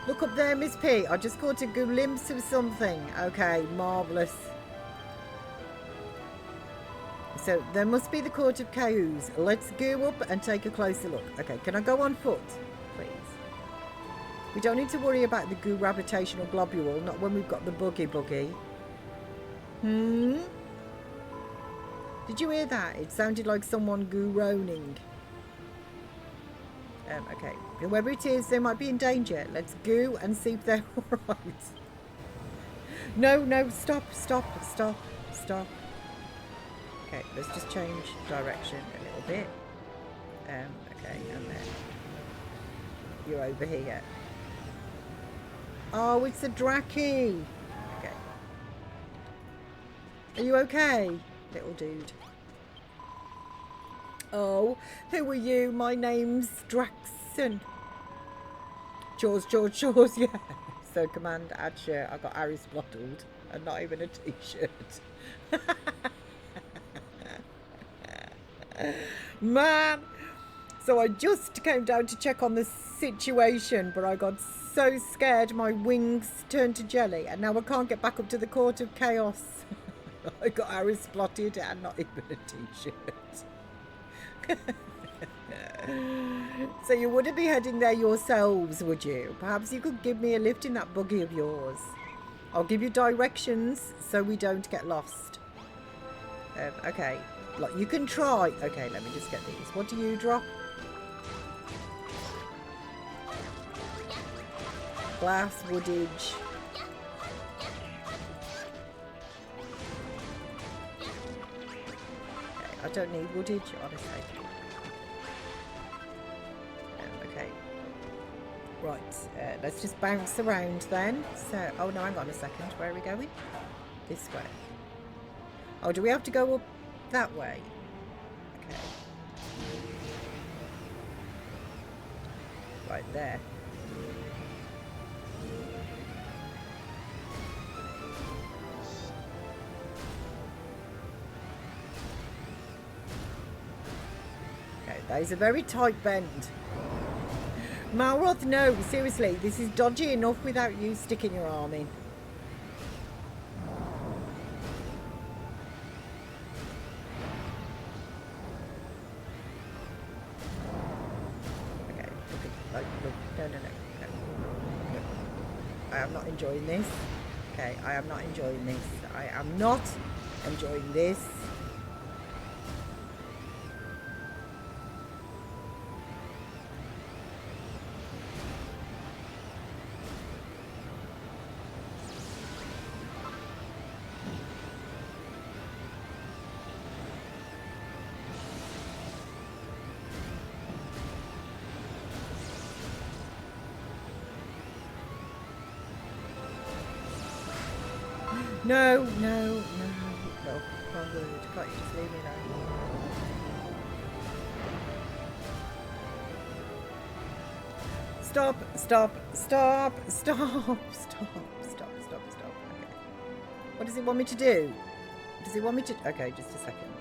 Look up there, Miss P. I just caught a glimpse of something. Okay, marvellous. So, there must be the Court of Chaos. Let's go up and take a closer look. Okay, can I go on foot, please? We don't need to worry about the goo gravitational globule, not when we've got the buggy. Did you hear that? It sounded like someone goo-roning. Okay, whoever it is, they might be in danger. Let's go and see if they're alright. No, stop. Okay, let's just change direction a little bit. Okay, and then you're over here. Oh, it's a Draki. Okay. Are you okay, little dude? Oh, who are you? My name's Draxon. Chores, yeah. So command add shirt. I got Harry splottled and not even a t-shirt. Man. So I just came down to check on the situation, but I got so scared my wings turned to jelly and now I can't get back up to the Court of Chaos. I got Harry splotted and not even a t-shirt. So you wouldn't be heading there yourselves, would you? Perhaps you could give me a lift in that buggy of yours. I'll give you directions so we don't get lost. Okay. Like, you can try. Okay, let me just get these. What do you drop? Glass, woodage. Okay, I don't need woodage, honestly. Okay. Right, let's just bounce around then. So, oh no, hang on a second. Where are we going? This way. Oh, do we have to go up that way? Okay. Right there. Okay, that is a very tight bend. Malroth, no, seriously, this is dodgy enough without you sticking your arm in. Okay, look, no. I am not enjoying this. Okay, I am not enjoying this. I am not enjoying this. No, no, my word, can't you just leave me alone? Stop. Okay. What does it want me to do? Does it want me to... Okay, just a second.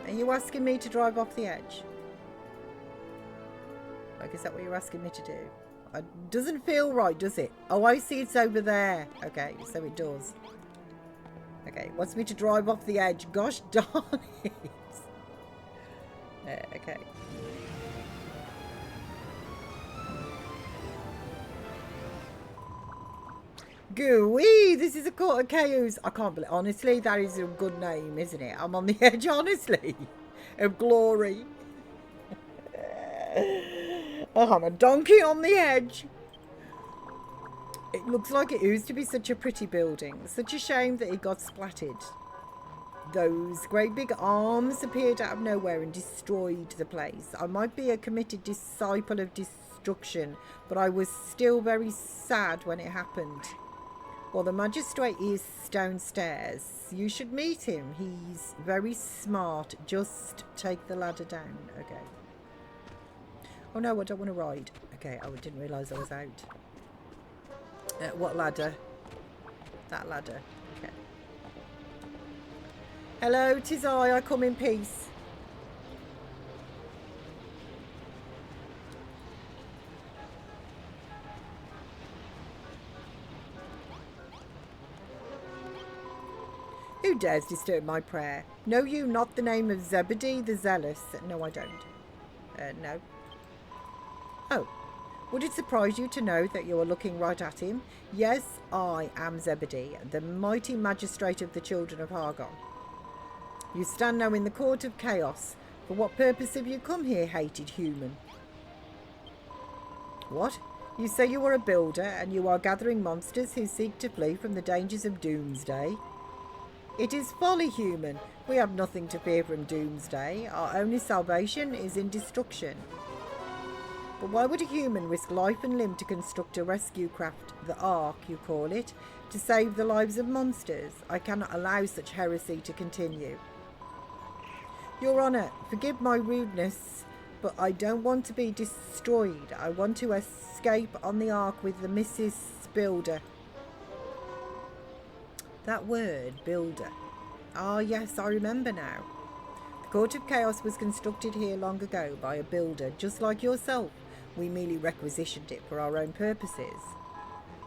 Are you asking me to drive off the edge? Like, is that what you're asking me to do? It doesn't feel right, does it? Oh, I see, it's over there. Okay, so it does. Okay, wants me to drive off the edge. Gosh darn it. Okay. Gooey, this is a court of chaos. I can't believe, honestly, that is a good name, isn't it? I'm on the edge, honestly, of glory. I'm a donkey on the edge. It looks like it used to be such a pretty building. Such a shame that it got splattered. Those great big arms appeared out of nowhere and destroyed the place. I might be a committed disciple of destruction, but I was still very sad when it happened. Well, the magistrate is downstairs. You should meet him. He's very smart. Just take the ladder down. Okay. Oh no, I don't want to ride. Okay, I didn't realise I was out. What ladder? That ladder. Okay. Hello, 'tis I come in peace. Who dares disturb my prayer? Know you not the name of Zebedee the Zealous? No, I don't. No. Oh. Would it surprise you to know that you are looking right at him? Yes, I am Zebedee, the mighty magistrate of the children of Hargon. You stand now in the court of chaos. For what purpose have you come here, hated human? What? You say you are a builder, and you are gathering monsters who seek to flee from the dangers of doomsday? It is folly, human. We have nothing to fear from doomsday. Our only salvation is in destruction. But why would a human risk life and limb to construct a rescue craft, the Ark you call it, to save the lives of monsters? I cannot allow such heresy to continue. Your Honour, forgive my rudeness, but I don't want to be destroyed. I want to escape on the Ark with the Mrs. Builder. That word, builder. Ah, yes, I remember now. The Court of Chaos was constructed here long ago by a builder, just like yourself. We merely requisitioned it for our own purposes.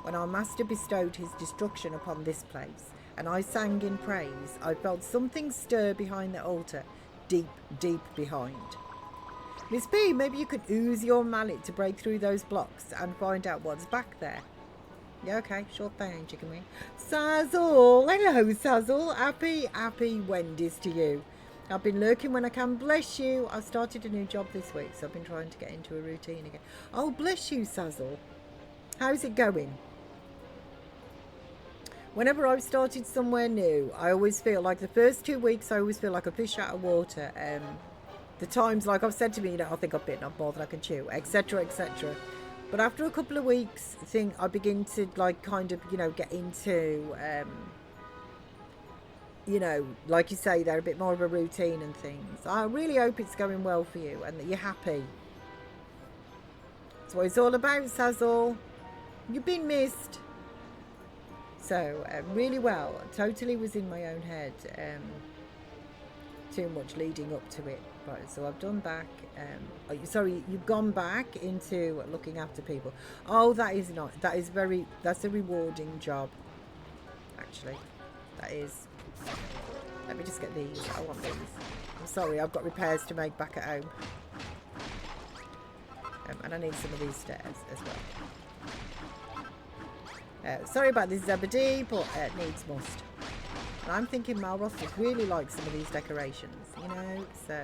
When our master bestowed his destruction upon this place, and I sang in praise, I felt something stir behind the altar, deep, deep behind. Miss P, maybe you could use your mallet to break through those blocks and find out what's back there. Yeah, okay, sure thing, chicken wing. Sazzle! Hello, Sazzle. Happy Wendy's to you. I've been lurking when I can. Bless you. I started a new job this week, so I've been trying to get into a routine again. Oh, bless you, Sazzle. How's it going? Whenever I've started somewhere new, I always feel like the first 2 weeks, I always feel like a fish out of water. The times, like I've said to me, I think I've bitten off more than I can chew, etc., etc. But after a couple of weeks, I begin to like kind of, get into, like you say, they're a bit more of a routine and things. I really hope it's going well for you and that you're happy. That's what it's all about, Sazzle. You've been missed. So, really well. Totally was in my own head. Too much leading up to it. Right, so I've done back. Sorry, you've gone back into looking after people. Oh, that is not. That's a rewarding job. Actually, that is. Let me just get these. I want these. I'm sorry, I've got repairs to make back at home. And I need some of these stairs as well. Sorry about this Zebedee, but needs must. And I'm thinking Malroth would really like some of these decorations, so...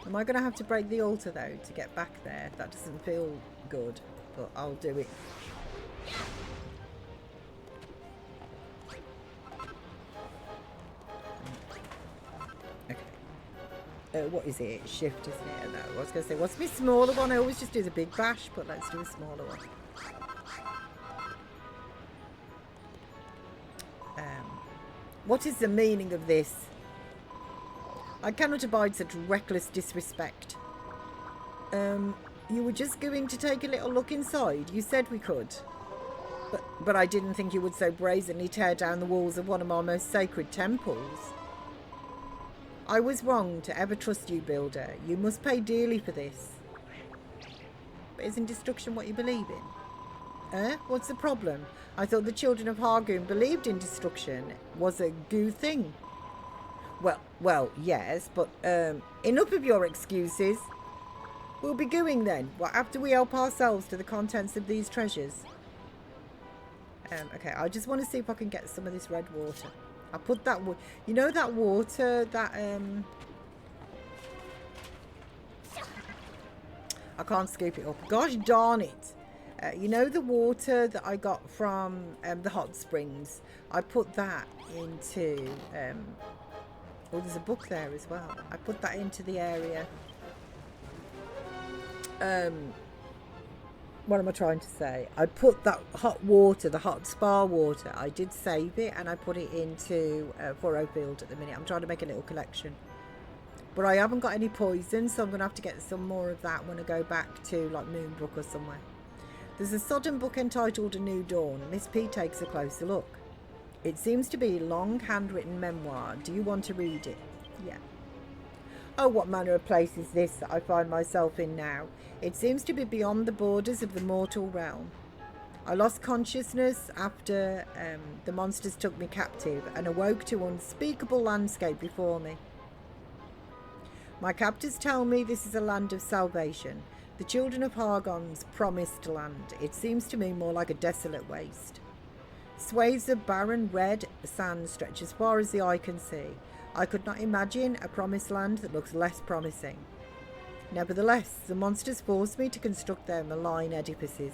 am I going to have to break the altar, though, to get back there? That doesn't feel good, but I'll do it. Okay. What is it? Shift, isn't it? No, I was going to say, what's my smaller one? I always just do the big bash, but let's do a smaller one. What is the meaning of this? I cannot abide such reckless disrespect. You were just going to take a little look inside. You said we could. But I didn't think you would so brazenly tear down the walls of one of our most sacred temples. I was wrong to ever trust you, Builder. You must pay dearly for this. But isn't destruction what you believe in? What's the problem? I thought the children of Hargoon believed in destruction was a good thing. Well, yes, but enough of your excuses. We'll be going then. After we help ourselves to the contents of these treasures. Okay, I just want to see if I can get some of this red water. I put that, that water that I can't scoop it up. Gosh darn it. The water that I got from the hot springs, I put that into, there's a book there as well. I put that into the area. What am I trying to say? I put that hot water, the hot spa water, I did save it and I put it into Furrowfield at the minute. I'm trying to make a little collection. But I haven't got any poison, so I'm going to have to get some more of that when I go back to like Moonbrook or somewhere. There's a sodden book entitled A New Dawn. Miss P takes a closer look. It seems to be a long handwritten memoir. Do you want to read it? Yeah. Oh, what manner of place is this that I find myself in now? It seems to be beyond the borders of the mortal realm. I lost consciousness after the monsters took me captive and awoke to unspeakable landscape before me. My captors tell me this is a land of salvation. The children of Hargon's promised land. It seems to me more like a desolate waste. Swathes of barren red sand stretch as far as the eye can see. I could not imagine a promised land that looks less promising. Nevertheless, the monsters forced me to construct their malign edifices.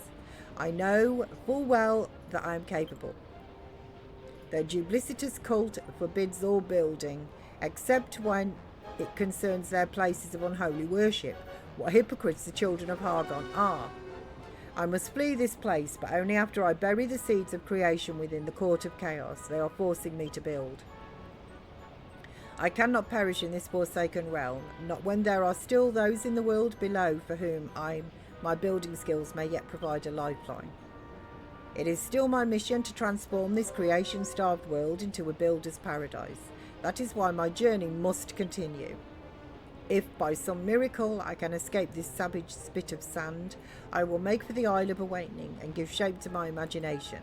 I know full well that I am capable. Their duplicitous cult forbids all building, except when it concerns their places of unholy worship. What hypocrites the children of Hargon are. I must flee this place, but only after I bury the seeds of creation within the court of chaos they are forcing me to build. I cannot perish in this forsaken realm, not when there are still those in the world below for whom my building skills may yet provide a lifeline. It is still my mission to transform this creation-starved world into a builder's paradise. That is why my journey must continue. If by some miracle I can escape this savage spit of sand, I will make for the Isle of Awakening and give shape to my imagination.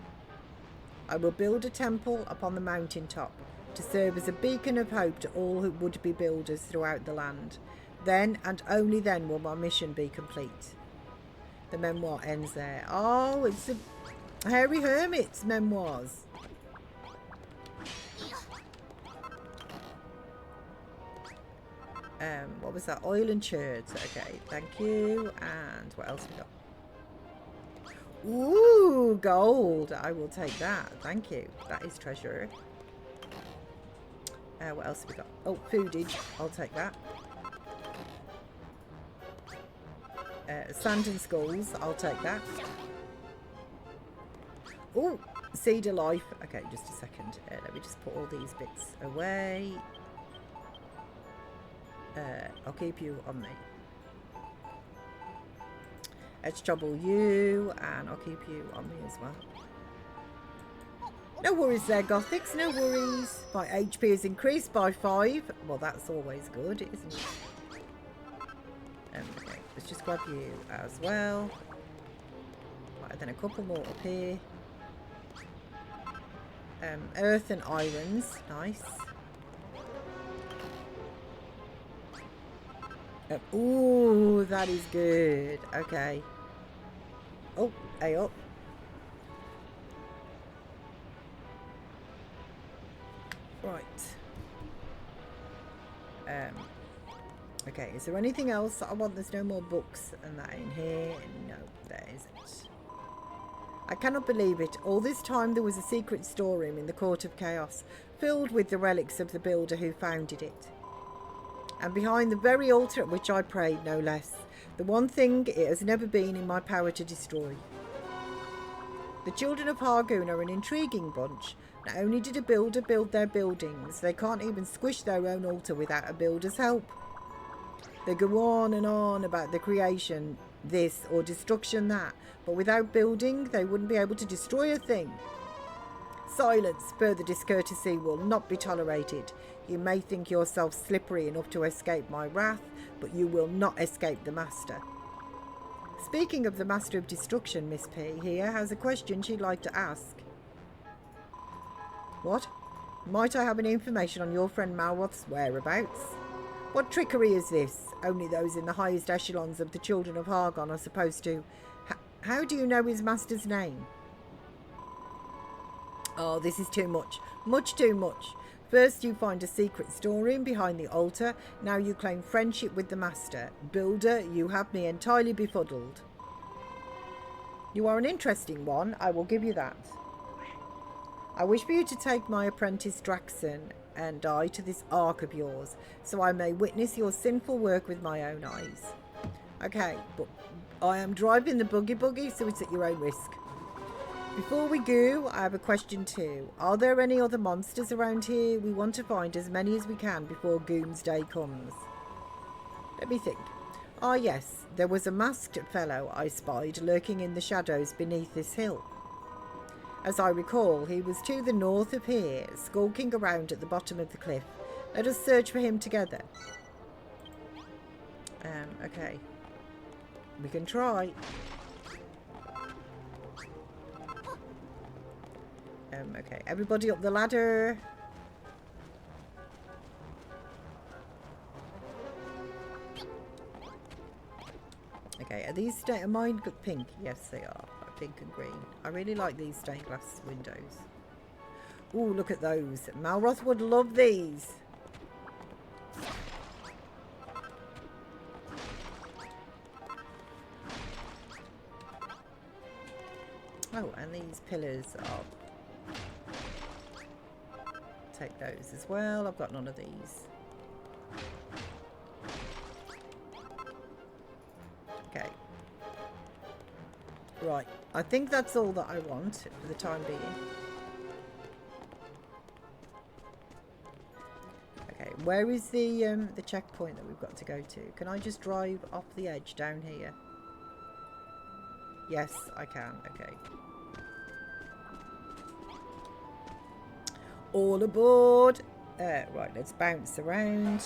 I will build a temple upon the mountain top, to serve as a beacon of hope to all who would be builders throughout the land. Then and only then will my mission be complete. The memoir ends there. Oh, it's a Hairy Hermit's memoirs. What was that? Oil and church. Okay, thank you. And what else we got? Ooh, gold. I will take that. Thank you. That is treasure. What else have we got? Oh, foodage. I'll take that. Sand and skulls. I'll take that. Oh, seed of life. Okay, just a second. Let me just put all these bits away. I'll keep you on me. Let's trouble you, and I'll keep you on me as well. No worries there, Gothics, no worries. My HP has increased by 5. Well, that's always good, isn't it? Okay, let's just grab you as well. Right, and then a couple more up here. Earth and irons, nice. Ooh, that is good. Okay. Oh, hey up. Right. Okay, is there anything else that I want? There's no more books and that in here. No, there isn't. I cannot believe it. All this time there was a secret storeroom in the Court of Chaos, filled with the relics of the builder who founded it. And behind the very altar at which I prayed, no less. The one thing it has never been in my power to destroy. The children of Hargoon are an intriguing bunch. Not only did a builder build their buildings, they can't even squish their own altar without a builder's help. They go on and on about the creation, this, or destruction, that. But without building, they wouldn't be able to destroy a thing. Silence, further discourtesy will not be tolerated. You may think yourself slippery enough to escape my wrath, but you will not escape the Master. Speaking of the Master of Destruction, Miss P here has a question she'd like to ask. What? Might I have any information on your friend Malroth's whereabouts? What trickery is this? Only those in the highest echelons of the children of Hargon are supposed to... How do you know his master's name? Oh, this is too much. Much too much. First you find a secret storeroom behind the altar. Now you claim friendship with the master. Builder, you have me entirely befuddled. You are an interesting one, I will give you that. I wish for you to take my apprentice Draxon and I to this ark of yours, so I may witness your sinful work with my own eyes. Okay, but I am driving the buggy, so it's at your own risk. Before we go, I have a question too. Are there any other monsters around here? We want to find as many as we can before Doomsday comes. Let me think. Ah yes, there was a masked fellow I spied lurking in the shadows beneath this hill. As I recall, he was to the north of here, skulking around at the bottom of the cliff. Let us search for him together. Okay. We can try. Okay, everybody up the ladder. Okay, are these mine pink? Yes, they are. Pink and green. I really like these stained glass windows. Ooh, look at those. Malroth would love these. Oh, and these pillars are... Take those as well. I've got none of these. Okay. Right. I think that's all that I want for the time being. Okay. Where is the checkpoint that we've got to go to? Can I just drive off the edge down here? Yes, I can. Okay. All aboard. Right, let's bounce around.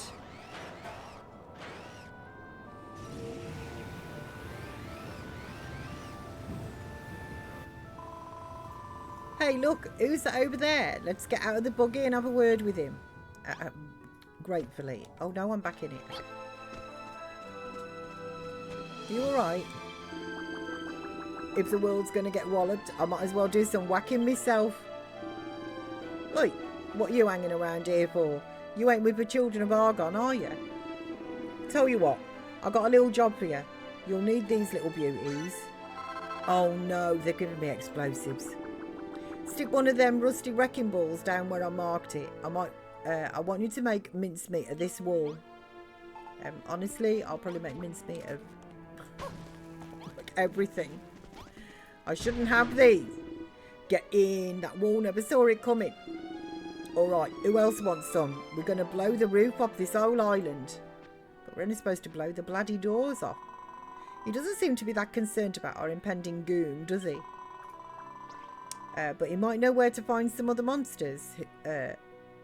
Hey Hey, look, who's that over there? Let's get out of the buggy and have a word with him. Gratefully. Oh, no, I'm back in it. You alright? If the world's going to get walloped, I might as well do some whacking myself. Look, what are you hanging around here for? You ain't with the children of Argon, are you? Tell you what, I got a little job for you. You'll need these little beauties. Oh no, they're giving me explosives. Stick one of them rusty wrecking balls down where I marked it. I want you to make mincemeat of this wall. Honestly, I'll probably make mincemeat of like everything. I shouldn't have these. Get in, that wall never saw it coming. Alright, who else wants some? We're going to blow the roof off this whole island. But we're only supposed to blow the bloody doors off. He doesn't seem to be that concerned about our impending doom, does he? But he might know where to find some other monsters.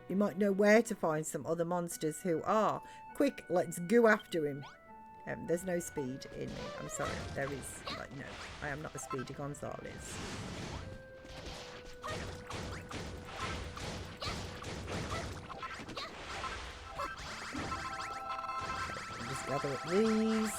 He might know where to find some other monsters who are. Quick, let's go after him. There's no speed in me. I'm sorry. There is. Like, no, I am not a Speedy Gonzales. Just gather up these.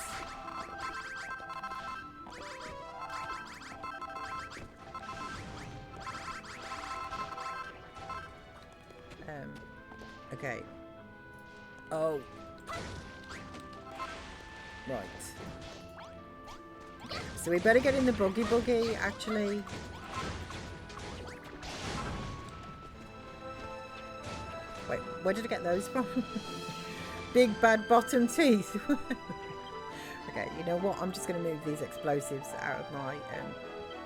Okay. Oh. Right. So we better get in the buggy, actually. Wait, where did I get those from? Big bad bottom teeth. Okay, you know what? I'm just going to move these explosives out of my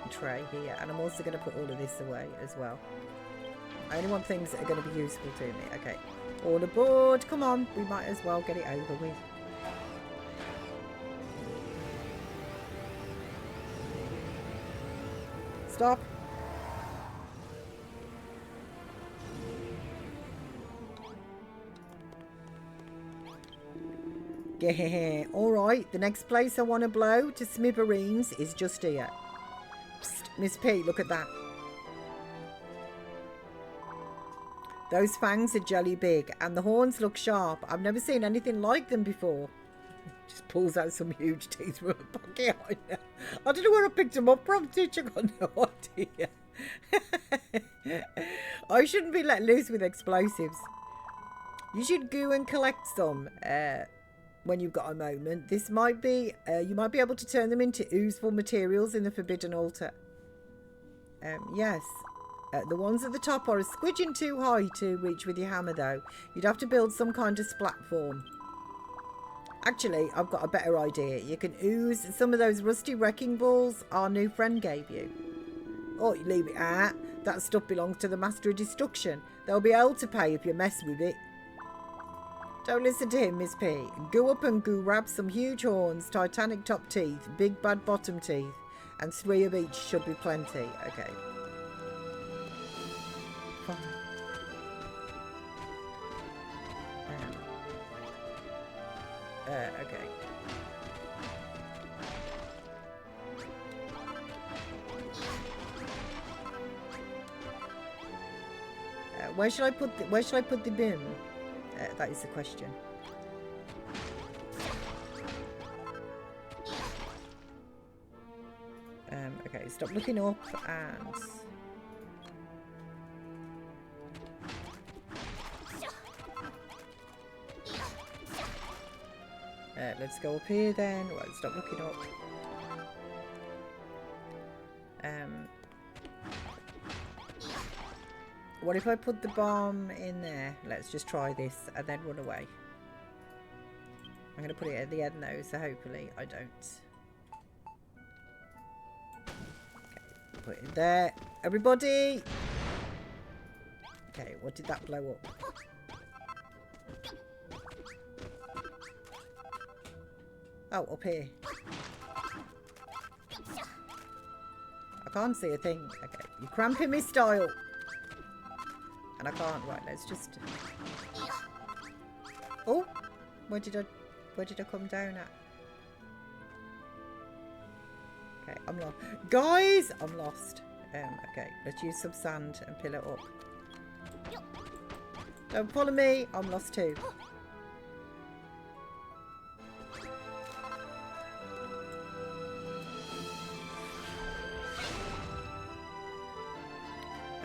tray here. And I'm also going to put all of this away as well. I only want things that are going to be useful to me. Okay. All aboard. Come on. We might as well get it over with. Stop. Yeah. Alright. The next place I want to blow to smithereens is just here. Psst, Miss P, look at that. Those fangs are jelly big and the horns look sharp. I've never seen anything like them before. Just pulls out some huge teeth from a pocket. I don't know where I picked them up from, teacher. I got no idea. I shouldn't be let loose with explosives. You should go and collect some when you've got a moment. This might be, you might be able to turn them into oozeful materials in the Forbidden Altar. Yes. The ones at the top are a squidging too high to reach with your hammer, though. You'd have to build some kind of platform. Actually, I've got a better idea. You can ooze some of those rusty wrecking balls our new friend gave you. Oh, you leave it out. That stuff belongs to the Master of Destruction. They'll be able to pay if you mess with it. Don't listen to him, Miss P. Go up and go grab some huge horns, titanic top teeth, big bad bottom teeth, and 3 of each should be plenty. Okay. Fine. Okay. Where should I put the bin? That is the question. Okay, stop looking up and let's go up here then. Right, stop looking up. What if I put the bomb in there? Let's just try this and then run away. I'm going to put it at the end though, so hopefully I don't. Okay, put it in there. Everybody! Okay, what did that blow up? Oh, up here. I can't see a thing. Okay, you're cramping me style. And I can't. Right, let's just. Oh, where did I come down at? Okay, I'm lost. Guys, I'm lost. Okay, let's use some sand and fill it up. Don't follow me, I'm lost too.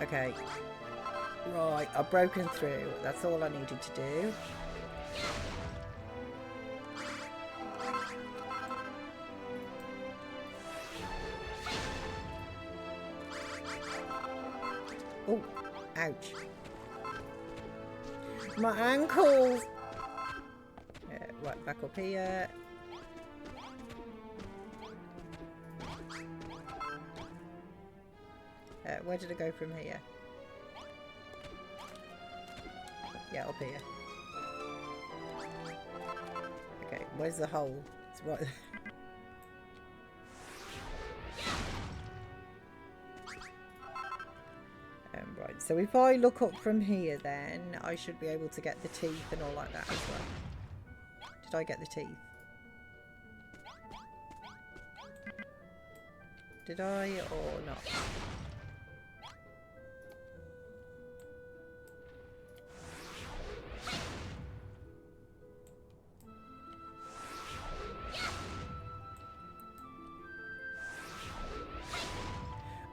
Okay. Right, I've broken through. That's all I needed to do. Oh, ouch. My ankles! Right, back up here. Where did I go from here? Yeah, up here. Okay, where's the hole? It's right there. Right, so if I look up from here then, I should be able to get the teeth and all like that as well. Did I get the teeth? Did I or not?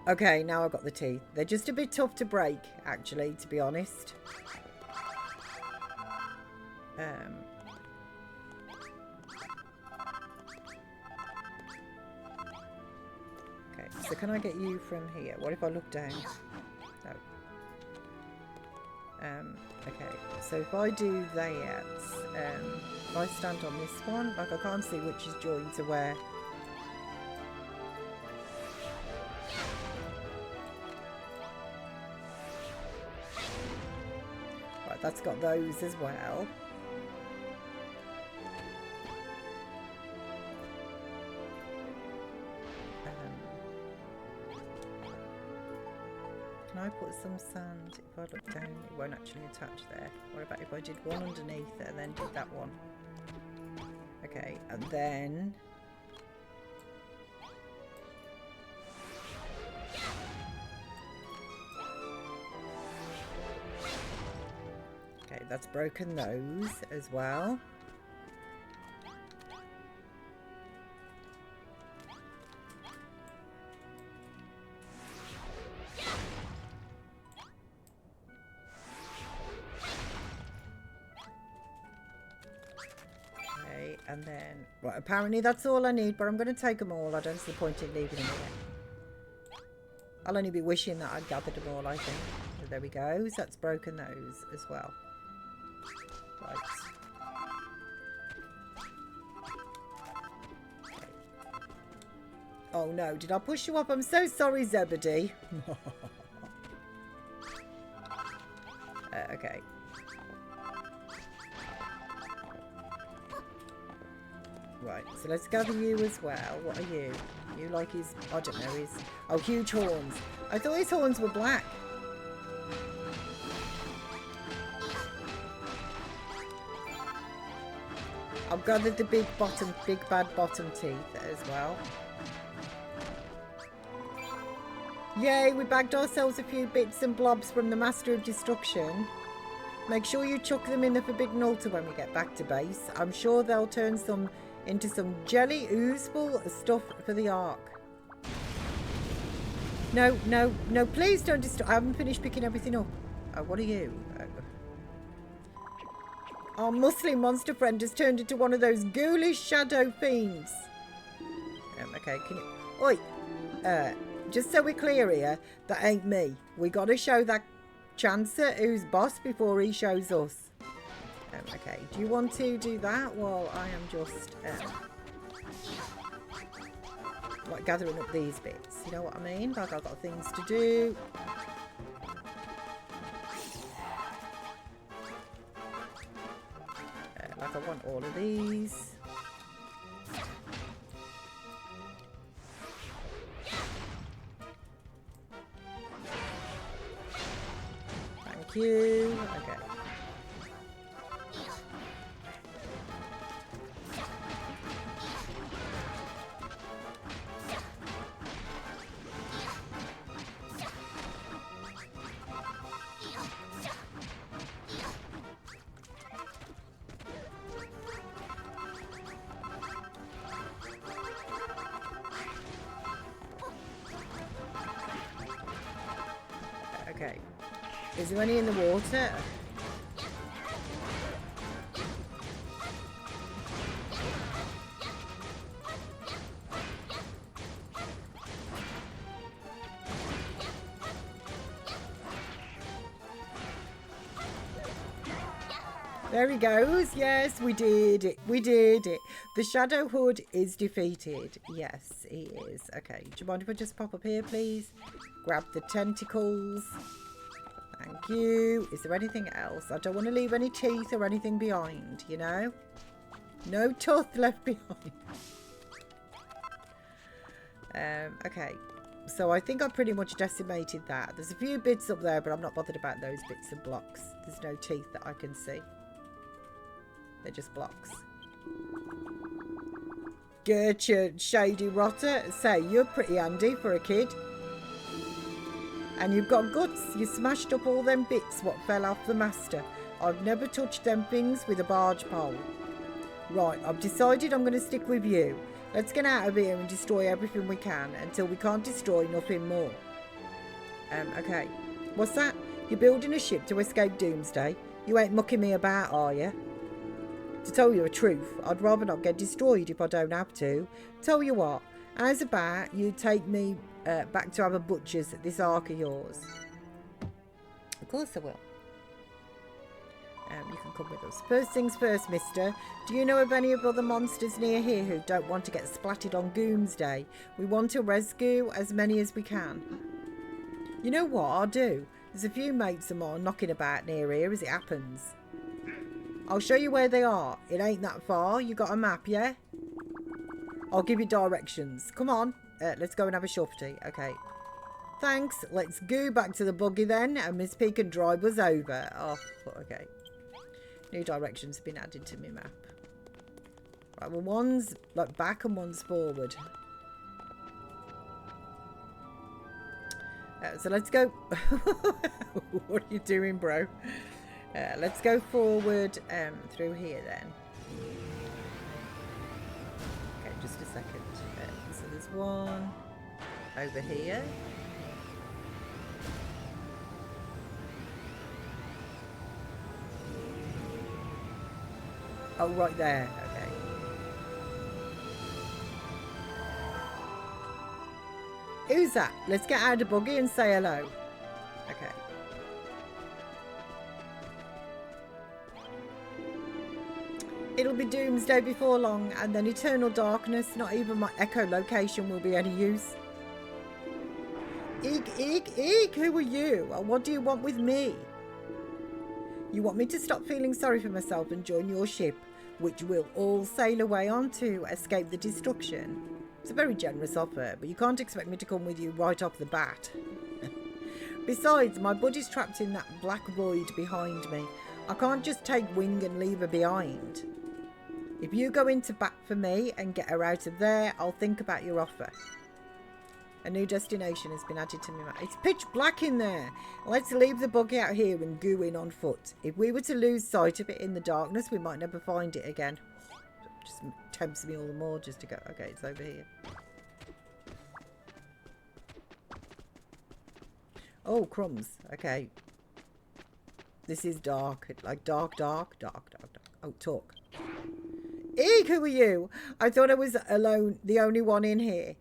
Okay, now I've got the teeth. They're just a bit tough to break, actually, to be honest. Okay, so can I get you from here? What if I look down? No. Okay, so if I do that, if I stand on this one, like I can't see which is joined to where. Right, that's got those as well. Can I put some sand? If I look down, it won't actually attach there. What about if I did one underneath it and then did that one? Okay, and then... Okay, that's broken those as well. And then, right, apparently that's all I need, but I'm going to take them all. I don't see the point in leaving them here. I'll only be wishing that I'd gathered them all, I think. So there we go. So that's broken those as well. Right. Okay. Oh no, did I push you up? I'm so sorry, Zebedee. Okay. Right, so let's gather you as well. What are you? You like his, I don't know, his, oh, huge horns. I thought his horns were black. I've gathered the big bad bottom teeth as well. Yay, we bagged ourselves a few bits and blobs from the Master of Destruction. Make sure you chuck them in the Forbidden Altar when we get back to base. I'm sure they'll turn some into some jelly oozeful stuff for the Ark. No, no, no, please don't destroy. I haven't finished picking everything up. What are you? Our muscling monster friend has turned into one of those ghoulish shadow fiends. Okay, can you... Oi! Just so we're clear here, that ain't me. We got to show that Chancer who's boss before he shows us. Okay, do you want to do that while I am just like gathering up these bits? You know what I mean? Like I've got things to do. Like I want all of these. Thank you. Okay. Okay. Is there any in the water? There he goes. Yes, we did it. We did it. The Shadow Hood is defeated. Yes, he is. Okay. Do you mind if I just pop up here, please? Grab the tentacles. Thank you. Is there anything else? I don't want to leave any teeth or anything behind, you know? No tooth left behind. Okay. So I think I pretty much decimated that. There's a few bits up there, but I'm not bothered about those bits of blocks. There's no teeth that I can see. They're just blocks. Gertrude, shady rotter. Say, you're pretty handy for a kid. And you've got guts. You smashed up all them bits what fell off the master. I've never touched them things with a barge pole. Right, I've decided I'm going to stick with you. Let's get out of here and destroy everything we can until we can't destroy nothing more. Okay. What's that? You're building a ship to escape Doomsday? You ain't mucking me about, are you? To tell you the truth, I'd rather not get destroyed if I don't have to. Tell you what, how's about you take me back to have a butcher's at this ark of yours? Of course I will. You can come with us. First things first, mister. Do you know of any other monsters near here who don't want to get splattered on Doomsday? We want to rescue as many as we can. You know what I'll do? There's a few mates of mine knocking about near here as it happens. I'll show you where they are. It ain't that far. You got a map, yeah? I'll give you directions. Come on. Let's go and have a shufty. Okay. Thanks. Let's go back to the buggy then. And Miss P can drive us over. Oh, okay. New directions have been added to my map. Right, well, one's like back and one's forward. So let's go. What are you doing, bro? Let's go forward through here then. Okay, just a second. So there's one over here. Oh, right there. Okay. Who's that? Let's get out of the buggy and say hello. Okay. It'll be Doomsday before long, and then eternal darkness. Not even my echolocation will be any use. Eek, eek, eek, who are you? What do you want with me? You want me to stop feeling sorry for myself and join your ship, which we'll all sail away on to escape the destruction. It's a very generous offer, but you can't expect me to come with you right off the bat. Besides, my buddy's trapped in that black void behind me. I can't just take wing and leave her behind. If you go into bat for me and get her out of there, I'll think about your offer. A new destination has been added to my map. It's pitch black in there. Let's leave the buggy out here and go in on foot. If we were to lose sight of it in the darkness, we might never find it again. Just tempts me all the more just to go. Okay, it's over here. Oh, crumbs. Okay. This is dark. Like dark. Oh, talk. Eek, who are you? I thought I was alone, the only one in here.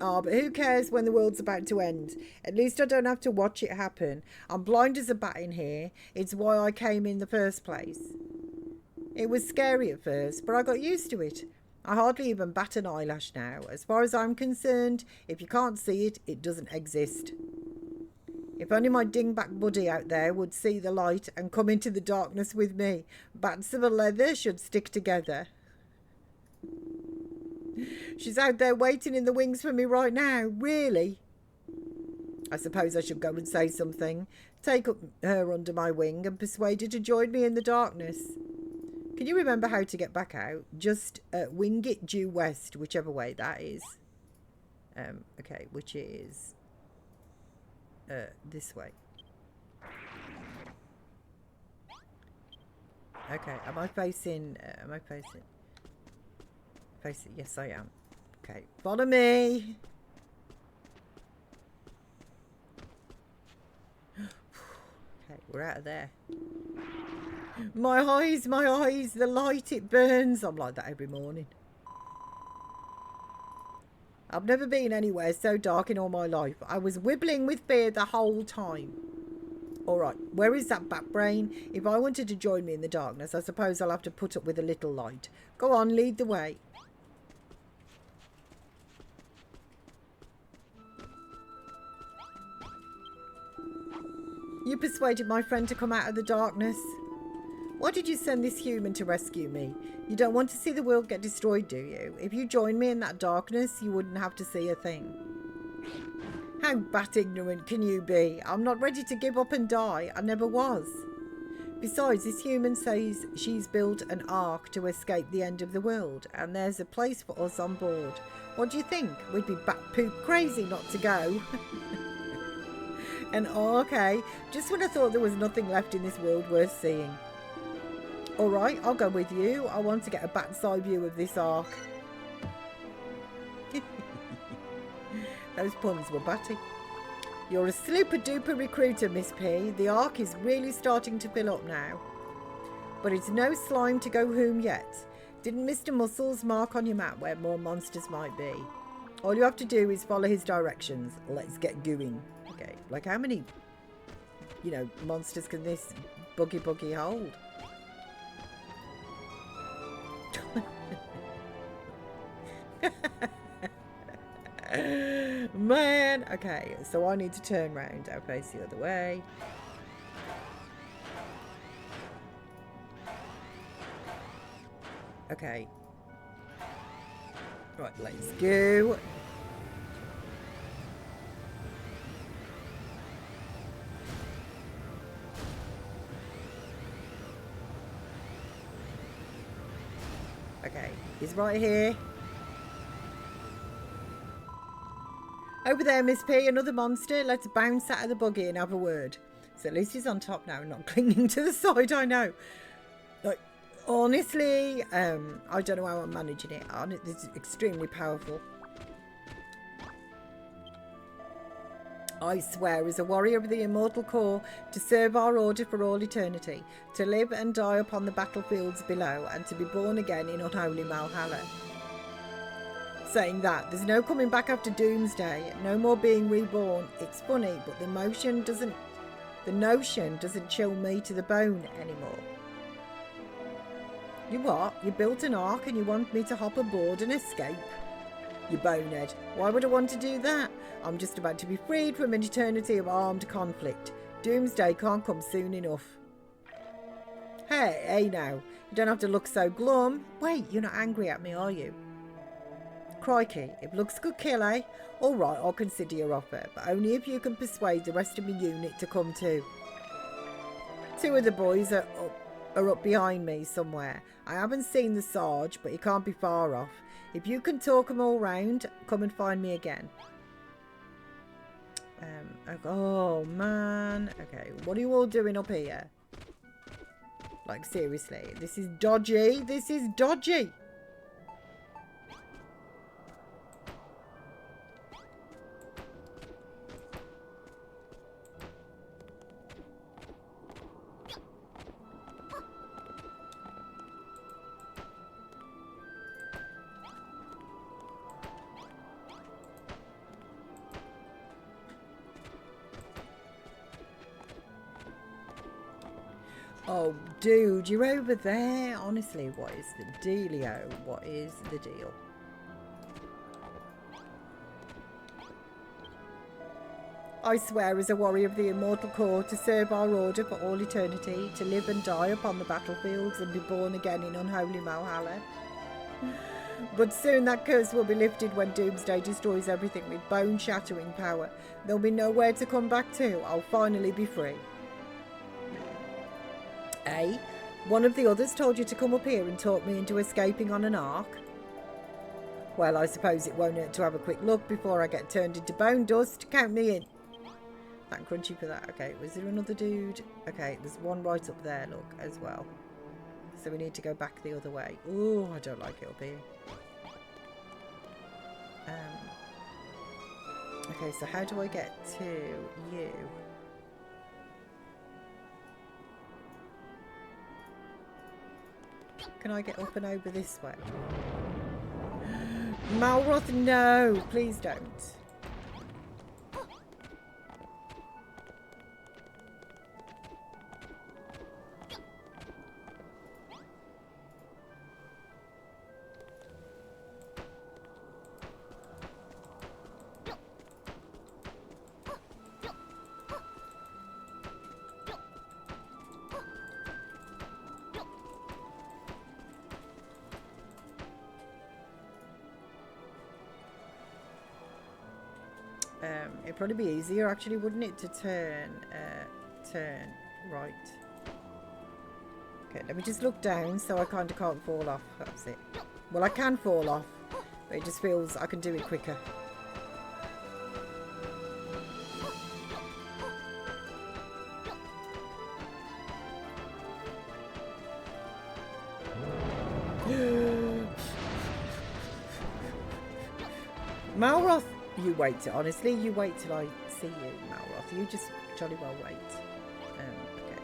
Ah, but who cares when the world's about to end? At least I don't have to watch it happen. I'm blind as a bat in here. It's why I came in the first place. It was scary at first, but I got used to it. I hardly even bat an eyelash now. As far as I'm concerned, if you can't see it, it doesn't exist. If only my dingback buddy out there would see the light and come into the darkness with me. Bats of a leather should stick together. She's out there waiting in the wings for me right now. Really? I suppose I should go and say something. Take up her under my wing and persuade her to join me in the darkness. Can you remember how to get back out? Just wing it due west, whichever way that is. Okay, which is this way. Okay, am I facing? Facing? Yes, I am. Okay, follow me. we're out of there. My eyes, the light, it burns. I'm like that every morning. I've never been anywhere so dark in all my life. I was wibbling with fear the whole time. Alright, where is that bat brain? If I wanted to join me in the darkness, I suppose I'll have to put up with a little light. Go on, lead the way. You persuaded my friend to come out of the darkness. Why did you send this human to rescue me? You don't want to see the world get destroyed, do you? If you joined me in that darkness, you wouldn't have to see a thing. How bat ignorant can you be? I'm not ready to give up and die. I never was. Besides, this human says she's built an ark to escape the end of the world, and there's a place for us on board. What do you think? We'd be bat poop crazy not to go. An ark, eh? Just when I thought there was nothing left in this world worth seeing. Alright, I'll go with you. I want to get a bat's eye view of this ark. Those puns were batty. You're a super-duper recruiter, Miss P. The ark is really starting to fill up now. But it's no slime to go home yet. Didn't Mr. Muscles mark on your map where more monsters might be? All you have to do is follow his directions. Let's get going. Okay, like how many, monsters can this buggy hold? Man, okay, so I need to turn round. I'll face the other way. Okay. Right, let's go. Okay, he's right here. Over there, Miss P, another monster. Let's bounce out of the buggy and have a word. So at least he's on top now, not clinging to the side, I know. Like, honestly, I don't know how I'm managing it. It's extremely powerful. I swear, as a warrior of the immortal core, to serve our order for all eternity, to live and die upon the battlefields below, and to be born again in unholy Malhalla. Saying that, there's no coming back after Doomsday, no more being reborn. It's funny, but the notion doesn't chill me to the bone anymore. You what? You built an ark and you want me to hop aboard and escape? You bonehead. Why would I want to do that? I'm just about to be freed from an eternity of armed conflict. Doomsday can't come soon enough. Hey now. You don't have to look so glum. Wait, you're not angry at me, are you? Crikey, if looks could kill, eh? All right, I'll consider your offer, but only if you can persuade the rest of my unit to come too. Two of the boys are up behind me somewhere. I haven't seen the Sarge, but he can't be far off. If you can talk them all round, come and find me again. Oh, man. Okay, what are you all doing up here? Like, seriously, this is dodgy. This is dodgy. Oh, dude, you're over there. Honestly, what is the dealio? What is the deal? I swear as a warrior of the immortal core to serve our order for all eternity, to live and die upon the battlefields and be born again in unholy Malhalla. But soon that curse will be lifted when Doomsday destroys everything with bone-shattering power. There'll be nowhere to come back to. I'll finally be free. Eh? One of the others told you to come up here and talk me into escaping on an ark? Well, I suppose it won't hurt to have a quick look before I get turned into bone dust. Count me in. Thank Crunchy for that. Okay, was there another dude? Okay, there's one right up there, look, as well. So we need to go back the other way. Oh, I don't like it up here. Okay, so how do I get to you? Can I get up and over this way? Malroth, no! Please don't. It'd probably be easier, actually, wouldn't it, to turn right. Okay, let me just look down so I kind of can't fall off. That's it. Well, I can fall off, but it just feels I can do it quicker. Malroth! You wait, honestly, you wait till I see you, Malroth. You just jolly well wait. Okay.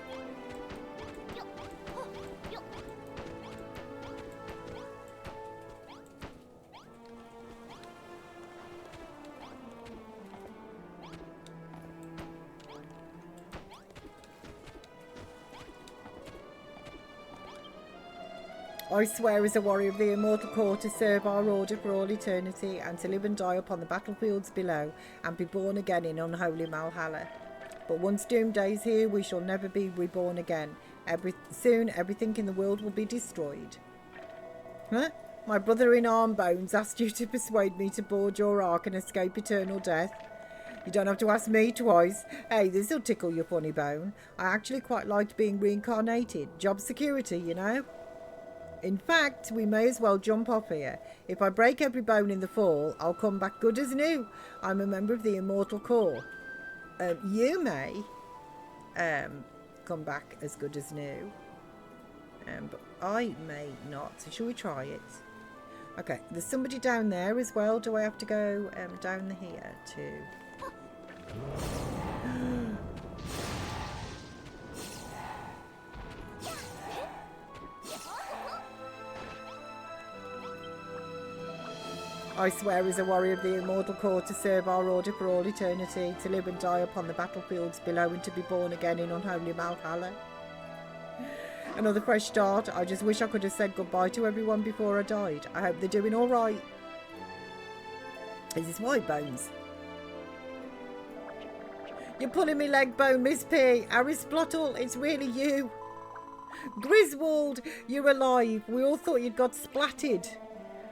I swear as a warrior of the immortal core to serve our order for all eternity and to live and die upon the battlefields below and be born again in unholy Malhalla. But once Doomday is here, we shall never be reborn again. Soon everything in the world will be destroyed. Huh? My brother in arm bones asked you to persuade me to board your ark and escape eternal death. You don't have to ask me twice. Hey, this'll tickle your funny bone. I actually quite liked being reincarnated. Job security, you know. In fact, we may as well jump off here. If I break every bone in the fall, I'll come back good as new. I'm a member of the immortal core. You may come back as good as new. But I may not. So shall we try it? Okay, there's somebody down there as well. Do I have to go down here too? I swear as a warrior of the immortal core to serve our order for all eternity, to live and die upon the battlefields below and to be born again in unholy Malhalla. Another fresh start. I just wish I could have said goodbye to everyone before I died. I hope they're doing all right. Is this white bones? You're pulling me leg bone, Miss P. Aristotle, it's really you. Griswold, you're alive. We all thought you'd got splatted.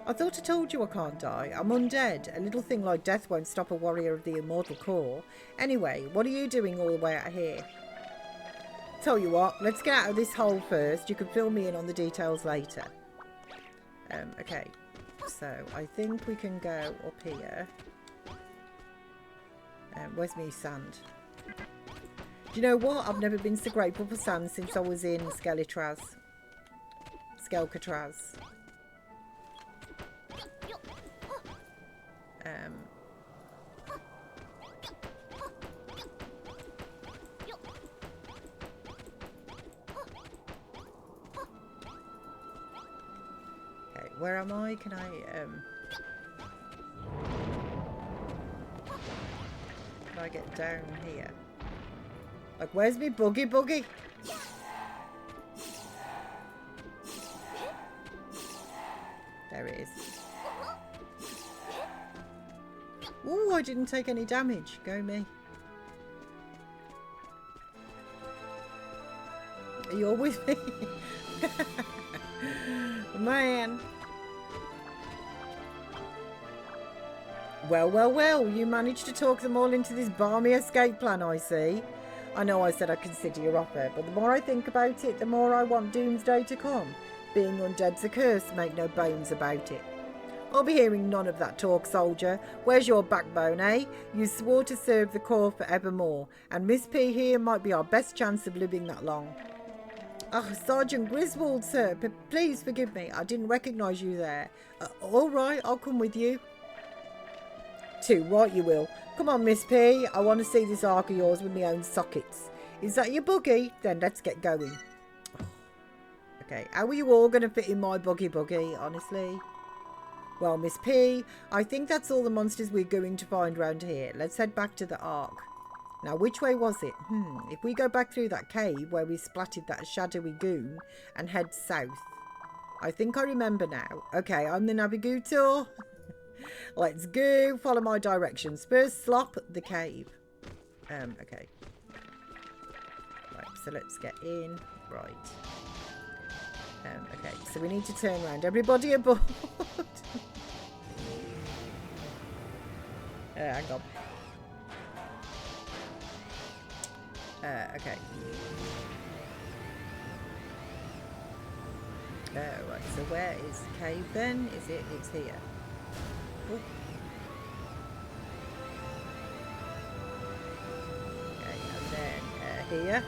I thought I told you I can't die. I'm undead. A little thing like death won't stop a warrior of the immortal core. Anyway, what are you doing all the way out here? Tell you what, let's get out of this hole first. You can fill me in on the details later. Okay, so I think we can go up here. Where's me sand? Do you know what? I've never been so grateful for sand since I was in Skelcatraz. Okay, where am I? Can I get down here? Like, where's me buggy? There it is. Ooh, I didn't take any damage. Go me. Are you all with me? Man. Well, you managed to talk them all into this balmy escape plan, I see. I know I said I'd consider your offer, but the more I think about it, the more I want Doomsday to come. Being undead's a curse, make no bones about it. I'll be hearing none of that talk, soldier. Where's your backbone, eh? You swore to serve the core forevermore, and Miss P here might be our best chance of living that long. Oh, Sergeant Griswold, sir, please forgive me. I didn't recognise you there. All right, I'll come with you. Too right you will. Come on, Miss P. I want to see this ark of yours with my own sockets. Is that your buggy? Then let's get going. Oh, Okay, how are you all going to fit in my buggy, honestly? Well, Miss P, I think that's all the monsters we're going to find around here. Let's head back to the Ark. Now, which way was it? If we go back through that cave where we splatted that shadowy goon and head south. I think I remember now. Okay, I'm the navigator. Let's go. Follow my directions. First, slop the cave. Okay. Right, so let's get in. Right. Okay, so we need to turn around. Everybody aboard. Hang on. Okay. Right, so where is the cave then? Is it? It's here. Oh. Okay, and then here.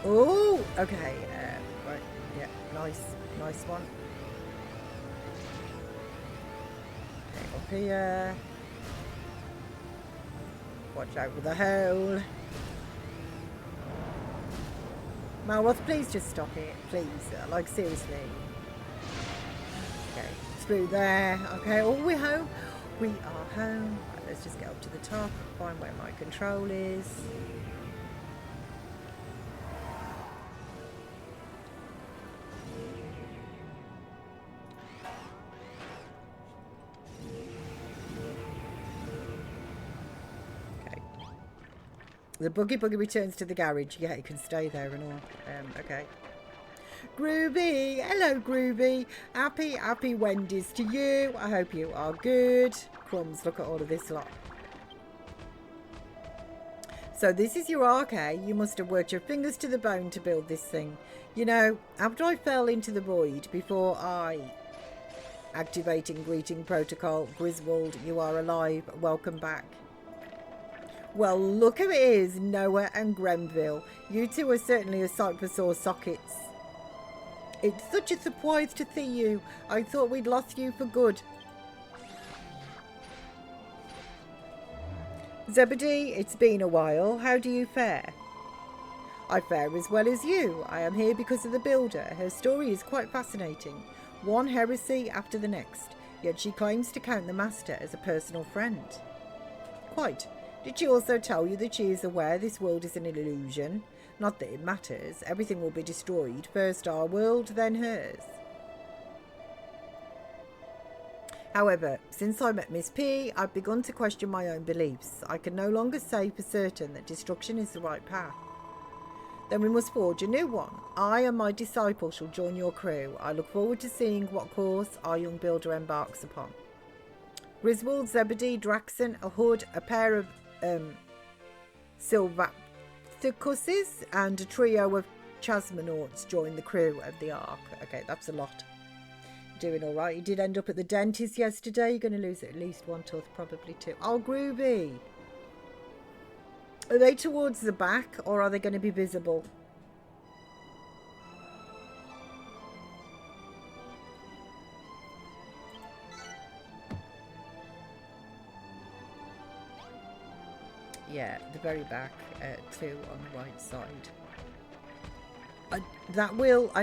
Oh, okay. Right, yeah, nice one. Okay, up here. Watch out with the hole. Malworth, please just stop it, please. Like, seriously. Okay, through there. Okay, oh, we're home. We are home. Right, let's just get up to the top, find where my control is. The buggy returns to the garage. Yeah, it can stay there and all. Okay. Groovy! Hello, Groovy. Happy Wendy's to you. I hope you are good. Crumbs, look at all of this lot. So this is your arcade. You must have worked your fingers to the bone to build this thing. You know, after I fell into the void, before I... Activating greeting protocol. Griswold, you are alive. Welcome back. Well, look who it is, Noah and Grenville. You two are certainly a sight for sore sockets. It's such a surprise to see you. I thought we'd lost you for good. Zebedee, it's been a while. How do you fare? I fare as well as you. I am here because of the builder. Her story is quite fascinating. One heresy after the next. Yet she claims to count the master as a personal friend. Quite. Did she also tell you that she is aware this world is an illusion? Not that it matters. Everything will be destroyed. First our world, then hers. However, since I met Miss P, I've begun to question my own beliefs. I can no longer say for certain that destruction is the right path. Then we must forge a new one. I and my disciple shall join your crew. I look forward to seeing what course our young builder embarks upon. Griswold, Zebedee, Draxon, a hood, a pair of Sylvaticus's and a trio of Chasmonauts join the crew of the Ark. Okay, that's a lot. Doing all right. You did end up at the dentist yesterday. You're going to lose at least one tooth, probably two. Oh, groovy. Are they towards the back or are they going to be visible? Yeah, the very back, two on the right side. I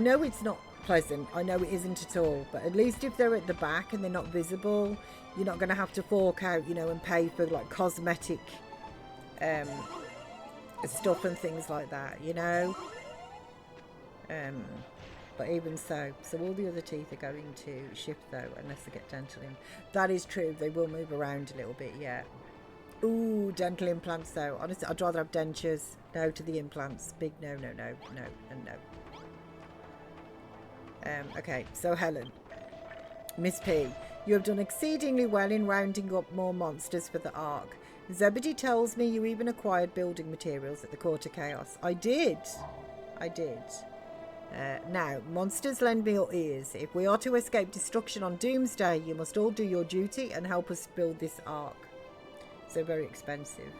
know it's not pleasant, I know it isn't at all, but at least if they're at the back and they're not visible, you're not going to have to fork out, you know, and pay for like cosmetic stuff and things like that, you know. But even so all the other teeth are going to shift though, unless they get dental in. That is true, they will move around a little bit, yeah. Ooh, dental implants though. Honestly, I'd rather have dentures. No to the implants. Big no, no, no, no, and no. Okay, so Helen. Miss P, you have done exceedingly well in rounding up more monsters for the Ark. Zebedee tells me you even acquired building materials at the Court of Chaos. I did. Now, monsters, lend me your ears. If we are to escape destruction on Doomsday, you must all do your duty and help us build this Ark. So very expensive,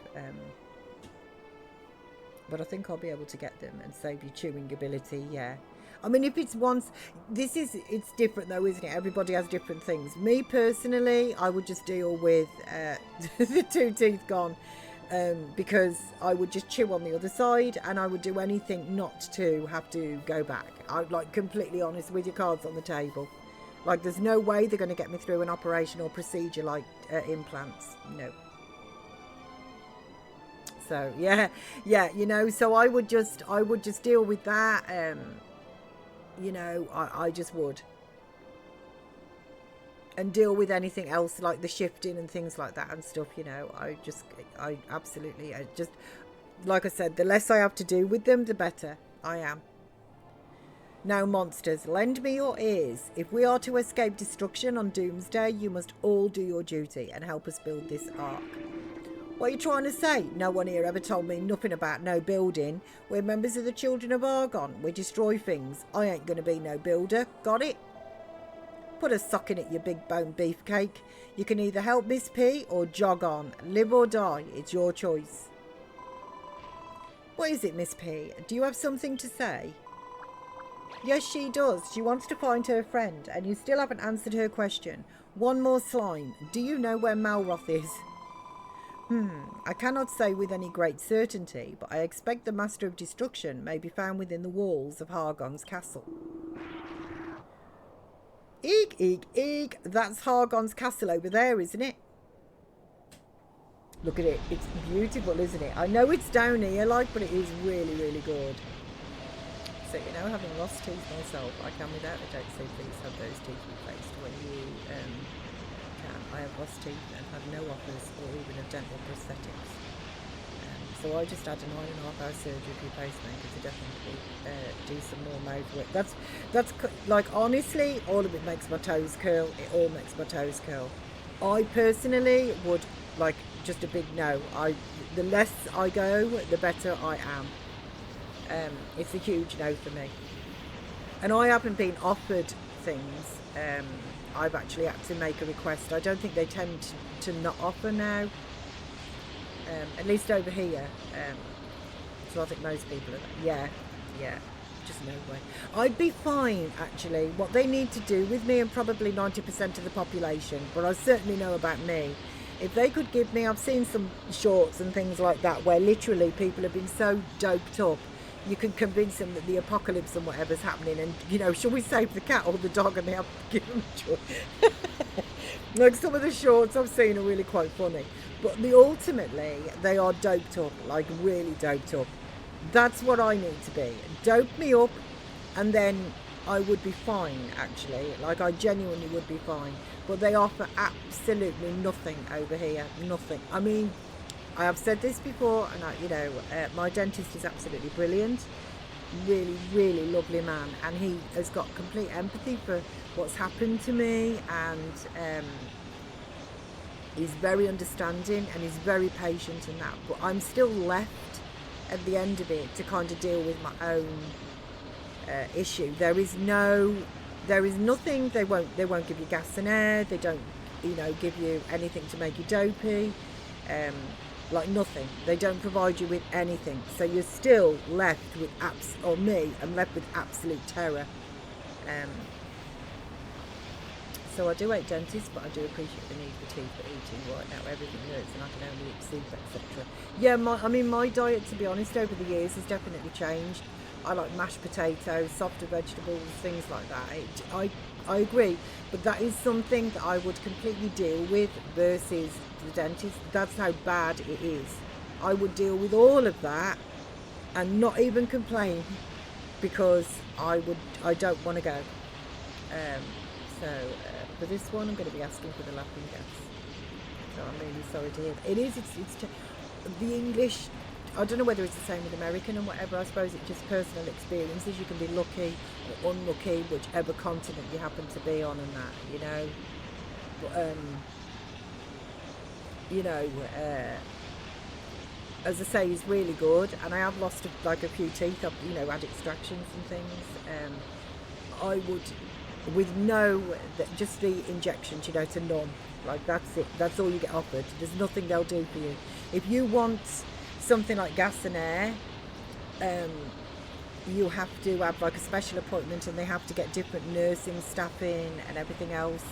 but I think I'll be able to get them and save you chewing ability. Yeah, I mean, if it's once, it's different though, isn't it? Everybody has different things. Me personally, I would just deal with the 2 teeth gone, because I would just chew on the other side, and I would do anything not to have to go back. I'm like completely honest with your cards on the table. Like, there's no way they're going to get me through an operation or procedure like implants. No. So yeah, you know, so I would just deal with that. You know, I just would, and deal with anything else like the shifting and things like that and stuff. You know, I absolutely, just like I said, the less I have to do with them, the better I am. Now, monsters, lend me your ears. If we are to escape destruction on Doomsday, you must all do your duty and help us build this ark. What are you trying to say? No one here ever told me nothing about no building. We're members of the Children of Argon. We destroy things. I ain't going to be no builder. Got it? Put a sock in it, you big bone beefcake. You can either help Miss P or jog on. Live or die. It's your choice. What is it, Miss P? Do you have something to say? Yes, she does. She wants to find her friend, and you still haven't answered her question. One more slime. Do you know where Malroth is? I cannot say with any great certainty, but I expect the Master of Destruction may be found within the walls of Hargon's castle. Eek, eek, eek. That's Hargon's castle over there, isn't it? Look at it. It's beautiful, isn't it? I know it's down here, like, but it is really, really good. So, you know, having lost teeth myself, I can without a doubt say please have those teeth replaced when you can. I have lost teeth and had no offers or even of dental prosthetics. So I just had a 9.5-hour surgery for your pacemaker to definitely do some more mouth work. That's like, honestly, all of it makes my toes curl. It all makes my toes curl. I personally would, like, just a big no. The less I go, the better I am. It's a huge no for me. And I haven't been offered things. I've actually had to make a request. I don't think they tend to not offer now. At least over here. So I think most people are, yeah, just no way. I'd be fine, actually. What they need to do with me, and probably 90% of the population, but I certainly know about me, if they could give me, I've seen some shorts and things like that where literally people have been so doped up, you can convince them that the apocalypse and whatever's happening, and, you know, shall we save the cat or the dog, and they have to give them a choice. Like, some of the shorts I've seen are really quite funny, but ultimately they are doped up, like really doped up. That's what I need to be. Dope me up, and then I would be fine, actually. Like, I genuinely would be fine. But they offer absolutely nothing over here. Nothing. I mean, I have said this before, and my dentist is absolutely brilliant. Really, really lovely man, and he has got complete empathy for what's happened to me, and he's very understanding, and he's very patient in that. But I'm still left at the end of it to kind of deal with my own issue. There is nothing. They won't give you gas and air. They don't, give you anything to make you dopey. Like nothing. They don't provide you with anything. So you're still left with I'm left with absolute terror. So I do hate dentists, but I do appreciate the need for teeth for eating. Right now everything hurts and I can only eat soup, etc. Yeah, my diet, to be honest, over the years has definitely changed. I like mashed potatoes, softer vegetables, things like that. I agree, but that is something that I would completely deal with versus the dentist. That's how bad it is. I would deal with all of that and not even complain, because I don't want to go. So for this one, I'm going to be asking for the laughing gas. So I'm really sorry to hear. It is. It's the English. I don't know whether it's the same with American and whatever. I suppose it's just personal experiences. You can be lucky or unlucky, whichever continent you happen to be on, and that, But, as I say, he's really good, and I have lost a few teeth. I've had extractions and things. I would, with just the injections, to numb. Like, that's it. That's all you get offered. There's nothing they'll do for you. If you want something like gas and air, you have to have like a special appointment, and they have to get different nursing staff in and everything else,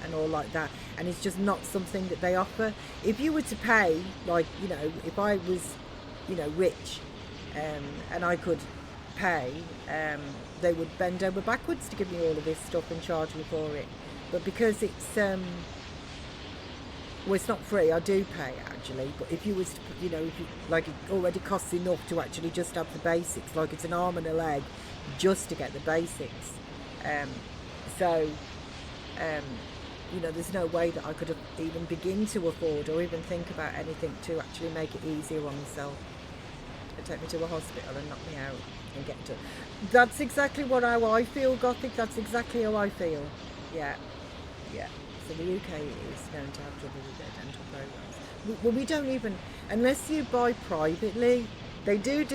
and all like that, and it's just not something that they offer. If you were to pay, like, you know, if I was, you know, rich, and I could pay, they would bend over backwards to give me all of this stuff and charge me for it. But because it's well, it's not free, I do pay actually, but if you was to, you know, if you, like, it already costs enough to actually just have the basics, like it's an arm and a leg just to get the basics. So you know, there's no way that I could even begin to afford or even think about anything to actually make it easier on myself. They'd take me to a hospital and knock me out and get to. That's exactly how I feel, Gothic. That's exactly how I feel. Yeah. So the UK is going to have trouble with their dental programs. Well, we don't even, unless you buy privately, they do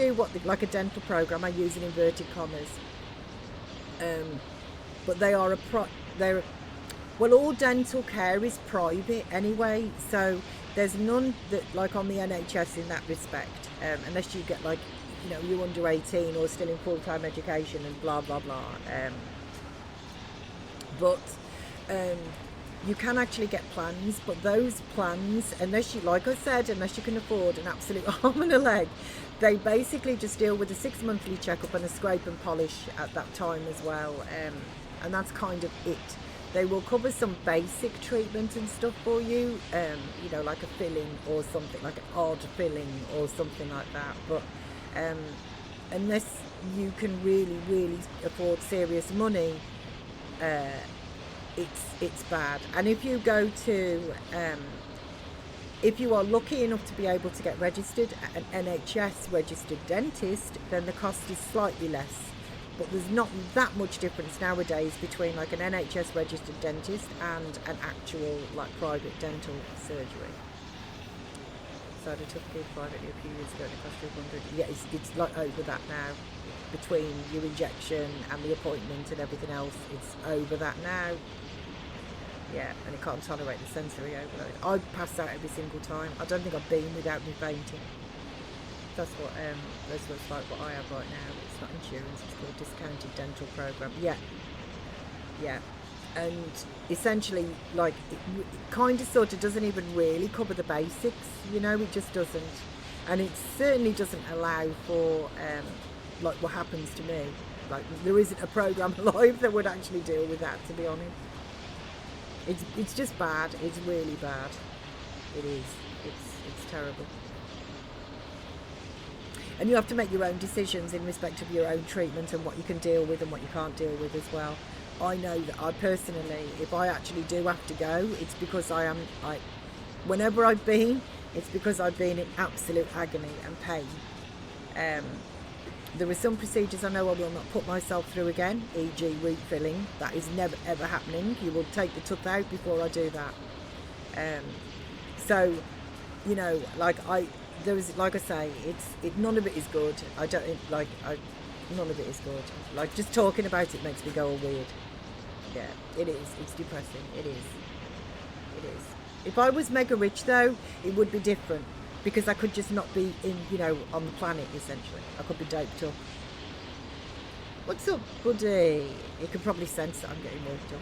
like a dental program. I use in inverted commas, but they are well, all dental care is private anyway. So there's none that like on the NHS in that respect, unless you get like, you know, you're under 18 or still in full-time education and blah blah blah. But you can actually get plans, but those plans, unless you, like I said, unless you can afford an absolute arm and a leg, they basically just deal with a 6 monthly checkup and a scrape and polish at that time as well, and that's kind of it. They will cover some basic treatment and stuff for you, you know, like a filling or something, like an odd filling or something like that, but unless you can really afford serious money, it's bad. And if you go to if you are lucky enough to be able to get registered at an NHS registered dentist, then the cost is slightly less, but there's not that much difference nowadays between like an NHS registered dentist and an actual like private dental surgery. So I took it privately a few years ago and it cost 200. Yeah, it's like over that now. Between your injection and the appointment and everything else, it's over that now. Yeah, and it can't tolerate the sensory overload. I pass out every single time. I don't think I've been without me fainting. That's what like what I have right now. It's not insurance, it's called discounted dental program. Yeah. And essentially, like, it kind of sort of doesn't even really cover the basics, you know, it just doesn't. And it certainly doesn't allow for like what happens to me. Like, there isn't a program alive that would actually deal with that, to be honest. It's just bad. It's really bad. It is. It's terrible. And you have to make your own decisions in respect of your own treatment and what you can deal with and what you can't deal with as well. I know that I personally, if I actually do have to go, it's because whenever I've been, it's because I've been in absolute agony and pain. There are some procedures I know I will not put myself through again, e.g. refilling. That is never ever happening. You will take the tooth out before I do that. So, you know, like I say, none of it is good. None of it is good. Like, just talking about it makes me go all weird. Yeah, it is. It's depressing. It is. If I was mega rich though, it would be different. Because I could just not be on the planet, essentially. I could be doped up. What's up, buddy? You can probably sense that I'm getting worked up.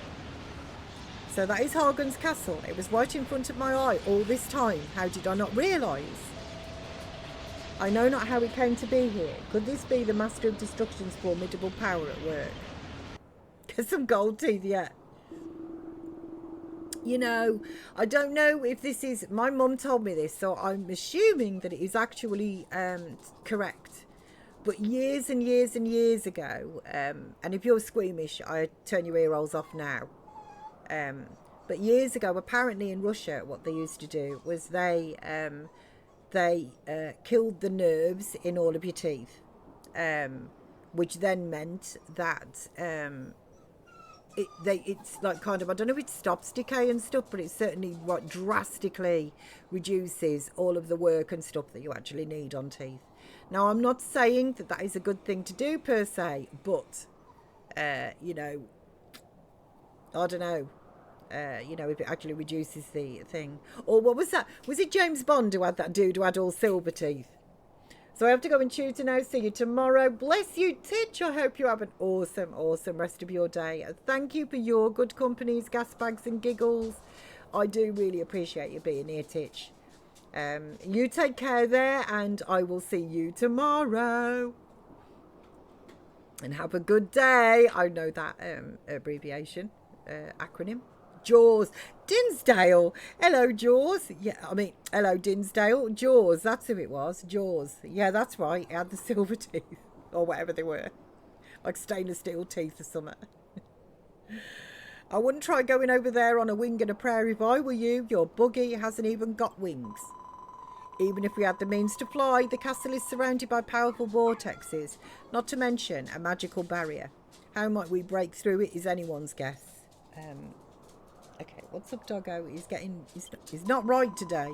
So that is Hagen's Castle. It was right in front of my eye all this time. How did I not realise? I know not how it came to be here. Could this be the Master of Destruction's formidable power at work? Get some gold teeth, yeah. You know, I don't know if this is... My mum told me this, so I'm assuming that it is actually correct. But years and years and years ago, and if you're squeamish, I turn your ear holes off now. But years ago, apparently in Russia, what they used to do was they killed the nerves in all of your teeth, which then meant that... it's like kind of, I don't know if it stops decay and stuff, but it certainly drastically reduces all of the work and stuff that you actually need on teeth. Now, I'm not saying that is a good thing to do per se, but you know, I don't know, if it actually reduces the thing. Or what was that? Was it James Bond who had that dude who had all silver teeth? So I have to go and tutor now. See you tomorrow. Bless you, Titch. I hope you have an awesome, awesome rest of your day. And thank you for your good companies, gas bags and giggles. I do really appreciate you being here, Titch. You take care there, and I will see you tomorrow. And have a good day. I know that abbreviation, acronym. Jaws. Dinsdale. Hello, Jaws. Yeah, I mean, hello, Dinsdale. Jaws. That's who it was. Jaws. Yeah, that's right. It had the silver teeth. Or whatever they were. Like stainless steel teeth or something. I wouldn't try going over there on a wing and a prayer if I were you. Your buggy hasn't even got wings. Even if we had the means to fly, the castle is surrounded by powerful vortexes, not to mention a magical barrier. How might we break through it is anyone's guess. Okay, what's up, doggo? He's not right today.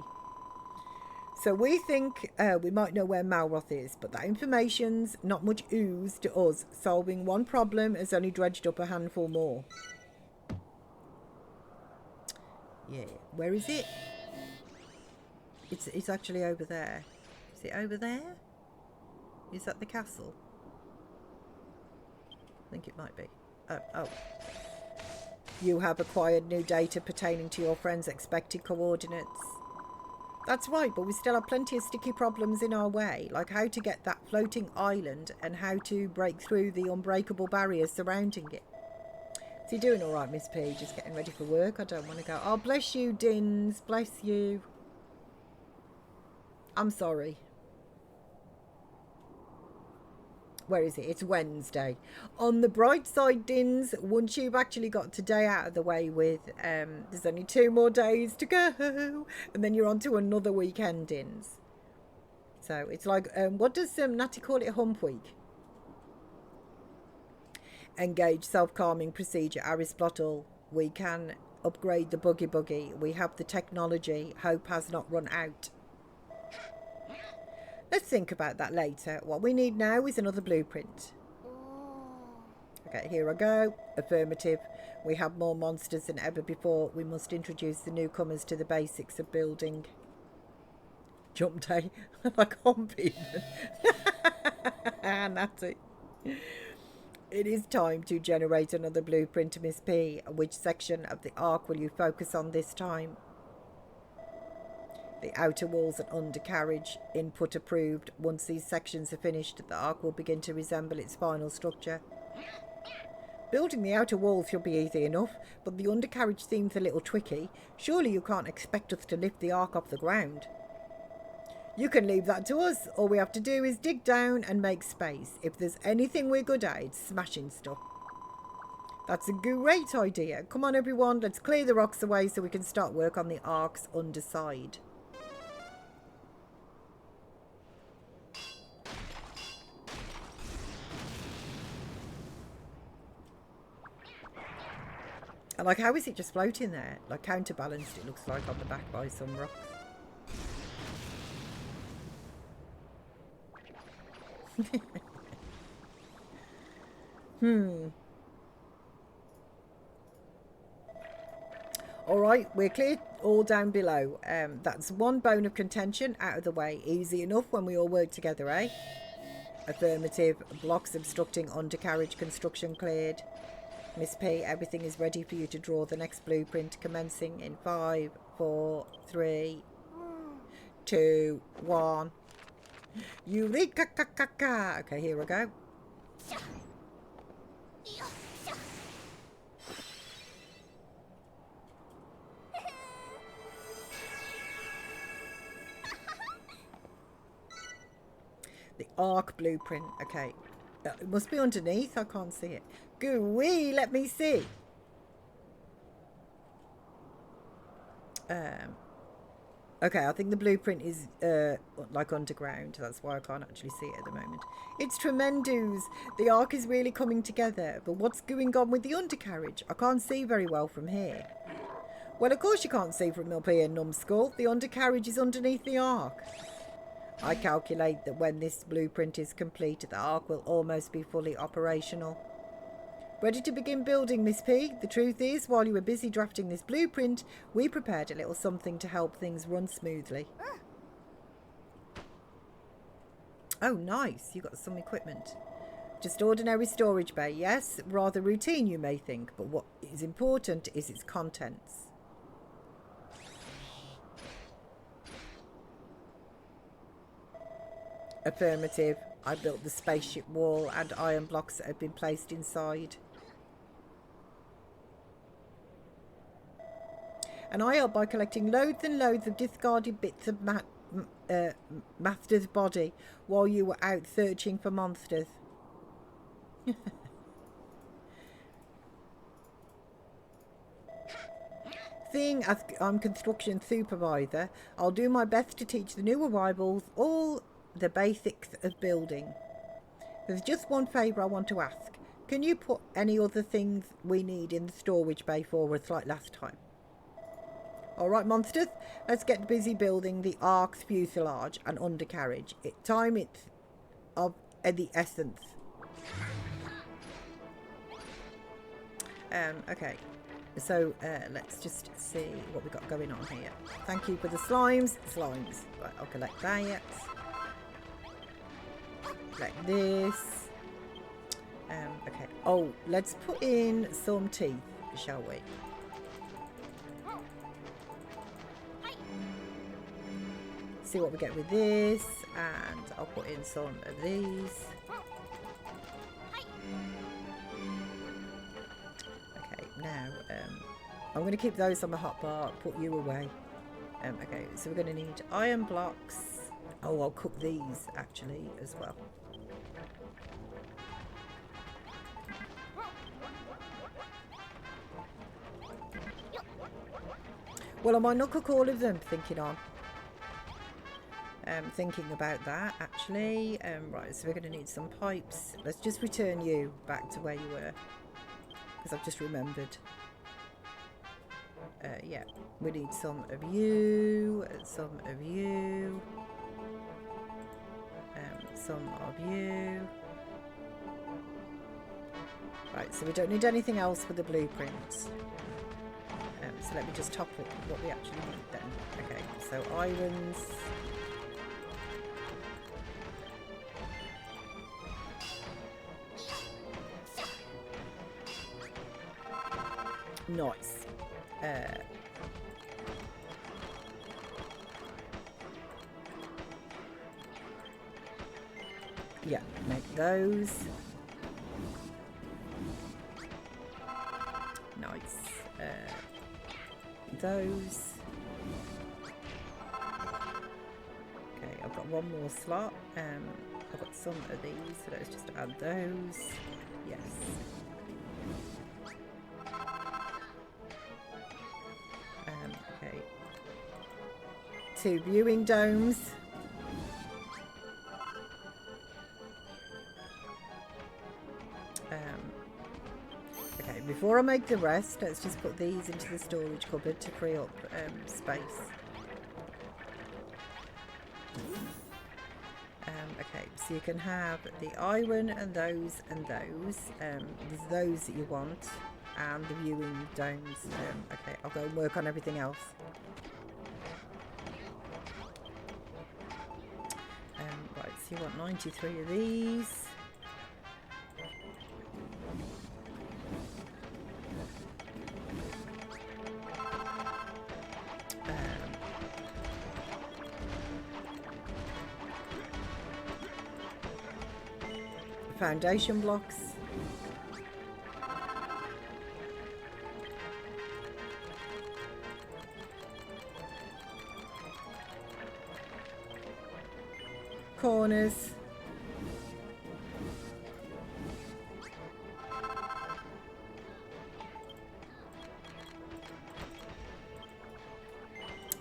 So we think we might know where Malroth is, but that information's not much ooze to us. Solving one problem has only dredged up a handful more. Yeah, where is it? It's actually over there. Is it over there? Is that the castle? I think it might be. Oh. You have acquired new data pertaining to your friend's expected coordinates. That's right, but we still have plenty of sticky problems in our way, like how to get that floating island and how to break through the unbreakable barriers surrounding it. Is he doing all right, Miss P? Just getting ready for work? I don't want to go. Oh, bless you, Dins. Bless you. I'm sorry. Where is it? It's Wednesday. On the bright side, Dins, once you've actually got today out of the way with, there's only 2 more days to go, and then you're on to another weekend, Dins. So it's like, what does Natty call it? Hump week. Engage self-calming procedure, Aristotle. We can upgrade the buggy. We have the technology. Hope has not run out. Let's think about that later. What we need now is another blueprint. Okay, here I go. Affirmative. We have more monsters than ever before. We must introduce the newcomers to the basics of building. Jump day. Like hump even. Natty. It is time to generate another blueprint, Miss P. Which section of the arc will you focus on this time? The outer walls and undercarriage. Input approved. Once these sections are finished, the arc will begin to resemble its final structure. Building the outer walls should be easy enough, but the undercarriage seems a little tricky. Surely you can't expect us to lift the arc off the ground. You can leave that to us. All we have to do is dig down and make space. If there's anything we're good at, it's smashing stuff. That's a great idea. Come on, everyone. Let's clear the rocks away so we can start work on the arc's underside. And like, how is it just floating there? Like counterbalanced, it looks like, on the back by some rocks. Alright, we're clear all down below. That's one bone of contention out of the way. Easy enough when we all work together, eh? Affirmative. Blocks obstructing undercarriage construction cleared. Miss P, everything is ready for you to draw the next blueprint, commencing in 5, 4, 3, 2, 1. Eureka! Okay, here we go. The arc blueprint. Okay. It must be underneath. I can't see it. Gooey, let me see. Okay, I think the blueprint is like underground. That's why I can't actually see it at the moment. It's tremendous. The arc is really coming together. But what's going on with the undercarriage? I can't see very well from here. Well, of course you can't see from up here, numbskull. The undercarriage is underneath the arc. I calculate that when this blueprint is complete, the arc will almost be fully operational. Ready to begin building, Miss P? The truth is, while you were busy drafting this blueprint, we prepared a little something to help things run smoothly. Oh, nice. You got some equipment. Just ordinary storage bay, yes. Rather routine, you may think, but what is important is its contents. Affirmative. I built the spaceship wall and iron blocks that have been placed inside. And I help by collecting loads and loads of discarded bits of Master's body while you were out searching for monsters. Seeing as I'm construction supervisor, I'll do my best to teach the new arrivals all the basics of building. There's just one favour I want to ask. Can you put any other things we need in the storage bay for us like last time? Alright, monsters, let's get busy building the Ark's fuselage and undercarriage. Time it's of the essence. Okay, so let's just see what we got going on here. Thank you for the slimes. Right, I'll collect that. Collect this. Okay. Oh, let's put in some teeth, shall we? See what we get with this, and I'll put in some of these. Okay, now I'm going to keep those on the hotbar, put you away. Okay, so we're going to need iron blocks. Oh, I'll cook these actually as well. Well, I might not cook all of them, thinking about that actually. Right, so we're going to need some pipes. Let's just return you back to where you were, because I've just remembered. Yeah, we need some of you, some of you, some of you. Right, so we don't need anything else for the blueprints. So let me just top up what we actually need then. Okay, so irons. Nice. Yeah, make those. Nice. Those. Okay, I've got one more slot. I've got some of these, so let's just add those. Yes. Okay. 2 viewing domes. Okay, before I make the rest, let's just put these into the storage cupboard to free up space. Okay, so you can have the iron and those and those. There's those that you want, and the viewing domes. Okay, I'll go and work on everything else. Right, so you want 93 of these. Foundation blocks. Corners.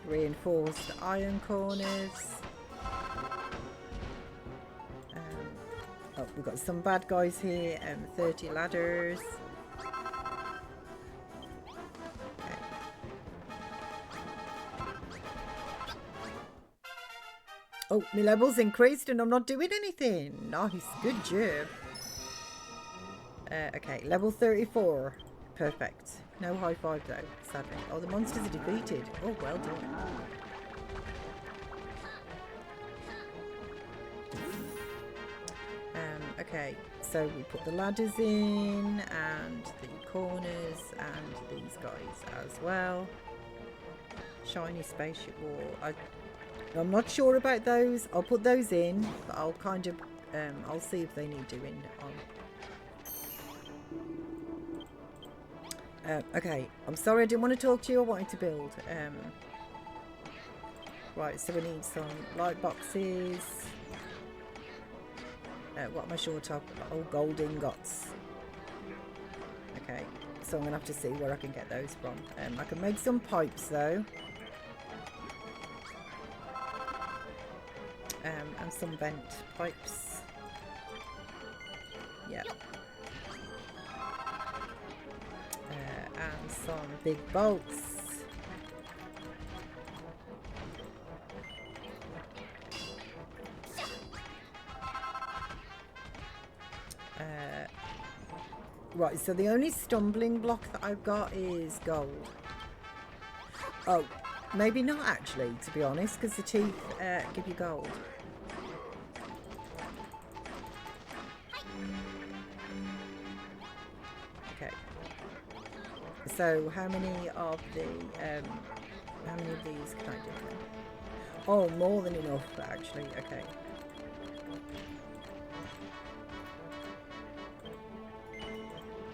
Reinforced iron corners. Oh, we've got some bad guys here, 30 ladders. Okay. Oh, my level's increased and I'm not doing anything. Nice, good job. Okay, level 34. Perfect. No high five though, sadly. Oh, the monsters are defeated. Oh, well done. Okay, so we put the ladders in and the corners and these guys as well. Shiny spaceship wall. I'm not sure about those. I'll put those in, but I'll kind of I'll see if they need doing on. Okay, I'm sorry I didn't want to talk to you. I wanted to build. Right, so we need some light boxes. What am I short of? Oh, gold ingots. Okay, so I'm going to have to see where I can get those from. I can make some pipes though. And some vent pipes. Yeah. And some big bolts. Right, so the only stumbling block that I've got is gold. Oh, maybe not actually, to be honest, because the teeth give you gold. Okay. So how many of these can I do? Oh, more than enough, actually. Okay.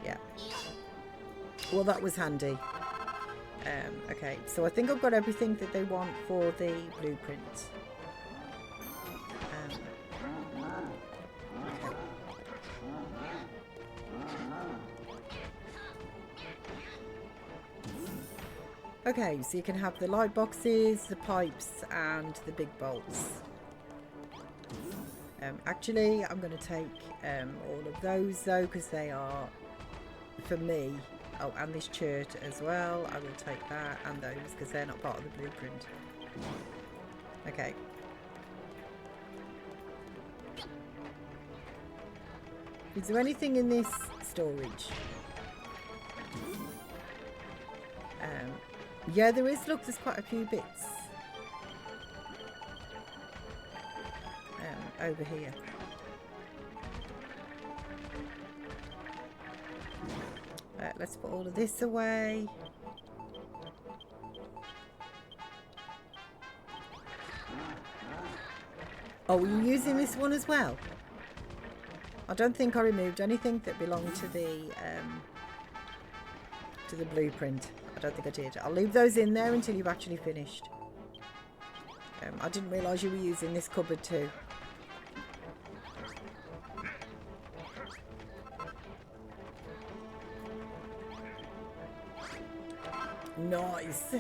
Yeah. Well, that was handy. Okay, so I think I've got everything that they want for the blueprint. Okay, so you can have the light boxes, the pipes, and the big bolts. Actually, I'm going to take all of those though, because they are for me. Oh, and this church as well. I will take that and those because they're not part of the blueprint. Okay. Is there anything in this storage? Yeah, there is. Look, there's quite a few bits over here. Let's put all of this away. Oh, were you using this one as well? I don't think I removed anything that belonged to the blueprint. I don't think I did. I'll leave those in there until you've actually finished. I didn't realise you were using this cupboard too. Nice.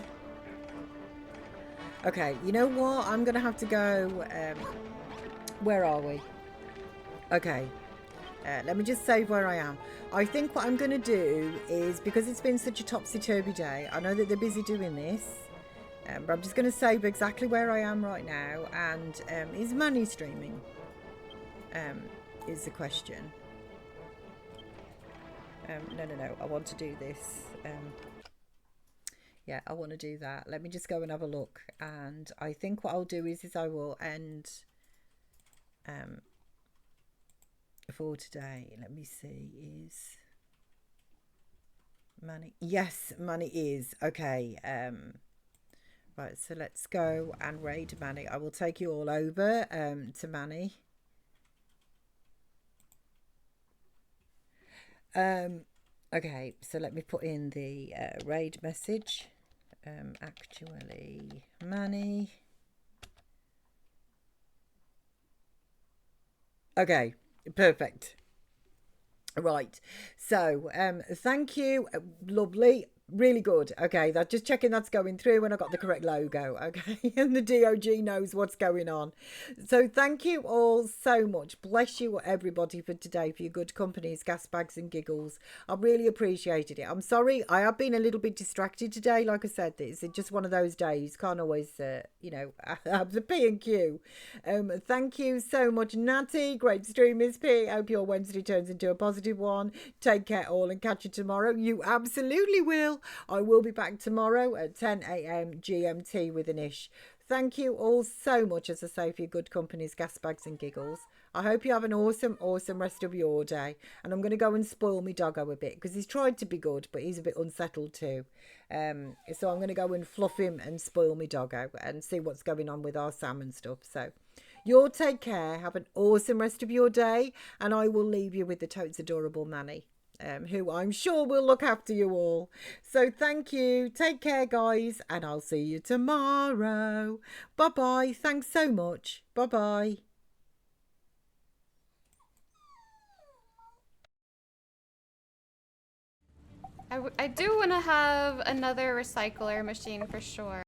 Okay, you know what? I'm going to have to go... where are we? Okay. Let me just save where I am. I think what I'm going to do is, because it's been such a topsy-turvy day, I know that they're busy doing this, but I'm just going to save exactly where I am right now. And is Manny streaming? Is the question. No. I want to do this. Yeah, I want to do that. Let me just go and have a look. And I think what I'll do is I will end for today. Let me see. Is Manny? Yes, Manny is. Okay. Right, so let's go and raid Manny. I will take you all over to Manny. Okay, so let me put in the raid message. Actually, Manny. Okay, perfect. Right, so thank you. Lovely. Really good. Okay, that just checking that's going through and I got the correct logo. Okay, and the DOG knows what's going on. So thank you all so much. Bless you everybody for today, for your good companies, gas bags and giggles. I really appreciated it. I'm sorry I have been a little bit distracted today. Like I said, it's just one of those days. Can't always, have the P and Q. Thank you so much, Natty. Great stream, Miss P. Hope your Wednesday turns into a positive one. Take care all and catch you tomorrow. You absolutely will. I will be back tomorrow at 10 a.m. GMT with an ish. thank you all so much, as I say, for your good companies, gas bags and giggles. I hope you have an awesome, awesome rest of your day. And I'm going to go and spoil my doggo a bit because he's tried to be good, but he's a bit unsettled too. So I'm going to go and fluff him and spoil my doggo and see what's going on with our Sam and stuff. So you'll take care. Have an awesome rest of your day. And I will leave you with the totes adorable Manny. Who I'm sure will look after you all. So thank you. Take care, guys, and I'll see you tomorrow. Bye-bye. Thanks so much. Bye-bye. I do want to have another recycler machine for sure.